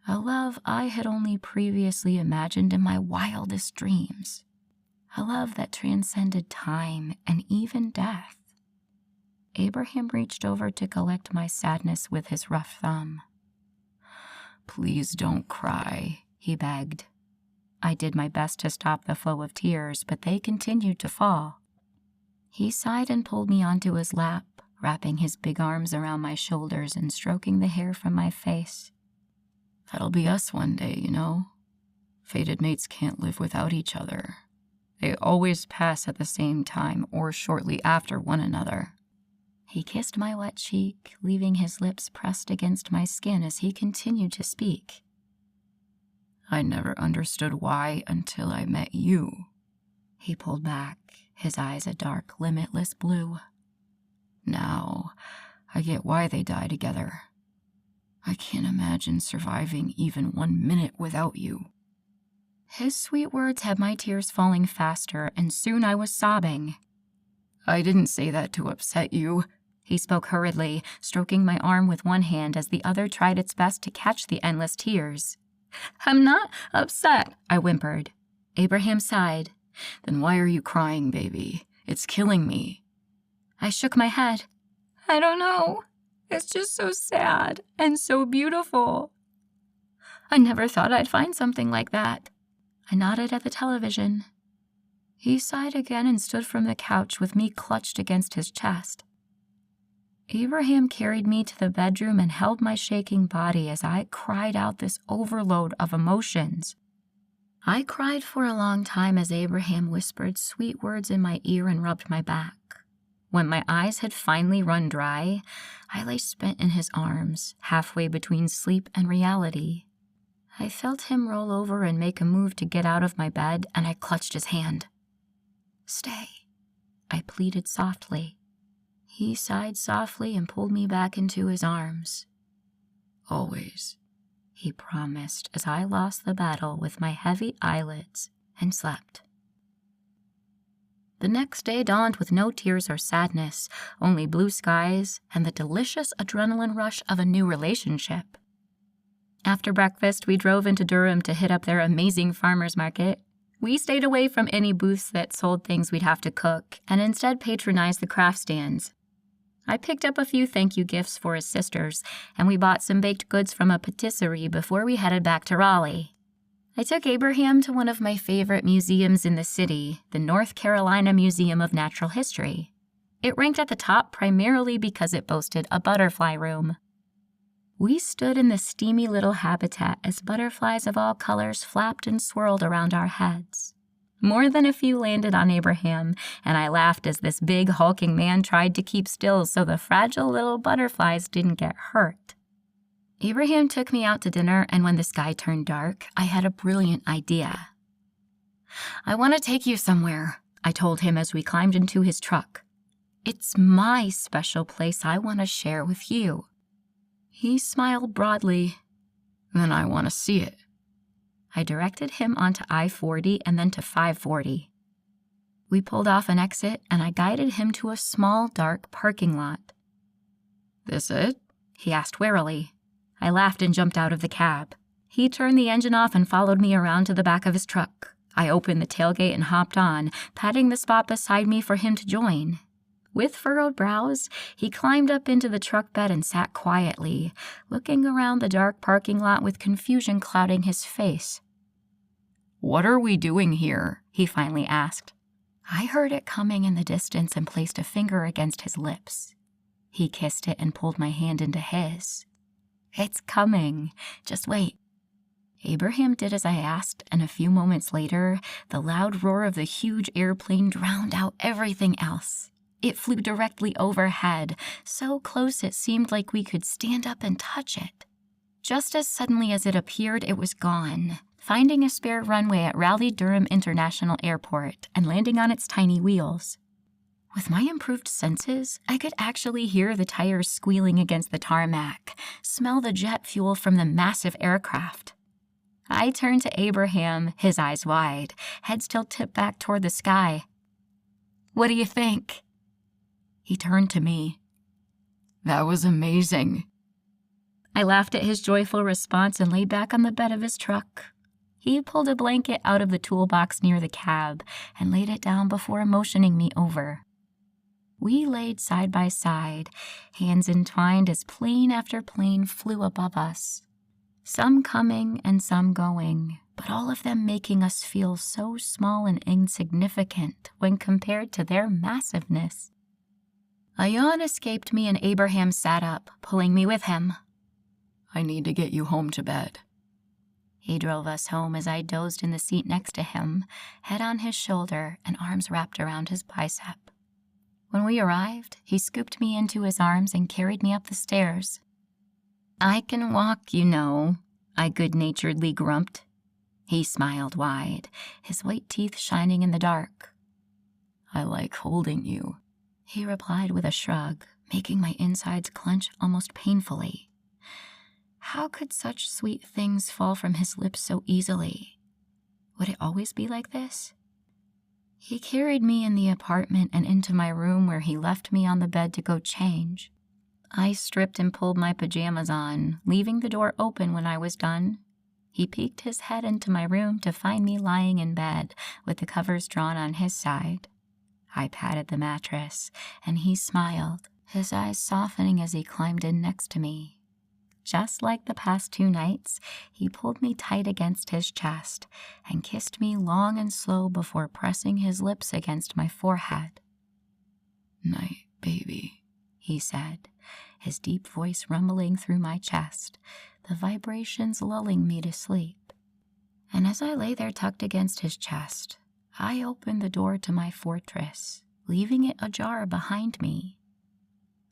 A love I had only previously imagined in my wildest dreams. A love that transcended time and even death. Abraham reached over to collect my sadness with his rough thumb. Please don't cry, he begged. I did my best to stop the flow of tears, but they continued to fall. He sighed and pulled me onto his lap, wrapping his big arms around my shoulders and stroking the hair from my face. That'll be us one day, you know. Fated mates can't live without each other. They always pass at the same time or shortly after one another. He kissed my wet cheek, leaving his lips pressed against my skin as he continued to speak. I never understood why until I met you. He pulled back, his eyes a dark, limitless blue. Now, I get why they die together. I can't imagine surviving even 1 minute without you. His sweet words had my tears falling faster, and soon I was sobbing. I didn't say that to upset you. He spoke hurriedly, stroking my arm with one hand as the other tried its best to catch the endless tears. I'm not upset, I whimpered. Abraham sighed. Then why are you crying, baby? It's killing me. I shook my head. I don't know. It's just so sad and so beautiful. I never thought I'd find something like that. I nodded at the television. He sighed again and stood from the couch with me clutched against his chest. Abraham carried me to the bedroom and held my shaking body as I cried out this overload of emotions. I cried for a long time as Abraham whispered sweet words in my ear and rubbed my back. When my eyes had finally run dry, I lay spent in his arms, halfway between sleep and reality. I felt him roll over and make a move to get out of my bed, and I clutched his hand. Stay, I pleaded softly. He sighed softly and pulled me back into his arms. Always, he promised as I lost the battle with my heavy eyelids and slept. The next day dawned with no tears or sadness, only blue skies and the delicious adrenaline rush of a new relationship. After breakfast, we drove into Durham to hit up their amazing farmers market. We stayed away from any booths that sold things we'd have to cook, and instead patronized the craft stands. I picked up a few thank you gifts for his sisters, and we bought some baked goods from a patisserie before we headed back to Raleigh. I took Abraham to one of my favorite museums in the city, the North Carolina Museum of Natural History. It ranked at the top primarily because it boasted a butterfly room. We stood in the steamy little habitat as butterflies of all colors flapped and swirled around our heads. More than a few landed on Abraham, and I laughed as this big, hulking man tried to keep still so the fragile little butterflies didn't get hurt. Abraham took me out to dinner, and when the sky turned dark, I had a brilliant idea. I want to take you somewhere, I told him as we climbed into his truck. It's my special place I want to share with you. He smiled broadly. Then I want to see it. I directed him onto I-40 and then to 540. We pulled off an exit, and I guided him to a small, dark parking lot. "This it?" he asked warily. I laughed and jumped out of the cab. He turned the engine off and followed me around to the back of his truck. I opened the tailgate and hopped on, patting the spot beside me for him to join. With furrowed brows, he climbed up into the truck bed and sat quietly, looking around the dark parking lot with confusion clouding his face. "What are we doing here?" he finally asked. I heard it coming in the distance and placed a finger against his lips. He kissed it and pulled my hand into his. "It's coming. Just wait." Abraham did as I asked, and a few moments later, the loud roar of the huge airplane drowned out everything else. It flew directly overhead, so close it seemed like we could stand up and touch it. Just as suddenly as it appeared, it was gone, finding a spare runway at Raleigh-Durham International Airport and landing on its tiny wheels. With my improved senses, I could actually hear the tires squealing against the tarmac, smell the jet fuel from the massive aircraft. I turned to Abraham, his eyes wide, head still tipped back toward the sky. "What do you think?" He turned to me. "That was amazing." I laughed at his joyful response and lay back on the bed of his truck. He pulled a blanket out of the toolbox near the cab and laid it down before motioning me over. We laid side by side, hands entwined as plane after plane flew above us. Some coming and some going, but all of them making us feel so small and insignificant when compared to their massiveness. A yawn escaped me and Abraham sat up, pulling me with him. "I need to get you home to bed." He drove us home as I dozed in the seat next to him, head on his shoulder and arms wrapped around his bicep. When we arrived, he scooped me into his arms and carried me up the stairs. "I can walk, you know," I good-naturedly grumped. He smiled wide, his white teeth shining in the dark. "I like holding you," he replied with a shrug, making my insides clench almost painfully. How could such sweet things fall from his lips so easily? Would it always be like this? He carried me in the apartment and into my room where he left me on the bed to go change. I stripped and pulled my pajamas on, leaving the door open when I was done. He peeked his head into my room to find me lying in bed with the covers drawn on his side. I patted the mattress, and he smiled, his eyes softening as he climbed in next to me. Just like the past 2 nights, he pulled me tight against his chest and kissed me long and slow before pressing his lips against my forehead. "Night, baby," he said, his deep voice rumbling through my chest, the vibrations lulling me to sleep. And as I lay there tucked against his chest, I opened the door to my fortress, leaving it ajar behind me.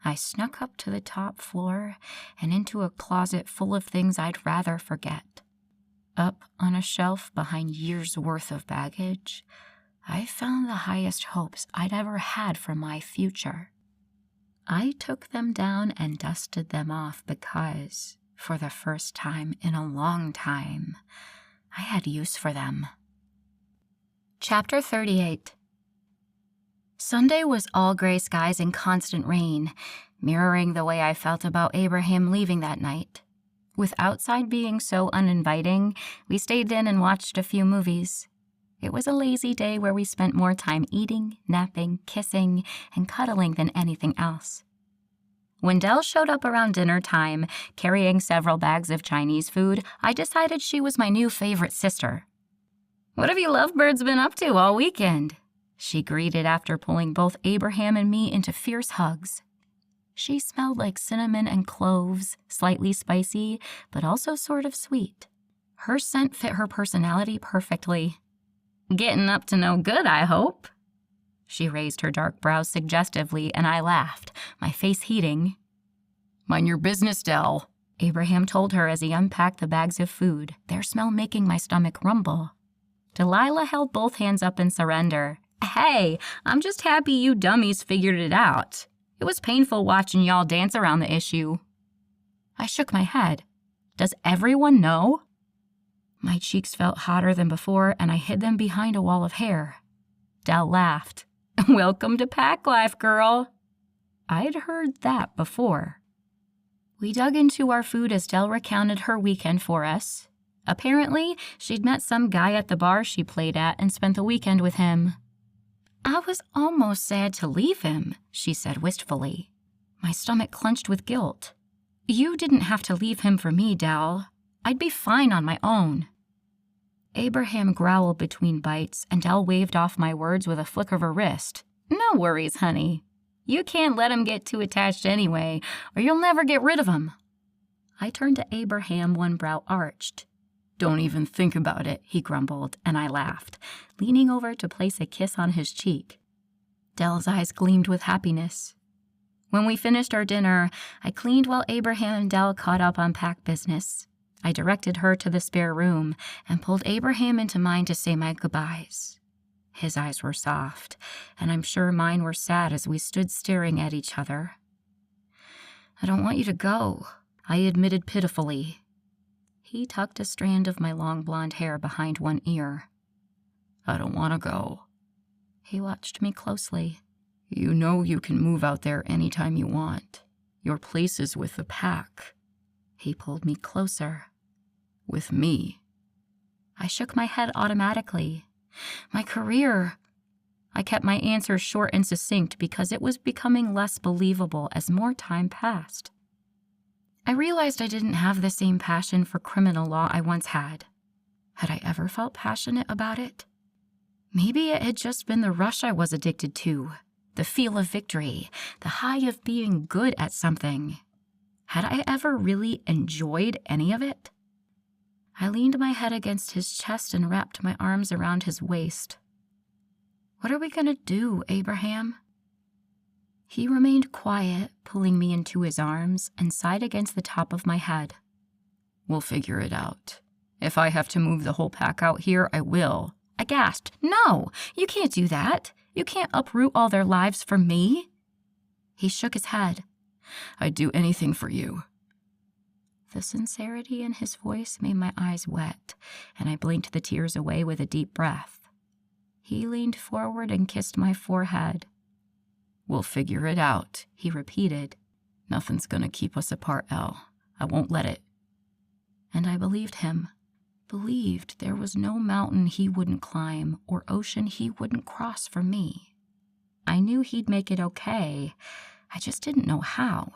I snuck up to the top floor and into a closet full of things I'd rather forget. Up on a shelf behind years' worth of baggage, I found the highest hopes I'd ever had for my future. I took them down and dusted them off because, for the first time in a long time, I had use for them. Chapter 38. Sunday was all gray skies and constant rain, mirroring the way I felt about Abraham leaving that night. With outside being so uninviting, we stayed in and watched a few movies. It was a lazy day where we spent more time eating, napping, kissing, and cuddling than anything else. When Dell showed up around dinner time, carrying several bags of Chinese food, I decided she was my new favorite sister. "What have you lovebirds been up to all weekend?" she greeted after pulling both Abraham and me into fierce hugs. She smelled like cinnamon and cloves, slightly spicy, but also sort of sweet. Her scent fit her personality perfectly. "Getting up to no good, I hope." She raised her dark brows suggestively, and I laughed, my face heating. "Mind your business, Dell," Abraham told her as he unpacked the bags of food, their smell making my stomach rumble. Delilah held both hands up in surrender. "Hey, I'm just happy you dummies figured it out. It was painful watching y'all dance around the issue." I shook my head. Does everyone know? My cheeks felt hotter than before, and I hid them behind a wall of hair. Dell laughed. Welcome to pack life, girl. I'd heard that before. We dug into our food as Dell recounted her weekend for us. Apparently, she'd met some guy at the bar she played at and spent the weekend with him. I was almost sad to leave him, she said wistfully. My stomach clenched with guilt. You didn't have to leave him for me, Dell. I'd be fine on my own. Abraham growled between bites, and Dell waved off my words with a flick of her wrist. No worries, honey. You can't let him get too attached anyway, or you'll never get rid of him. I turned to Abraham, one brow arched. Don't even think about it, he grumbled, and I laughed, leaning over to place a kiss on his cheek. Dell's eyes gleamed with happiness. When we finished our dinner, I cleaned while Abraham and Dell caught up on pack business. I directed her to the spare room and pulled Abraham into mine to say my goodbyes. His eyes were soft, and I'm sure mine were sad as we stood staring at each other. I don't want you to go, I admitted pitifully. He tucked a strand of my long blonde hair behind one ear. I don't want to go. He watched me closely. You know you can move out there anytime you want. Your place is with the pack. He pulled me closer. With me. I shook my head automatically. My career. I kept my answers short and succinct because it was becoming less believable as more time passed. I realized I didn't have the same passion for criminal law I once had. Had I ever felt passionate about it? Maybe it had just been the rush I was addicted to, the feel of victory, the high of being good at something. Had I ever really enjoyed any of it? I leaned my head against his chest and wrapped my arms around his waist. What are we going to do, Abraham? He remained quiet, pulling me into his arms and sighed against the top of my head. We'll figure it out. If I have to move the whole pack out here, I will. I gasped. No, you can't do that. You can't uproot all their lives for me. He shook his head. I'd do anything for you. The sincerity in his voice made my eyes wet, and I blinked the tears away with a deep breath. He leaned forward and kissed my forehead. We'll figure it out, he repeated. Nothing's gonna keep us apart, Elle. I won't let it. And I believed him. Believed there was no mountain he wouldn't climb or ocean he wouldn't cross for me. I knew he'd make it okay. I just didn't know how.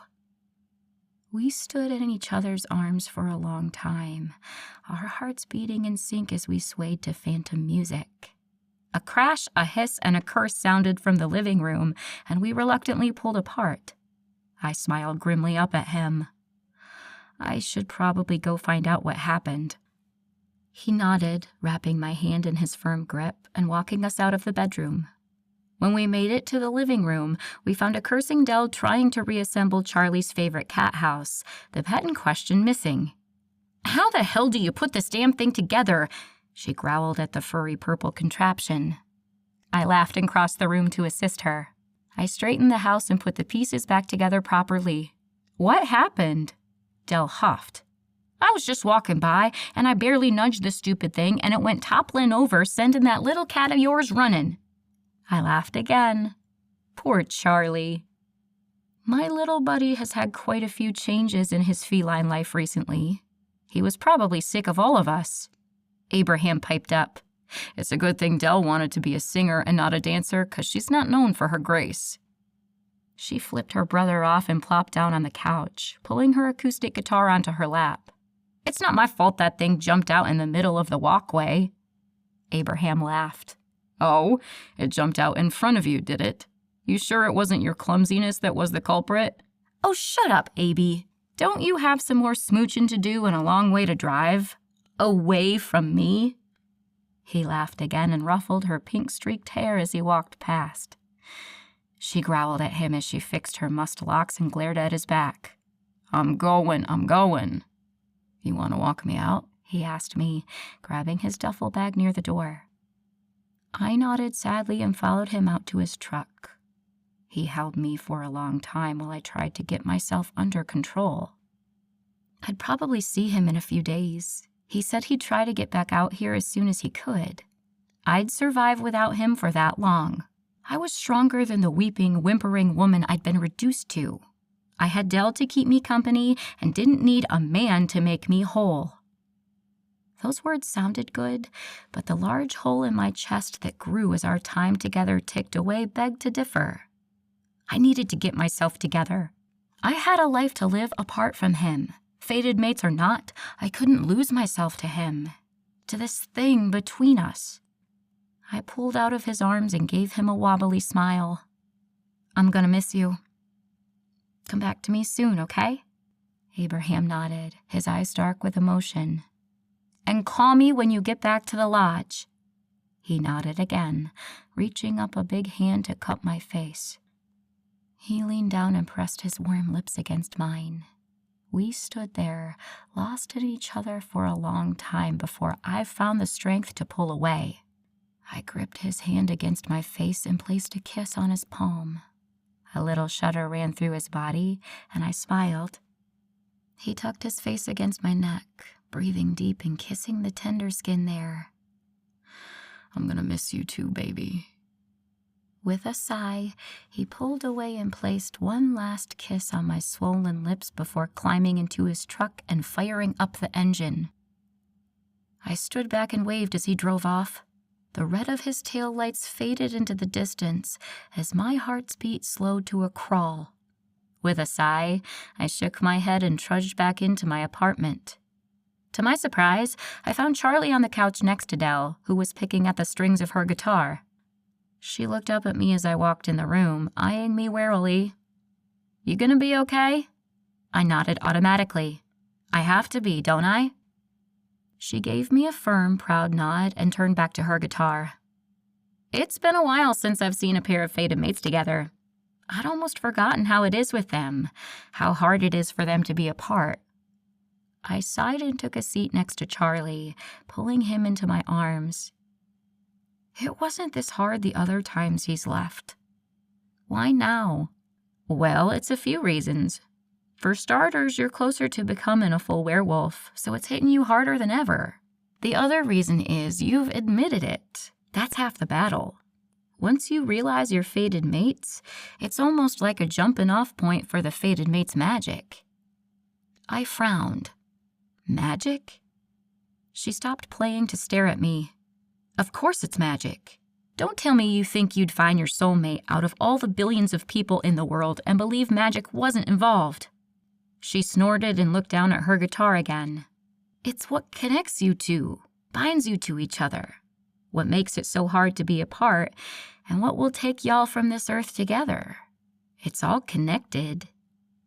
We stood in each other's arms for a long time, our hearts beating in sync as we swayed to phantom music. A crash, a hiss, and a curse sounded from the living room, and we reluctantly pulled apart. I smiled grimly up at him. I should probably go find out what happened. He nodded, wrapping my hand in his firm grip and walking us out of the bedroom. When we made it to the living room, we found a cursing Dell trying to reassemble Charlie's favorite cat house, the pet in question missing. How the hell do you put this damn thing together? She growled at the furry purple contraption. I laughed and crossed the room to assist her. I straightened the house and put the pieces back together properly. What happened? Dell huffed. I was just walking by, and I barely nudged the stupid thing, and it went toppling over, sending that little cat of yours running. I laughed again. Poor Charlie. My little buddy has had quite a few changes in his feline life recently. He was probably sick of all of us. Abraham piped up. It's a good thing Dell wanted to be a singer and not a dancer, 'cause she's not known for her grace. She flipped her brother off and plopped down on the couch, pulling her acoustic guitar onto her lap. It's not my fault that thing jumped out in the middle of the walkway. Abraham laughed. Oh, it jumped out in front of you, did it? You sure it wasn't your clumsiness that was the culprit? Oh, shut up, Abby. Don't you have some more smooching to do and a long way to drive? Away from me? He laughed again and ruffled her pink-streaked hair as he walked past. She growled at him as she fixed her mussed locks and glared at his back. I'm going. You want to walk me out? He asked me, grabbing his duffel bag near the door. I nodded sadly and followed him out to his truck. He held me for a long time while I tried to get myself under control. I'd probably see him in a few days. He said he'd try to get back out here as soon as he could. I'd survive without him for that long. I was stronger than the weeping, whimpering woman I'd been reduced to. I had Dell to keep me company and didn't need a man to make me whole. Those words sounded good, but the large hole in my chest that grew as our time together ticked away begged to differ. I needed to get myself together. I had a life to live apart from him. Fated mates or not, I couldn't lose myself to him, to this thing between us. I pulled out of his arms and gave him a wobbly smile. I'm gonna miss you. Come back to me soon, okay? Abraham nodded, his eyes dark with emotion. And call me when you get back to the lodge. He nodded again, reaching up a big hand to cup my face. He leaned down and pressed his warm lips against mine. We stood there, lost in each other for a long time before I found the strength to pull away. I gripped his hand against my face and placed a kiss on his palm. A little shudder ran through his body, and I smiled. He tucked his face against my neck, breathing deep and kissing the tender skin there. I'm gonna miss you too, baby. With a sigh, he pulled away and placed one last kiss on my swollen lips before climbing into his truck and firing up the engine. I stood back and waved as he drove off. The red of his taillights faded into the distance as my heart's beat slowed to a crawl. With a sigh, I shook my head and trudged back into my apartment. To my surprise, I found Charlie on the couch next to Dell, who was picking at the strings of her guitar. She looked up at me as I walked in the room, eyeing me warily. You gonna be okay? I nodded automatically. I have to be, don't I? She gave me a firm, proud nod and turned back to her guitar. It's been a while since I've seen a pair of fated mates together. I'd almost forgotten how it is with them, how hard it is for them to be apart. I sighed and took a seat next to Charlie, pulling him into my arms. It wasn't this hard the other times he's left. Why now? Well, it's a few reasons. For starters, you're closer to becoming a full werewolf, so it's hitting you harder than ever. The other reason is you've admitted it. That's half the battle. Once you realize you're fated mates, it's almost like a jumping-off point for the fated mates magic. I frowned. Magic? She stopped playing to stare at me. Of course it's magic. Don't tell me you think you'd find your soulmate out of all the billions of people in the world and believe magic wasn't involved. She snorted and looked down at her guitar again. It's what connects you two, binds you to each other, what makes it so hard to be apart, and what will take y'all from this earth together. It's all connected.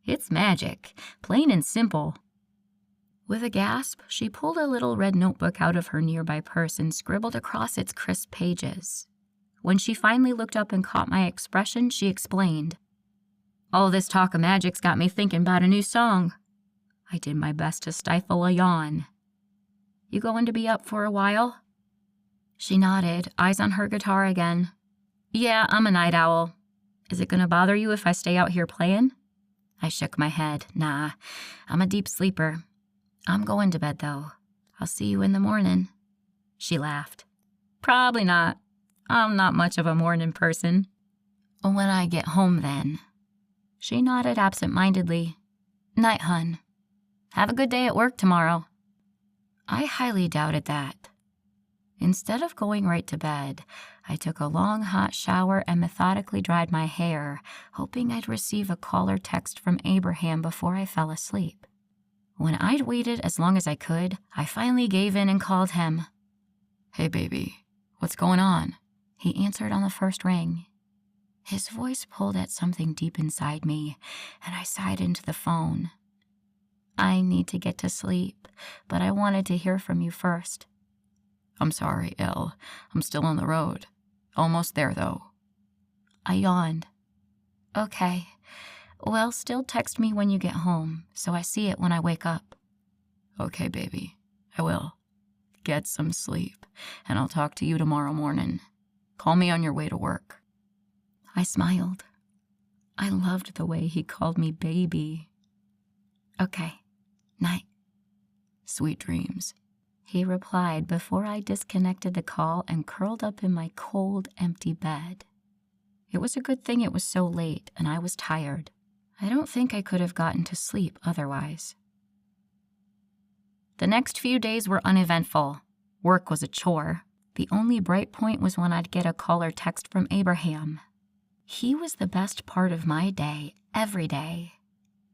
It's magic, plain and simple. With a gasp, she pulled a little red notebook out of her nearby purse and scribbled across its crisp pages. When she finally looked up and caught my expression, she explained. All this talk of magic's got me thinking about a new song. I did my best to stifle a yawn. You going to be up for a while? She nodded, eyes on her guitar again. Yeah, I'm a night owl. Is it going to bother you if I stay out here playing? I shook my head. Nah, I'm a deep sleeper. I'm going to bed, though. I'll see you in the morning. She laughed. Probably not. I'm not much of a morning person. When I get home, then. She nodded absent-mindedly. Night, hun. Have a good day at work tomorrow. I highly doubted that. Instead of going right to bed, I took a long hot shower and methodically dried my hair, hoping I'd receive a call or text from Abraham before I fell asleep. When I'd waited as long as I could, I finally gave in and called him. Hey, baby, what's going on? He answered on the first ring. His voice pulled at something deep inside me, and I sighed into the phone. I need to get to sleep, but I wanted to hear from you first. I'm sorry, Elle. I'm still on the road. Almost there, though. I yawned. Okay. Well, still text me when you get home, so I see it when I wake up. Okay, baby. I will. Get some sleep, and I'll talk to you tomorrow morning. Call me on your way to work. I smiled. I loved the way he called me baby. Okay. Night. Sweet dreams. he replied before I disconnected the call and curled up in my cold, empty bed. It was a good thing it was so late and I was tired. I don't think I could have gotten to sleep otherwise. The next few days were uneventful. Work was a chore. The only bright point was when I'd get a call or text from Abraham. He was the best part of my day, every day.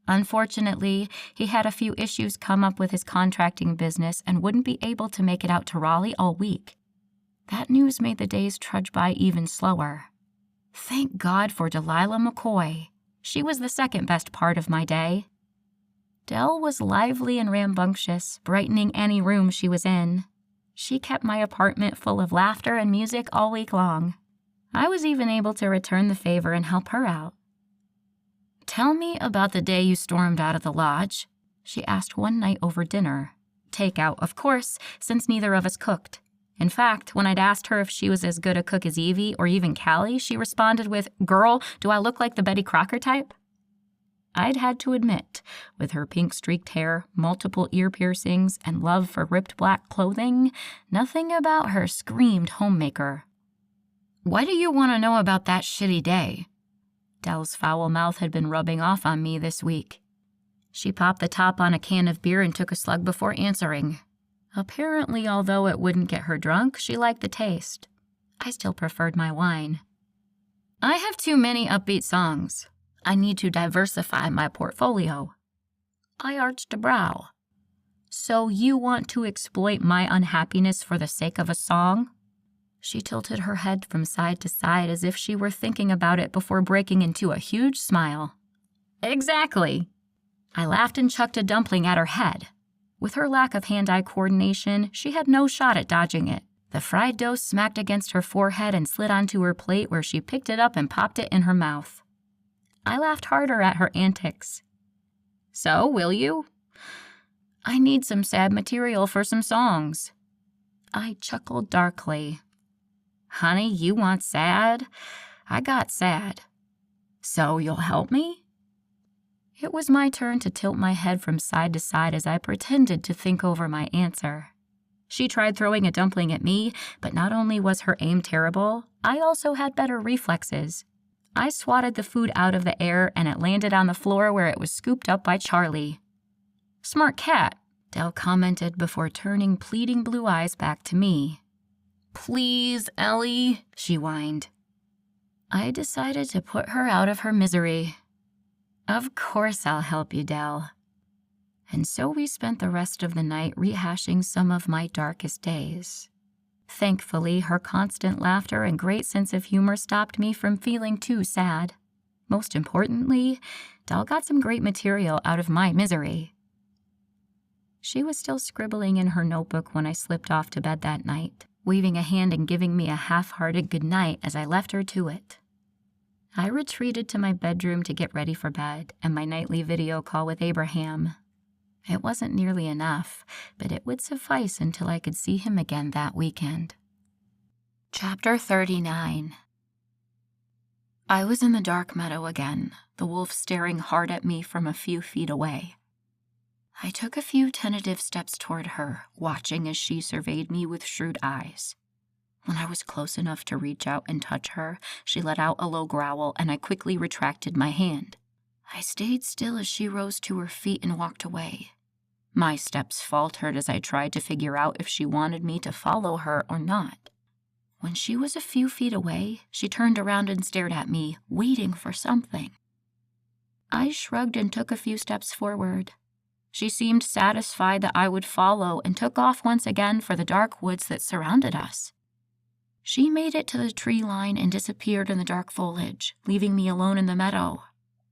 Unfortunately, he had a few issues come up with his contracting business and wouldn't be able to make it out to Raleigh all week. That news made the days trudge by even slower. Thank God for Delilah McCoy. She was the second best part of my day. Dell was lively and rambunctious, brightening any room she was in. She kept my apartment full of laughter and music all week long. I was even able to return the favor and help her out. "Tell me about the day you stormed out of the lodge," she asked one night over dinner. Takeout, of course, since neither of us cooked. In fact, when I'd asked her if she was as good a cook as Evie or even Callie, she responded with, "Girl, do I look like the Betty Crocker type?" I'd had to admit, with her pink-streaked hair, multiple ear piercings, and love for ripped black clothing, nothing about her screamed homemaker. "Why do you want to know about that shitty day?" Dell's foul mouth had been rubbing off on me this week. She popped the top on a can of beer and took a slug before answering. Apparently, although it wouldn't get her drunk, she liked the taste. I still preferred my wine. "I have too many upbeat songs. I need to diversify my portfolio." I arched a brow. "So you want to exploit my unhappiness for the sake of a song?" She tilted her head from side to side as if she were thinking about it before breaking into a huge smile. "Exactly." I laughed and chucked a dumpling at her head. With her lack of hand-eye coordination, she had no shot at dodging it. The fried dough smacked against her forehead and slid onto her plate where she picked it up and popped it in her mouth. I laughed harder at her antics. "So, will you?" "I need some sad material for some songs." I chuckled darkly. "Honey, you want sad? I got sad. So you'll help me?" It was my turn to tilt my head from side to side as I pretended to think over my answer. She tried throwing a dumpling at me, but not only was her aim terrible, I also had better reflexes. I swatted the food out of the air and it landed on the floor where it was scooped up by Charlie. "Smart cat," Dell commented before turning pleading blue eyes back to me. "Please, Ellie," she whined. I decided to put her out of her misery. "Of course I'll help you, Dell." And so we spent the rest of the night rehashing some of my darkest days. Thankfully, her constant laughter and great sense of humor stopped me from feeling too sad. Most importantly, Dell got some great material out of my misery. She was still scribbling in her notebook when I slipped off to bed that night, waving a hand and giving me a half-hearted goodnight as I left her to it. I retreated to my bedroom to get ready for bed and my nightly video call with Abraham. It wasn't nearly enough, but it would suffice until I could see him again that weekend. Chapter 39. I was in the dark meadow again, the wolf staring hard at me from a few feet away. I took a few tentative steps toward her, watching as she surveyed me with shrewd eyes. When I was close enough to reach out and touch her, she let out a low growl, and I quickly retracted my hand. I stayed still as she rose to her feet and walked away. My steps faltered as I tried to figure out if she wanted me to follow her or not. When she was a few feet away, she turned around and stared at me, waiting for something. I shrugged and took a few steps forward. She seemed satisfied that I would follow and took off once again for the dark woods that surrounded us. She made it to the tree line and disappeared in the dark foliage, leaving me alone in the meadow.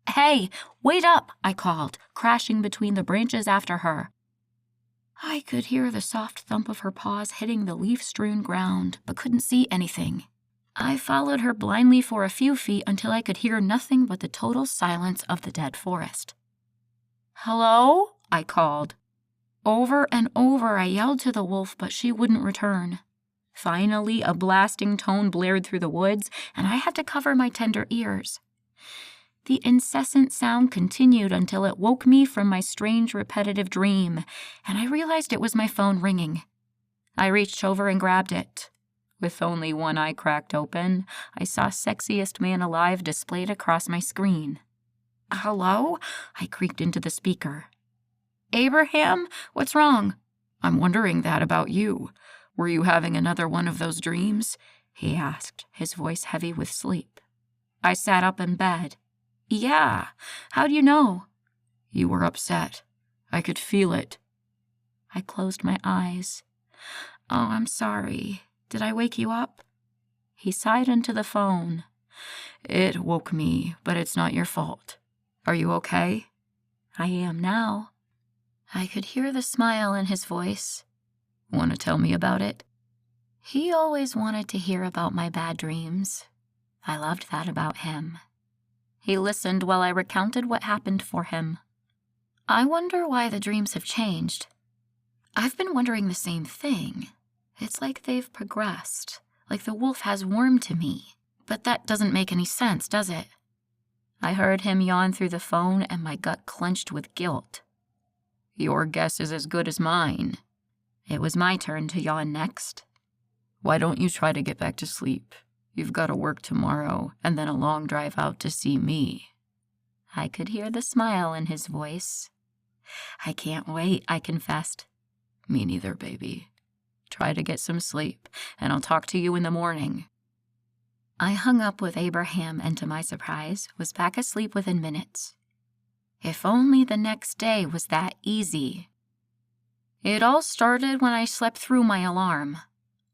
"Hey, wait up!" I called, crashing between the branches after her. I could hear the soft thump of her paws hitting the leaf-strewn ground, but couldn't see anything. I followed her blindly for a few feet until I could hear nothing but the total silence of the dead forest. "Hello?" I called. Over and over I yelled to the wolf, but she wouldn't return. Finally, a blasting tone blared through the woods, and I had to cover my tender ears. The incessant sound continued until it woke me from my strange repetitive dream, and I realized it was my phone ringing. I reached over and grabbed it. With only one eye cracked open, I saw Sexiest Man Alive displayed across my screen. "Hello?" I creaked into the speaker. "Abraham, what's wrong?" "I'm wondering that about you. Were you having another one of those dreams?" he asked, his voice heavy with sleep. I sat up in bed. "Yeah, how'd you know?" "You were upset. I could feel it." I closed my eyes. "Oh, I'm sorry. Did I wake you up?" He sighed into the phone. "It woke me, but it's not your fault. Are you okay?" "I am now." I could hear the smile in his voice. "Want to tell me about it?" He always wanted to hear about my bad dreams. I loved that about him. He listened while I recounted what happened for him. "I wonder why the dreams have changed. I've been wondering the same thing. It's like they've progressed, like the wolf has warmed to me. But that doesn't make any sense, does it?" I heard him yawn through the phone, and my gut clenched with guilt. "Your guess is as good as mine." It was my turn to yawn next. "Why don't you try to get back to sleep? You've got to work tomorrow, and then a long drive out to see me." I could hear the smile in his voice. "I can't wait," I confessed. "Me neither, baby. Try to get some sleep, and I'll talk to you in the morning." I hung up with Abraham and, to my surprise, was back asleep within minutes. If only the next day was that easy. It all started when I slept through my alarm.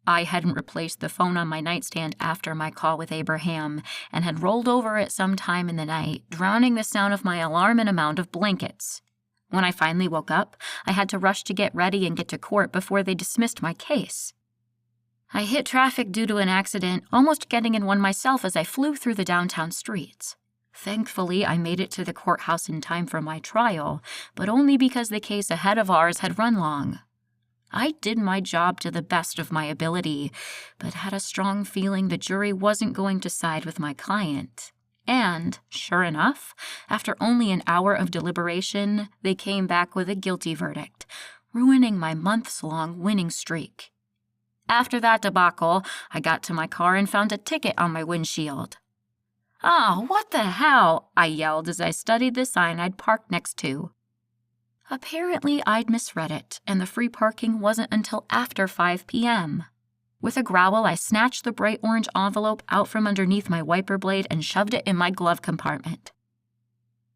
I hadn't replaced the phone on my nightstand after my call with Abraham and had rolled over it sometime in the night, drowning the sound of my alarm in a mound of blankets. When I finally woke up, I had to rush to get ready and get to court before they dismissed my case. I hit traffic due to an accident, almost getting in one myself as I flew through the downtown streets. Thankfully, I made it to the courthouse in time for my trial, but only because the case ahead of ours had run long. I did my job to the best of my ability, but had a strong feeling the jury wasn't going to side with my client. And, sure enough, after only an hour of deliberation, they came back with a guilty verdict, ruining my months-long winning streak. After that debacle, I got to my car and found a ticket on my windshield. "Oh, what the hell?" I yelled as I studied the sign I'd parked next to. Apparently, I'd misread it, and the free parking wasn't until after 5 p.m. With a growl, I snatched the bright orange envelope out from underneath my wiper blade and shoved it in my glove compartment.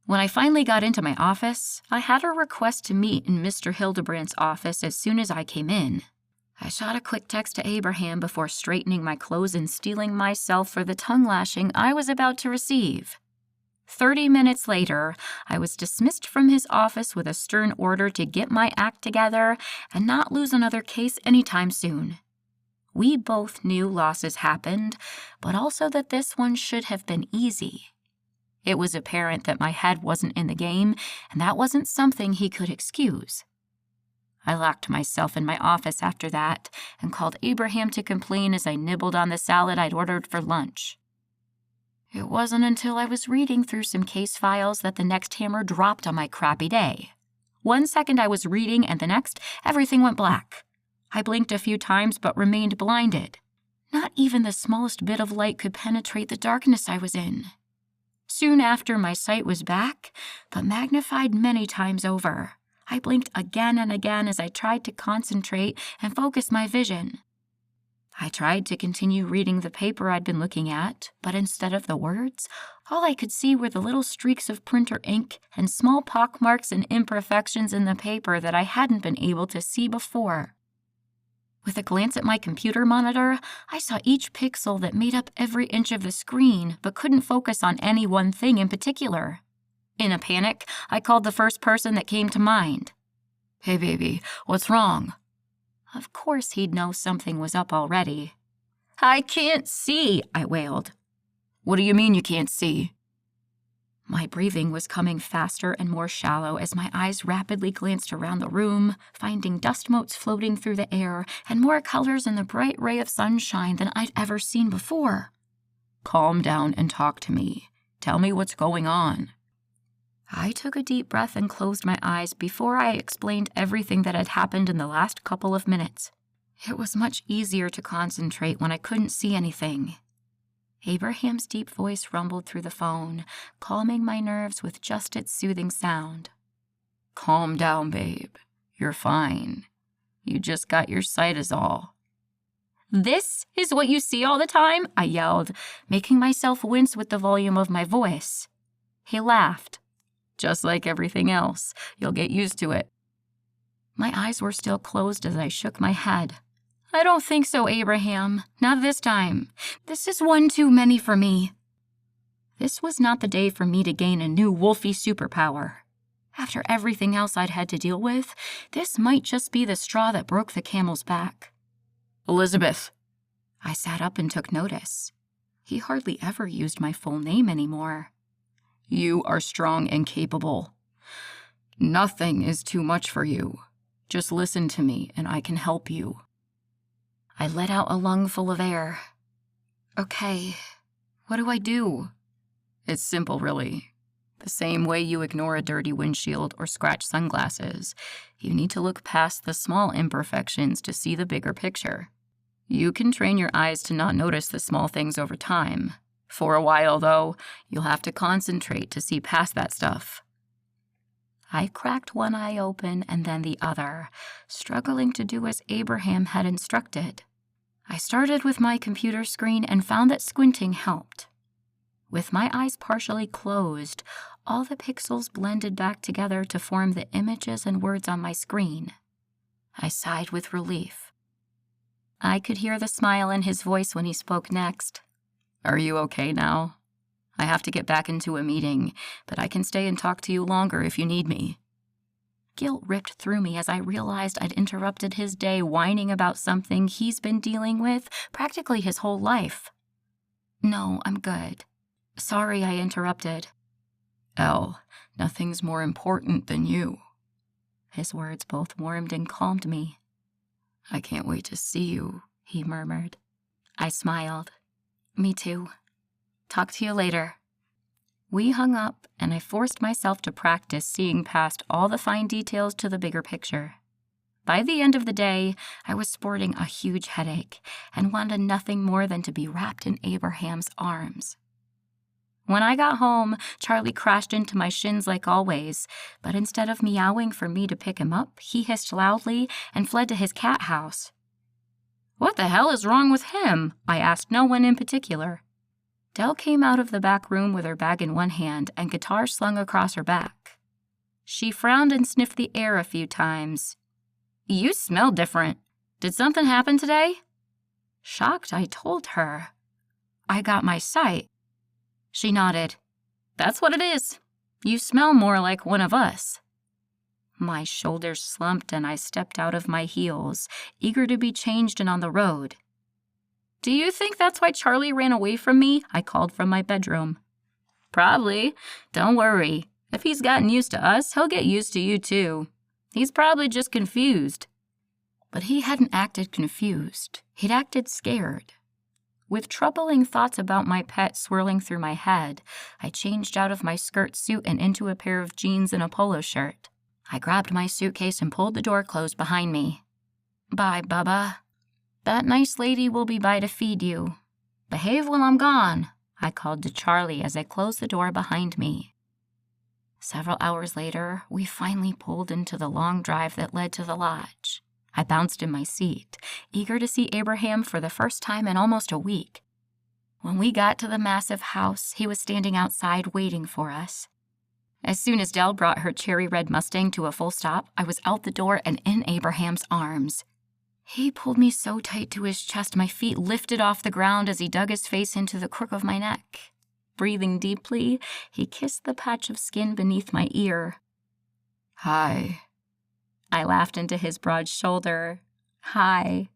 When I finally got into my office, I had a request to meet in Mr. Hildebrandt's office as soon as I came in. I shot a quick text to Abraham before straightening my clothes and steeling myself for the tongue lashing I was about to receive. 30 minutes later, I was dismissed from his office with a stern order to get my act together and not lose another case anytime soon. We both knew losses happened, but also that this one should have been easy. It was apparent that my head wasn't in the game, and that wasn't something he could excuse. I locked myself in my office after that and called Abraham to complain as I nibbled on the salad I'd ordered for lunch. It wasn't until I was reading through some case files that the next hammer dropped on my crappy day. 1 second I was reading, and the next, everything went black. I blinked a few times but remained blinded. Not even the smallest bit of light could penetrate the darkness I was in. Soon after, my sight was back, but magnified many times over. I blinked again and again as I tried to concentrate and focus my vision. I tried to continue reading the paper I'd been looking at, but instead of the words, all I could see were the little streaks of printer ink and small pockmarks and imperfections in the paper that I hadn't been able to see before. With a glance at my computer monitor, I saw each pixel that made up every inch of the screen, but couldn't focus on any one thing in particular. In a panic, I called the first person that came to mind. "Hey, baby, what's wrong?" Of course he'd know something was up already. "I can't see," I wailed. "What do you mean you can't see?" My breathing was coming faster and more shallow as my eyes rapidly glanced around the room, finding dust motes floating through the air and more colors in the bright ray of sunshine than I'd ever seen before. "Calm down and talk to me. Tell me what's going on." I took a deep breath and closed my eyes before I explained everything that had happened in the last couple of minutes. It was much easier to concentrate when I couldn't see anything. Abraham's deep voice rumbled through the phone, calming my nerves with just its soothing sound. Calm down, babe. You're fine. You just got your sight is all. This is what you see all the time? I yelled, making myself wince with the volume of my voice. He laughed. Just like everything else, you'll get used to it. My eyes were still closed as I shook my head. I don't think so, Abraham. Not this time. This is one too many for me. This was not the day for me to gain a new wolfy superpower. After everything else I'd had to deal with, this might just be the straw that broke the camel's back. Elizabeth. I sat up and took notice. He hardly ever used my full name anymore. You are strong and capable. Nothing is too much for you. Just listen to me and I can help you. I let out a lungful of air. Okay, what do I do? It's simple, really. The same way you ignore a dirty windshield or scratch sunglasses, you need to look past the small imperfections to see the bigger picture. You can train your eyes to not notice the small things over time. For a while, though, you'll have to concentrate to see past that stuff. I cracked one eye open and then the other, struggling to do as Abraham had instructed. I started with my computer screen and found that squinting helped. With my eyes partially closed, all the pixels blended back together to form the images and words on my screen. I sighed with relief. I could hear the smile in his voice when he spoke next. Are you okay now? I have to get back into a meeting, but I can stay and talk to you longer if you need me. Guilt ripped through me as I realized I'd interrupted his day whining about something he's been dealing with practically his whole life. No, I'm good. Sorry I interrupted. Elle, nothing's more important than you. His words both warmed and calmed me. I can't wait to see you, he murmured. I smiled. Me too. Talk to you later. We hung up, and I forced myself to practice seeing past all the fine details to the bigger picture. By the end of the day, I was sporting a huge headache and wanted nothing more than to be wrapped in Abraham's arms. When I got home, Charlie crashed into my shins like always, but instead of meowing for me to pick him up, he hissed loudly and fled to his cat house. What the hell is wrong with him? I asked no one in particular. Dell came out of the back room with her bag in one hand and guitar slung across her back. She frowned and sniffed the air a few times. You smell different. Did something happen today? Shocked, I told her. I got my sight. She nodded. That's what it is. You smell more like one of us. My shoulders slumped and I stepped out of my heels, eager to be changed and on the road. Do you think that's why Charlie ran away from me? I called from my bedroom. Probably. Don't worry. If he's gotten used to us, he'll get used to you too. He's probably just confused. But he hadn't acted confused. He'd acted scared. With troubling thoughts about my pet swirling through my head, I changed out of my skirt suit and into a pair of jeans and a polo shirt. I grabbed my suitcase and pulled the door closed behind me. Bye, Bubba. That nice lady will be by to feed you. Behave while I'm gone, I called to Charlie as I closed the door behind me. Several hours later, we finally pulled into the long drive that led to the lodge. I bounced in my seat, eager to see Abraham for the first time in almost a week. When we got to the massive house, he was standing outside waiting for us. As soon as Dell brought her cherry red Mustang to a full stop, I was out the door and in Abraham's arms. He pulled me so tight to his chest my feet lifted off the ground as he dug his face into the crook of my neck. Breathing deeply, he kissed the patch of skin beneath my ear. Hi. I laughed into his broad shoulder. Hi.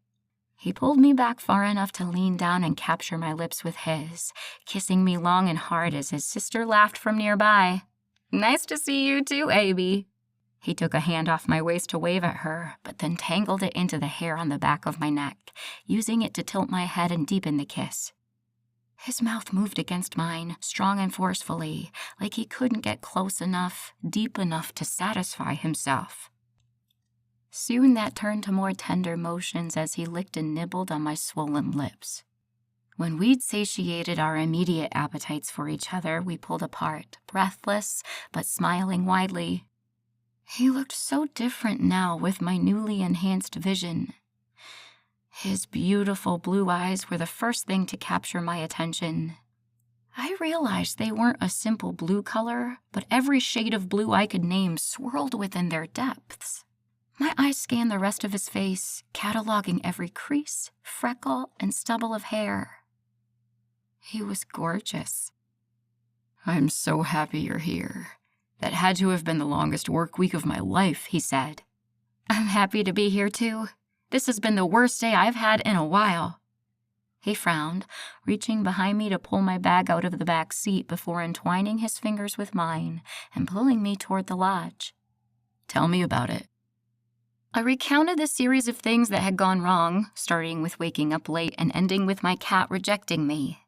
He pulled me back far enough to lean down and capture my lips with his, kissing me long and hard as his sister laughed from nearby. Nice to see you too, Abby. He took a hand off my waist to wave at her, but then tangled it into the hair on the back of my neck, using it to tilt my head and deepen the kiss. His mouth moved against mine, strong and forcefully, like he couldn't get close enough, deep enough to satisfy himself. Soon that turned to more tender motions as he licked and nibbled on my swollen lips. When we'd satiated our immediate appetites for each other, we pulled apart, breathless but smiling widely. He looked so different now with my newly enhanced vision. His beautiful blue eyes were the first thing to capture my attention. I realized they weren't a simple blue color, but every shade of blue I could name swirled within their depths. My eyes scanned the rest of his face, cataloging every crease, freckle, and stubble of hair. He was gorgeous. "I'm so happy you're here. That had to have been the longest work week of my life," he said. "I'm happy to be here, too. This has been the worst day I've had in a while." He frowned, reaching behind me to pull my bag out of the back seat before entwining his fingers with mine and pulling me toward the lodge. "Tell me about it." I recounted the series of things that had gone wrong, starting with waking up late and ending with my cat rejecting me.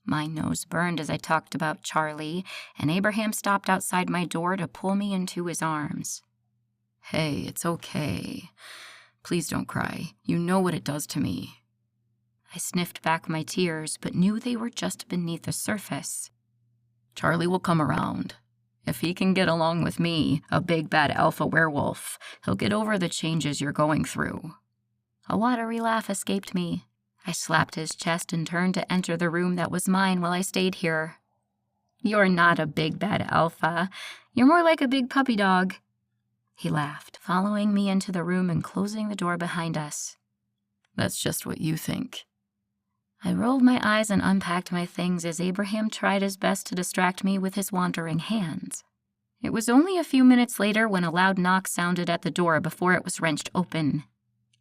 My nose burned as I talked about Charlie, and Abraham stopped outside my door to pull me into his arms. "Hey, it's okay. Please don't cry. You know what it does to me." I sniffed back my tears, but knew they were just beneath the surface. "Charlie will come around. If he can get along with me, a big bad alpha werewolf, he'll get over the changes you're going through." A watery laugh escaped me. I slapped his chest and turned to enter the room that was mine while I stayed here. "You're not a big bad alpha. You're more like a big puppy dog." He laughed, following me into the room and closing the door behind us. "That's just what you think." I rolled my eyes and unpacked my things as Abraham tried his best to distract me with his wandering hands. It was only a few minutes later when a loud knock sounded at the door before it was wrenched open.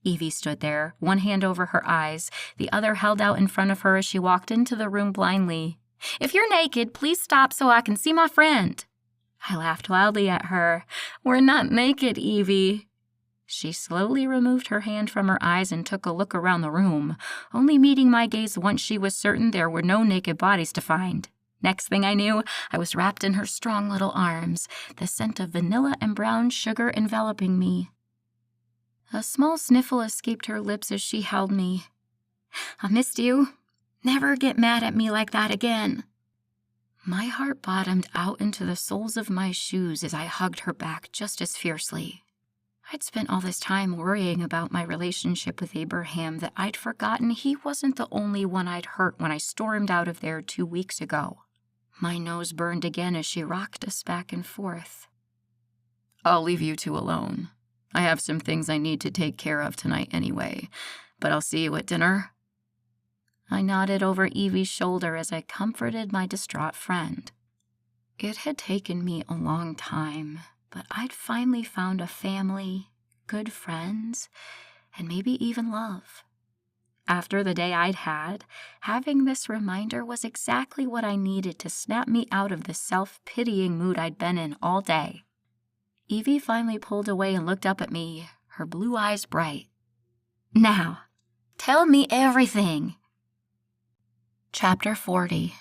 Evie stood there, one hand over her eyes, the other held out in front of her as she walked into the room blindly. "If you're naked, please stop so I can see my friend." I laughed loudly at her. "We're not naked, Evie." She slowly removed her hand from her eyes and took a look around the room, only meeting my gaze once she was certain there were no naked bodies to find. Next thing I knew, I was wrapped in her strong little arms, the scent of vanilla and brown sugar enveloping me. A small sniffle escaped her lips as she held me. "I missed you. Never get mad at me like that again." My heart bottomed out into the soles of my shoes as I hugged her back just as fiercely. I'd spent all this time worrying about my relationship with Abraham that I'd forgotten he wasn't the only one I'd hurt when I stormed out of there 2 weeks ago. My nose burned again as she rocked us back and forth. "I'll leave you two alone. I have some things I need to take care of tonight anyway, but I'll see you at dinner." I nodded over Evie's shoulder as I comforted my distraught friend. It had taken me a long time, but I'd finally found a family, good friends, and maybe even love. After the day I'd had, having this reminder was exactly what I needed to snap me out of the self-pitying mood I'd been in all day. Evie finally pulled away and looked up at me, her blue eyes bright. "Now, tell me everything." Chapter 40.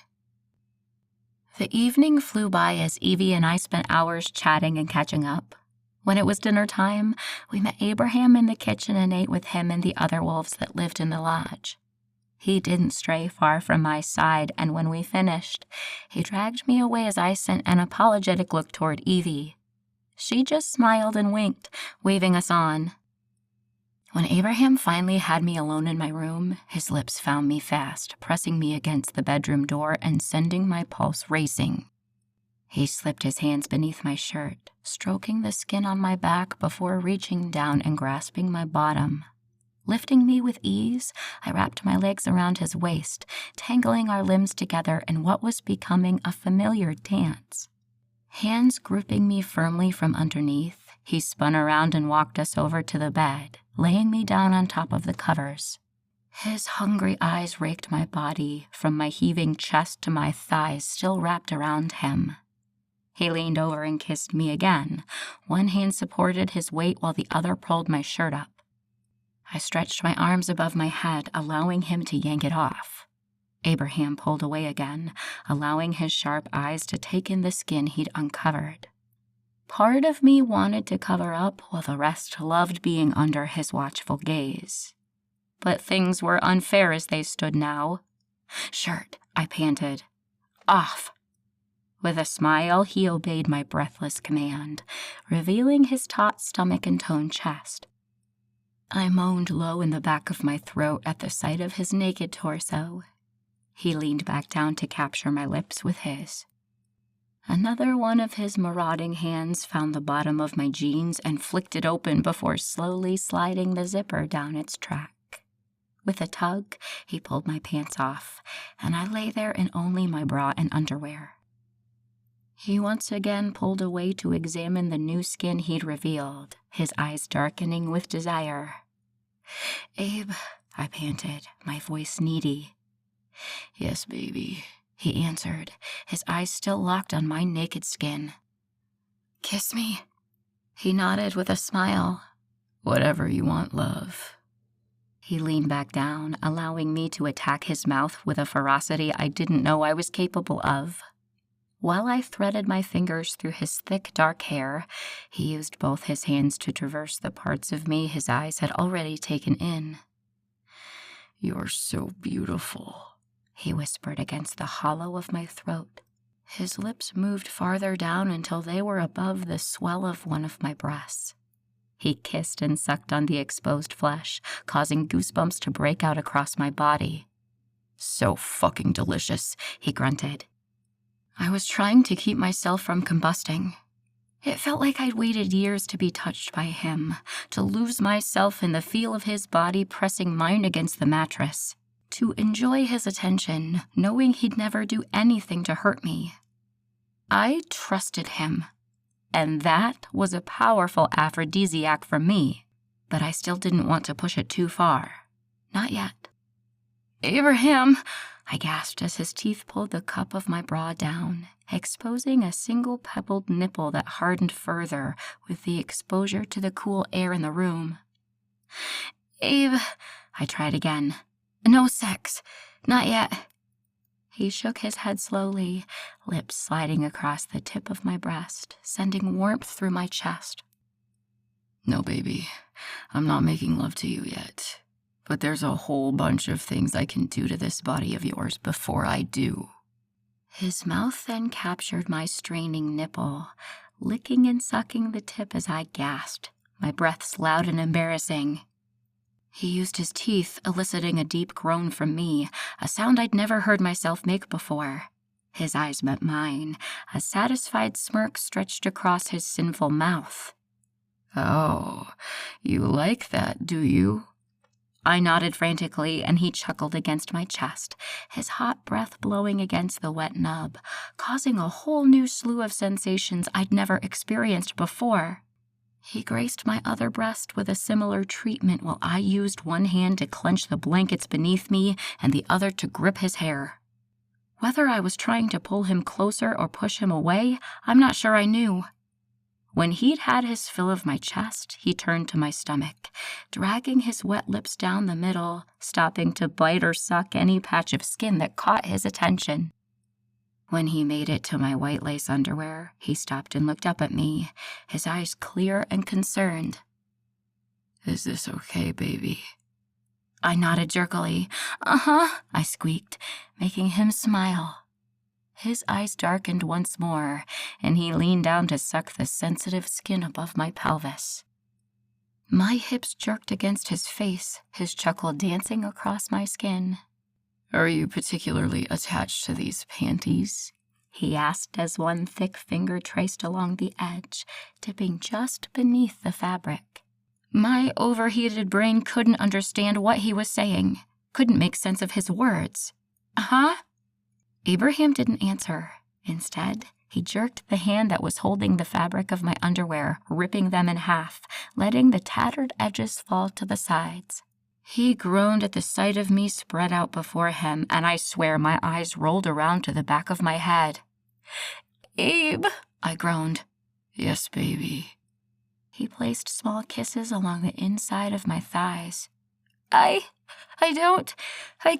The evening flew by as Evie and I spent hours chatting and catching up. When it was dinner time, we met Abraham in the kitchen and ate with him and the other wolves that lived in the lodge. He didn't stray far from my side, and when we finished, he dragged me away as I sent an apologetic look toward Evie. She just smiled and winked, waving us on. When Abraham finally had me alone in my room, his lips found me fast, pressing me against the bedroom door and sending my pulse racing. He slipped his hands beneath my shirt, stroking the skin on my back before reaching down and grasping my bottom. Lifting me with ease, I wrapped my legs around his waist, tangling our limbs together in what was becoming a familiar dance. Hands gripping me firmly from underneath, he spun around and walked us over to the bed, laying me down on top of the covers. His hungry eyes raked my body, from my heaving chest to my thighs still wrapped around him. He leaned over and kissed me again. One hand supported his weight while the other pulled my shirt up. I stretched my arms above my head, allowing him to yank it off. Abraham pulled away again, allowing his sharp eyes to take in the skin he'd uncovered. Part of me wanted to cover up while the rest loved being under his watchful gaze. But things were unfair as they stood now. "Shirt," I panted. "Off." With a smile, he obeyed my breathless command, revealing his taut stomach and toned chest. I moaned low in the back of my throat at the sight of his naked torso. He leaned back down to capture my lips with his. Another one of his marauding hands found the bottom of my jeans and flicked it open before slowly sliding the zipper down its track. With a tug, he pulled my pants off, and I lay there in only my bra and underwear. He once again pulled away to examine the new skin he'd revealed, his eyes darkening with desire. "Abe," I panted, my voice needy. "Yes, baby," he answered, his eyes still locked on my naked skin. "Kiss me?" He nodded with a smile. "Whatever you want, love." He leaned back down, allowing me to attack his mouth with a ferocity I didn't know I was capable of. While I threaded my fingers through his thick, dark hair, he used both his hands to traverse the parts of me his eyes had already taken in. "You're so beautiful," he whispered against the hollow of my throat. His lips moved farther down until they were above the swell of one of my breasts. He kissed and sucked on the exposed flesh, causing goosebumps to break out across my body. "So fucking delicious," he grunted. I was trying to keep myself from combusting. It felt like I'd waited years to be touched by him, to lose myself in the feel of his body pressing mine against the mattress, to enjoy his attention, knowing he'd never do anything to hurt me. I trusted him, and that was a powerful aphrodisiac for me, but I still didn't want to push it too far. Not yet. "Abraham!" I gasped as his teeth pulled the cup of my bra down, exposing a single pebbled nipple that hardened further with the exposure to the cool air in the room. "Abe," I tried again. "No sex. Not yet." He shook his head slowly, lips sliding across the tip of my breast, sending warmth through my chest. "No, baby. I'm not making love to you yet. But there's a whole bunch of things I can do to this body of yours before I do." His mouth then captured my straining nipple, licking and sucking the tip as I gasped, my breaths loud and embarrassing. He used his teeth, eliciting a deep groan from me, a sound I'd never heard myself make before. His eyes met mine, a satisfied smirk stretched across his sinful mouth. "Oh, you like that, do you?" I nodded frantically, and he chuckled against my chest, his hot breath blowing against the wet nub, causing a whole new slew of sensations I'd never experienced before. He graced my other breast with a similar treatment while I used one hand to clench the blankets beneath me and the other to grip his hair. Whether I was trying to pull him closer or push him away, I'm not sure I knew. When he'd had his fill of my chest, he turned to my stomach, dragging his wet lips down the middle, stopping to bite or suck any patch of skin that caught his attention. When he made it to my white lace underwear, he stopped and looked up at me, his eyes clear and concerned. "Is this okay, baby?" I nodded jerkily. "Uh-huh," I squeaked, making him smile. His eyes darkened once more, and he leaned down to suck the sensitive skin above my pelvis. My hips jerked against his face, his chuckle dancing across my skin. "Are you particularly attached to these panties?" he asked as one thick finger traced along the edge, dipping just beneath the fabric. My overheated brain couldn't understand what he was saying, couldn't make sense of his words. "Huh?" Abraham didn't answer. Instead, he jerked the hand that was holding the fabric of my underwear, ripping them in half, letting the tattered edges fall to the sides. He groaned at the sight of me spread out before him, and I swear my eyes rolled around to the back of my head. "Abe," I groaned. "Yes, baby." He placed small kisses along the inside of my thighs. I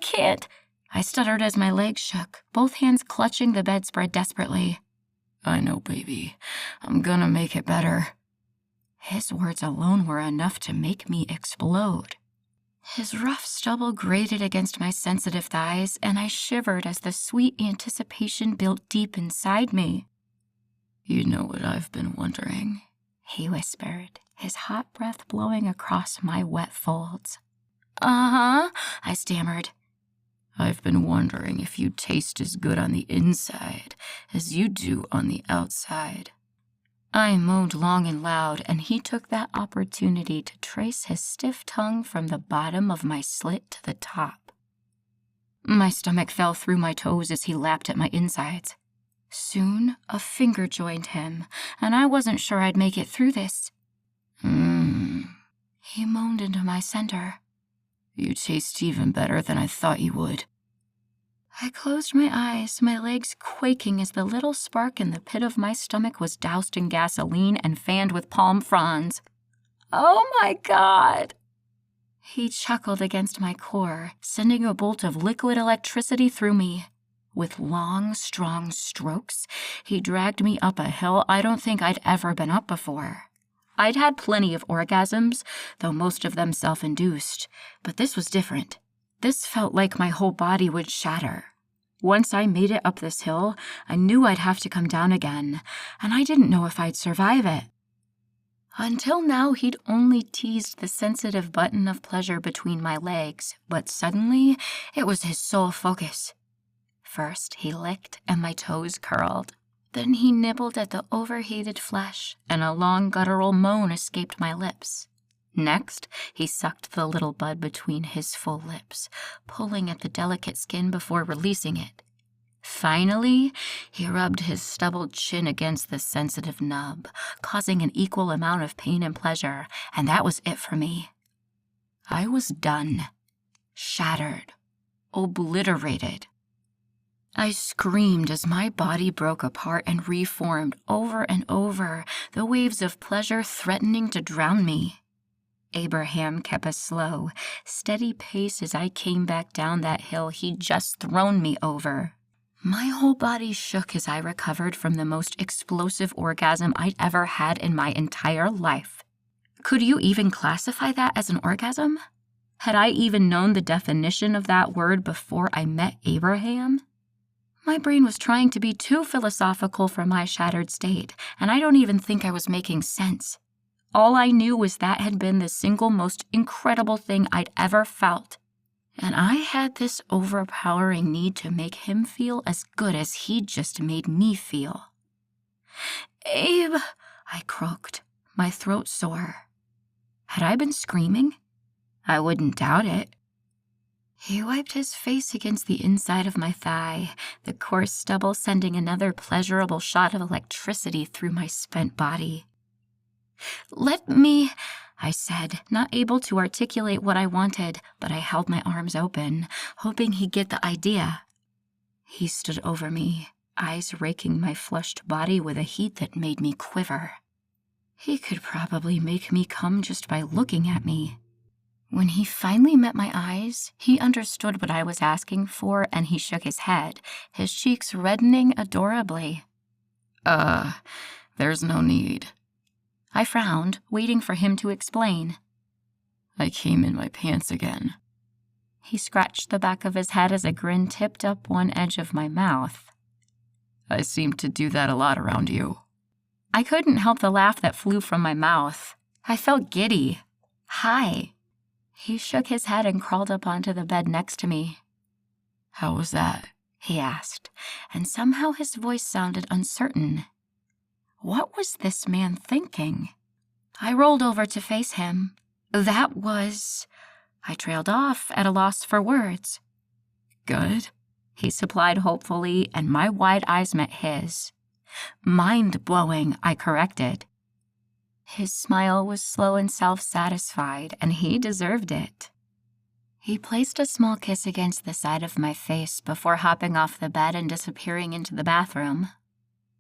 can't," I stuttered as my legs shook, both hands clutching the bedspread desperately. I know, baby. I'm gonna make it better. His words alone were enough to make me explode. His rough stubble grated against my sensitive thighs, and I shivered as the sweet anticipation built deep inside me. You know what I've been wondering, he whispered, his hot breath blowing across my wet folds. Uh-huh, I stammered. I've been wondering if you taste as good on the inside as you do on the outside. I moaned long and loud, and he took that opportunity to trace his stiff tongue from the bottom of my slit to the top. My stomach fell through my toes as he lapped at my insides. Soon, a finger joined him, and I wasn't sure I'd make it through this. He moaned into my center. You taste even better than I thought you would. I closed my eyes, my legs quaking as the little spark in the pit of my stomach was doused in gasoline and fanned with palm fronds. Oh my God! He chuckled against my core, sending a bolt of liquid electricity through me. With long, strong strokes, he dragged me up a hill I don't think I'd ever been up before. I'd had plenty of orgasms, though most of them self-induced, but this was different. This felt like my whole body would shatter. Once I made it up this hill, I knew I'd have to come down again, and I didn't know if I'd survive it. Until now, he'd only teased the sensitive button of pleasure between my legs, but suddenly, it was his sole focus. First, he licked and my toes curled. Then he nibbled at the overheated flesh, and a long guttural moan escaped my lips. Next, he sucked the little bud between his full lips, pulling at the delicate skin before releasing it. Finally, he rubbed his stubbled chin against the sensitive nub, causing an equal amount of pain and pleasure, and that was it for me. I was done. Shattered. Obliterated. I screamed as my body broke apart and reformed over and over, the waves of pleasure threatening to drown me. Abraham kept a slow, steady pace as I came back down that hill he'd just thrown me over. My whole body shook as I recovered from the most explosive orgasm I'd ever had in my entire life. Could you even classify that as an orgasm? Had I even known the definition of that word before I met Abraham? My brain was trying to be too philosophical for my shattered state, and I don't even think I was making sense. All I knew was that had been the single most incredible thing I'd ever felt. And I had this overpowering need to make him feel as good as he'd just made me feel. "Abe," I croaked, my throat sore. Had I been screaming? I wouldn't doubt it. He wiped his face against the inside of my thigh, the coarse stubble sending another pleasurable shot of electricity through my spent body. "Let me," I said, not able to articulate what I wanted, but I held my arms open, hoping he'd get the idea. He stood over me, eyes raking my flushed body with a heat that made me quiver. He could probably make me come just by looking at me. When he finally met my eyes, he understood what I was asking for, and he shook his head, his cheeks reddening adorably. There's no need." I frowned, waiting for him to explain. "I came in my pants again." He scratched the back of his head as a grin tipped up one edge of my mouth. "I seem to do that a lot around you." I couldn't help the laugh that flew from my mouth. I felt giddy. High. He shook his head and crawled up onto the bed next to me. "How was that?" he asked, and somehow his voice sounded uncertain. What was this man thinking? I rolled over to face him. That was... I trailed off, at a loss for words. "Good," he supplied hopefully, and my wide eyes met his. "Mind-blowing," I corrected. His smile was slow and self-satisfied, and he deserved it. He placed a small kiss against the side of my face before hopping off the bed and disappearing into the bathroom.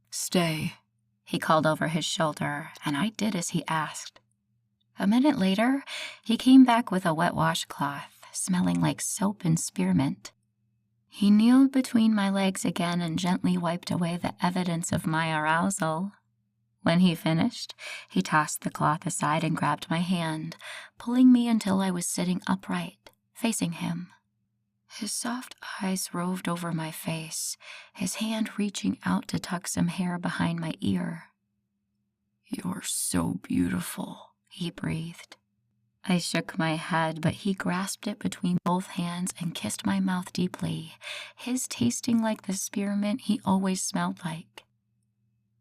"Stay," he called over his shoulder, and I did as he asked. A minute later, he came back with a wet washcloth, smelling like soap and spearmint. He kneeled between my legs again and gently wiped away the evidence of my arousal. When he finished, he tossed the cloth aside and grabbed my hand, pulling me until I was sitting upright, facing him. His soft eyes roved over my face, his hand reaching out to tuck some hair behind my ear. "You're so beautiful," he breathed. I shook my head, but he grasped it between both hands and kissed my mouth deeply, his tasting like the spearmint he always smelled like.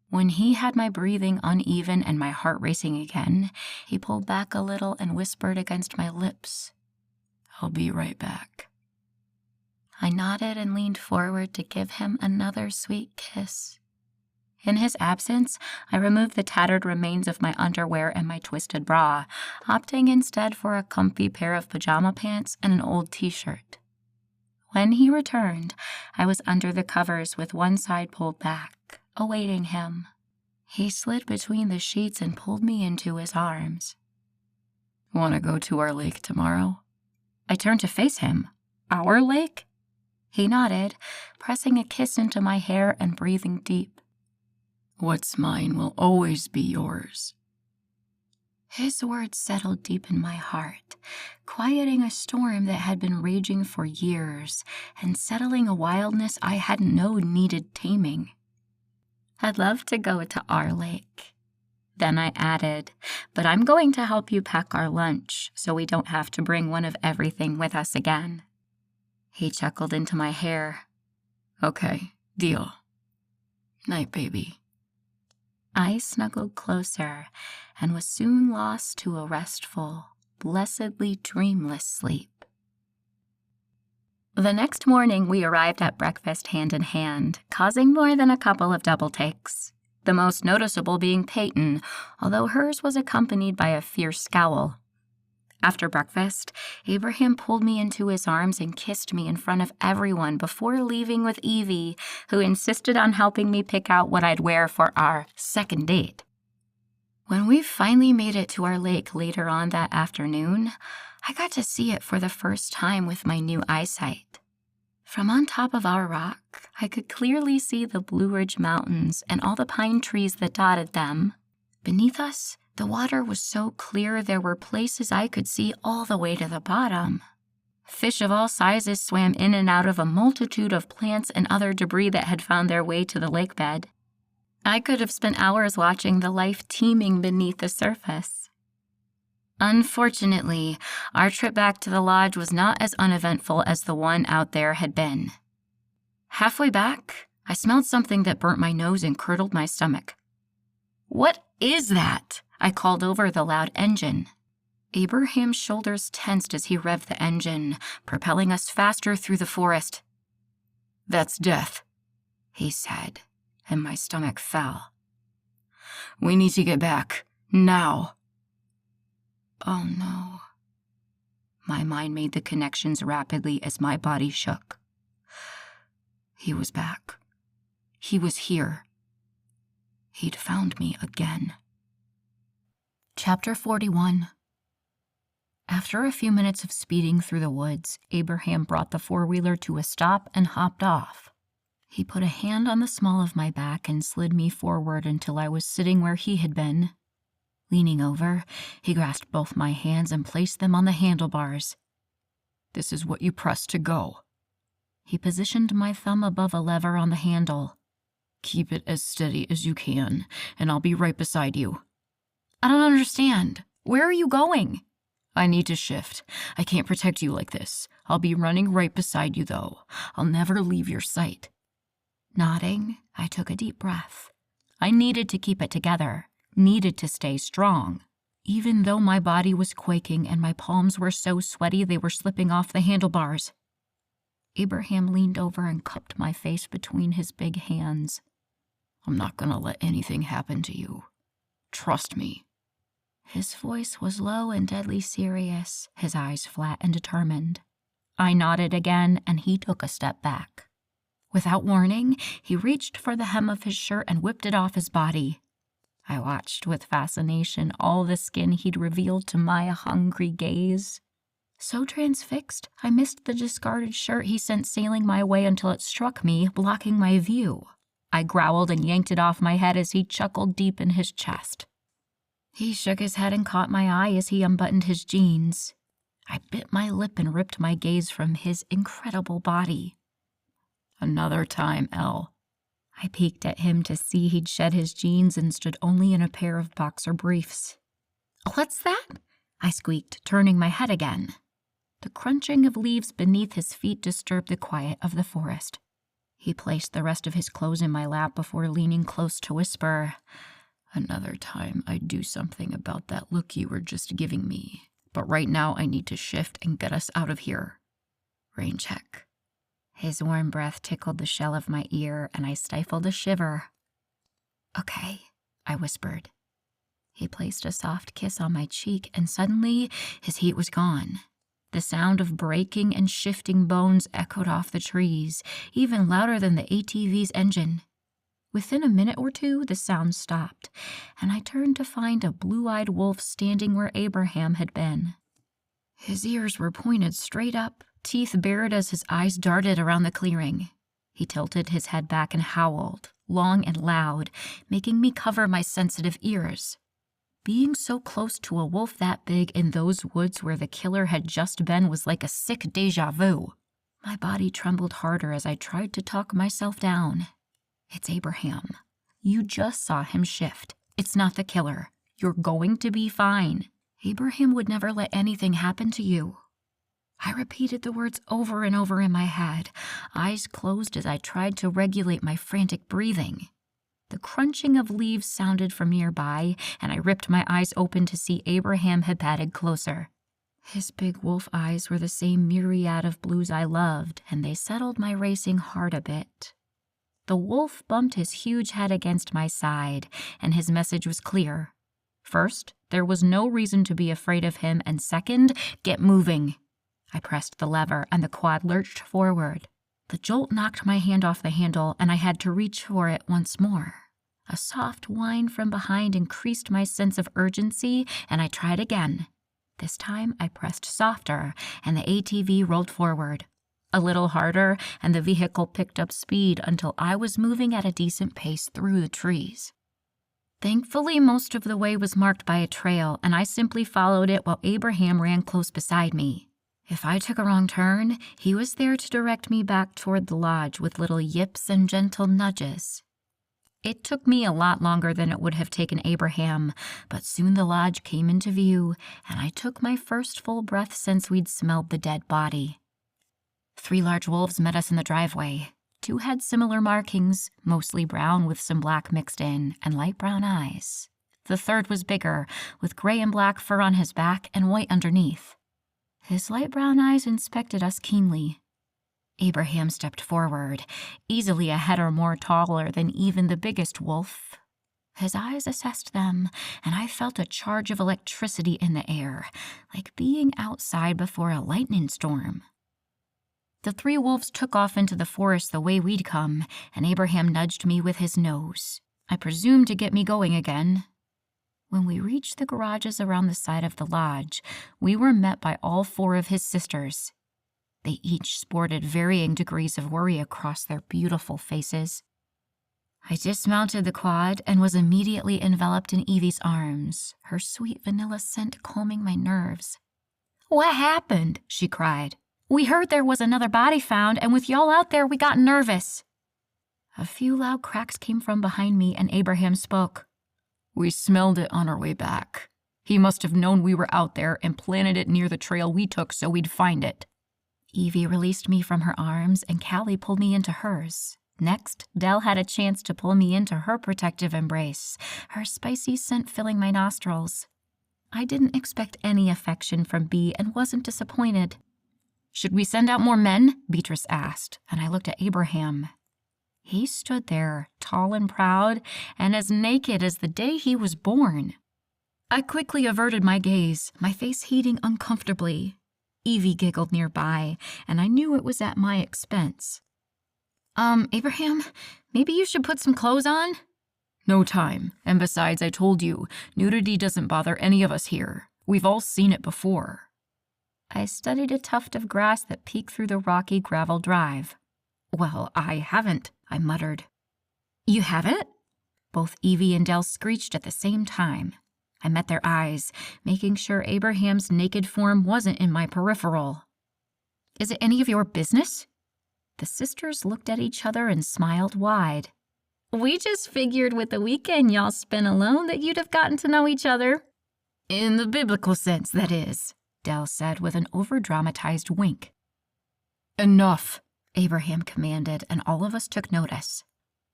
When he had my breathing uneven and my heart racing again, he pulled back a little and whispered against my lips, "I'll be right back." I nodded and leaned forward to give him another sweet kiss. In his absence, I removed the tattered remains of my underwear and my twisted bra, opting instead for a comfy pair of pajama pants and an old t-shirt. When he returned, I was under the covers with one side pulled back, awaiting him. He slid between the sheets and pulled me into his arms. "Want to go to our lake tomorrow?" I turned to face him. Our lake? He nodded, pressing a kiss into my hair and breathing deep. "What's mine will always be yours." His words settled deep in my heart, quieting a storm that had been raging for years and settling a wildness I hadn't known needed taming. I'd love to go to our lake. Then I added, but I'm going to help you pack our lunch so we don't have to bring one of everything with us again. He chuckled into my hair. "Okay, deal. Night, baby." I snuggled closer and was soon lost to a restful, blessedly dreamless sleep. The next morning, we arrived at breakfast hand in hand, causing more than a couple of double takes. The most noticeable being Peyton, although hers was accompanied by a fierce scowl. After breakfast, Abraham pulled me into his arms and kissed me in front of everyone before leaving with Evie, who insisted on helping me pick out what I'd wear for our second date. When we finally made it to our lake later on that afternoon, I got to see it for the first time with my new eyesight. From on top of our rock, I could clearly see the Blue Ridge Mountains and all the pine trees that dotted them. Beneath us, the water was so clear there were places I could see all the way to the bottom. Fish of all sizes swam in and out of a multitude of plants and other debris that had found their way to the lake bed. I could have spent hours watching the life teeming beneath the surface. Unfortunately, our trip back to the lodge was not as uneventful as the one out there had been. Halfway back, I smelled something that burnt my nose and curdled my stomach. "What is that?" I called over the loud engine. Abraham's shoulders tensed as he revved the engine, propelling us faster through the forest. "That's death," he said, and my stomach fell. "We need to get back, now." Oh no. My mind made the connections rapidly as my body shook. He was back. He was here. He'd found me again. Chapter 41. After a few minutes of speeding through the woods, Abraham brought the four-wheeler to a stop and hopped off. He put a hand on the small of my back and slid me forward until I was sitting where he had been. Leaning over, he grasped both my hands and placed them on the handlebars. "This is what you press to go." He positioned my thumb above a lever on the handle. "Keep it as steady as you can, and I'll be right beside you." "I don't understand. Where are you going?" "I need to shift. I can't protect you like this. I'll be running right beside you, though. I'll never leave your sight." Nodding, I took a deep breath. I needed to keep it together, needed to stay strong, even though my body was quaking and my palms were so sweaty they were slipping off the handlebars. Abraham leaned over and cupped my face between his big hands. "I'm not gonna let anything happen to you. Trust me." His voice was low and deadly serious, his eyes flat and determined. I nodded again, and he took a step back. Without warning, he reached for the hem of his shirt and whipped it off his body. I watched with fascination all the skin he'd revealed to my hungry gaze. So transfixed, I missed the discarded shirt he sent sailing my way until it struck me, blocking my view. I growled and yanked it off my head as he chuckled deep in his chest. He shook his head and caught my eye as he unbuttoned his jeans. I bit my lip and ripped my gaze from his incredible body. Another time, Elle. I peeked at him to see he'd shed his jeans and stood only in a pair of boxer briefs. What's that? I squeaked, turning my head again. The crunching of leaves beneath his feet disturbed the quiet of the forest. He placed the rest of his clothes in my lap before leaning close to whisper, Another time I'd do something about that look you were just giving me. But right now I need to shift and get us out of here. Rain check. His warm breath tickled the shell of my ear, and I stifled a shiver. Okay, I whispered. He placed a soft kiss on my cheek, and suddenly his heat was gone. The sound of breaking and shifting bones echoed off the trees, even louder than the ATV's engine. Within a minute or two, the sound stopped, and I turned to find a blue-eyed wolf standing where Abraham had been. His ears were pointed straight up, teeth bared as his eyes darted around the clearing. He tilted his head back and howled, long and loud, making me cover my sensitive ears. Being so close to a wolf that big in those woods where the killer had just been was like a sick déjà vu. My body trembled harder as I tried to talk myself down. It's Abraham. You just saw him shift. It's not the killer. You're going to be fine. Abraham would never let anything happen to you. I repeated the words over and over in my head, eyes closed as I tried to regulate my frantic breathing. The crunching of leaves sounded from nearby, and I ripped my eyes open to see Abraham had padded closer. His big wolf eyes were the same myriad of blues I loved, and they settled my racing heart a bit. The wolf bumped his huge head against my side, and his message was clear. First, there was no reason to be afraid of him, and second, get moving. I pressed the lever, and the quad lurched forward. The jolt knocked my hand off the handle, and I had to reach for it once more. A soft whine from behind increased my sense of urgency, and I tried again. This time, I pressed softer, and the ATV rolled forward. A little harder, and the vehicle picked up speed until I was moving at a decent pace through the trees. Thankfully, most of the way was marked by a trail, and I simply followed it while Abraham ran close beside me. If I took a wrong turn, he was there to direct me back toward the lodge with little yips and gentle nudges. It took me a lot longer than it would have taken Abraham, but soon the lodge came into view, and I took my first full breath since we'd smelled the dead body. 3 large wolves met us in the driveway. 2 had similar markings, mostly brown with some black mixed in, and light brown eyes. The third was bigger, with gray and black fur on his back and white underneath. His light brown eyes inspected us keenly. Abraham stepped forward, easily a head or more taller than even the biggest wolf. His eyes assessed them, and I felt a charge of electricity in the air, like being outside before a lightning storm. The 3 wolves took off into the forest the way we'd come, and Abraham nudged me with his nose, I presume to get me going again. When we reached the garages around the side of the lodge, we were met by all 4 of his sisters. They each sported varying degrees of worry across their beautiful faces. I dismounted the quad and was immediately enveloped in Evie's arms, her sweet vanilla scent calming my nerves. "What happened?" she cried. "We heard there was another body found, and with y'all out there, we got nervous." A few loud cracks came from behind me, and Abraham spoke. "We smelled it on our way back. He must have known we were out there and planted it near the trail we took so we'd find it." Evie released me from her arms, and Callie pulled me into hers. Next, Dell had a chance to pull me into her protective embrace, her spicy scent filling my nostrils. I didn't expect any affection from Bea and wasn't disappointed. "Should we send out more men?" Beatrice asked, and I looked at Abraham. He stood there, tall and proud, and as naked as the day he was born. I quickly averted my gaze, my face heating uncomfortably. Evie giggled nearby, and I knew it was at my expense. Abraham, maybe you should put some clothes on?" "No time, and besides, I told you, nudity doesn't bother any of us here. We've all seen it before." I I studied a tuft of grass that peeked through the rocky gravel drive. "Well, I haven't," I muttered. "You haven't?" Both Evie and Dell screeched at the same time. I met their eyes, making sure Abraham's naked form wasn't in my peripheral. "Is it any of your business?" The sisters looked at each other and smiled wide. "We just figured with the weekend y'all spent alone that you'd have gotten to know each other." "In the biblical sense, that is," Dell said with an over-dramatized wink. "Enough," Abraham commanded, and all of us took notice.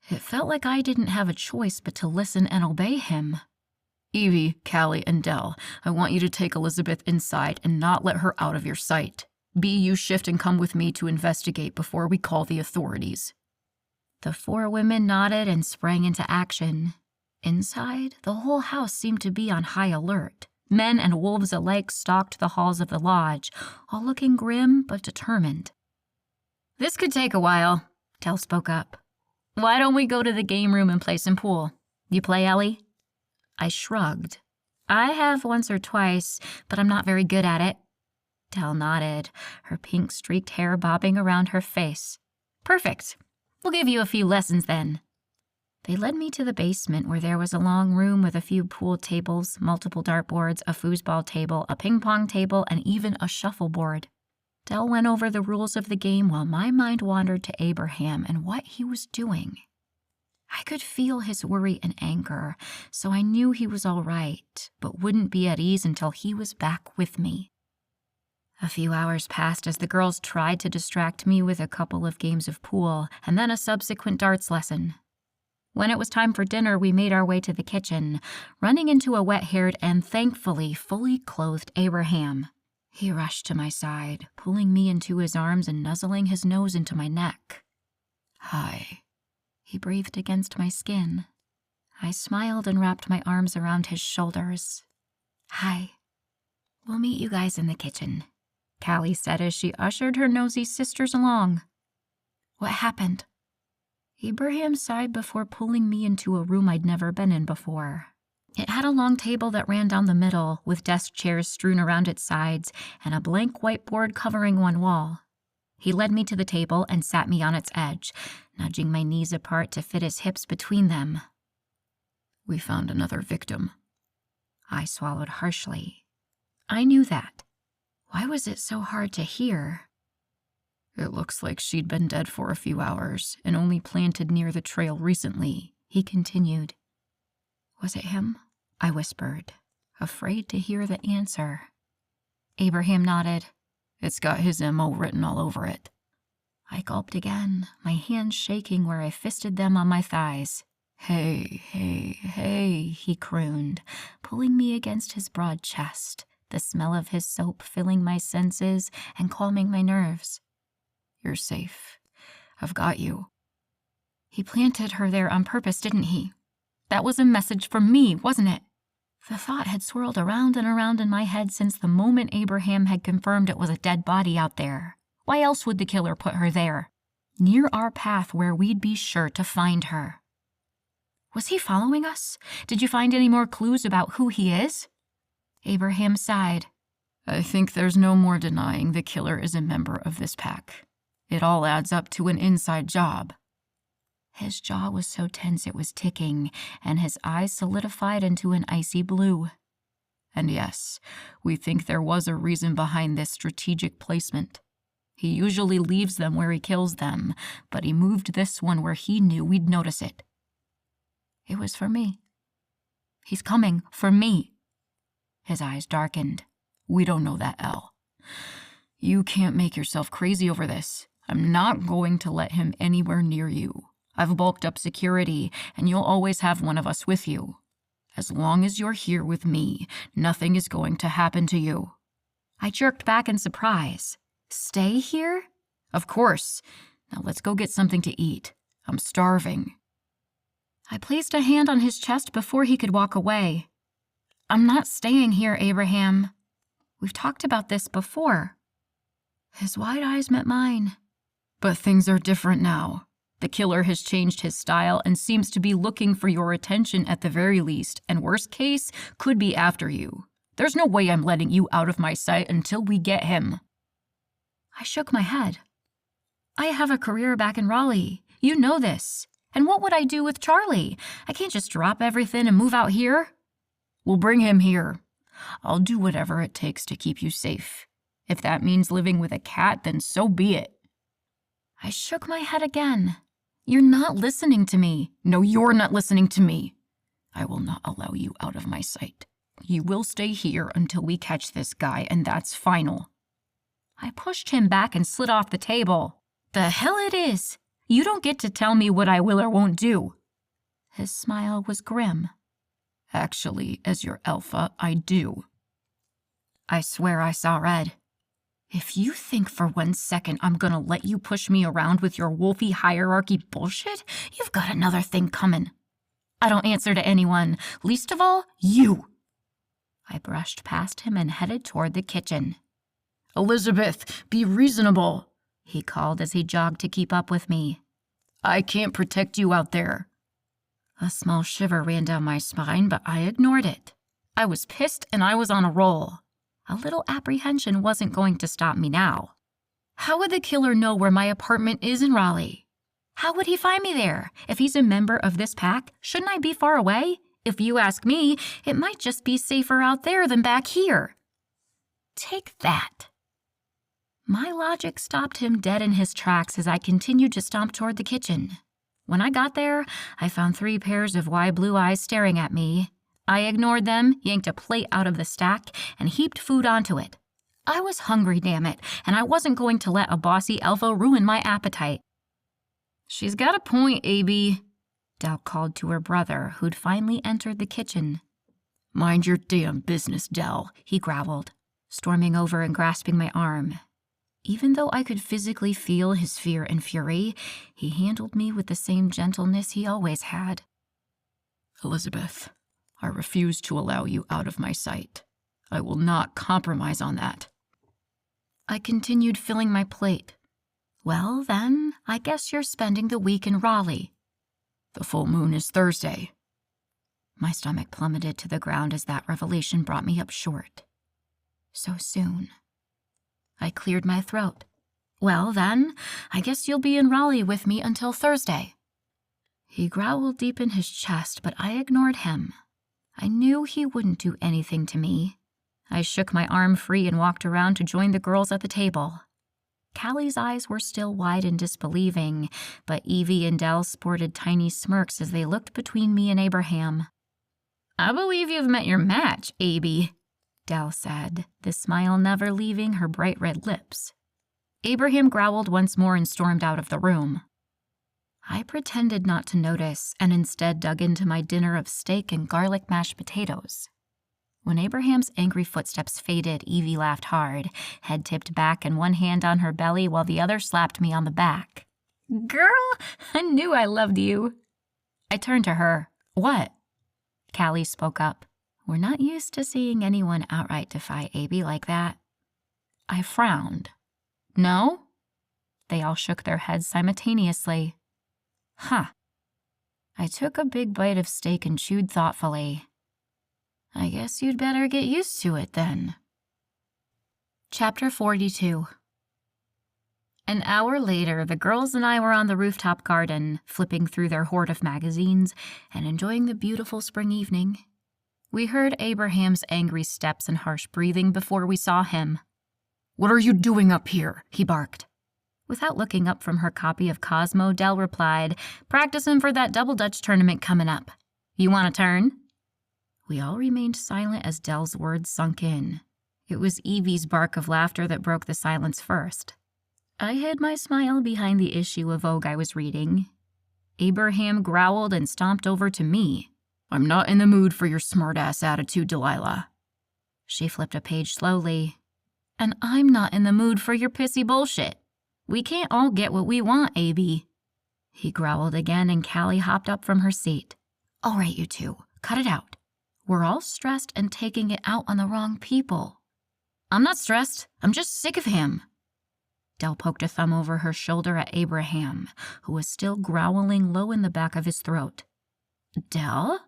It felt like I didn't have a choice but to listen and obey him. "Evie, Callie, and Dell, I want you to take Elizabeth inside and not let her out of your sight. B, you shift and come with me to investigate before we call the authorities." The 4 women nodded and sprang into action. Inside, the whole house seemed to be on high alert. Men and wolves alike stalked the halls of the lodge, all looking grim but determined. "This could take a while," Dell spoke up. "Why don't we go to the game room and play some pool? You play, Ellie?" I shrugged. "I have once or twice, but I'm not very good at it." Dell nodded, her pink streaked hair bobbing around her face. "Perfect. We'll give you a few lessons then." They led me to the basement where there was a long room with a few pool tables, multiple dartboards, a foosball table, a ping-pong table, and even a shuffleboard. Dell went over the rules of the game while my mind wandered to Abraham and what he was doing. I could feel his worry and anger, so I knew he was all right, but wouldn't be at ease until he was back with me. A few hours passed as the girls tried to distract me with a couple of games of pool and then a subsequent darts lesson. When it was time for dinner, we made our way to the kitchen, running into a wet-haired and thankfully fully clothed Abraham. He rushed to my side, pulling me into his arms and nuzzling his nose into my neck. "Hi." He breathed against my skin. I smiled and wrapped my arms around his shoulders. "Hi. We'll meet you guys in the kitchen," Callie said as she ushered her nosy sisters along. "What happened?" Abraham sighed before pulling me into a room I'd never been in before. It had a long table that ran down the middle, with desk chairs strewn around its sides and a blank whiteboard covering one wall. He led me to the table and sat me on its edge, nudging my knees apart to fit his hips between them. "We found another victim." I swallowed harshly. I knew that. Why was it so hard to hear? "It looks like she'd been dead for a few hours and only planted near the trail recently," he continued. "Was it him?" I whispered, afraid to hear the answer. Abraham nodded. "It's got his M.O. written all over it." I gulped again, my hands shaking where I fisted them on my thighs. "Hey, hey, hey," he crooned, pulling me against his broad chest, the smell of his soap filling my senses and calming my nerves. "You're safe. I've got you." He planted her there on purpose, didn't he? That was a message from me, wasn't it? The thought had swirled around and around in my head since the moment Abraham had confirmed it was a dead body out there. Why else would the killer put her there? Near our path where we'd be sure to find her. Was he following us? Did you find any more clues about who he is? Abraham sighed. "I think there's no more denying the killer is a member of this pack. It all adds up to an inside job." His jaw was so tense it was ticking, and his eyes solidified into an icy blue. "And yes, we think there was a reason behind this strategic placement. He usually leaves them where he kills them, but he moved this one where he knew we'd notice it. It was for me. He's coming for me." His eyes darkened. "We don't know that, Elle. You can't make yourself crazy over this. I'm not going to let him anywhere near you. I've bulked up security, and you'll always have one of us with you. As long as you're here with me, nothing is going to happen to you." I jerked back in surprise. "Stay here?" "Of course. Now let's go get something to eat. I'm starving." I placed a hand on his chest before he could walk away. "I'm not staying here, Abraham. We've talked about this before." His wide eyes met mine. "But things are different now. The killer has changed his style and seems to be looking for your attention at the very least, and worst case, could be after you. There's no way I'm letting you out of my sight until we get him. I shook my head. I have a career back in Raleigh. You know this. And what would I do with Charlie? I can't just drop everything and move out here. We'll bring him here. I'll do whatever it takes to keep you safe. If that means living with a cat, then so be it. I shook my head again. You're not listening to me. No, you're not listening to me. I will not allow you out of my sight. You will stay here until we catch this guy, and that's final. I pushed him back and slid off the table. The hell it is! You don't get to tell me what I will or won't do. His smile was grim. Actually, as your alpha, I do. I swear I saw red. If you think for 1 second I'm gonna let you push me around with your wolfy hierarchy bullshit, you've got another thing coming. I don't answer to anyone, least of all, you. I brushed past him and headed toward the kitchen. Elizabeth, be reasonable, he called as he jogged to keep up with me. I can't protect you out there. A small shiver ran down my spine, but I ignored it. I was pissed and I was on a roll. A little apprehension wasn't going to stop me now. How would the killer know where my apartment is in Raleigh? How would he find me there? If he's a member of this pack, shouldn't I be far away? If you ask me, it might just be safer out there than back here. Take that. My logic stopped him dead in his tracks as I continued to stomp toward the kitchen. When I got there, I found 3 pairs of wide blue eyes staring at me. I ignored them, yanked a plate out of the stack, and heaped food onto it. I was hungry, damn it, and I wasn't going to let a bossy alpha ruin my appetite. She's got a point, A.B., Del called to her brother, who'd finally entered the kitchen. Mind your damn business, Del, he growled, storming over and grasping my arm. Even though I could physically feel his fear and fury, he handled me with the same gentleness he always had. Elizabeth, I refuse to allow you out of my sight. I will not compromise on that. I continued filling my plate. Well, then, I guess you're spending the week in Raleigh. The full moon is Thursday. My stomach plummeted to the ground as that revelation brought me up short. So soon. I cleared my throat. Well, then, I guess you'll be in Raleigh with me until Thursday. He growled deep in his chest, but I ignored him. I knew he wouldn't do anything to me. I shook my arm free and walked around to join the girls at the table. Callie's eyes were still wide and disbelieving, but Evie and Del sported tiny smirks as they looked between me and Abraham. I believe you've met your match, Abby, Del said, the smile never leaving her bright red lips. Abraham growled once more and stormed out of the room. I pretended not to notice and instead dug into my dinner of steak and garlic mashed potatoes. When Abraham's angry footsteps faded, Evie laughed hard, head tipped back and one hand on her belly while the other slapped me on the back. Girl, I knew I loved you. I turned to her. What? Callie spoke up. We're not used to seeing anyone outright defy Abby like that. I frowned. No? They all shook their heads simultaneously. Huh. I took a big bite of steak and chewed thoughtfully. I guess you'd better get used to it then. Chapter 42. An hour later, the girls and I were on the rooftop garden, flipping through their hoard of magazines and enjoying the beautiful spring evening. We heard Abraham's angry steps and harsh breathing before we saw him. What are you doing up here? He barked. Without looking up from her copy of Cosmo, Del replied, practicing for that double dutch tournament coming up. You want a turn? We all remained silent as Del's words sunk in. It was Evie's bark of laughter that broke the silence first. I hid my smile behind the issue of Vogue I was reading. Abraham growled and stomped over to me. I'm not in the mood for your smart-ass attitude, Delilah. She flipped a page slowly. And I'm not in the mood for your pissy bullshit. We can't all get what we want, Abby. He growled again and Callie hopped up from her seat. All right, you two, cut it out. We're all stressed and taking it out on the wrong people. I'm not stressed. I'm just sick of him. Del poked a thumb over her shoulder at Abraham, who was still growling low in the back of his throat. Del?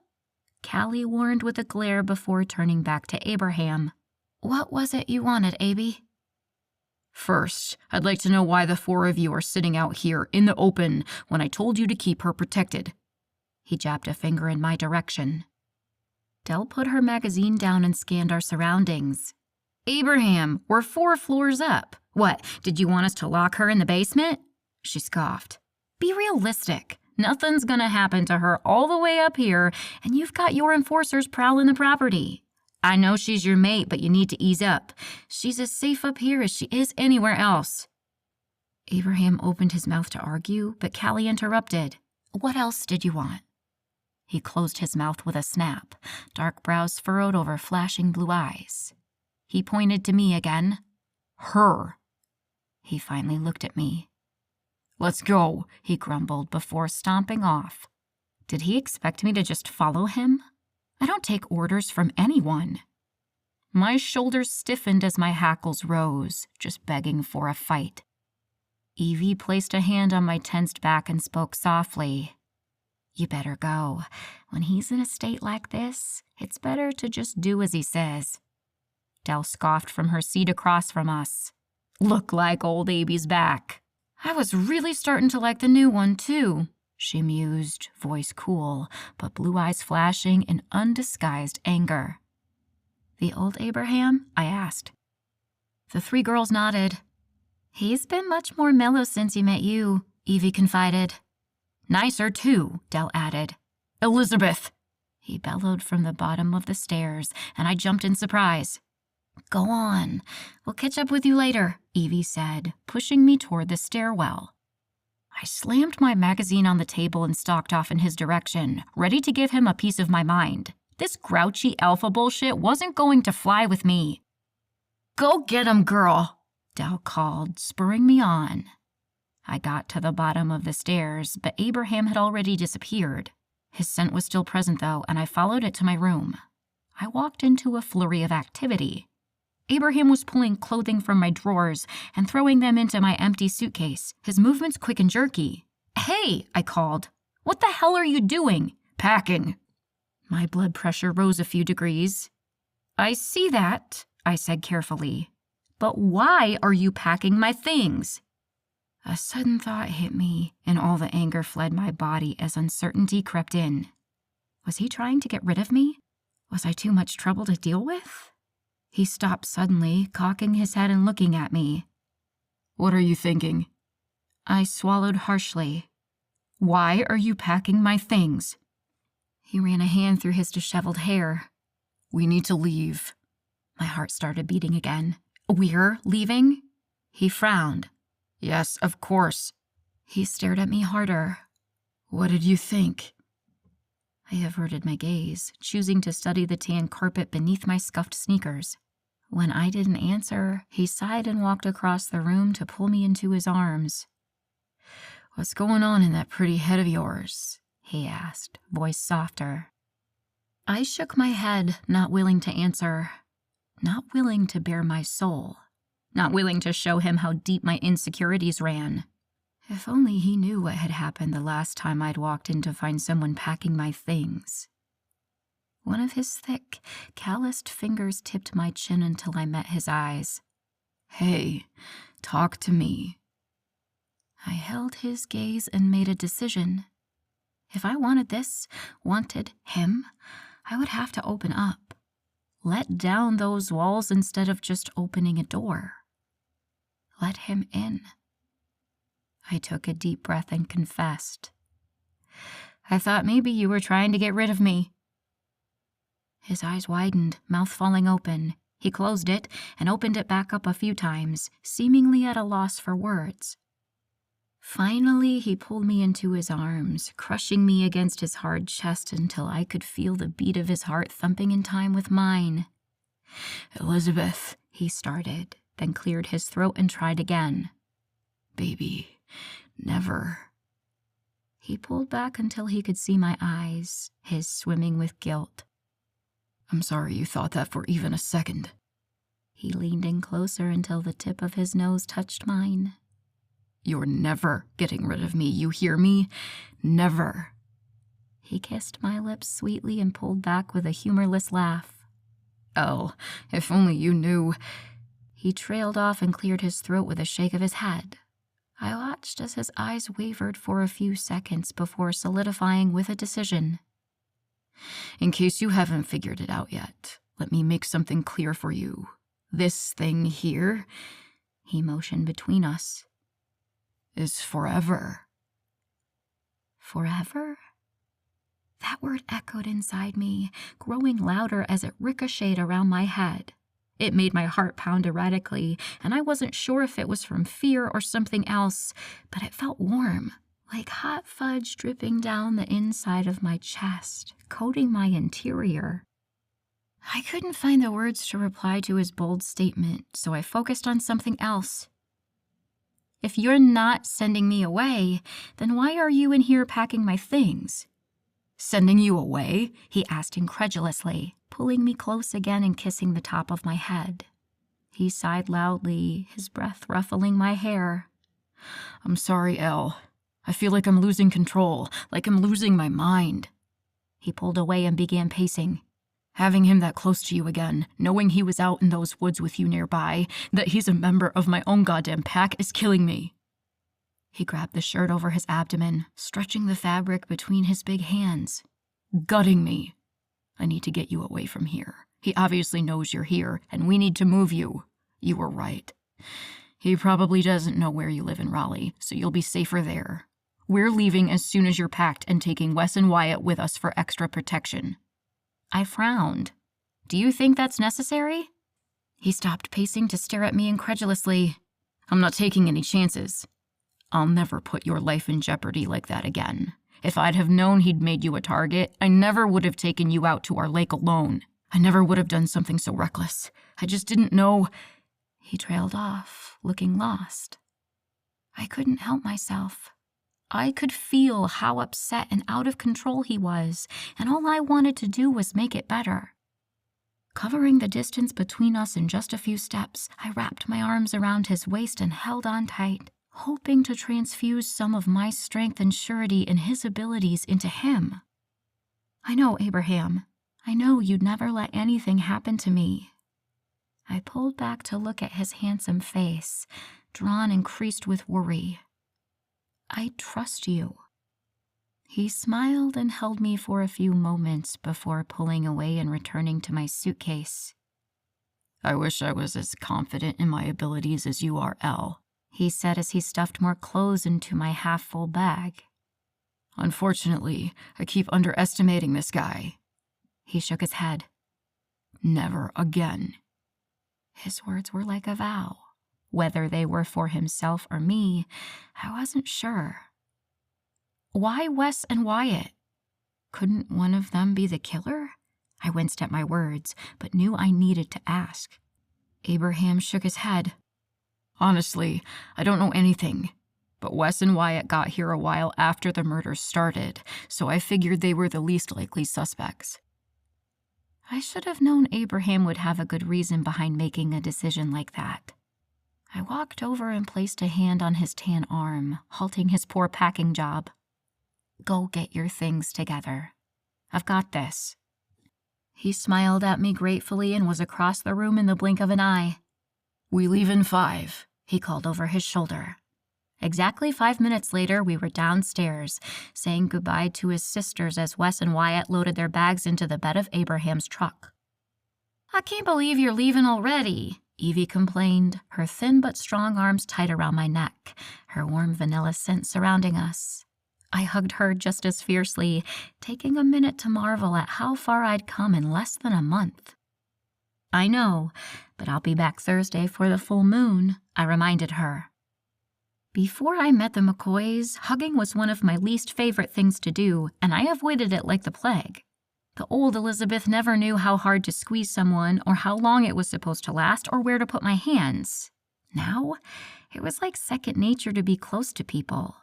Callie warned with a glare before turning back to Abraham. "What was it you wanted, Abby?" "First, I'd like to know why the 4 of you are sitting out here in the open when I told you to keep her protected." He jabbed a finger in my direction. Dell put her magazine down and scanned our surroundings. "Abraham, we're 4 floors up. What, did you want us to lock her in the basement?" She scoffed. "Be realistic. Nothing's gonna happen to her all the way up here, and you've got your enforcers prowling the property. I know she's your mate, but you need to ease up. She's as safe up here as she is anywhere else." Abraham opened his mouth to argue, but Callie interrupted. "What else did you want?" He closed his mouth with a snap, dark brows furrowed over flashing blue eyes. He pointed to me again. "Her." He finally looked at me. "Let's go," he grumbled before stomping off. Did he expect me to just follow him? I don't take orders from anyone. My shoulders stiffened as my hackles rose, just begging for a fight. Evie placed a hand on my tensed back and spoke softly. "You better go. When he's in a state like this, it's better to just do as he says." Dell scoffed from her seat across from us. "Look like old Abby's back." "I was really starting to like the new one, too," she mused, voice cool, but blue eyes flashing in undisguised anger. "The old Abraham?" I asked. The 3 girls nodded. "He's been much more mellow since he met you," Evie confided. "Nicer, too," Dell added. "Elizabeth!" He bellowed from the bottom of the stairs, and I jumped in surprise. "Go on. We'll catch up with you later," Evie said, pushing me toward the stairwell. I slammed my magazine on the table and stalked off in his direction, ready to give him a piece of my mind. This grouchy alpha bullshit wasn't going to fly with me. "Go get him, girl," Dell called, spurring me on. I got to the bottom of the stairs, but Abraham had already disappeared. His scent was still present, though, and I followed it to my room. I walked into a flurry of activity. Abraham was pulling clothing from my drawers and throwing them into my empty suitcase, his movements quick and jerky. "Hey," I called. "What the hell are you doing?" "Packing." My blood pressure rose a few degrees. "I see that," I said carefully. "But why are you packing my things?" A sudden thought hit me, and all the anger fled my body as uncertainty crept in. Was he trying to get rid of me? Was I too much trouble to deal with? He stopped suddenly, cocking his head and looking at me. "What are you thinking?" I swallowed harshly. "Why are you packing my things?" He ran a hand through his disheveled hair. "We need to leave." My heart started beating again. "We're leaving?" He frowned. "Yes, of course." He stared at me harder. "What did you think?" I averted my gaze, choosing to study the tan carpet beneath my scuffed sneakers. When I didn't answer, he sighed and walked across the room to pull me into his arms. "What's going on in that pretty head of yours?" he asked, voice softer. I shook my head, not willing to answer. Not willing to bare my soul. Not willing to show him how deep my insecurities ran. If only he knew what had happened the last time I'd walked in to find someone packing my things. One of his thick, calloused fingers tipped my chin until I met his eyes. "Hey, talk to me." I held his gaze and made a decision. If I wanted this, wanted him, I would have to open up. Let down those walls instead of just opening a door. Let him in. I took a deep breath and confessed. "I thought maybe you were trying to get rid of me." His eyes widened, mouth falling open. He closed it and opened it back up a few times, seemingly at a loss for words. Finally, he pulled me into his arms, crushing me against his hard chest until I could feel the beat of his heart thumping in time with mine. "Elizabeth," he started, then cleared his throat and tried again. "Baby, never." He pulled back until he could see my eyes, his swimming with guilt. "I'm sorry you thought that for even a second." He leaned in closer until the tip of his nose touched mine. "You're never getting rid of me, you hear me? Never." He kissed my lips sweetly and pulled back with a humorless laugh. Elle, if only you knew. He trailed off and cleared his throat with a shake of his head. I watched as his eyes wavered for a few seconds before solidifying with a decision. In case you haven't figured it out yet, let me make something clear for you. This thing here, he motioned between us, is forever. Forever? That word echoed inside me, growing louder as it ricocheted around my head. It made my heart pound erratically, and I wasn't sure if it was from fear or something else, but it felt warm, like hot fudge dripping down the inside of my chest, coating my interior. I couldn't find the words to reply to his bold statement, so I focused on something else. If you're not sending me away, then why are you in here packing my things? Sending you away? He asked incredulously, pulling me close again and kissing the top of my head. He sighed loudly, his breath ruffling my hair. I'm sorry, Elle. I feel like I'm losing control, like I'm losing my mind. He pulled away and began pacing. Having him that close to you again, knowing he was out in those woods with you nearby, that he's a member of my own goddamn pack is killing me. He grabbed the shirt over his abdomen, stretching the fabric between his big hands. Gutting me. I need to get you away from here. He obviously knows you're here, and we need to move you. You were right. He probably doesn't know where you live in Raleigh, so you'll be safer there. We're leaving as soon as you're packed and taking Wes and Wyatt with us for extra protection. I frowned. Do you think that's necessary? He stopped pacing to stare at me incredulously. I'm not taking any chances. I'll never put your life in jeopardy like that again. If I'd have known he'd made you a target, I never would have taken you out to our lake alone. I never would have done something so reckless. I just didn't know. He trailed off, looking lost. I couldn't help myself. I could feel how upset and out of control he was, and all I wanted to do was make it better. Covering the distance between us in just a few steps, I wrapped my arms around his waist and held on tight, hoping to transfuse some of my strength and surety in his abilities into him. I know, Abraham. I know you'd never let anything happen to me. I pulled back to look at his handsome face, drawn and creased with worry. I trust you. He smiled and held me for a few moments before pulling away and returning to my suitcase. I wish I was as confident in my abilities as you are, Elle, he said as he stuffed more clothes into my half-full bag. Unfortunately, I keep underestimating this guy. He shook his head. Never again. His words were like a vow. Whether they were for himself or me, I wasn't sure. Why Wes and Wyatt? Couldn't one of them be the killer? I winced at my words, but knew I needed to ask. Abraham shook his head. Honestly, I don't know anything. But Wes and Wyatt got here a while after the murders started, so I figured they were the least likely suspects. I should have known Abraham would have a good reason behind making a decision like that. I walked over and placed a hand on his tan arm, halting his poor packing job. Go get your things together. I've got this. He smiled at me gratefully and was across the room in the blink of an eye. We leave in 5, he called over his shoulder. Exactly 5 minutes later, we were downstairs, saying goodbye to his sisters as Wes and Wyatt loaded their bags into the bed of Abraham's truck. I can't believe you're leaving already, Evie complained, her thin but strong arms tight around my neck, her warm vanilla scent surrounding us. I hugged her just as fiercely, taking a minute to marvel at how far I'd come in less than a month. I know, but I'll be back Thursday for the full moon, I reminded her. Before I met the McCoys, hugging was one of my least favorite things to do, and I avoided it like the plague. The old Elizabeth never knew how hard to squeeze someone or how long it was supposed to last or where to put my hands. Now, it was like second nature to be close to people.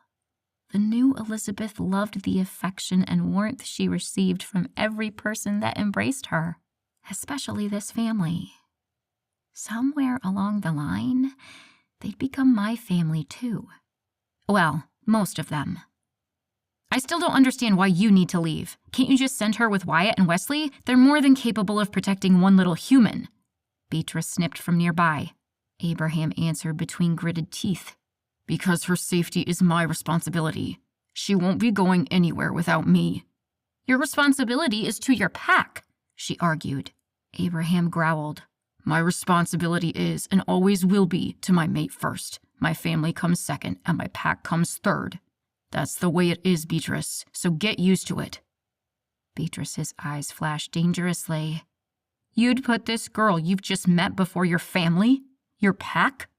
The new Elizabeth loved the affection and warmth she received from every person that embraced her, especially this family. Somewhere along the line, they'd become my family too. Well, most of them. I I still don't understand why you need to leave. Can't you just send her with Wyatt and Wesley? They're more than capable of protecting one little human. Beatrice snipped from nearby. Abraham answered between gritted teeth. Because her safety is my responsibility. She won't be going anywhere without me. Your responsibility is to your pack, she argued. Abraham growled. My responsibility is and always will be to my mate first. My family comes second and my pack comes third. That's the way it is, Beatrice, so get used to it. Beatrice's eyes flashed dangerously. You'd put this girl you've just met before your family? Your pack?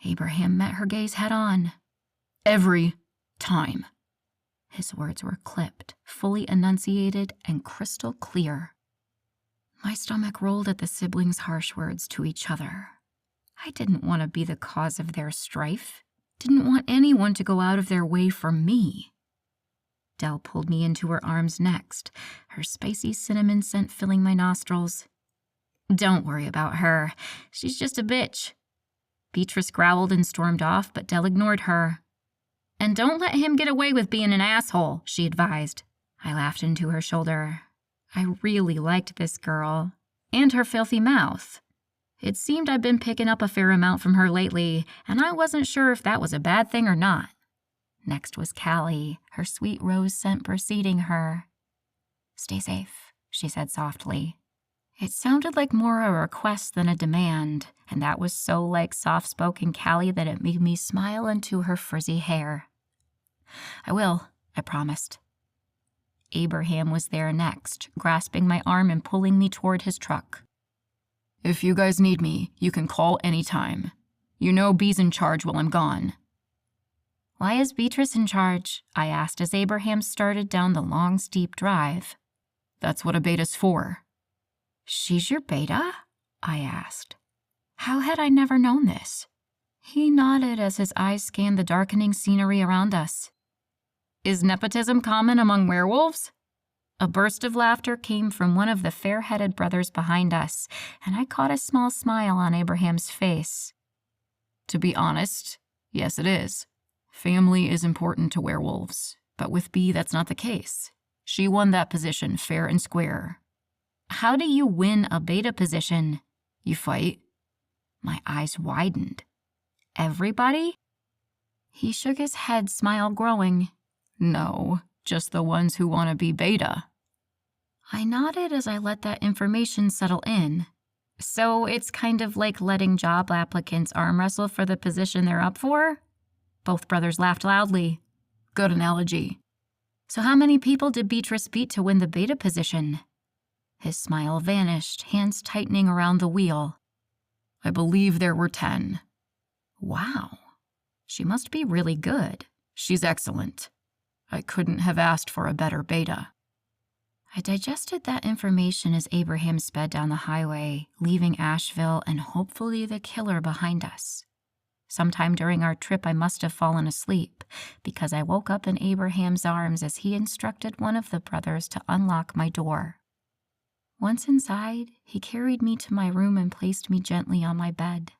Abraham met her gaze head on. Every time. His words were clipped, fully enunciated, and crystal clear. My stomach rolled at the siblings' harsh words to each other. I didn't want to be the cause of their strife. Didn't want anyone to go out of their way for me. Dell pulled me into her arms next, her spicy cinnamon scent filling my nostrils. Don't worry about her. She's just a bitch. Beatrice growled and stormed off, but Dell ignored her. And don't let him get away with being an asshole, she advised. I laughed into her shoulder. I really liked this girl. And her filthy mouth. It seemed I'd been picking up a fair amount from her lately, and I wasn't sure if that was a bad thing or not. Next was Callie, her sweet rose scent preceding her. Stay safe, she said softly. It sounded like more a request than a demand, and that was so like soft-spoken Callie that it made me smile into her frizzy hair. I will, I promised. Abraham was there next, grasping my arm and pulling me toward his truck. If you guys need me, you can call any time. You know Bee's in charge while I'm gone. Why is Beatrice in charge? I asked as Abraham started down the long, steep drive. That's what a beta's for. She's your beta? I asked. How had I never known this? He nodded as his eyes scanned the darkening scenery around us. Is nepotism common among werewolves? A burst of laughter came from one of the fair-headed brothers behind us, and I caught a small smile on Abraham's face. To be honest, yes it is. Family is important to werewolves, but with Bee that's not the case. She won that position fair and square. How do you win a beta position? You fight. My eyes widened. Everybody? He shook his head, smile growing. No, just the ones who want to be beta. I nodded as I let that information settle in. So it's kind of like letting job applicants arm wrestle for the position they're up for? Both brothers laughed loudly. Good analogy. So how many people did Beatrice beat to win the beta position? His smile vanished, hands tightening around the wheel. I believe there were 10. Wow. She must be really good. She's excellent. I couldn't have asked for a better beta. I digested that information as Abraham sped down the highway, leaving Asheville and hopefully the killer behind us. Sometime during our trip, I must have fallen asleep because I woke up in Abraham's arms as he instructed one of the brothers to unlock my door. Once inside, he carried me to my room and placed me gently on my bed.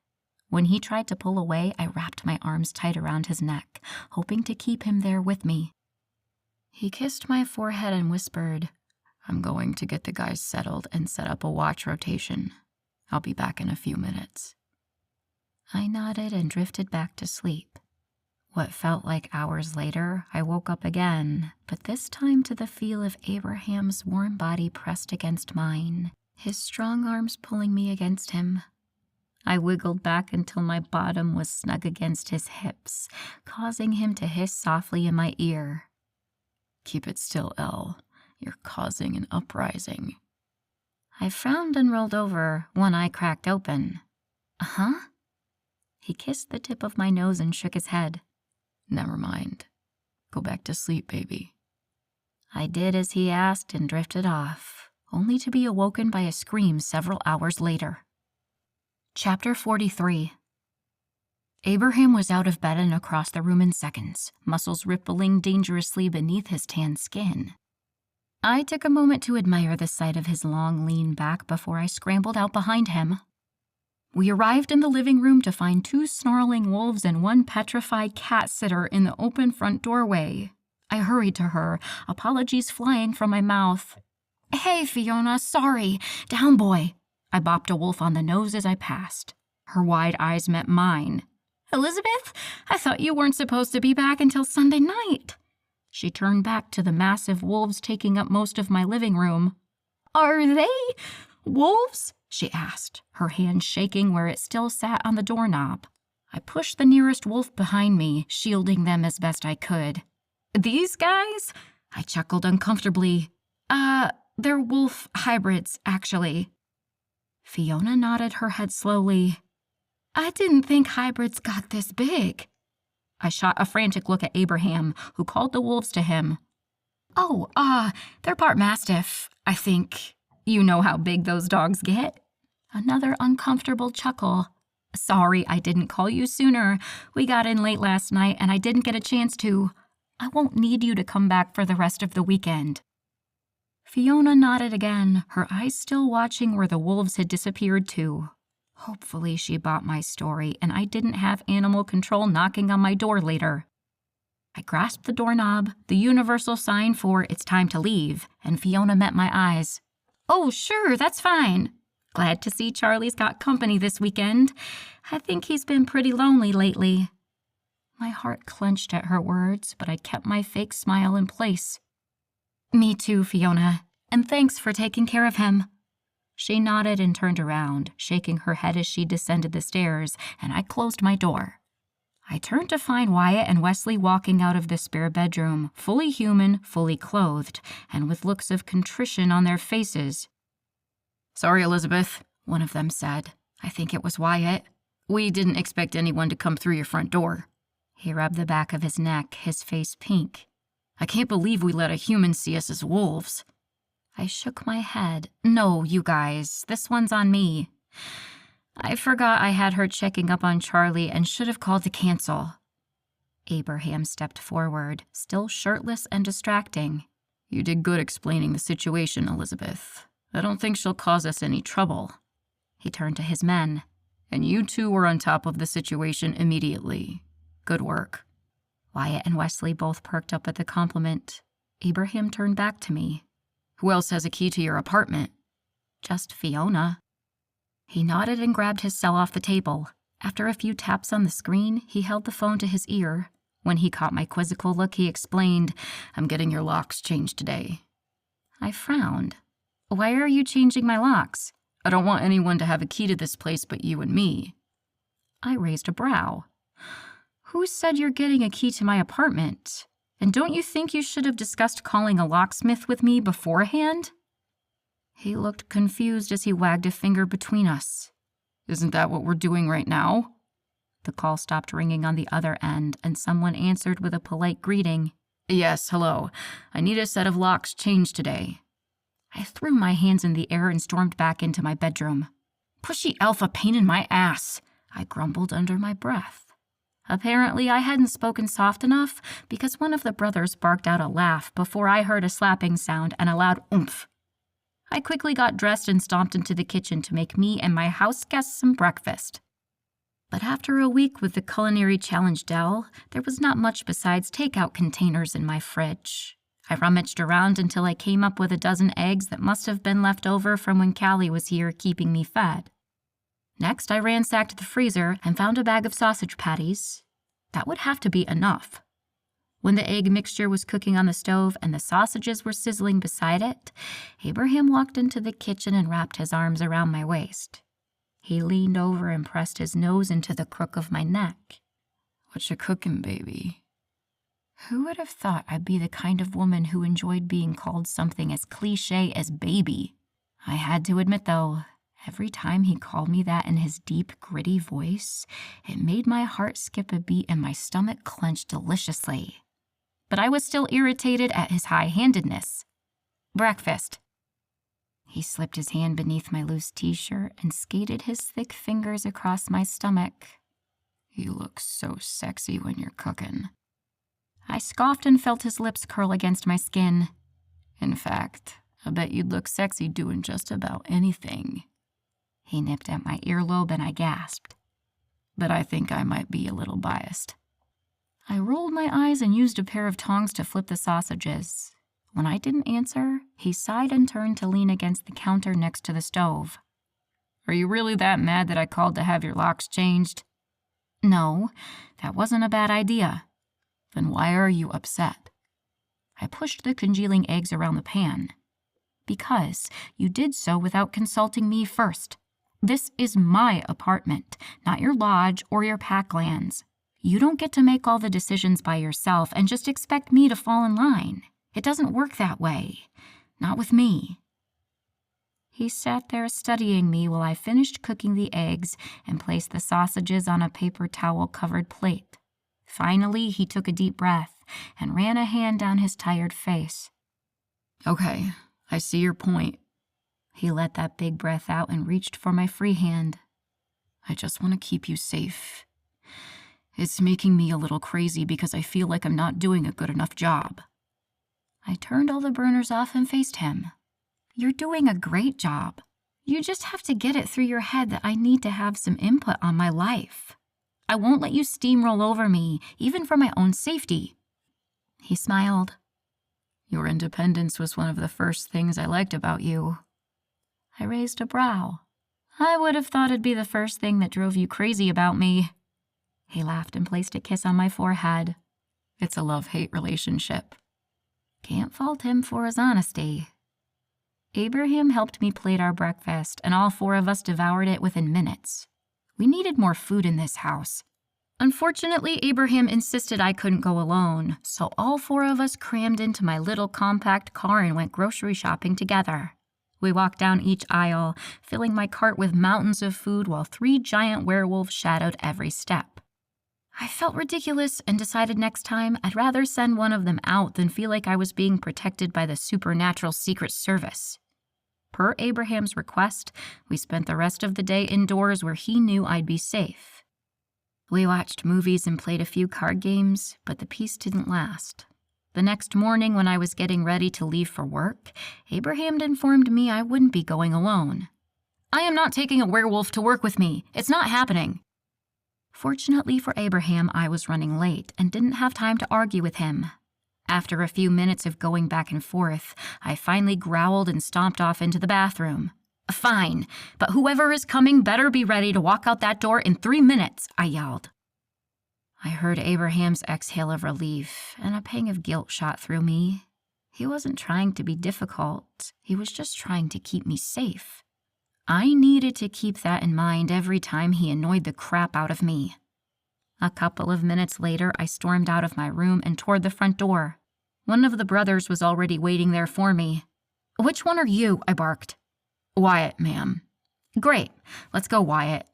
When he tried to pull away, I wrapped my arms tight around his neck, hoping to keep him there with me. He kissed my forehead and whispered, I'm going to get the guys settled and set up a watch rotation. I'll be back in a few minutes. I nodded and drifted back to sleep. What felt like hours later, I woke up again, but this time to the feel of Abraham's warm body pressed against mine, his strong arms pulling me against him. I wiggled back until my bottom was snug against his hips, causing him to hiss softly in my ear. Keep it still, Elle. You're causing an uprising. I frowned and rolled over, one eye cracked open. Huh? He kissed the tip of my nose and shook his head. Never mind. Go back to sleep, baby. I did as he asked and drifted off, only to be awoken by a scream several hours later. Chapter 43. Abraham was out of bed and across the room in seconds, muscles rippling dangerously beneath his tan skin. I took a moment to admire the sight of his long, lean back before I scrambled out behind him. We arrived in the living room to find 2 snarling wolves and 1 petrified cat sitter in the open front doorway. I hurried to her, apologies flying from my mouth. "Hey, Fiona, sorry. Down, boy." I bopped a wolf on the nose as I passed. Her wide eyes met mine. "Elizabeth, I thought you weren't supposed to be back until Sunday night." She turned back to the massive wolves taking up most of my living room. "Are they wolves?" she asked, her hand shaking where it still sat on the doorknob. I pushed the nearest wolf behind me, shielding them as best I could. "These guys?" I chuckled uncomfortably. They're wolf hybrids, actually." Fiona nodded her head slowly. "I didn't think hybrids got this big." I shot a frantic look at Abraham, who called the wolves to him. "Oh, they're part mastiff, I think. You know how big those dogs get." Another uncomfortable chuckle. "Sorry I didn't call you sooner. We got in late last night and I didn't get a chance to. I won't need you to come back for the rest of the weekend." Fiona nodded again, her eyes still watching where the wolves had disappeared to. Hopefully she bought my story and I didn't have animal control knocking on my door later. I grasped the doorknob, the universal sign for "it's time to leave," and Fiona met my eyes. "Oh, sure, that's fine. Glad to see Charlie's got company this weekend. I think he's been pretty lonely lately." My heart clenched at her words, but I kept my fake smile in place. "Me too, Fiona, and thanks for taking care of him." She nodded and turned around, shaking her head as she descended the stairs, and I closed my door. I turned to find Wyatt and Wesley walking out of the spare bedroom, fully human, fully clothed, and with looks of contrition on their faces. "Sorry, Elizabeth," one of them said. I think it was Wyatt. "We didn't expect anyone to come through your front door." He rubbed the back of his neck, his face pink. "I can't believe we let a human see us as wolves." I shook my head. "No, you guys, this one's on me. I forgot I had her checking up on Charlie and should have called to cancel." Abraham stepped forward, still shirtless and distracting. "You did good explaining the situation, Elizabeth. I don't think she'll cause us any trouble." He turned to his men. "And you two were on top of the situation immediately. Good work." Wyatt and Wesley both perked up at the compliment. Abraham turned back to me. "Who else has a key to your apartment?" "Just Fiona." He nodded and grabbed his cell off the table. After a few taps on the screen, he held the phone to his ear. When he caught my quizzical look, he explained, "I'm getting your locks changed today." I frowned. "Why are you changing my locks?" "I don't want anyone to have a key to this place but you and me." I raised a brow. "Who said you're getting a key to my apartment? And don't you think you should have discussed calling a locksmith with me beforehand?" He looked confused as he wagged a finger between us. "Isn't that what we're doing right now?" The call stopped ringing on the other end, and someone answered with a polite greeting. "Yes, hello. I need a set of locks changed today." I threw my hands in the air and stormed back into my bedroom. "Pushy alpha pain in my ass," I grumbled under my breath. Apparently, I hadn't spoken soft enough because one of the brothers barked out a laugh before I heard a slapping sound and a loud oomph. I quickly got dressed and stomped into the kitchen to make me and my house guests some breakfast. But after a week with the culinary challenge Dell, there was not much besides takeout containers in my fridge. I rummaged around until I came up with a dozen eggs that must have been left over from when Callie was here keeping me fed. Next, I ransacked the freezer and found a bag of sausage patties. That would have to be enough. When the egg mixture was cooking on the stove and the sausages were sizzling beside it, Abraham walked into the kitchen and wrapped his arms around my waist. He leaned over and pressed his nose into the crook of my neck. "What you cooking, baby?" Who would have thought I'd be the kind of woman who enjoyed being called something as cliché as baby? I had to admit, though, every time he called me that in his deep, gritty voice, it made my heart skip a beat and my stomach clench deliciously. But I was still irritated at his high-handedness. "Breakfast." He slipped his hand beneath my loose t-shirt and skated his thick fingers across my stomach. "You look so sexy when you're cooking." I scoffed and felt his lips curl against my skin. "In fact, I bet you'd look sexy doing just about anything." He nipped at my earlobe and I gasped. "But I think I might be a little biased." I rolled my eyes and used a pair of tongs to flip the sausages. When I didn't answer, he sighed and turned to lean against the counter next to the stove. Are you really that mad that I called to have your locks changed? No, that wasn't a bad idea. Then why are you upset? I pushed the congealing eggs around the pan. Because you did so without consulting me first. This is my apartment, not your lodge or your packlands. You don't get to make all the decisions by yourself and just expect me to fall in line. It doesn't work that way. Not with me. He sat there studying me while I finished cooking the eggs and placed the sausages on a paper towel-covered plate. Finally, he took a deep breath and ran a hand down his tired face. Okay, I see your point. He let that big breath out and reached for my free hand. I just want to keep you safe. It's making me a little crazy because I feel like I'm not doing a good enough job. I turned all the burners off and faced him. You're doing a great job. You just have to get it through your head that I need to have some input on my life. I won't let you steamroll over me, even for my own safety. He smiled. Your independence was one of the first things I liked about you. I raised a brow. I would have thought it'd be the first thing that drove you crazy about me. He laughed and placed a kiss on my forehead. It's a love-hate relationship. Can't fault him for his honesty. Abraham helped me plate our breakfast, and all four of us devoured it within minutes. We needed more food in this house. Unfortunately, Abraham insisted I couldn't go alone, so all four of us crammed into my little compact car and went grocery shopping together. We walked down each aisle, filling my cart with mountains of food while 3 giant werewolves shadowed every step. I felt ridiculous and decided next time I'd rather send one of them out than feel like I was being protected by the supernatural Secret Service. Per Abraham's request, we spent the rest of the day indoors where he knew I'd be safe. We watched movies and played a few card games, but the peace didn't last. The next morning, when I was getting ready to leave for work, Abraham informed me I wouldn't be going alone. I am not taking a werewolf to work with me. It's not happening. Fortunately for Abraham, I was running late and didn't have time to argue with him. After a few minutes of going back and forth, I finally growled and stomped off into the bathroom. Fine, but whoever is coming better be ready to walk out that door in 3 minutes, I yelled. I heard Abraham's exhale of relief, and a pang of guilt shot through me. He wasn't trying to be difficult. He was just trying to keep me safe. I needed to keep that in mind every time he annoyed the crap out of me. A couple of minutes later, I stormed out of my room and toward the front door. One of the brothers was already waiting there for me. "Which one are you?" I barked. "Wyatt, ma'am." "Great. Let's go, Wyatt."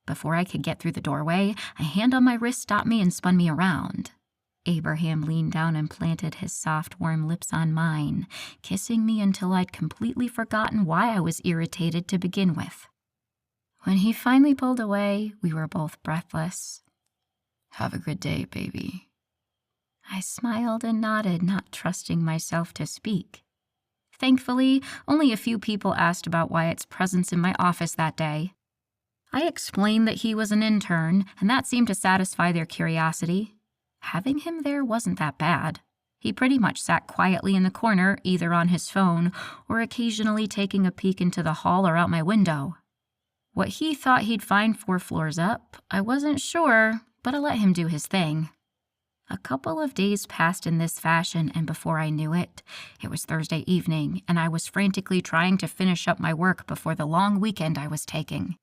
Before I could get through the doorway, a hand on my wrist stopped me and spun me around. Abraham leaned down and planted his soft, warm lips on mine, kissing me until I'd completely forgotten why I was irritated to begin with. When he finally pulled away, we were both breathless. "Have a good day, baby." I smiled and nodded, not trusting myself to speak. Thankfully, only a few people asked about Wyatt's presence in my office that day. I explained that he was an intern, and that seemed to satisfy their curiosity. Having him there wasn't that bad. He pretty much sat quietly in the corner, either on his phone or occasionally taking a peek into the hall or out my window. What he thought he'd find 4 floors up, I wasn't sure, but I let him do his thing. A couple of days passed in this fashion, and before I knew it, it was Thursday evening, and I was frantically trying to finish up my work before the long weekend I was taking.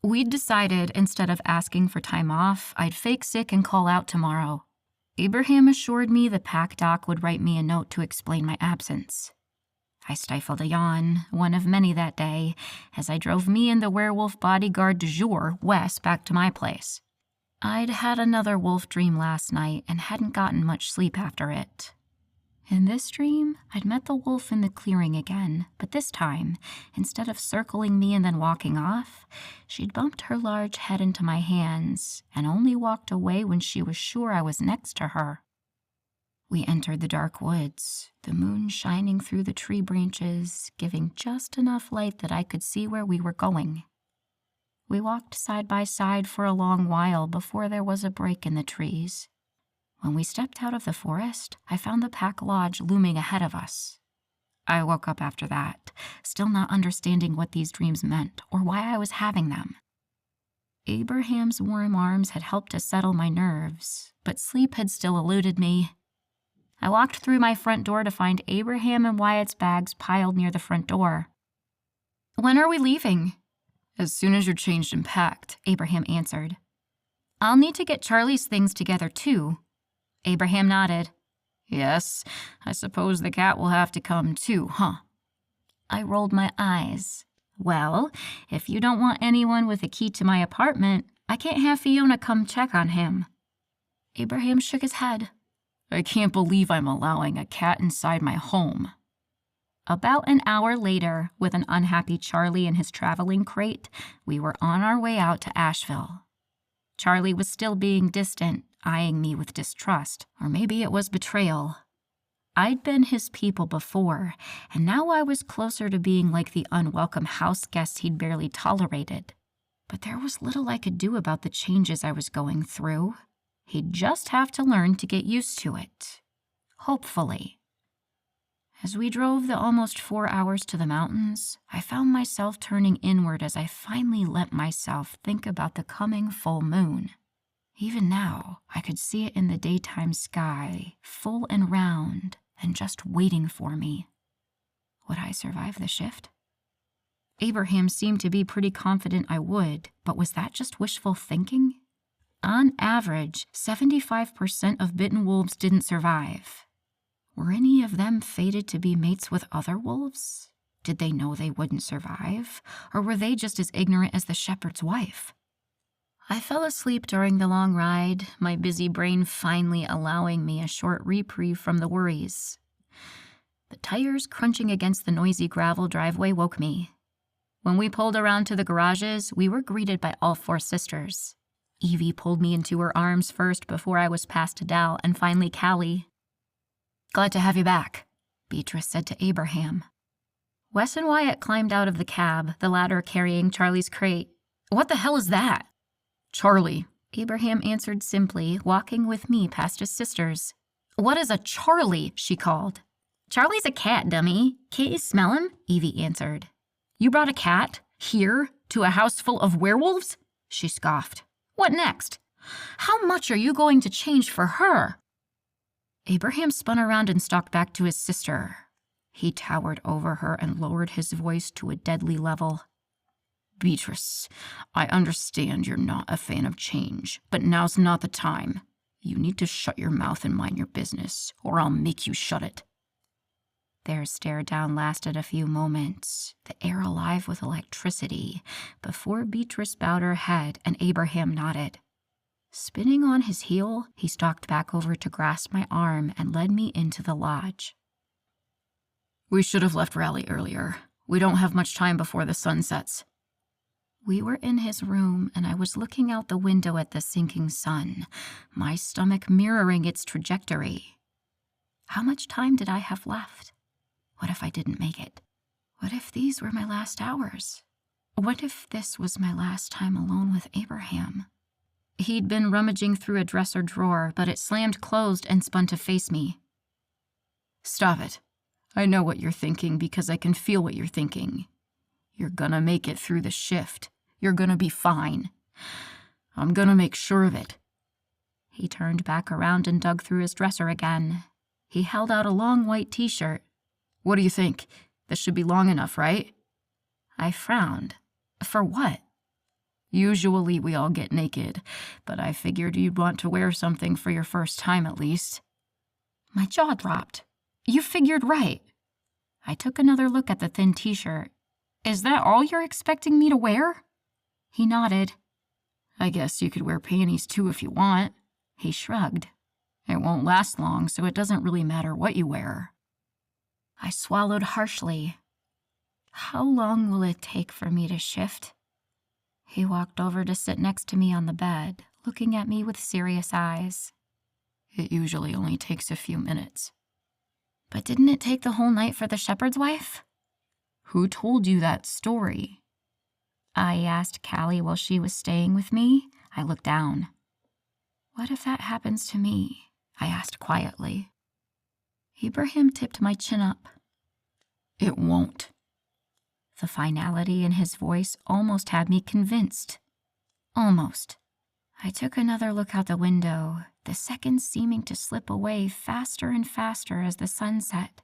We'd decided, instead of asking for time off, I'd fake sick and call out tomorrow. Abraham assured me the pack doc would write me a note to explain my absence. I stifled a yawn, one of many that day, as I drove me and the werewolf bodyguard du jour, Wes, back to my place. I'd had another wolf dream last night and hadn't gotten much sleep after it. In this dream, I'd met the wolf in the clearing again, but this time, instead of circling me and then walking off, she'd bumped her large head into my hands and only walked away when she was sure I was next to her. We entered the dark woods, the moon shining through the tree branches, giving just enough light that I could see where we were going. We walked side by side for a long while before there was a break in the trees. When we stepped out of the forest, I found the pack lodge looming ahead of us. I woke up after that, still not understanding what these dreams meant or why I was having them. Abraham's warm arms had helped to settle my nerves, but sleep had still eluded me. I walked through my front door to find Abraham and Wyatt's bags piled near the front door. "When are we leaving?" "As soon as you're changed and packed," Abraham answered. "I'll need to get Charlie's things together too." Abraham nodded. "Yes, I suppose the cat will have to come too, huh?" I rolled my eyes. "Well, if you don't want anyone with a key to my apartment, I can't have Fiona come check on him." Abraham shook his head. "I can't believe I'm allowing a cat inside my home." About an hour later, with an unhappy Charlie in his traveling crate, we were on our way out to Asheville. Charlie was still being distant, eyeing me with distrust, or maybe it was betrayal. I'd been his people before, and now I was closer to being like the unwelcome house guest he'd barely tolerated. But there was little I could do about the changes I was going through. He'd just have to learn to get used to it. Hopefully. As we drove the almost 4 hours to the mountains, I found myself turning inward as I finally let myself think about the coming full moon. Even now, I could see it in the daytime sky, full and round, and just waiting for me. Would I survive the shift? Abraham seemed to be pretty confident I would, but was that just wishful thinking? On average, 75% of bitten wolves didn't survive. Were any of them fated to be mates with other wolves? Did they know they wouldn't survive, or were they just as ignorant as the shepherd's wife? I fell asleep during the long ride, my busy brain finally allowing me a short reprieve from the worries. The tires crunching against the noisy gravel driveway woke me. When we pulled around to the garages, we were greeted by all 4 sisters. Evie pulled me into her arms first before I was past Adele and finally Callie. "Glad to have you back," Beatrice said to Abraham. Wes and Wyatt climbed out of the cab, the latter carrying Charlie's crate. "What the hell is that?" "Charlie," Abraham answered simply, walking with me past his sisters. "What is a Charlie?" she called. "Charlie's a cat, dummy. Can't you smell him?" Evie answered. "You brought a cat? Here? To a house full of werewolves?" she scoffed. "What next? How much are you going to change for her?" Abraham spun around and stalked back to his sister. He towered over her and lowered his voice to a deadly level. "Beatrice, I understand you're not a fan of change, but now's not the time. You need to shut your mouth and mind your business, or I'll make you shut it." Their stare down lasted a few moments, the air alive with electricity, before Beatrice bowed her head and Abraham nodded. Spinning on his heel, he stalked back over to grasp my arm and led me into the lodge. "We should have left Raleigh earlier. We don't have much time before the sun sets." We were in his room, and I was looking out the window at the sinking sun, my stomach mirroring its trajectory. How much time did I have left? What if I didn't make it? What if these were my last hours? What if this was my last time alone with Abraham? He'd been rummaging through a dresser drawer, but it slammed closed and spun to face me. "Stop it. I know what you're thinking because I can feel what you're thinking. You're gonna make it through the shift. You're gonna be fine. I'm gonna make sure of it." He turned back around and dug through his dresser again. He held out a long white t-shirt. "What do you think? This should be long enough, right?" I frowned. For what? "Usually we all get naked, but I figured you'd want to wear something for your first time at least." My jaw dropped. You figured right. I took another look at the thin t-shirt. "Is that all you're expecting me to wear?" He nodded. "I guess you could wear panties too if you want." He shrugged. "It won't last long, so it doesn't really matter what you wear." I swallowed harshly. How long will it take for me to shift? He walked over to sit next to me on the bed, looking at me with serious eyes. "It usually only takes a few minutes." "But didn't it take the whole night for the shepherd's wife?" "Who told you that story?" I asked Callie while she was staying with me. I looked down. What if that happens to me? I asked quietly. Abraham tipped my chin up. It won't. The finality in his voice almost had me convinced. Almost. I took another look out the window, the seconds seeming to slip away faster and faster as the sun set.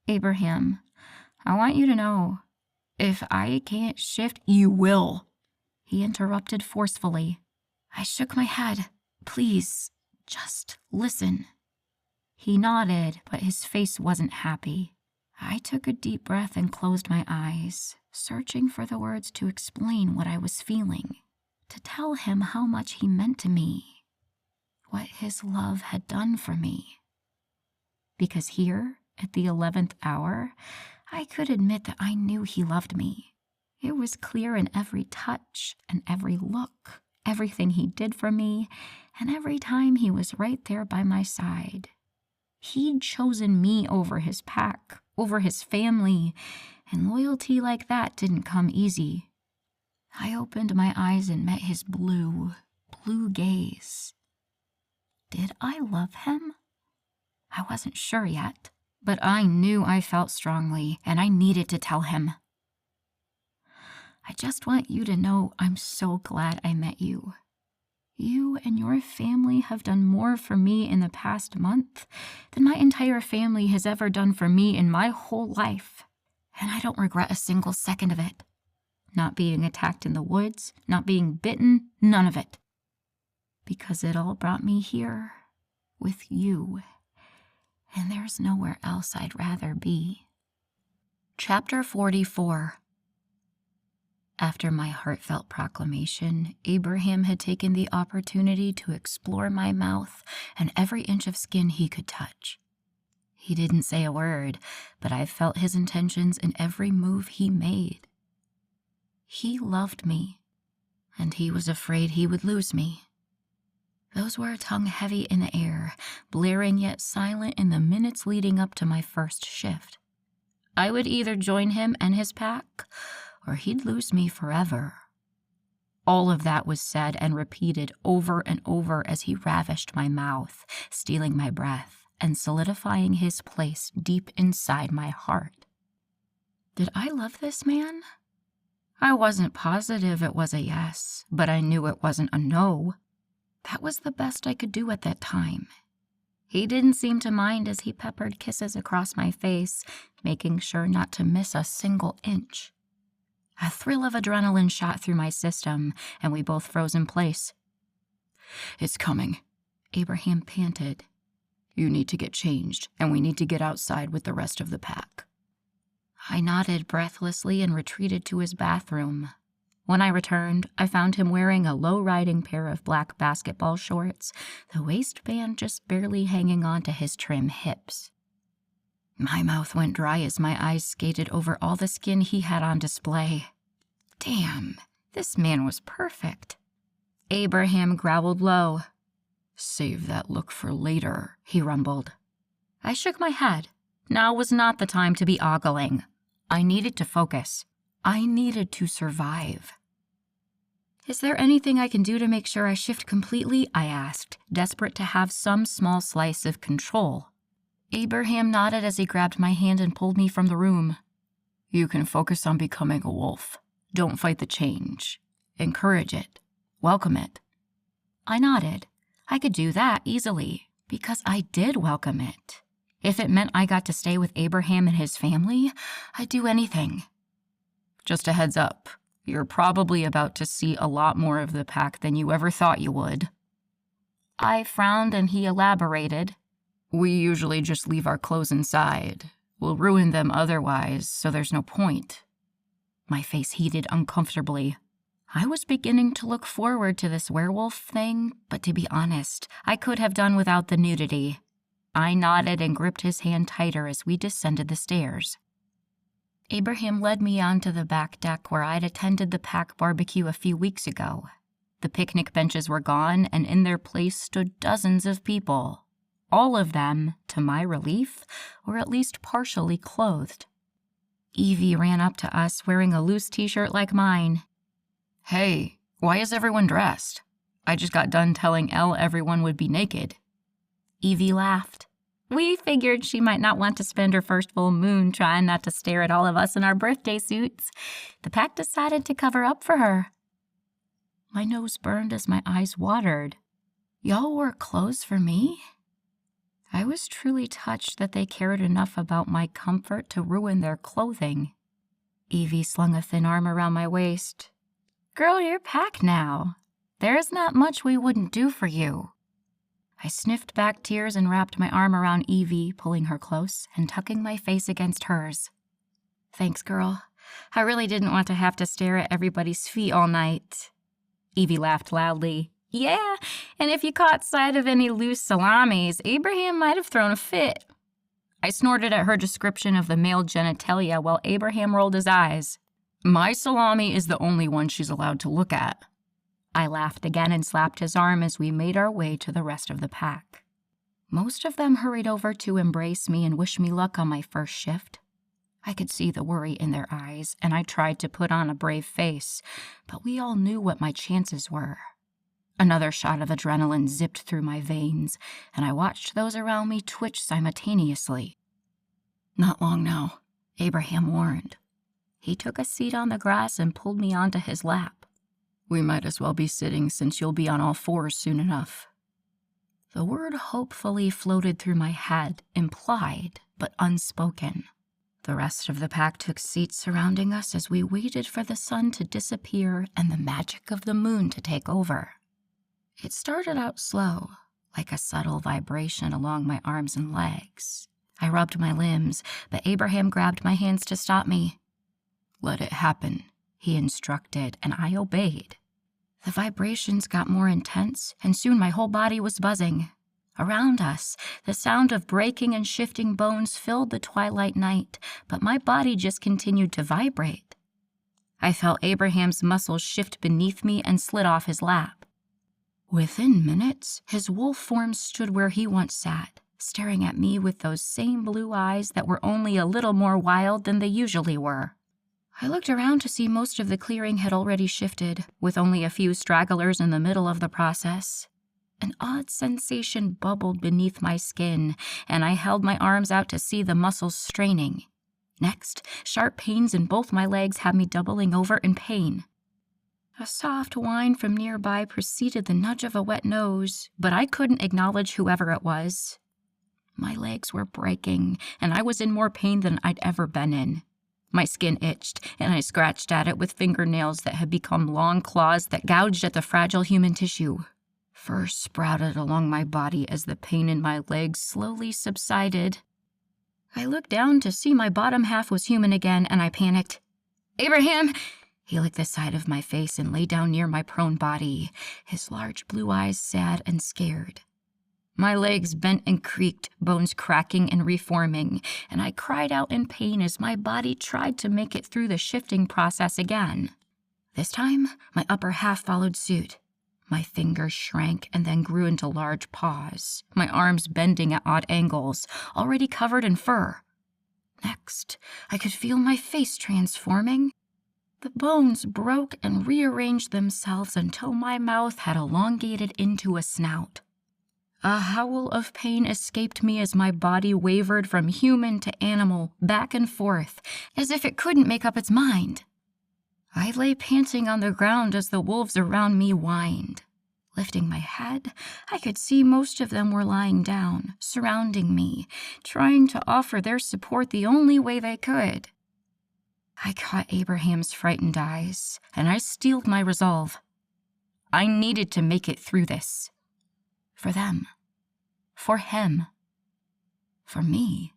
Abraham, I want you to know, if I can't shift, you will, he interrupted forcefully. I shook my head. Please, just listen. He nodded, but his face wasn't happy. I took a deep breath and closed my eyes, searching for the words to explain what I was feeling, to tell him how much he meant to me, what his love had done for me. Because here, at the 11th hour, I could admit that I knew he loved me. It was clear in every touch and every look, everything he did for me, and every time he was right there by my side. He'd chosen me over his pack, over his family, and loyalty like that didn't come easy. I opened my eyes and met his blue gaze. Did I love him? I wasn't sure yet, but I knew I felt strongly, and I needed to tell him. I just want you to know I'm so glad I met you. You and your family have done more for me in the past month than my entire family has ever done for me in my whole life. And I don't regret a single second of it. Not being attacked in the woods, not being bitten, none of it. Because it all brought me here, with you. And there's nowhere else I'd rather be. Chapter 44. After my heartfelt proclamation, Abraham had taken the opportunity to explore my mouth and every inch of skin he could touch. He didn't say a word, but I felt his intentions in every move he made. He loved me, and he was afraid he would lose me. Those words hung heavy in the air, blaring yet silent in the minutes leading up to my first shift. I would either join him and his pack, or he'd lose me forever. All of that was said and repeated over and over as he ravished my mouth, stealing my breath, and solidifying his place deep inside my heart. Did I love this man? I wasn't positive it was a yes, but I knew it wasn't a no. That was the best I could do at that time. He didn't seem to mind as he peppered kisses across my face, making sure not to miss a single inch. A thrill of adrenaline shot through my system, and we both froze in place. It's coming, Abraham panted. You need to get changed, and we need to get outside with the rest of the pack. I nodded breathlessly and retreated to his bathroom. When I returned, I found him wearing a low-riding pair of black basketball shorts, the waistband just barely hanging onto his trim hips. My mouth went dry as my eyes skated over all the skin he had on display. Damn, this man was perfect. Abraham growled low. Save that look for later, he rumbled. I shook my head. Now was not the time to be ogling. I needed to focus. I needed to survive. Is there anything I can do to make sure I shift completely? I asked, desperate to have some small slice of control. Abraham nodded as he grabbed my hand and pulled me from the room. You can focus on becoming a wolf. Don't fight the change. Encourage it. Welcome it. I nodded. I could do that easily, because I did welcome it. If it meant I got to stay with Abraham and his family, I'd do anything. Just a heads up, you're probably about to see a lot more of the pack than you ever thought you would. I frowned and he elaborated. We usually just leave our clothes inside. We'll ruin them otherwise, so there's no point. My face heated uncomfortably. I was beginning to look forward to this werewolf thing, but to be honest, I could have done without the nudity. I nodded and gripped his hand tighter as we descended the stairs. Abraham led me onto the back deck where I'd attended the pack barbecue a few weeks ago. The picnic benches were gone, and in their place stood dozens of people. All of them, to my relief, were at least partially clothed. Evie ran up to us wearing a loose t-shirt like mine. Hey, why is everyone dressed? I just got done telling Elle everyone would be naked. Evie laughed. We figured she might not want to spend her first full moon trying not to stare at all of us in our birthday suits. The pack decided to cover up for her. My nose burned as my eyes watered. Y'all wore clothes for me? I was truly touched that they cared enough about my comfort to ruin their clothing. Evie slung a thin arm around my waist. Girl, you're packed now. There's not much we wouldn't do for you. I sniffed back tears and wrapped my arm around Evie, pulling her close and tucking my face against hers. Thanks, girl. I really didn't want to have to stare at everybody's feet all night. Evie laughed loudly. Yeah, and if you caught sight of any loose salamis, Abraham might have thrown a fit. I snorted at her description of the male genitalia while Abraham rolled his eyes. My salami is the only one she's allowed to look at. I laughed again and slapped his arm as we made our way to the rest of the pack. Most of them hurried over to embrace me and wish me luck on my first shift. I could see the worry in their eyes, and I tried to put on a brave face, but we all knew what my chances were. Another shot of adrenaline zipped through my veins, and I watched those around me twitch simultaneously. Not long now, Abraham warned. He took a seat on the grass and pulled me onto his lap. We might as well be sitting since you'll be on all fours soon enough. The word hopefully floated through my head, implied but unspoken. The rest of the pack took seats surrounding us as we waited for the sun to disappear and the magic of the moon to take over. It started out slow, like a subtle vibration along my arms and legs. I rubbed my limbs, but Abraham grabbed my hands to stop me. Let it happen, he instructed, and I obeyed. The vibrations got more intense, and soon my whole body was buzzing. Around us, the sound of breaking and shifting bones filled the twilight night, but my body just continued to vibrate. I felt Abraham's muscles shift beneath me and slid off his lap. Within minutes, his wolf form stood where he once sat, staring at me with those same blue eyes that were only a little more wild than they usually were. I looked around to see most of the clearing had already shifted, with only a few stragglers in the middle of the process. An odd sensation bubbled beneath my skin, and I held my arms out to see the muscles straining. Next, sharp pains in both my legs had me doubling over in pain. A soft whine from nearby preceded the nudge of a wet nose, but I couldn't acknowledge whoever it was. My legs were breaking, and I was in more pain than I'd ever been in. My skin itched, and I scratched at it with fingernails that had become long claws that gouged at the fragile human tissue. Fur sprouted along my body as the pain in my legs slowly subsided. I looked down to see my bottom half was human again, and I panicked. Abraham! He licked the side of my face and lay down near my prone body, his large blue eyes sad and scared. My legs bent and creaked, bones cracking and reforming, and I cried out in pain as my body tried to make it through the shifting process again. This time, my upper half followed suit. My fingers shrank and then grew into large paws, my arms bending at odd angles, already covered in fur. Next, I could feel my face transforming. The bones broke and rearranged themselves until my mouth had elongated into a snout. A howl of pain escaped me as my body wavered from human to animal, back and forth, as if it couldn't make up its mind. I lay panting on the ground as the wolves around me whined. Lifting my head, I could see most of them were lying down, surrounding me, trying to offer their support the only way they could. I caught Abraham's frightened eyes, and I steeled my resolve. I needed to make it through this. For them. For him. For me.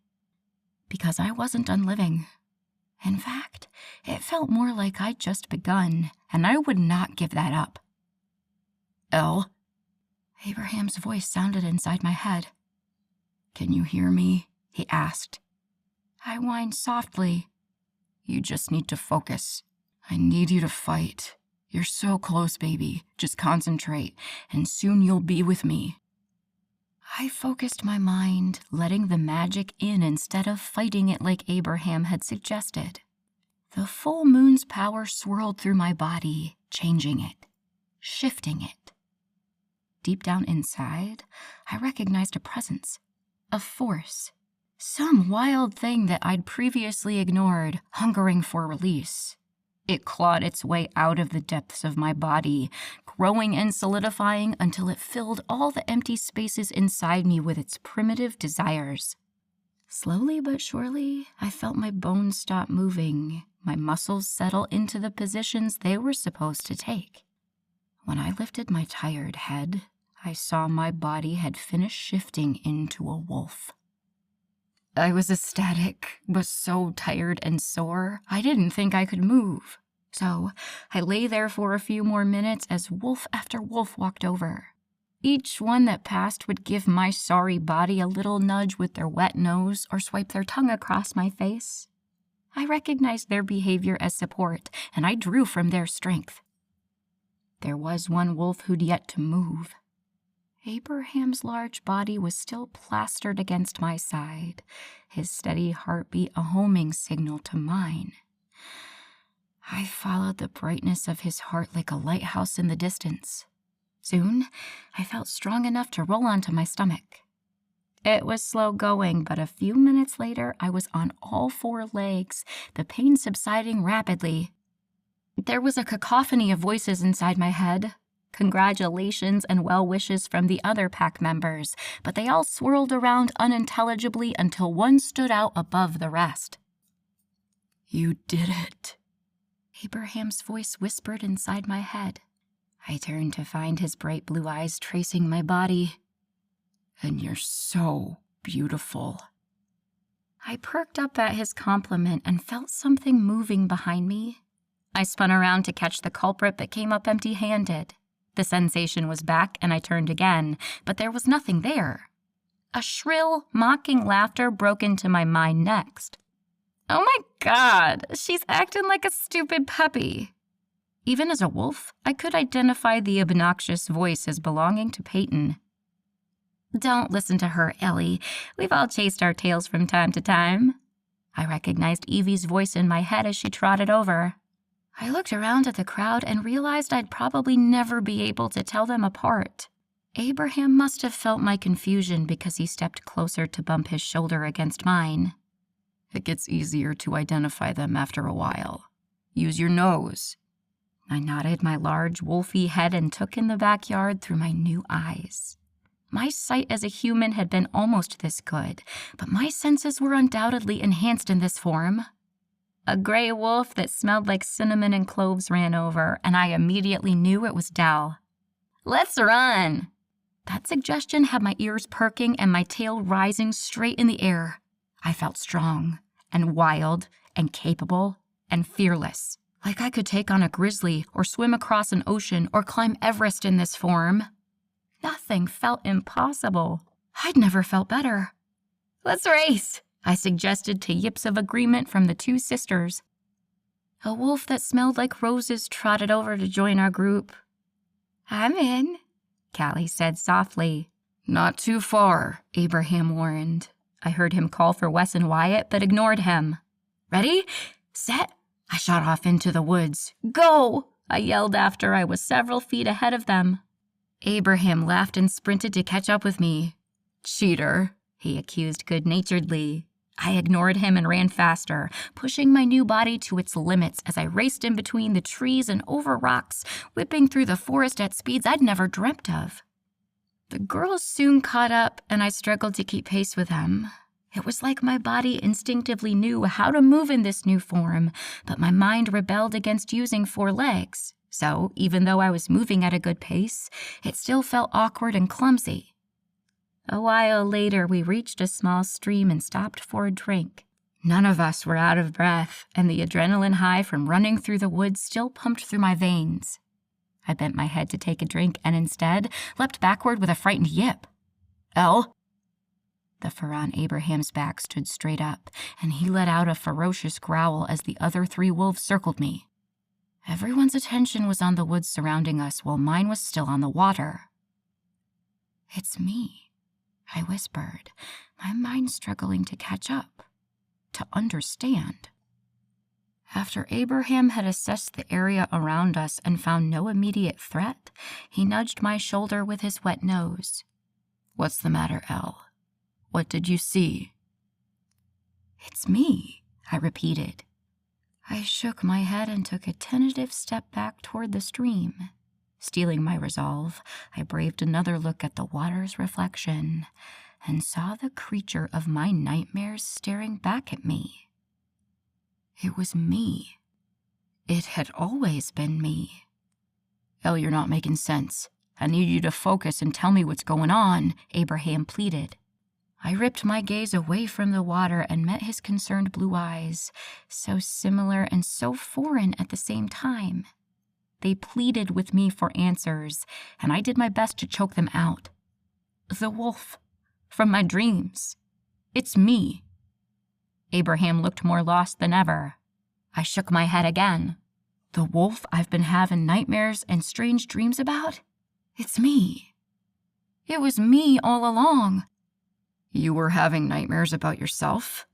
Because I wasn't done living. In fact, it felt more like I'd just begun, and I would not give that up. Elle? Abraham's voice sounded inside my head. Can you hear me? He asked. I whined softly. You just need to focus. I need you to fight. You're so close, baby. Just concentrate, and soon you'll be with me. I focused my mind, letting the magic in instead of fighting it like Abraham had suggested. The full moon's power swirled through my body, changing it, shifting it. deep down inside, I recognized a presence, a force, some wild thing that I'd previously ignored, hungering for release. It clawed its way out of the depths of my body, growing and solidifying until it filled all the empty spaces inside me with its primitive desires. Slowly but surely, I felt my bones stop moving, my muscles settle into the positions they were supposed to take. When I lifted my tired head, I saw my body had finished shifting into a wolf. I was ecstatic, but so tired and sore, I didn't think I could move. So I lay there for a few more minutes as wolf after wolf walked over. Each one that passed would give my sorry body a little nudge with their wet nose or swipe their tongue across my face. I recognized their behavior as support, and I drew from their strength. There was one wolf who'd yet to move. Abraham's large body was still plastered against my side, his steady heartbeat a homing signal to mine. I followed the brightness of his heart like a lighthouse in the distance. Soon, I felt strong enough to roll onto my stomach. It was slow going, but a few minutes later, I was on all four legs, the pain subsiding rapidly. There was a cacophony of voices inside my head. Congratulations and well wishes from the other pack members, but they all swirled around unintelligibly until one stood out above the rest. "You did it," Abraham's voice whispered inside my head. I turned to find his bright blue eyes tracing my body. "And you're so beautiful." I perked up at his compliment and felt something moving behind me. I spun around to catch the culprit but came up empty-handed. The sensation was back and I turned again, but there was nothing there. A shrill, mocking laughter broke into my mind next. "Oh my God, she's acting like a stupid puppy." Even as a wolf, I could identify the obnoxious voice as belonging to Peyton. "Don't listen to her, Ellie. We've all chased our tails from time to time." I recognized Evie's voice in my head as she trotted over. I looked around at the crowd and realized I'd probably never be able to tell them apart. Abraham must have felt my confusion because he stepped closer to bump his shoulder against mine. "It gets easier to identify them after a while. Use your nose." I nodded my large, wolfy head and took in the backyard through my new eyes. My sight as a human had been almost this good, but my senses were undoubtedly enhanced in this form. A gray wolf that smelled like cinnamon and cloves ran over, and I immediately knew it was Dell. "Let's run!" That suggestion had my ears perking and my tail rising straight in the air. I felt strong and wild and capable and fearless, like I could take on a grizzly or swim across an ocean or climb Everest in this form. Nothing felt impossible. I'd never felt better. "Let's race," I suggested to yips of agreement from the two sisters. A wolf that smelled like roses trotted over to join our group. "I'm in," Callie said softly. "Not too far," Abraham warned. I heard him call for Wes and Wyatt, but ignored him. "Ready? Set?" I shot off into the woods. "Go!" I yelled after I was several feet ahead of them. Abraham laughed and sprinted to catch up with me. "Cheater," he accused good-naturedly. I ignored him and ran faster, pushing my new body to its limits as I raced in between the trees and over rocks, whipping through the forest at speeds I'd never dreamt of. The girls soon caught up, and I struggled to keep pace with them. It was like my body instinctively knew how to move in this new form, but my mind rebelled against using four legs. So, even though I was moving at a good pace, it still felt awkward and clumsy. A while later, we reached a small stream and stopped for a drink. None of us were out of breath, and the adrenaline high from running through the woods still pumped through my veins. I bent my head to take a drink and instead leapt backward with a frightened yip. "Elle?" The fur on Abraham's back stood straight up, and he let out a ferocious growl as the other three wolves circled me. Everyone's attention was on the woods surrounding us while mine was still on the water. "It's me," I whispered, my mind struggling to catch up, to understand. After Abraham had assessed the area around us and found no immediate threat, he nudged my shoulder with his wet nose. "What's the matter, Elle? What did you see?" "It's me," I repeated. I shook my head and took a tentative step back toward the stream. Steeling my resolve, I braved another look at the water's reflection and saw the creature of my nightmares staring back at me. It was me. It had always been me. "Elle, you're not making sense. I need you to focus and tell me what's going on," Abraham pleaded. I ripped my gaze away from the water and met his concerned blue eyes, so similar and so foreign at the same time. They pleaded with me for answers, and I did my best to choke them out. "The wolf. From my dreams. It's me." Abraham looked more lost than ever. I shook my head again. "The wolf I've been having nightmares and strange dreams about? It's me. It was me all along." "You were having nightmares about yourself?"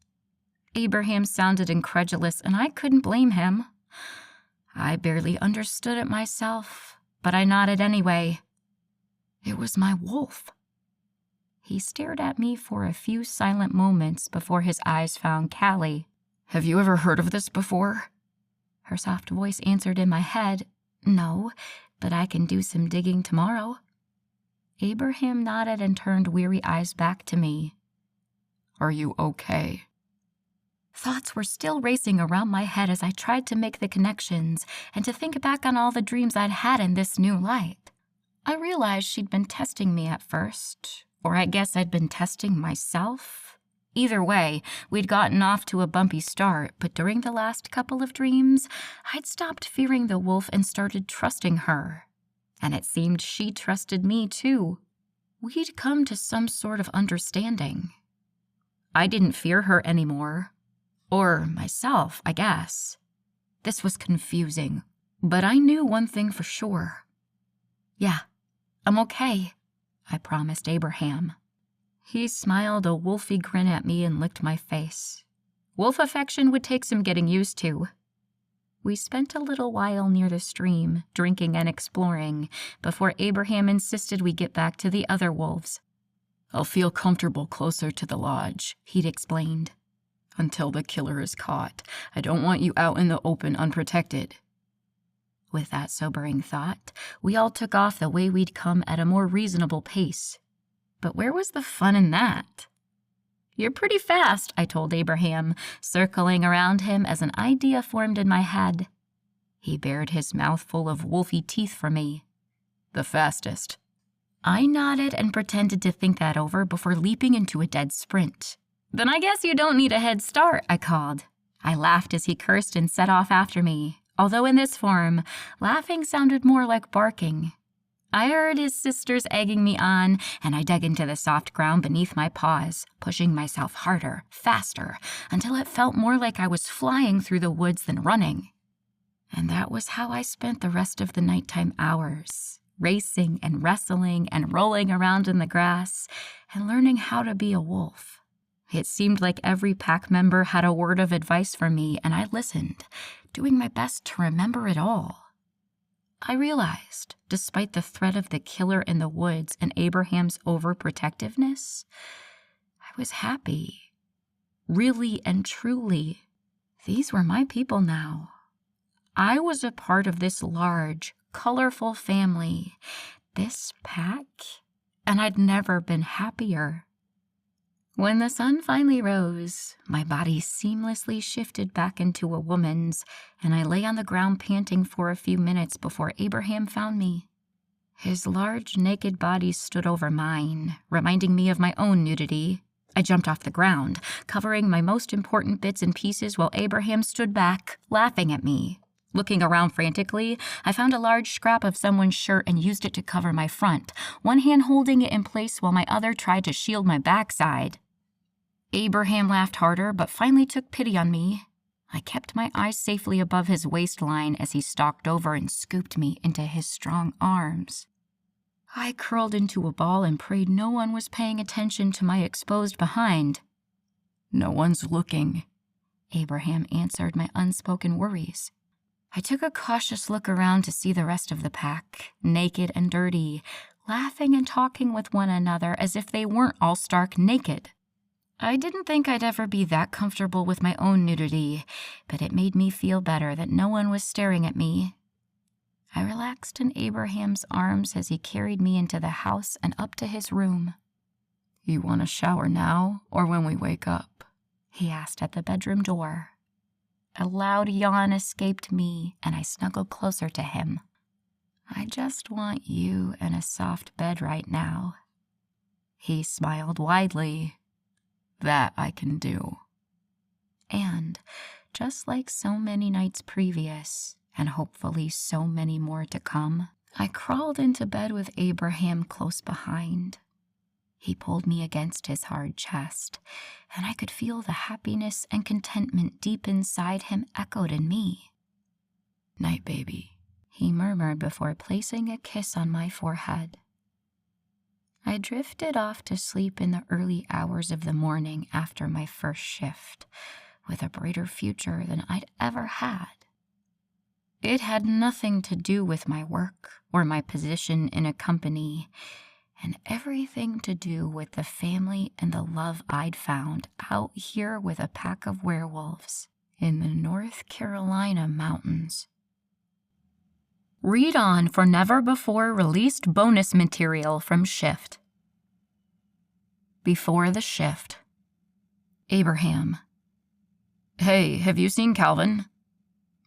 Abraham sounded incredulous, and I couldn't blame him. I barely understood it myself, but I nodded anyway. It was my wolf. He stared at me for a few silent moments before his eyes found Callie. "Have you ever heard of this before?" Her soft voice answered in my head, "No, but I can do some digging tomorrow." Abraham nodded and turned weary eyes back to me. "Are you okay?" Thoughts were still racing around my head as I tried to make the connections and to think back on all the dreams I'd had in this new light. I realized she'd been testing me at first, or I guess I'd been testing myself. Either way, we'd gotten off to a bumpy start, but during the last couple of dreams, I'd stopped fearing the wolf and started trusting her. And it seemed she trusted me too. We'd come to some sort of understanding. I didn't fear her anymore. Or myself, I guess. This was confusing, but I knew one thing for sure. "Yeah, I'm okay," I promised Abraham. He smiled a wolfy grin at me and licked my face. Wolf affection would take some getting used to. We spent a little while near the stream, drinking and exploring, before Abraham insisted we get back to the other wolves. "I'll feel comfortable closer to the lodge," he'd explained. "Until the killer is caught. I don't want you out in the open unprotected." With that sobering thought, we all took off the way we'd come at a more reasonable pace. But where was the fun in that? "You're pretty fast," I told Abraham, circling around him as an idea formed in my head. He bared his mouth full of wolfy teeth for me. "The fastest." I nodded and pretended to think that over before leaping into a dead sprint. "Then I guess you don't need a head start," I called. I laughed as he cursed and set off after me, although in this form, laughing sounded more like barking. I heard his sisters egging me on, and I dug into the soft ground beneath my paws, pushing myself harder, faster, until it felt more like I was flying through the woods than running. And that was how I spent the rest of the nighttime hours, racing and wrestling and rolling around in the grass and learning how to be a wolf. It seemed like every pack member had a word of advice for me, and I listened, doing my best to remember it all. I realized, despite the threat of the killer in the woods and Abraham's overprotectiveness, I was happy. Really and truly, these were my people now. I was a part of this large, colorful family, this pack, and I'd never been happier. When the sun finally rose, my body seamlessly shifted back into a woman's, and I lay on the ground panting for a few minutes before Abraham found me. His large, naked body stood over mine, reminding me of my own nudity. I jumped off the ground, covering my most important bits and pieces while Abraham stood back, laughing at me. Looking around frantically, I found a large scrap of someone's shirt and used it to cover my front, one hand holding it in place while my other tried to shield my backside. Abraham laughed harder, but finally took pity on me. I kept my eyes safely above his waistline as he stalked over and scooped me into his strong arms. I curled into a ball and prayed no one was paying attention to my exposed behind. "No one's looking." Abraham answered my unspoken worries. I took a cautious look around to see the rest of the pack, naked and dirty, laughing and talking with one another as if they weren't all stark naked. I didn't think I'd ever be that comfortable with my own nudity, but it made me feel better that no one was staring at me. I relaxed in Abraham's arms as he carried me into the house and up to his room. "You want a shower now or when we wake up?" he asked at the bedroom door. A loud yawn escaped me, and I snuggled closer to him. "I just want you in a soft bed right now." He smiled widely. "That I can do." And, just like so many nights previous, and hopefully so many more to come, I crawled into bed with Abraham close behind. He pulled me against his hard chest, and I could feel the happiness and contentment deep inside him echoed in me. "Night, baby," he murmured before placing a kiss on my forehead. I drifted off to sleep in the early hours of the morning after my first shift, with a brighter future than I'd ever had. It had nothing to do with my work or my position in a company, and everything to do with the family and the love I'd found out here with a pack of werewolves in the North Carolina mountains. Read on for never-before-released bonus material from Shift. Before the shift. Abraham. "Hey, have you seen Calvin?"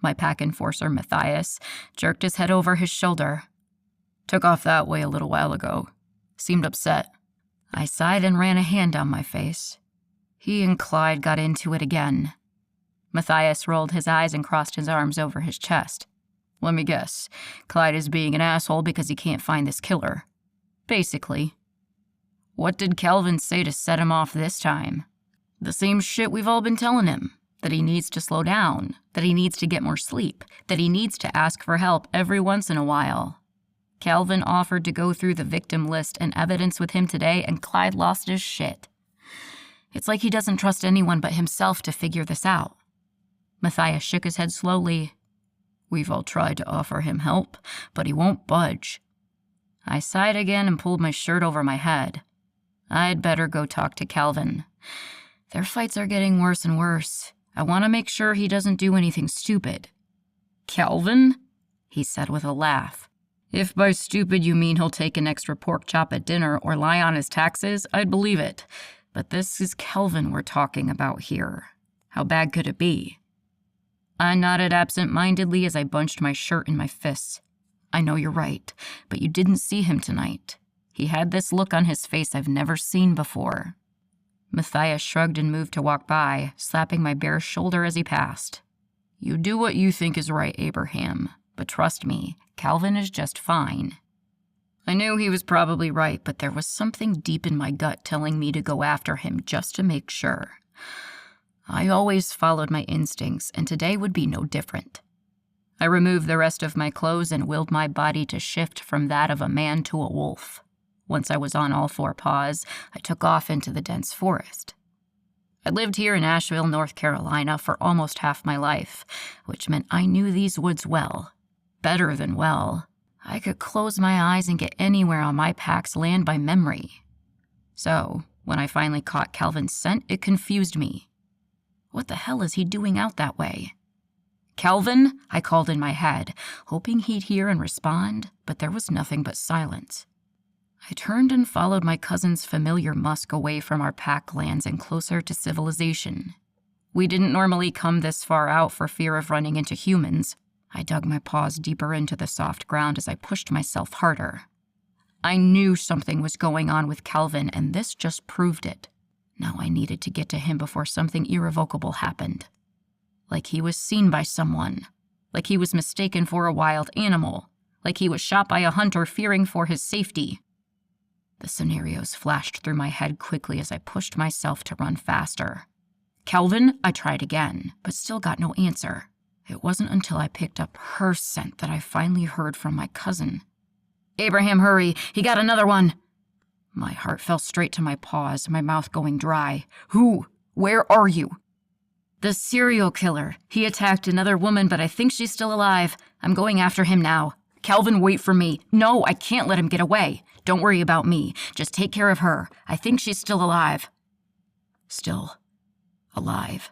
My pack enforcer, Matthias, jerked his head over his shoulder. "Took off that way a little while ago. Seemed upset." I sighed and ran a hand down my face. He and Clyde got into it again. Matthias rolled his eyes and crossed his arms over his chest. "Let me guess. Clyde is being an asshole because he can't find this killer." "Basically." "What did Calvin say to set him off this time?" "The same shit we've all been telling him. That he needs to slow down, that he needs to get more sleep, that he needs to ask for help every once in a while. Calvin offered to go through the victim list and evidence with him today, and Clyde lost his shit. It's like he doesn't trust anyone but himself to figure this out." Matthias shook his head slowly. "We've all tried to offer him help, but he won't budge." I sighed again and pulled my shirt over my head. I'd better go talk to Calvin. Their fights are getting worse and worse. I want to make sure he doesn't do anything stupid. "Calvin?" he said with a laugh. "If by stupid you mean he'll take an extra pork chop at dinner or lie on his taxes, I'd believe it. But this is Calvin we're talking about here. How bad could it be?" I nodded absent-mindedly as I bunched my shirt in my fists. "I know you're right, but you didn't see him tonight. He had this look on his face I've never seen before." Matthias shrugged and moved to walk by, slapping my bare shoulder as he passed. "You do what you think is right, Abraham, but trust me, Calvin is just fine." I knew he was probably right, but there was something deep in my gut telling me to go after him just to make sure. I always followed my instincts, and today would be no different. I removed the rest of my clothes and willed my body to shift from that of a man to a wolf. Once I was on all four paws, I took off into the dense forest. I lived here in Asheville, North Carolina for almost half my life, which meant I knew these woods well. Better than well. I could close my eyes and get anywhere on my pack's land by memory. So, when I finally caught Calvin's scent, it confused me. What the hell is he doing out that way? "Calvin," I called in my head, hoping he'd hear and respond, but there was nothing but silence. I turned and followed my cousin's familiar musk away from our pack lands and closer to civilization. We didn't normally come this far out for fear of running into humans. I dug my paws deeper into the soft ground as I pushed myself harder. I knew something was going on with Calvin, and this just proved it. Now I needed to get to him before something irrevocable happened. Like he was seen by someone. Like he was mistaken for a wild animal. Like he was shot by a hunter fearing for his safety. The scenarios flashed through my head quickly as I pushed myself to run faster. "Calvin?" I tried again, but still got no answer. It wasn't until I picked up her scent that I finally heard from my cousin. "Abraham, hurry! He got another one!" My heart fell straight to my paws, my mouth going dry. "Who? Where are you?" The serial killer. He attacked another woman, but I think she's still alive. I'm going after him now. Calvin, wait for me. No, I can't let him get away. Don't worry about me. Just take care of her. I think she's still alive. Still alive.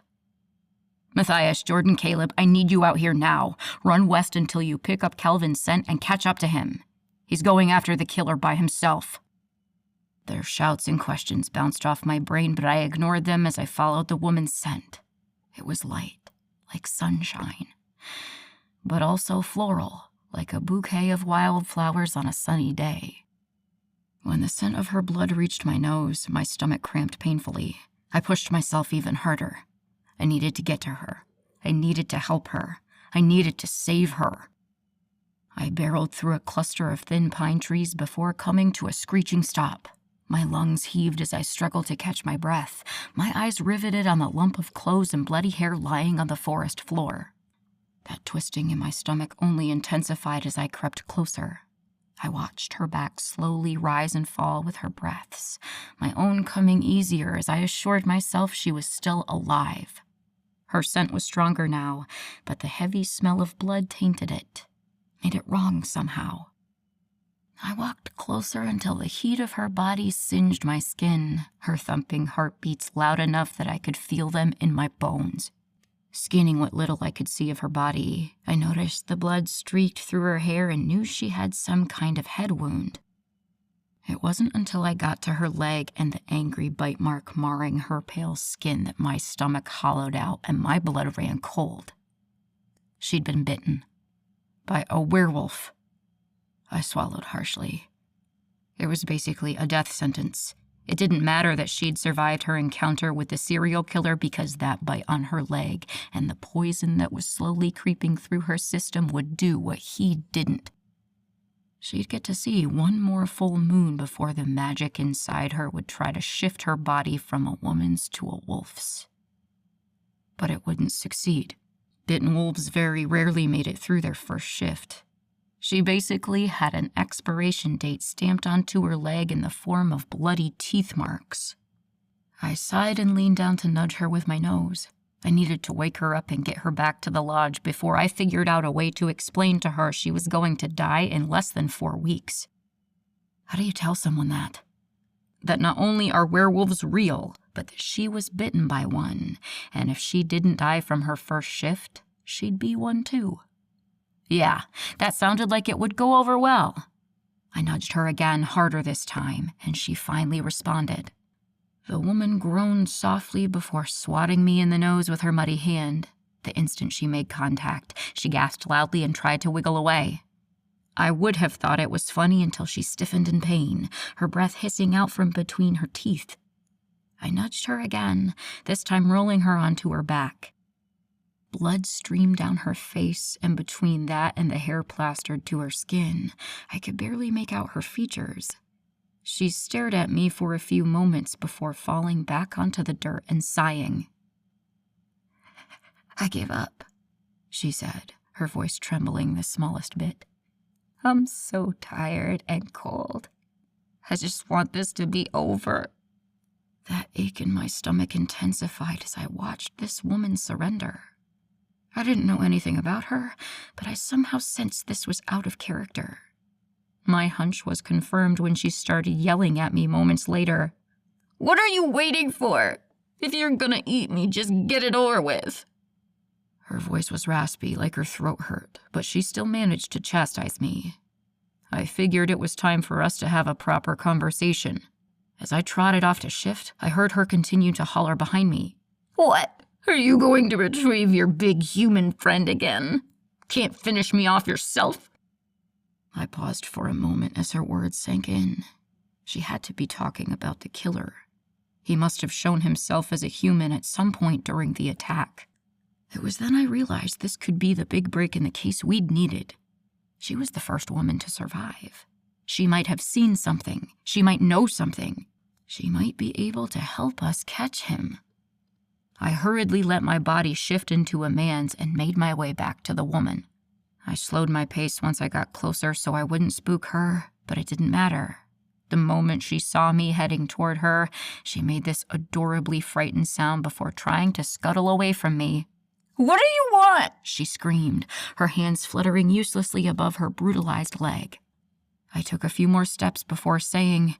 Matthias, Jordan, Caleb, I need you out here now. Run west until you pick up Calvin's scent and catch up to him. He's going after the killer by himself. Their shouts and questions bounced off my brain, but I ignored them as I followed the woman's scent. It was light, like sunshine, but also floral, like a bouquet of wildflowers on a sunny day. When the scent of her blood reached my nose, my stomach cramped painfully. I pushed myself even harder. I needed to get to her. I needed to help her. I needed to save her. I barreled through a cluster of thin pine trees before coming to a screeching stop. My lungs heaved as I struggled to catch my breath, my eyes riveted on the lump of clothes and bloody hair lying on the forest floor. That twisting in my stomach only intensified as I crept closer. I watched her back slowly rise and fall with her breaths, my own coming easier as I assured myself she was still alive. Her scent was stronger now, but the heavy smell of blood tainted it, made it wrong somehow. I walked closer until the heat of her body singed my skin, her thumping heartbeats loud enough that I could feel them in my bones. Scanning what little I could see of her body, I noticed the blood streaked through her hair and knew she had some kind of head wound. It wasn't until I got to her leg and the angry bite mark marring her pale skin that my stomach hollowed out and my blood ran cold. She'd been bitten by a werewolf. I swallowed harshly. It was basically a death sentence. It didn't matter that she'd survived her encounter with the serial killer because that bite on her leg and the poison that was slowly creeping through her system would do what he didn't. She'd get to see one more full moon before the magic inside her would try to shift her body from a woman's to a wolf's. But it wouldn't succeed. Bitten wolves very rarely made it through their first shift. She basically had an expiration date stamped onto her leg in the form of bloody teeth marks. I sighed and leaned down to nudge her with my nose. I needed to wake her up and get her back to the lodge before I figured out a way to explain to her she was going to die in less than 4 weeks. How do you tell someone that? That not only are werewolves real, but that she was bitten by one, and if she didn't die from her first shift, she'd be one too. Yeah, that sounded like it would go over well. I nudged her again, harder this time, and she finally responded. The woman groaned softly before swatting me in the nose with her muddy hand. The instant she made contact, she gasped loudly and tried to wiggle away. I would have thought it was funny until she stiffened in pain, her breath hissing out from between her teeth. I nudged her again, this time rolling her onto her back. Blood streamed down her face, and between that and the hair plastered to her skin, I could barely make out her features. She stared at me for a few moments before falling back onto the dirt and sighing. I give up, she said, her voice trembling the smallest bit. I'm so tired and cold. I just want this to be over. That ache in my stomach intensified as I watched this woman surrender. I didn't know anything about her, but I somehow sensed this was out of character. My hunch was confirmed when she started yelling at me moments later. What are you waiting for? If you're gonna eat me, just get it over with. Her voice was raspy, like her throat hurt, but she still managed to chastise me. I figured it was time for us to have a proper conversation. As I trotted off to shift, I heard her continue to holler behind me. What? Are you going to retrieve your big human friend again? Can't finish me off yourself? I paused for a moment as her words sank in. She had to be talking about the killer. He must have shown himself as a human at some point during the attack. It was then I realized this could be the big break in the case we'd needed. She was the first woman to survive. She might have seen something. She might know something. She might be able to help us catch him. I hurriedly let my body shift into a man's and made my way back to the woman. I slowed my pace once I got closer so I wouldn't spook her, but it didn't matter. The moment she saw me heading toward her, she made this adorably frightened sound before trying to scuttle away from me. "What do you want?" she screamed, her hands fluttering uselessly above her brutalized leg. I took a few more steps before saying,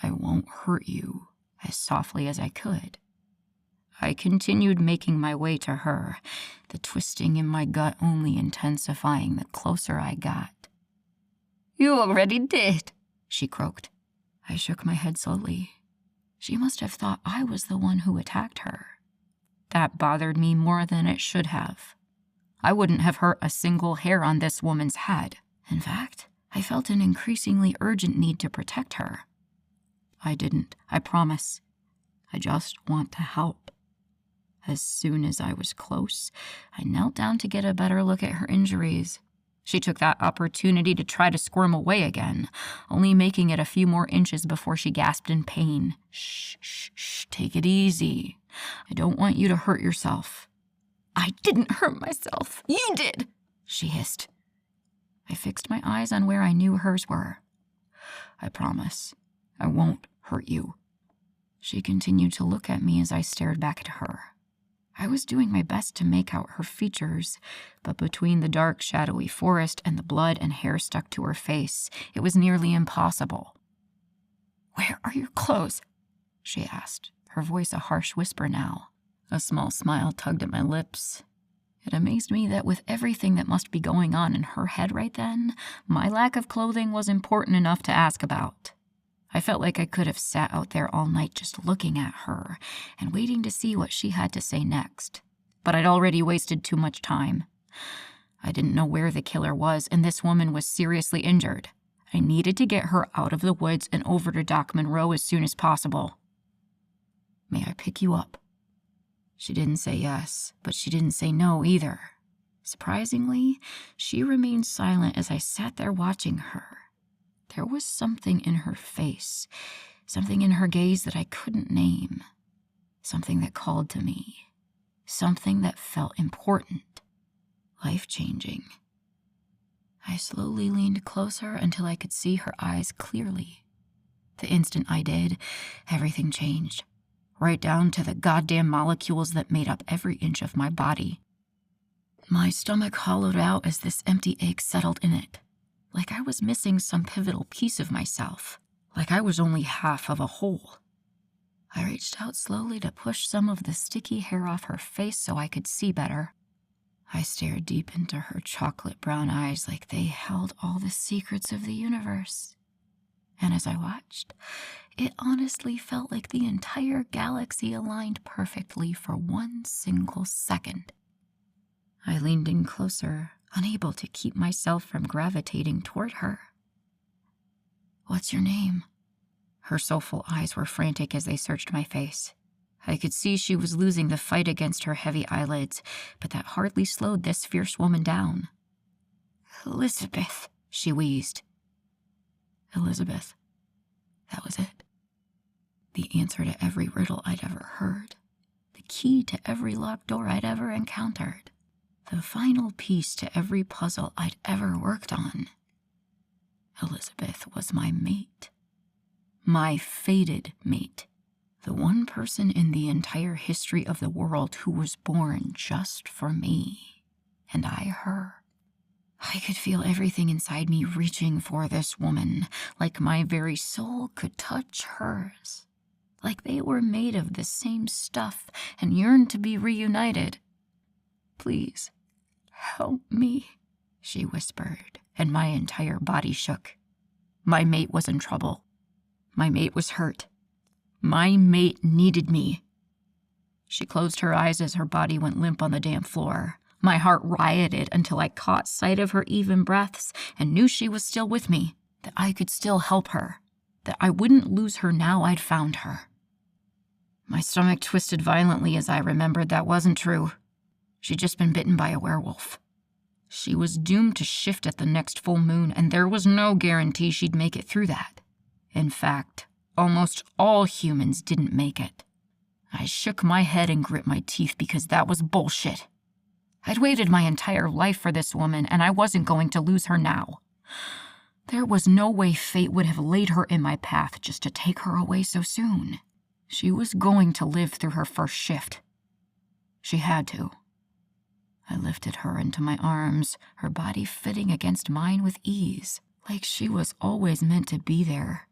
"I won't hurt you," as softly as I could. I continued making my way to her, the twisting in my gut only intensifying the closer I got. "You already did," she croaked. I shook my head slowly. She must have thought I was the one who attacked her. That bothered me more than it should have. I wouldn't have hurt a single hair on this woman's head. In fact, I felt an increasingly urgent need to protect her. I didn't, I promise. I just want to help. As soon as I was close, I knelt down to get a better look at her injuries. She took that opportunity to try to squirm away again, only making it a few more inches before she gasped in pain. Shh, take it easy. I don't want you to hurt yourself." "I didn't hurt myself. You did," she hissed. I fixed my eyes on where I knew hers were. "I promise, I won't hurt you." She continued to look at me as I stared back at her. I was doing my best to make out her features, but between the dark, shadowy forest and the blood and hair stuck to her face, it was nearly impossible. "Where are your clothes?" she asked, her voice a harsh whisper now. A small smile tugged at my lips. It amazed me that with everything that must be going on in her head right then, my lack of clothing was important enough to ask about. I felt like I could have sat out there all night just looking at her and waiting to see what she had to say next. But I'd already wasted too much time. I didn't know where the killer was, and this woman was seriously injured. I needed to get her out of the woods and over to Doc Monroe as soon as possible. "May I pick you up?" She didn't say yes, but she didn't say no either. Surprisingly, she remained silent as I sat there watching her. There was something in her face, something in her gaze that I couldn't name, something that called to me, something that felt important, life-changing. I slowly leaned closer until I could see her eyes clearly. The instant I did, everything changed, right down to the goddamn molecules that made up every inch of my body. My stomach hollowed out as this empty ache settled in it. Like I was missing some pivotal piece of myself, like I was only half of a whole. I reached out slowly to push some of the sticky hair off her face so I could see better. I stared deep into her chocolate brown eyes like they held all the secrets of the universe. And as I watched, it honestly felt like the entire galaxy aligned perfectly for one single second. I leaned in closer, unable to keep myself from gravitating toward her. "What's your name?" Her soulful eyes were frantic as they searched my face. I could see she was losing the fight against her heavy eyelids, but that hardly slowed this fierce woman down. "Elizabeth," she wheezed. Elizabeth. That was it. The answer to every riddle I'd ever heard. The key to every locked door I'd ever encountered. The final piece to every puzzle I'd ever worked on. Elizabeth was my mate. My fated mate. The one person in the entire history of the world who was born just for me. And I her. I could feel everything inside me reaching for this woman, like my very soul could touch hers. Like they were made of the same stuff and yearned to be reunited. "Please, help me," she whispered, and my entire body shook. My mate was in trouble. My mate was hurt. My mate needed me. She closed her eyes as her body went limp on the damp floor. My heart rioted until I caught sight of her even breaths and knew she was still with me, that I could still help her, that I wouldn't lose her now I'd found her. My stomach twisted violently as I remembered that wasn't true. She'd just been bitten by a werewolf. She was doomed to shift at the next full moon, and there was no guarantee she'd make it through that. In fact, almost all humans didn't make it. I shook my head and grit my teeth because that was bullshit. I'd waited my entire life for this woman, and I wasn't going to lose her now. There was no way fate would have laid her in my path just to take her away so soon. She was going to live through her first shift. She had to. I lifted her into my arms, her body fitting against mine with ease, like she was always meant to be there.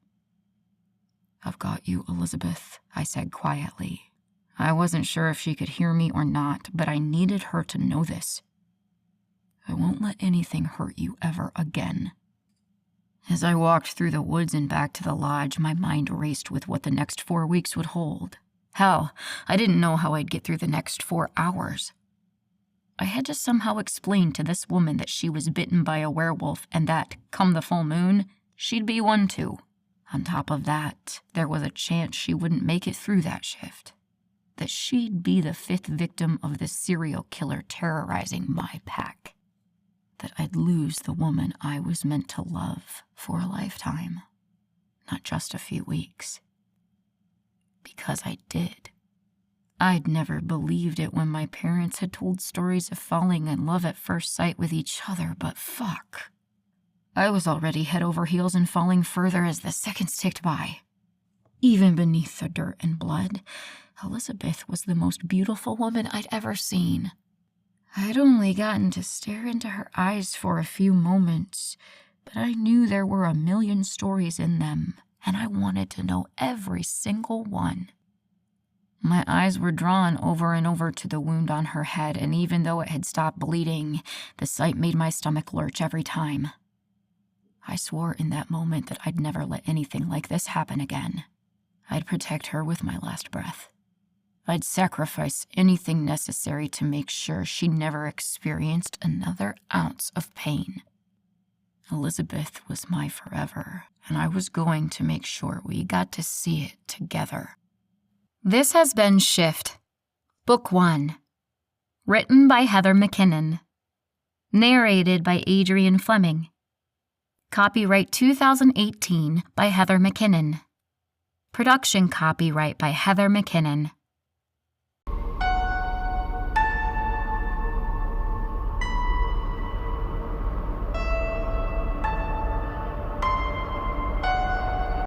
"I've got you, Elizabeth," I said quietly. I wasn't sure if she could hear me or not, but I needed her to know this. "I won't let anything hurt you ever again." As I walked through the woods and back to the lodge, my mind raced with what the next 4 weeks would hold. Hell, I didn't know how I'd get through the next 4 hours. I had to somehow explain to this woman that she was bitten by a werewolf and that, come the full moon, she'd be one too. On top of that, there was a chance she wouldn't make it through that shift. That she'd be the 5th victim of the serial killer terrorizing my pack. That I'd lose the woman I was meant to love for a lifetime, not just a few weeks. Because I did. I'd never believed it when my parents had told stories of falling in love at first sight with each other, but fuck. I was already head over heels and falling further as the seconds ticked by. Even beneath the dirt and blood, Elizabeth was the most beautiful woman I'd ever seen. I'd only gotten to stare into her eyes for a few moments, but I knew there were a million stories in them, and I wanted to know every single one. My eyes were drawn over and over to the wound on her head, and even though it had stopped bleeding, the sight made my stomach lurch every time. I swore in that moment that I'd never let anything like this happen again. I'd protect her with my last breath. I'd sacrifice anything necessary to make sure she never experienced another ounce of pain. Elizabeth was my forever, and I was going to make sure we got to see it together. This has been Shift, Book 1, written by Heather MacKinnon, narrated by Adrian Fleming. Copyright 2018 by Heather MacKinnon. Production copyright by Heather MacKinnon.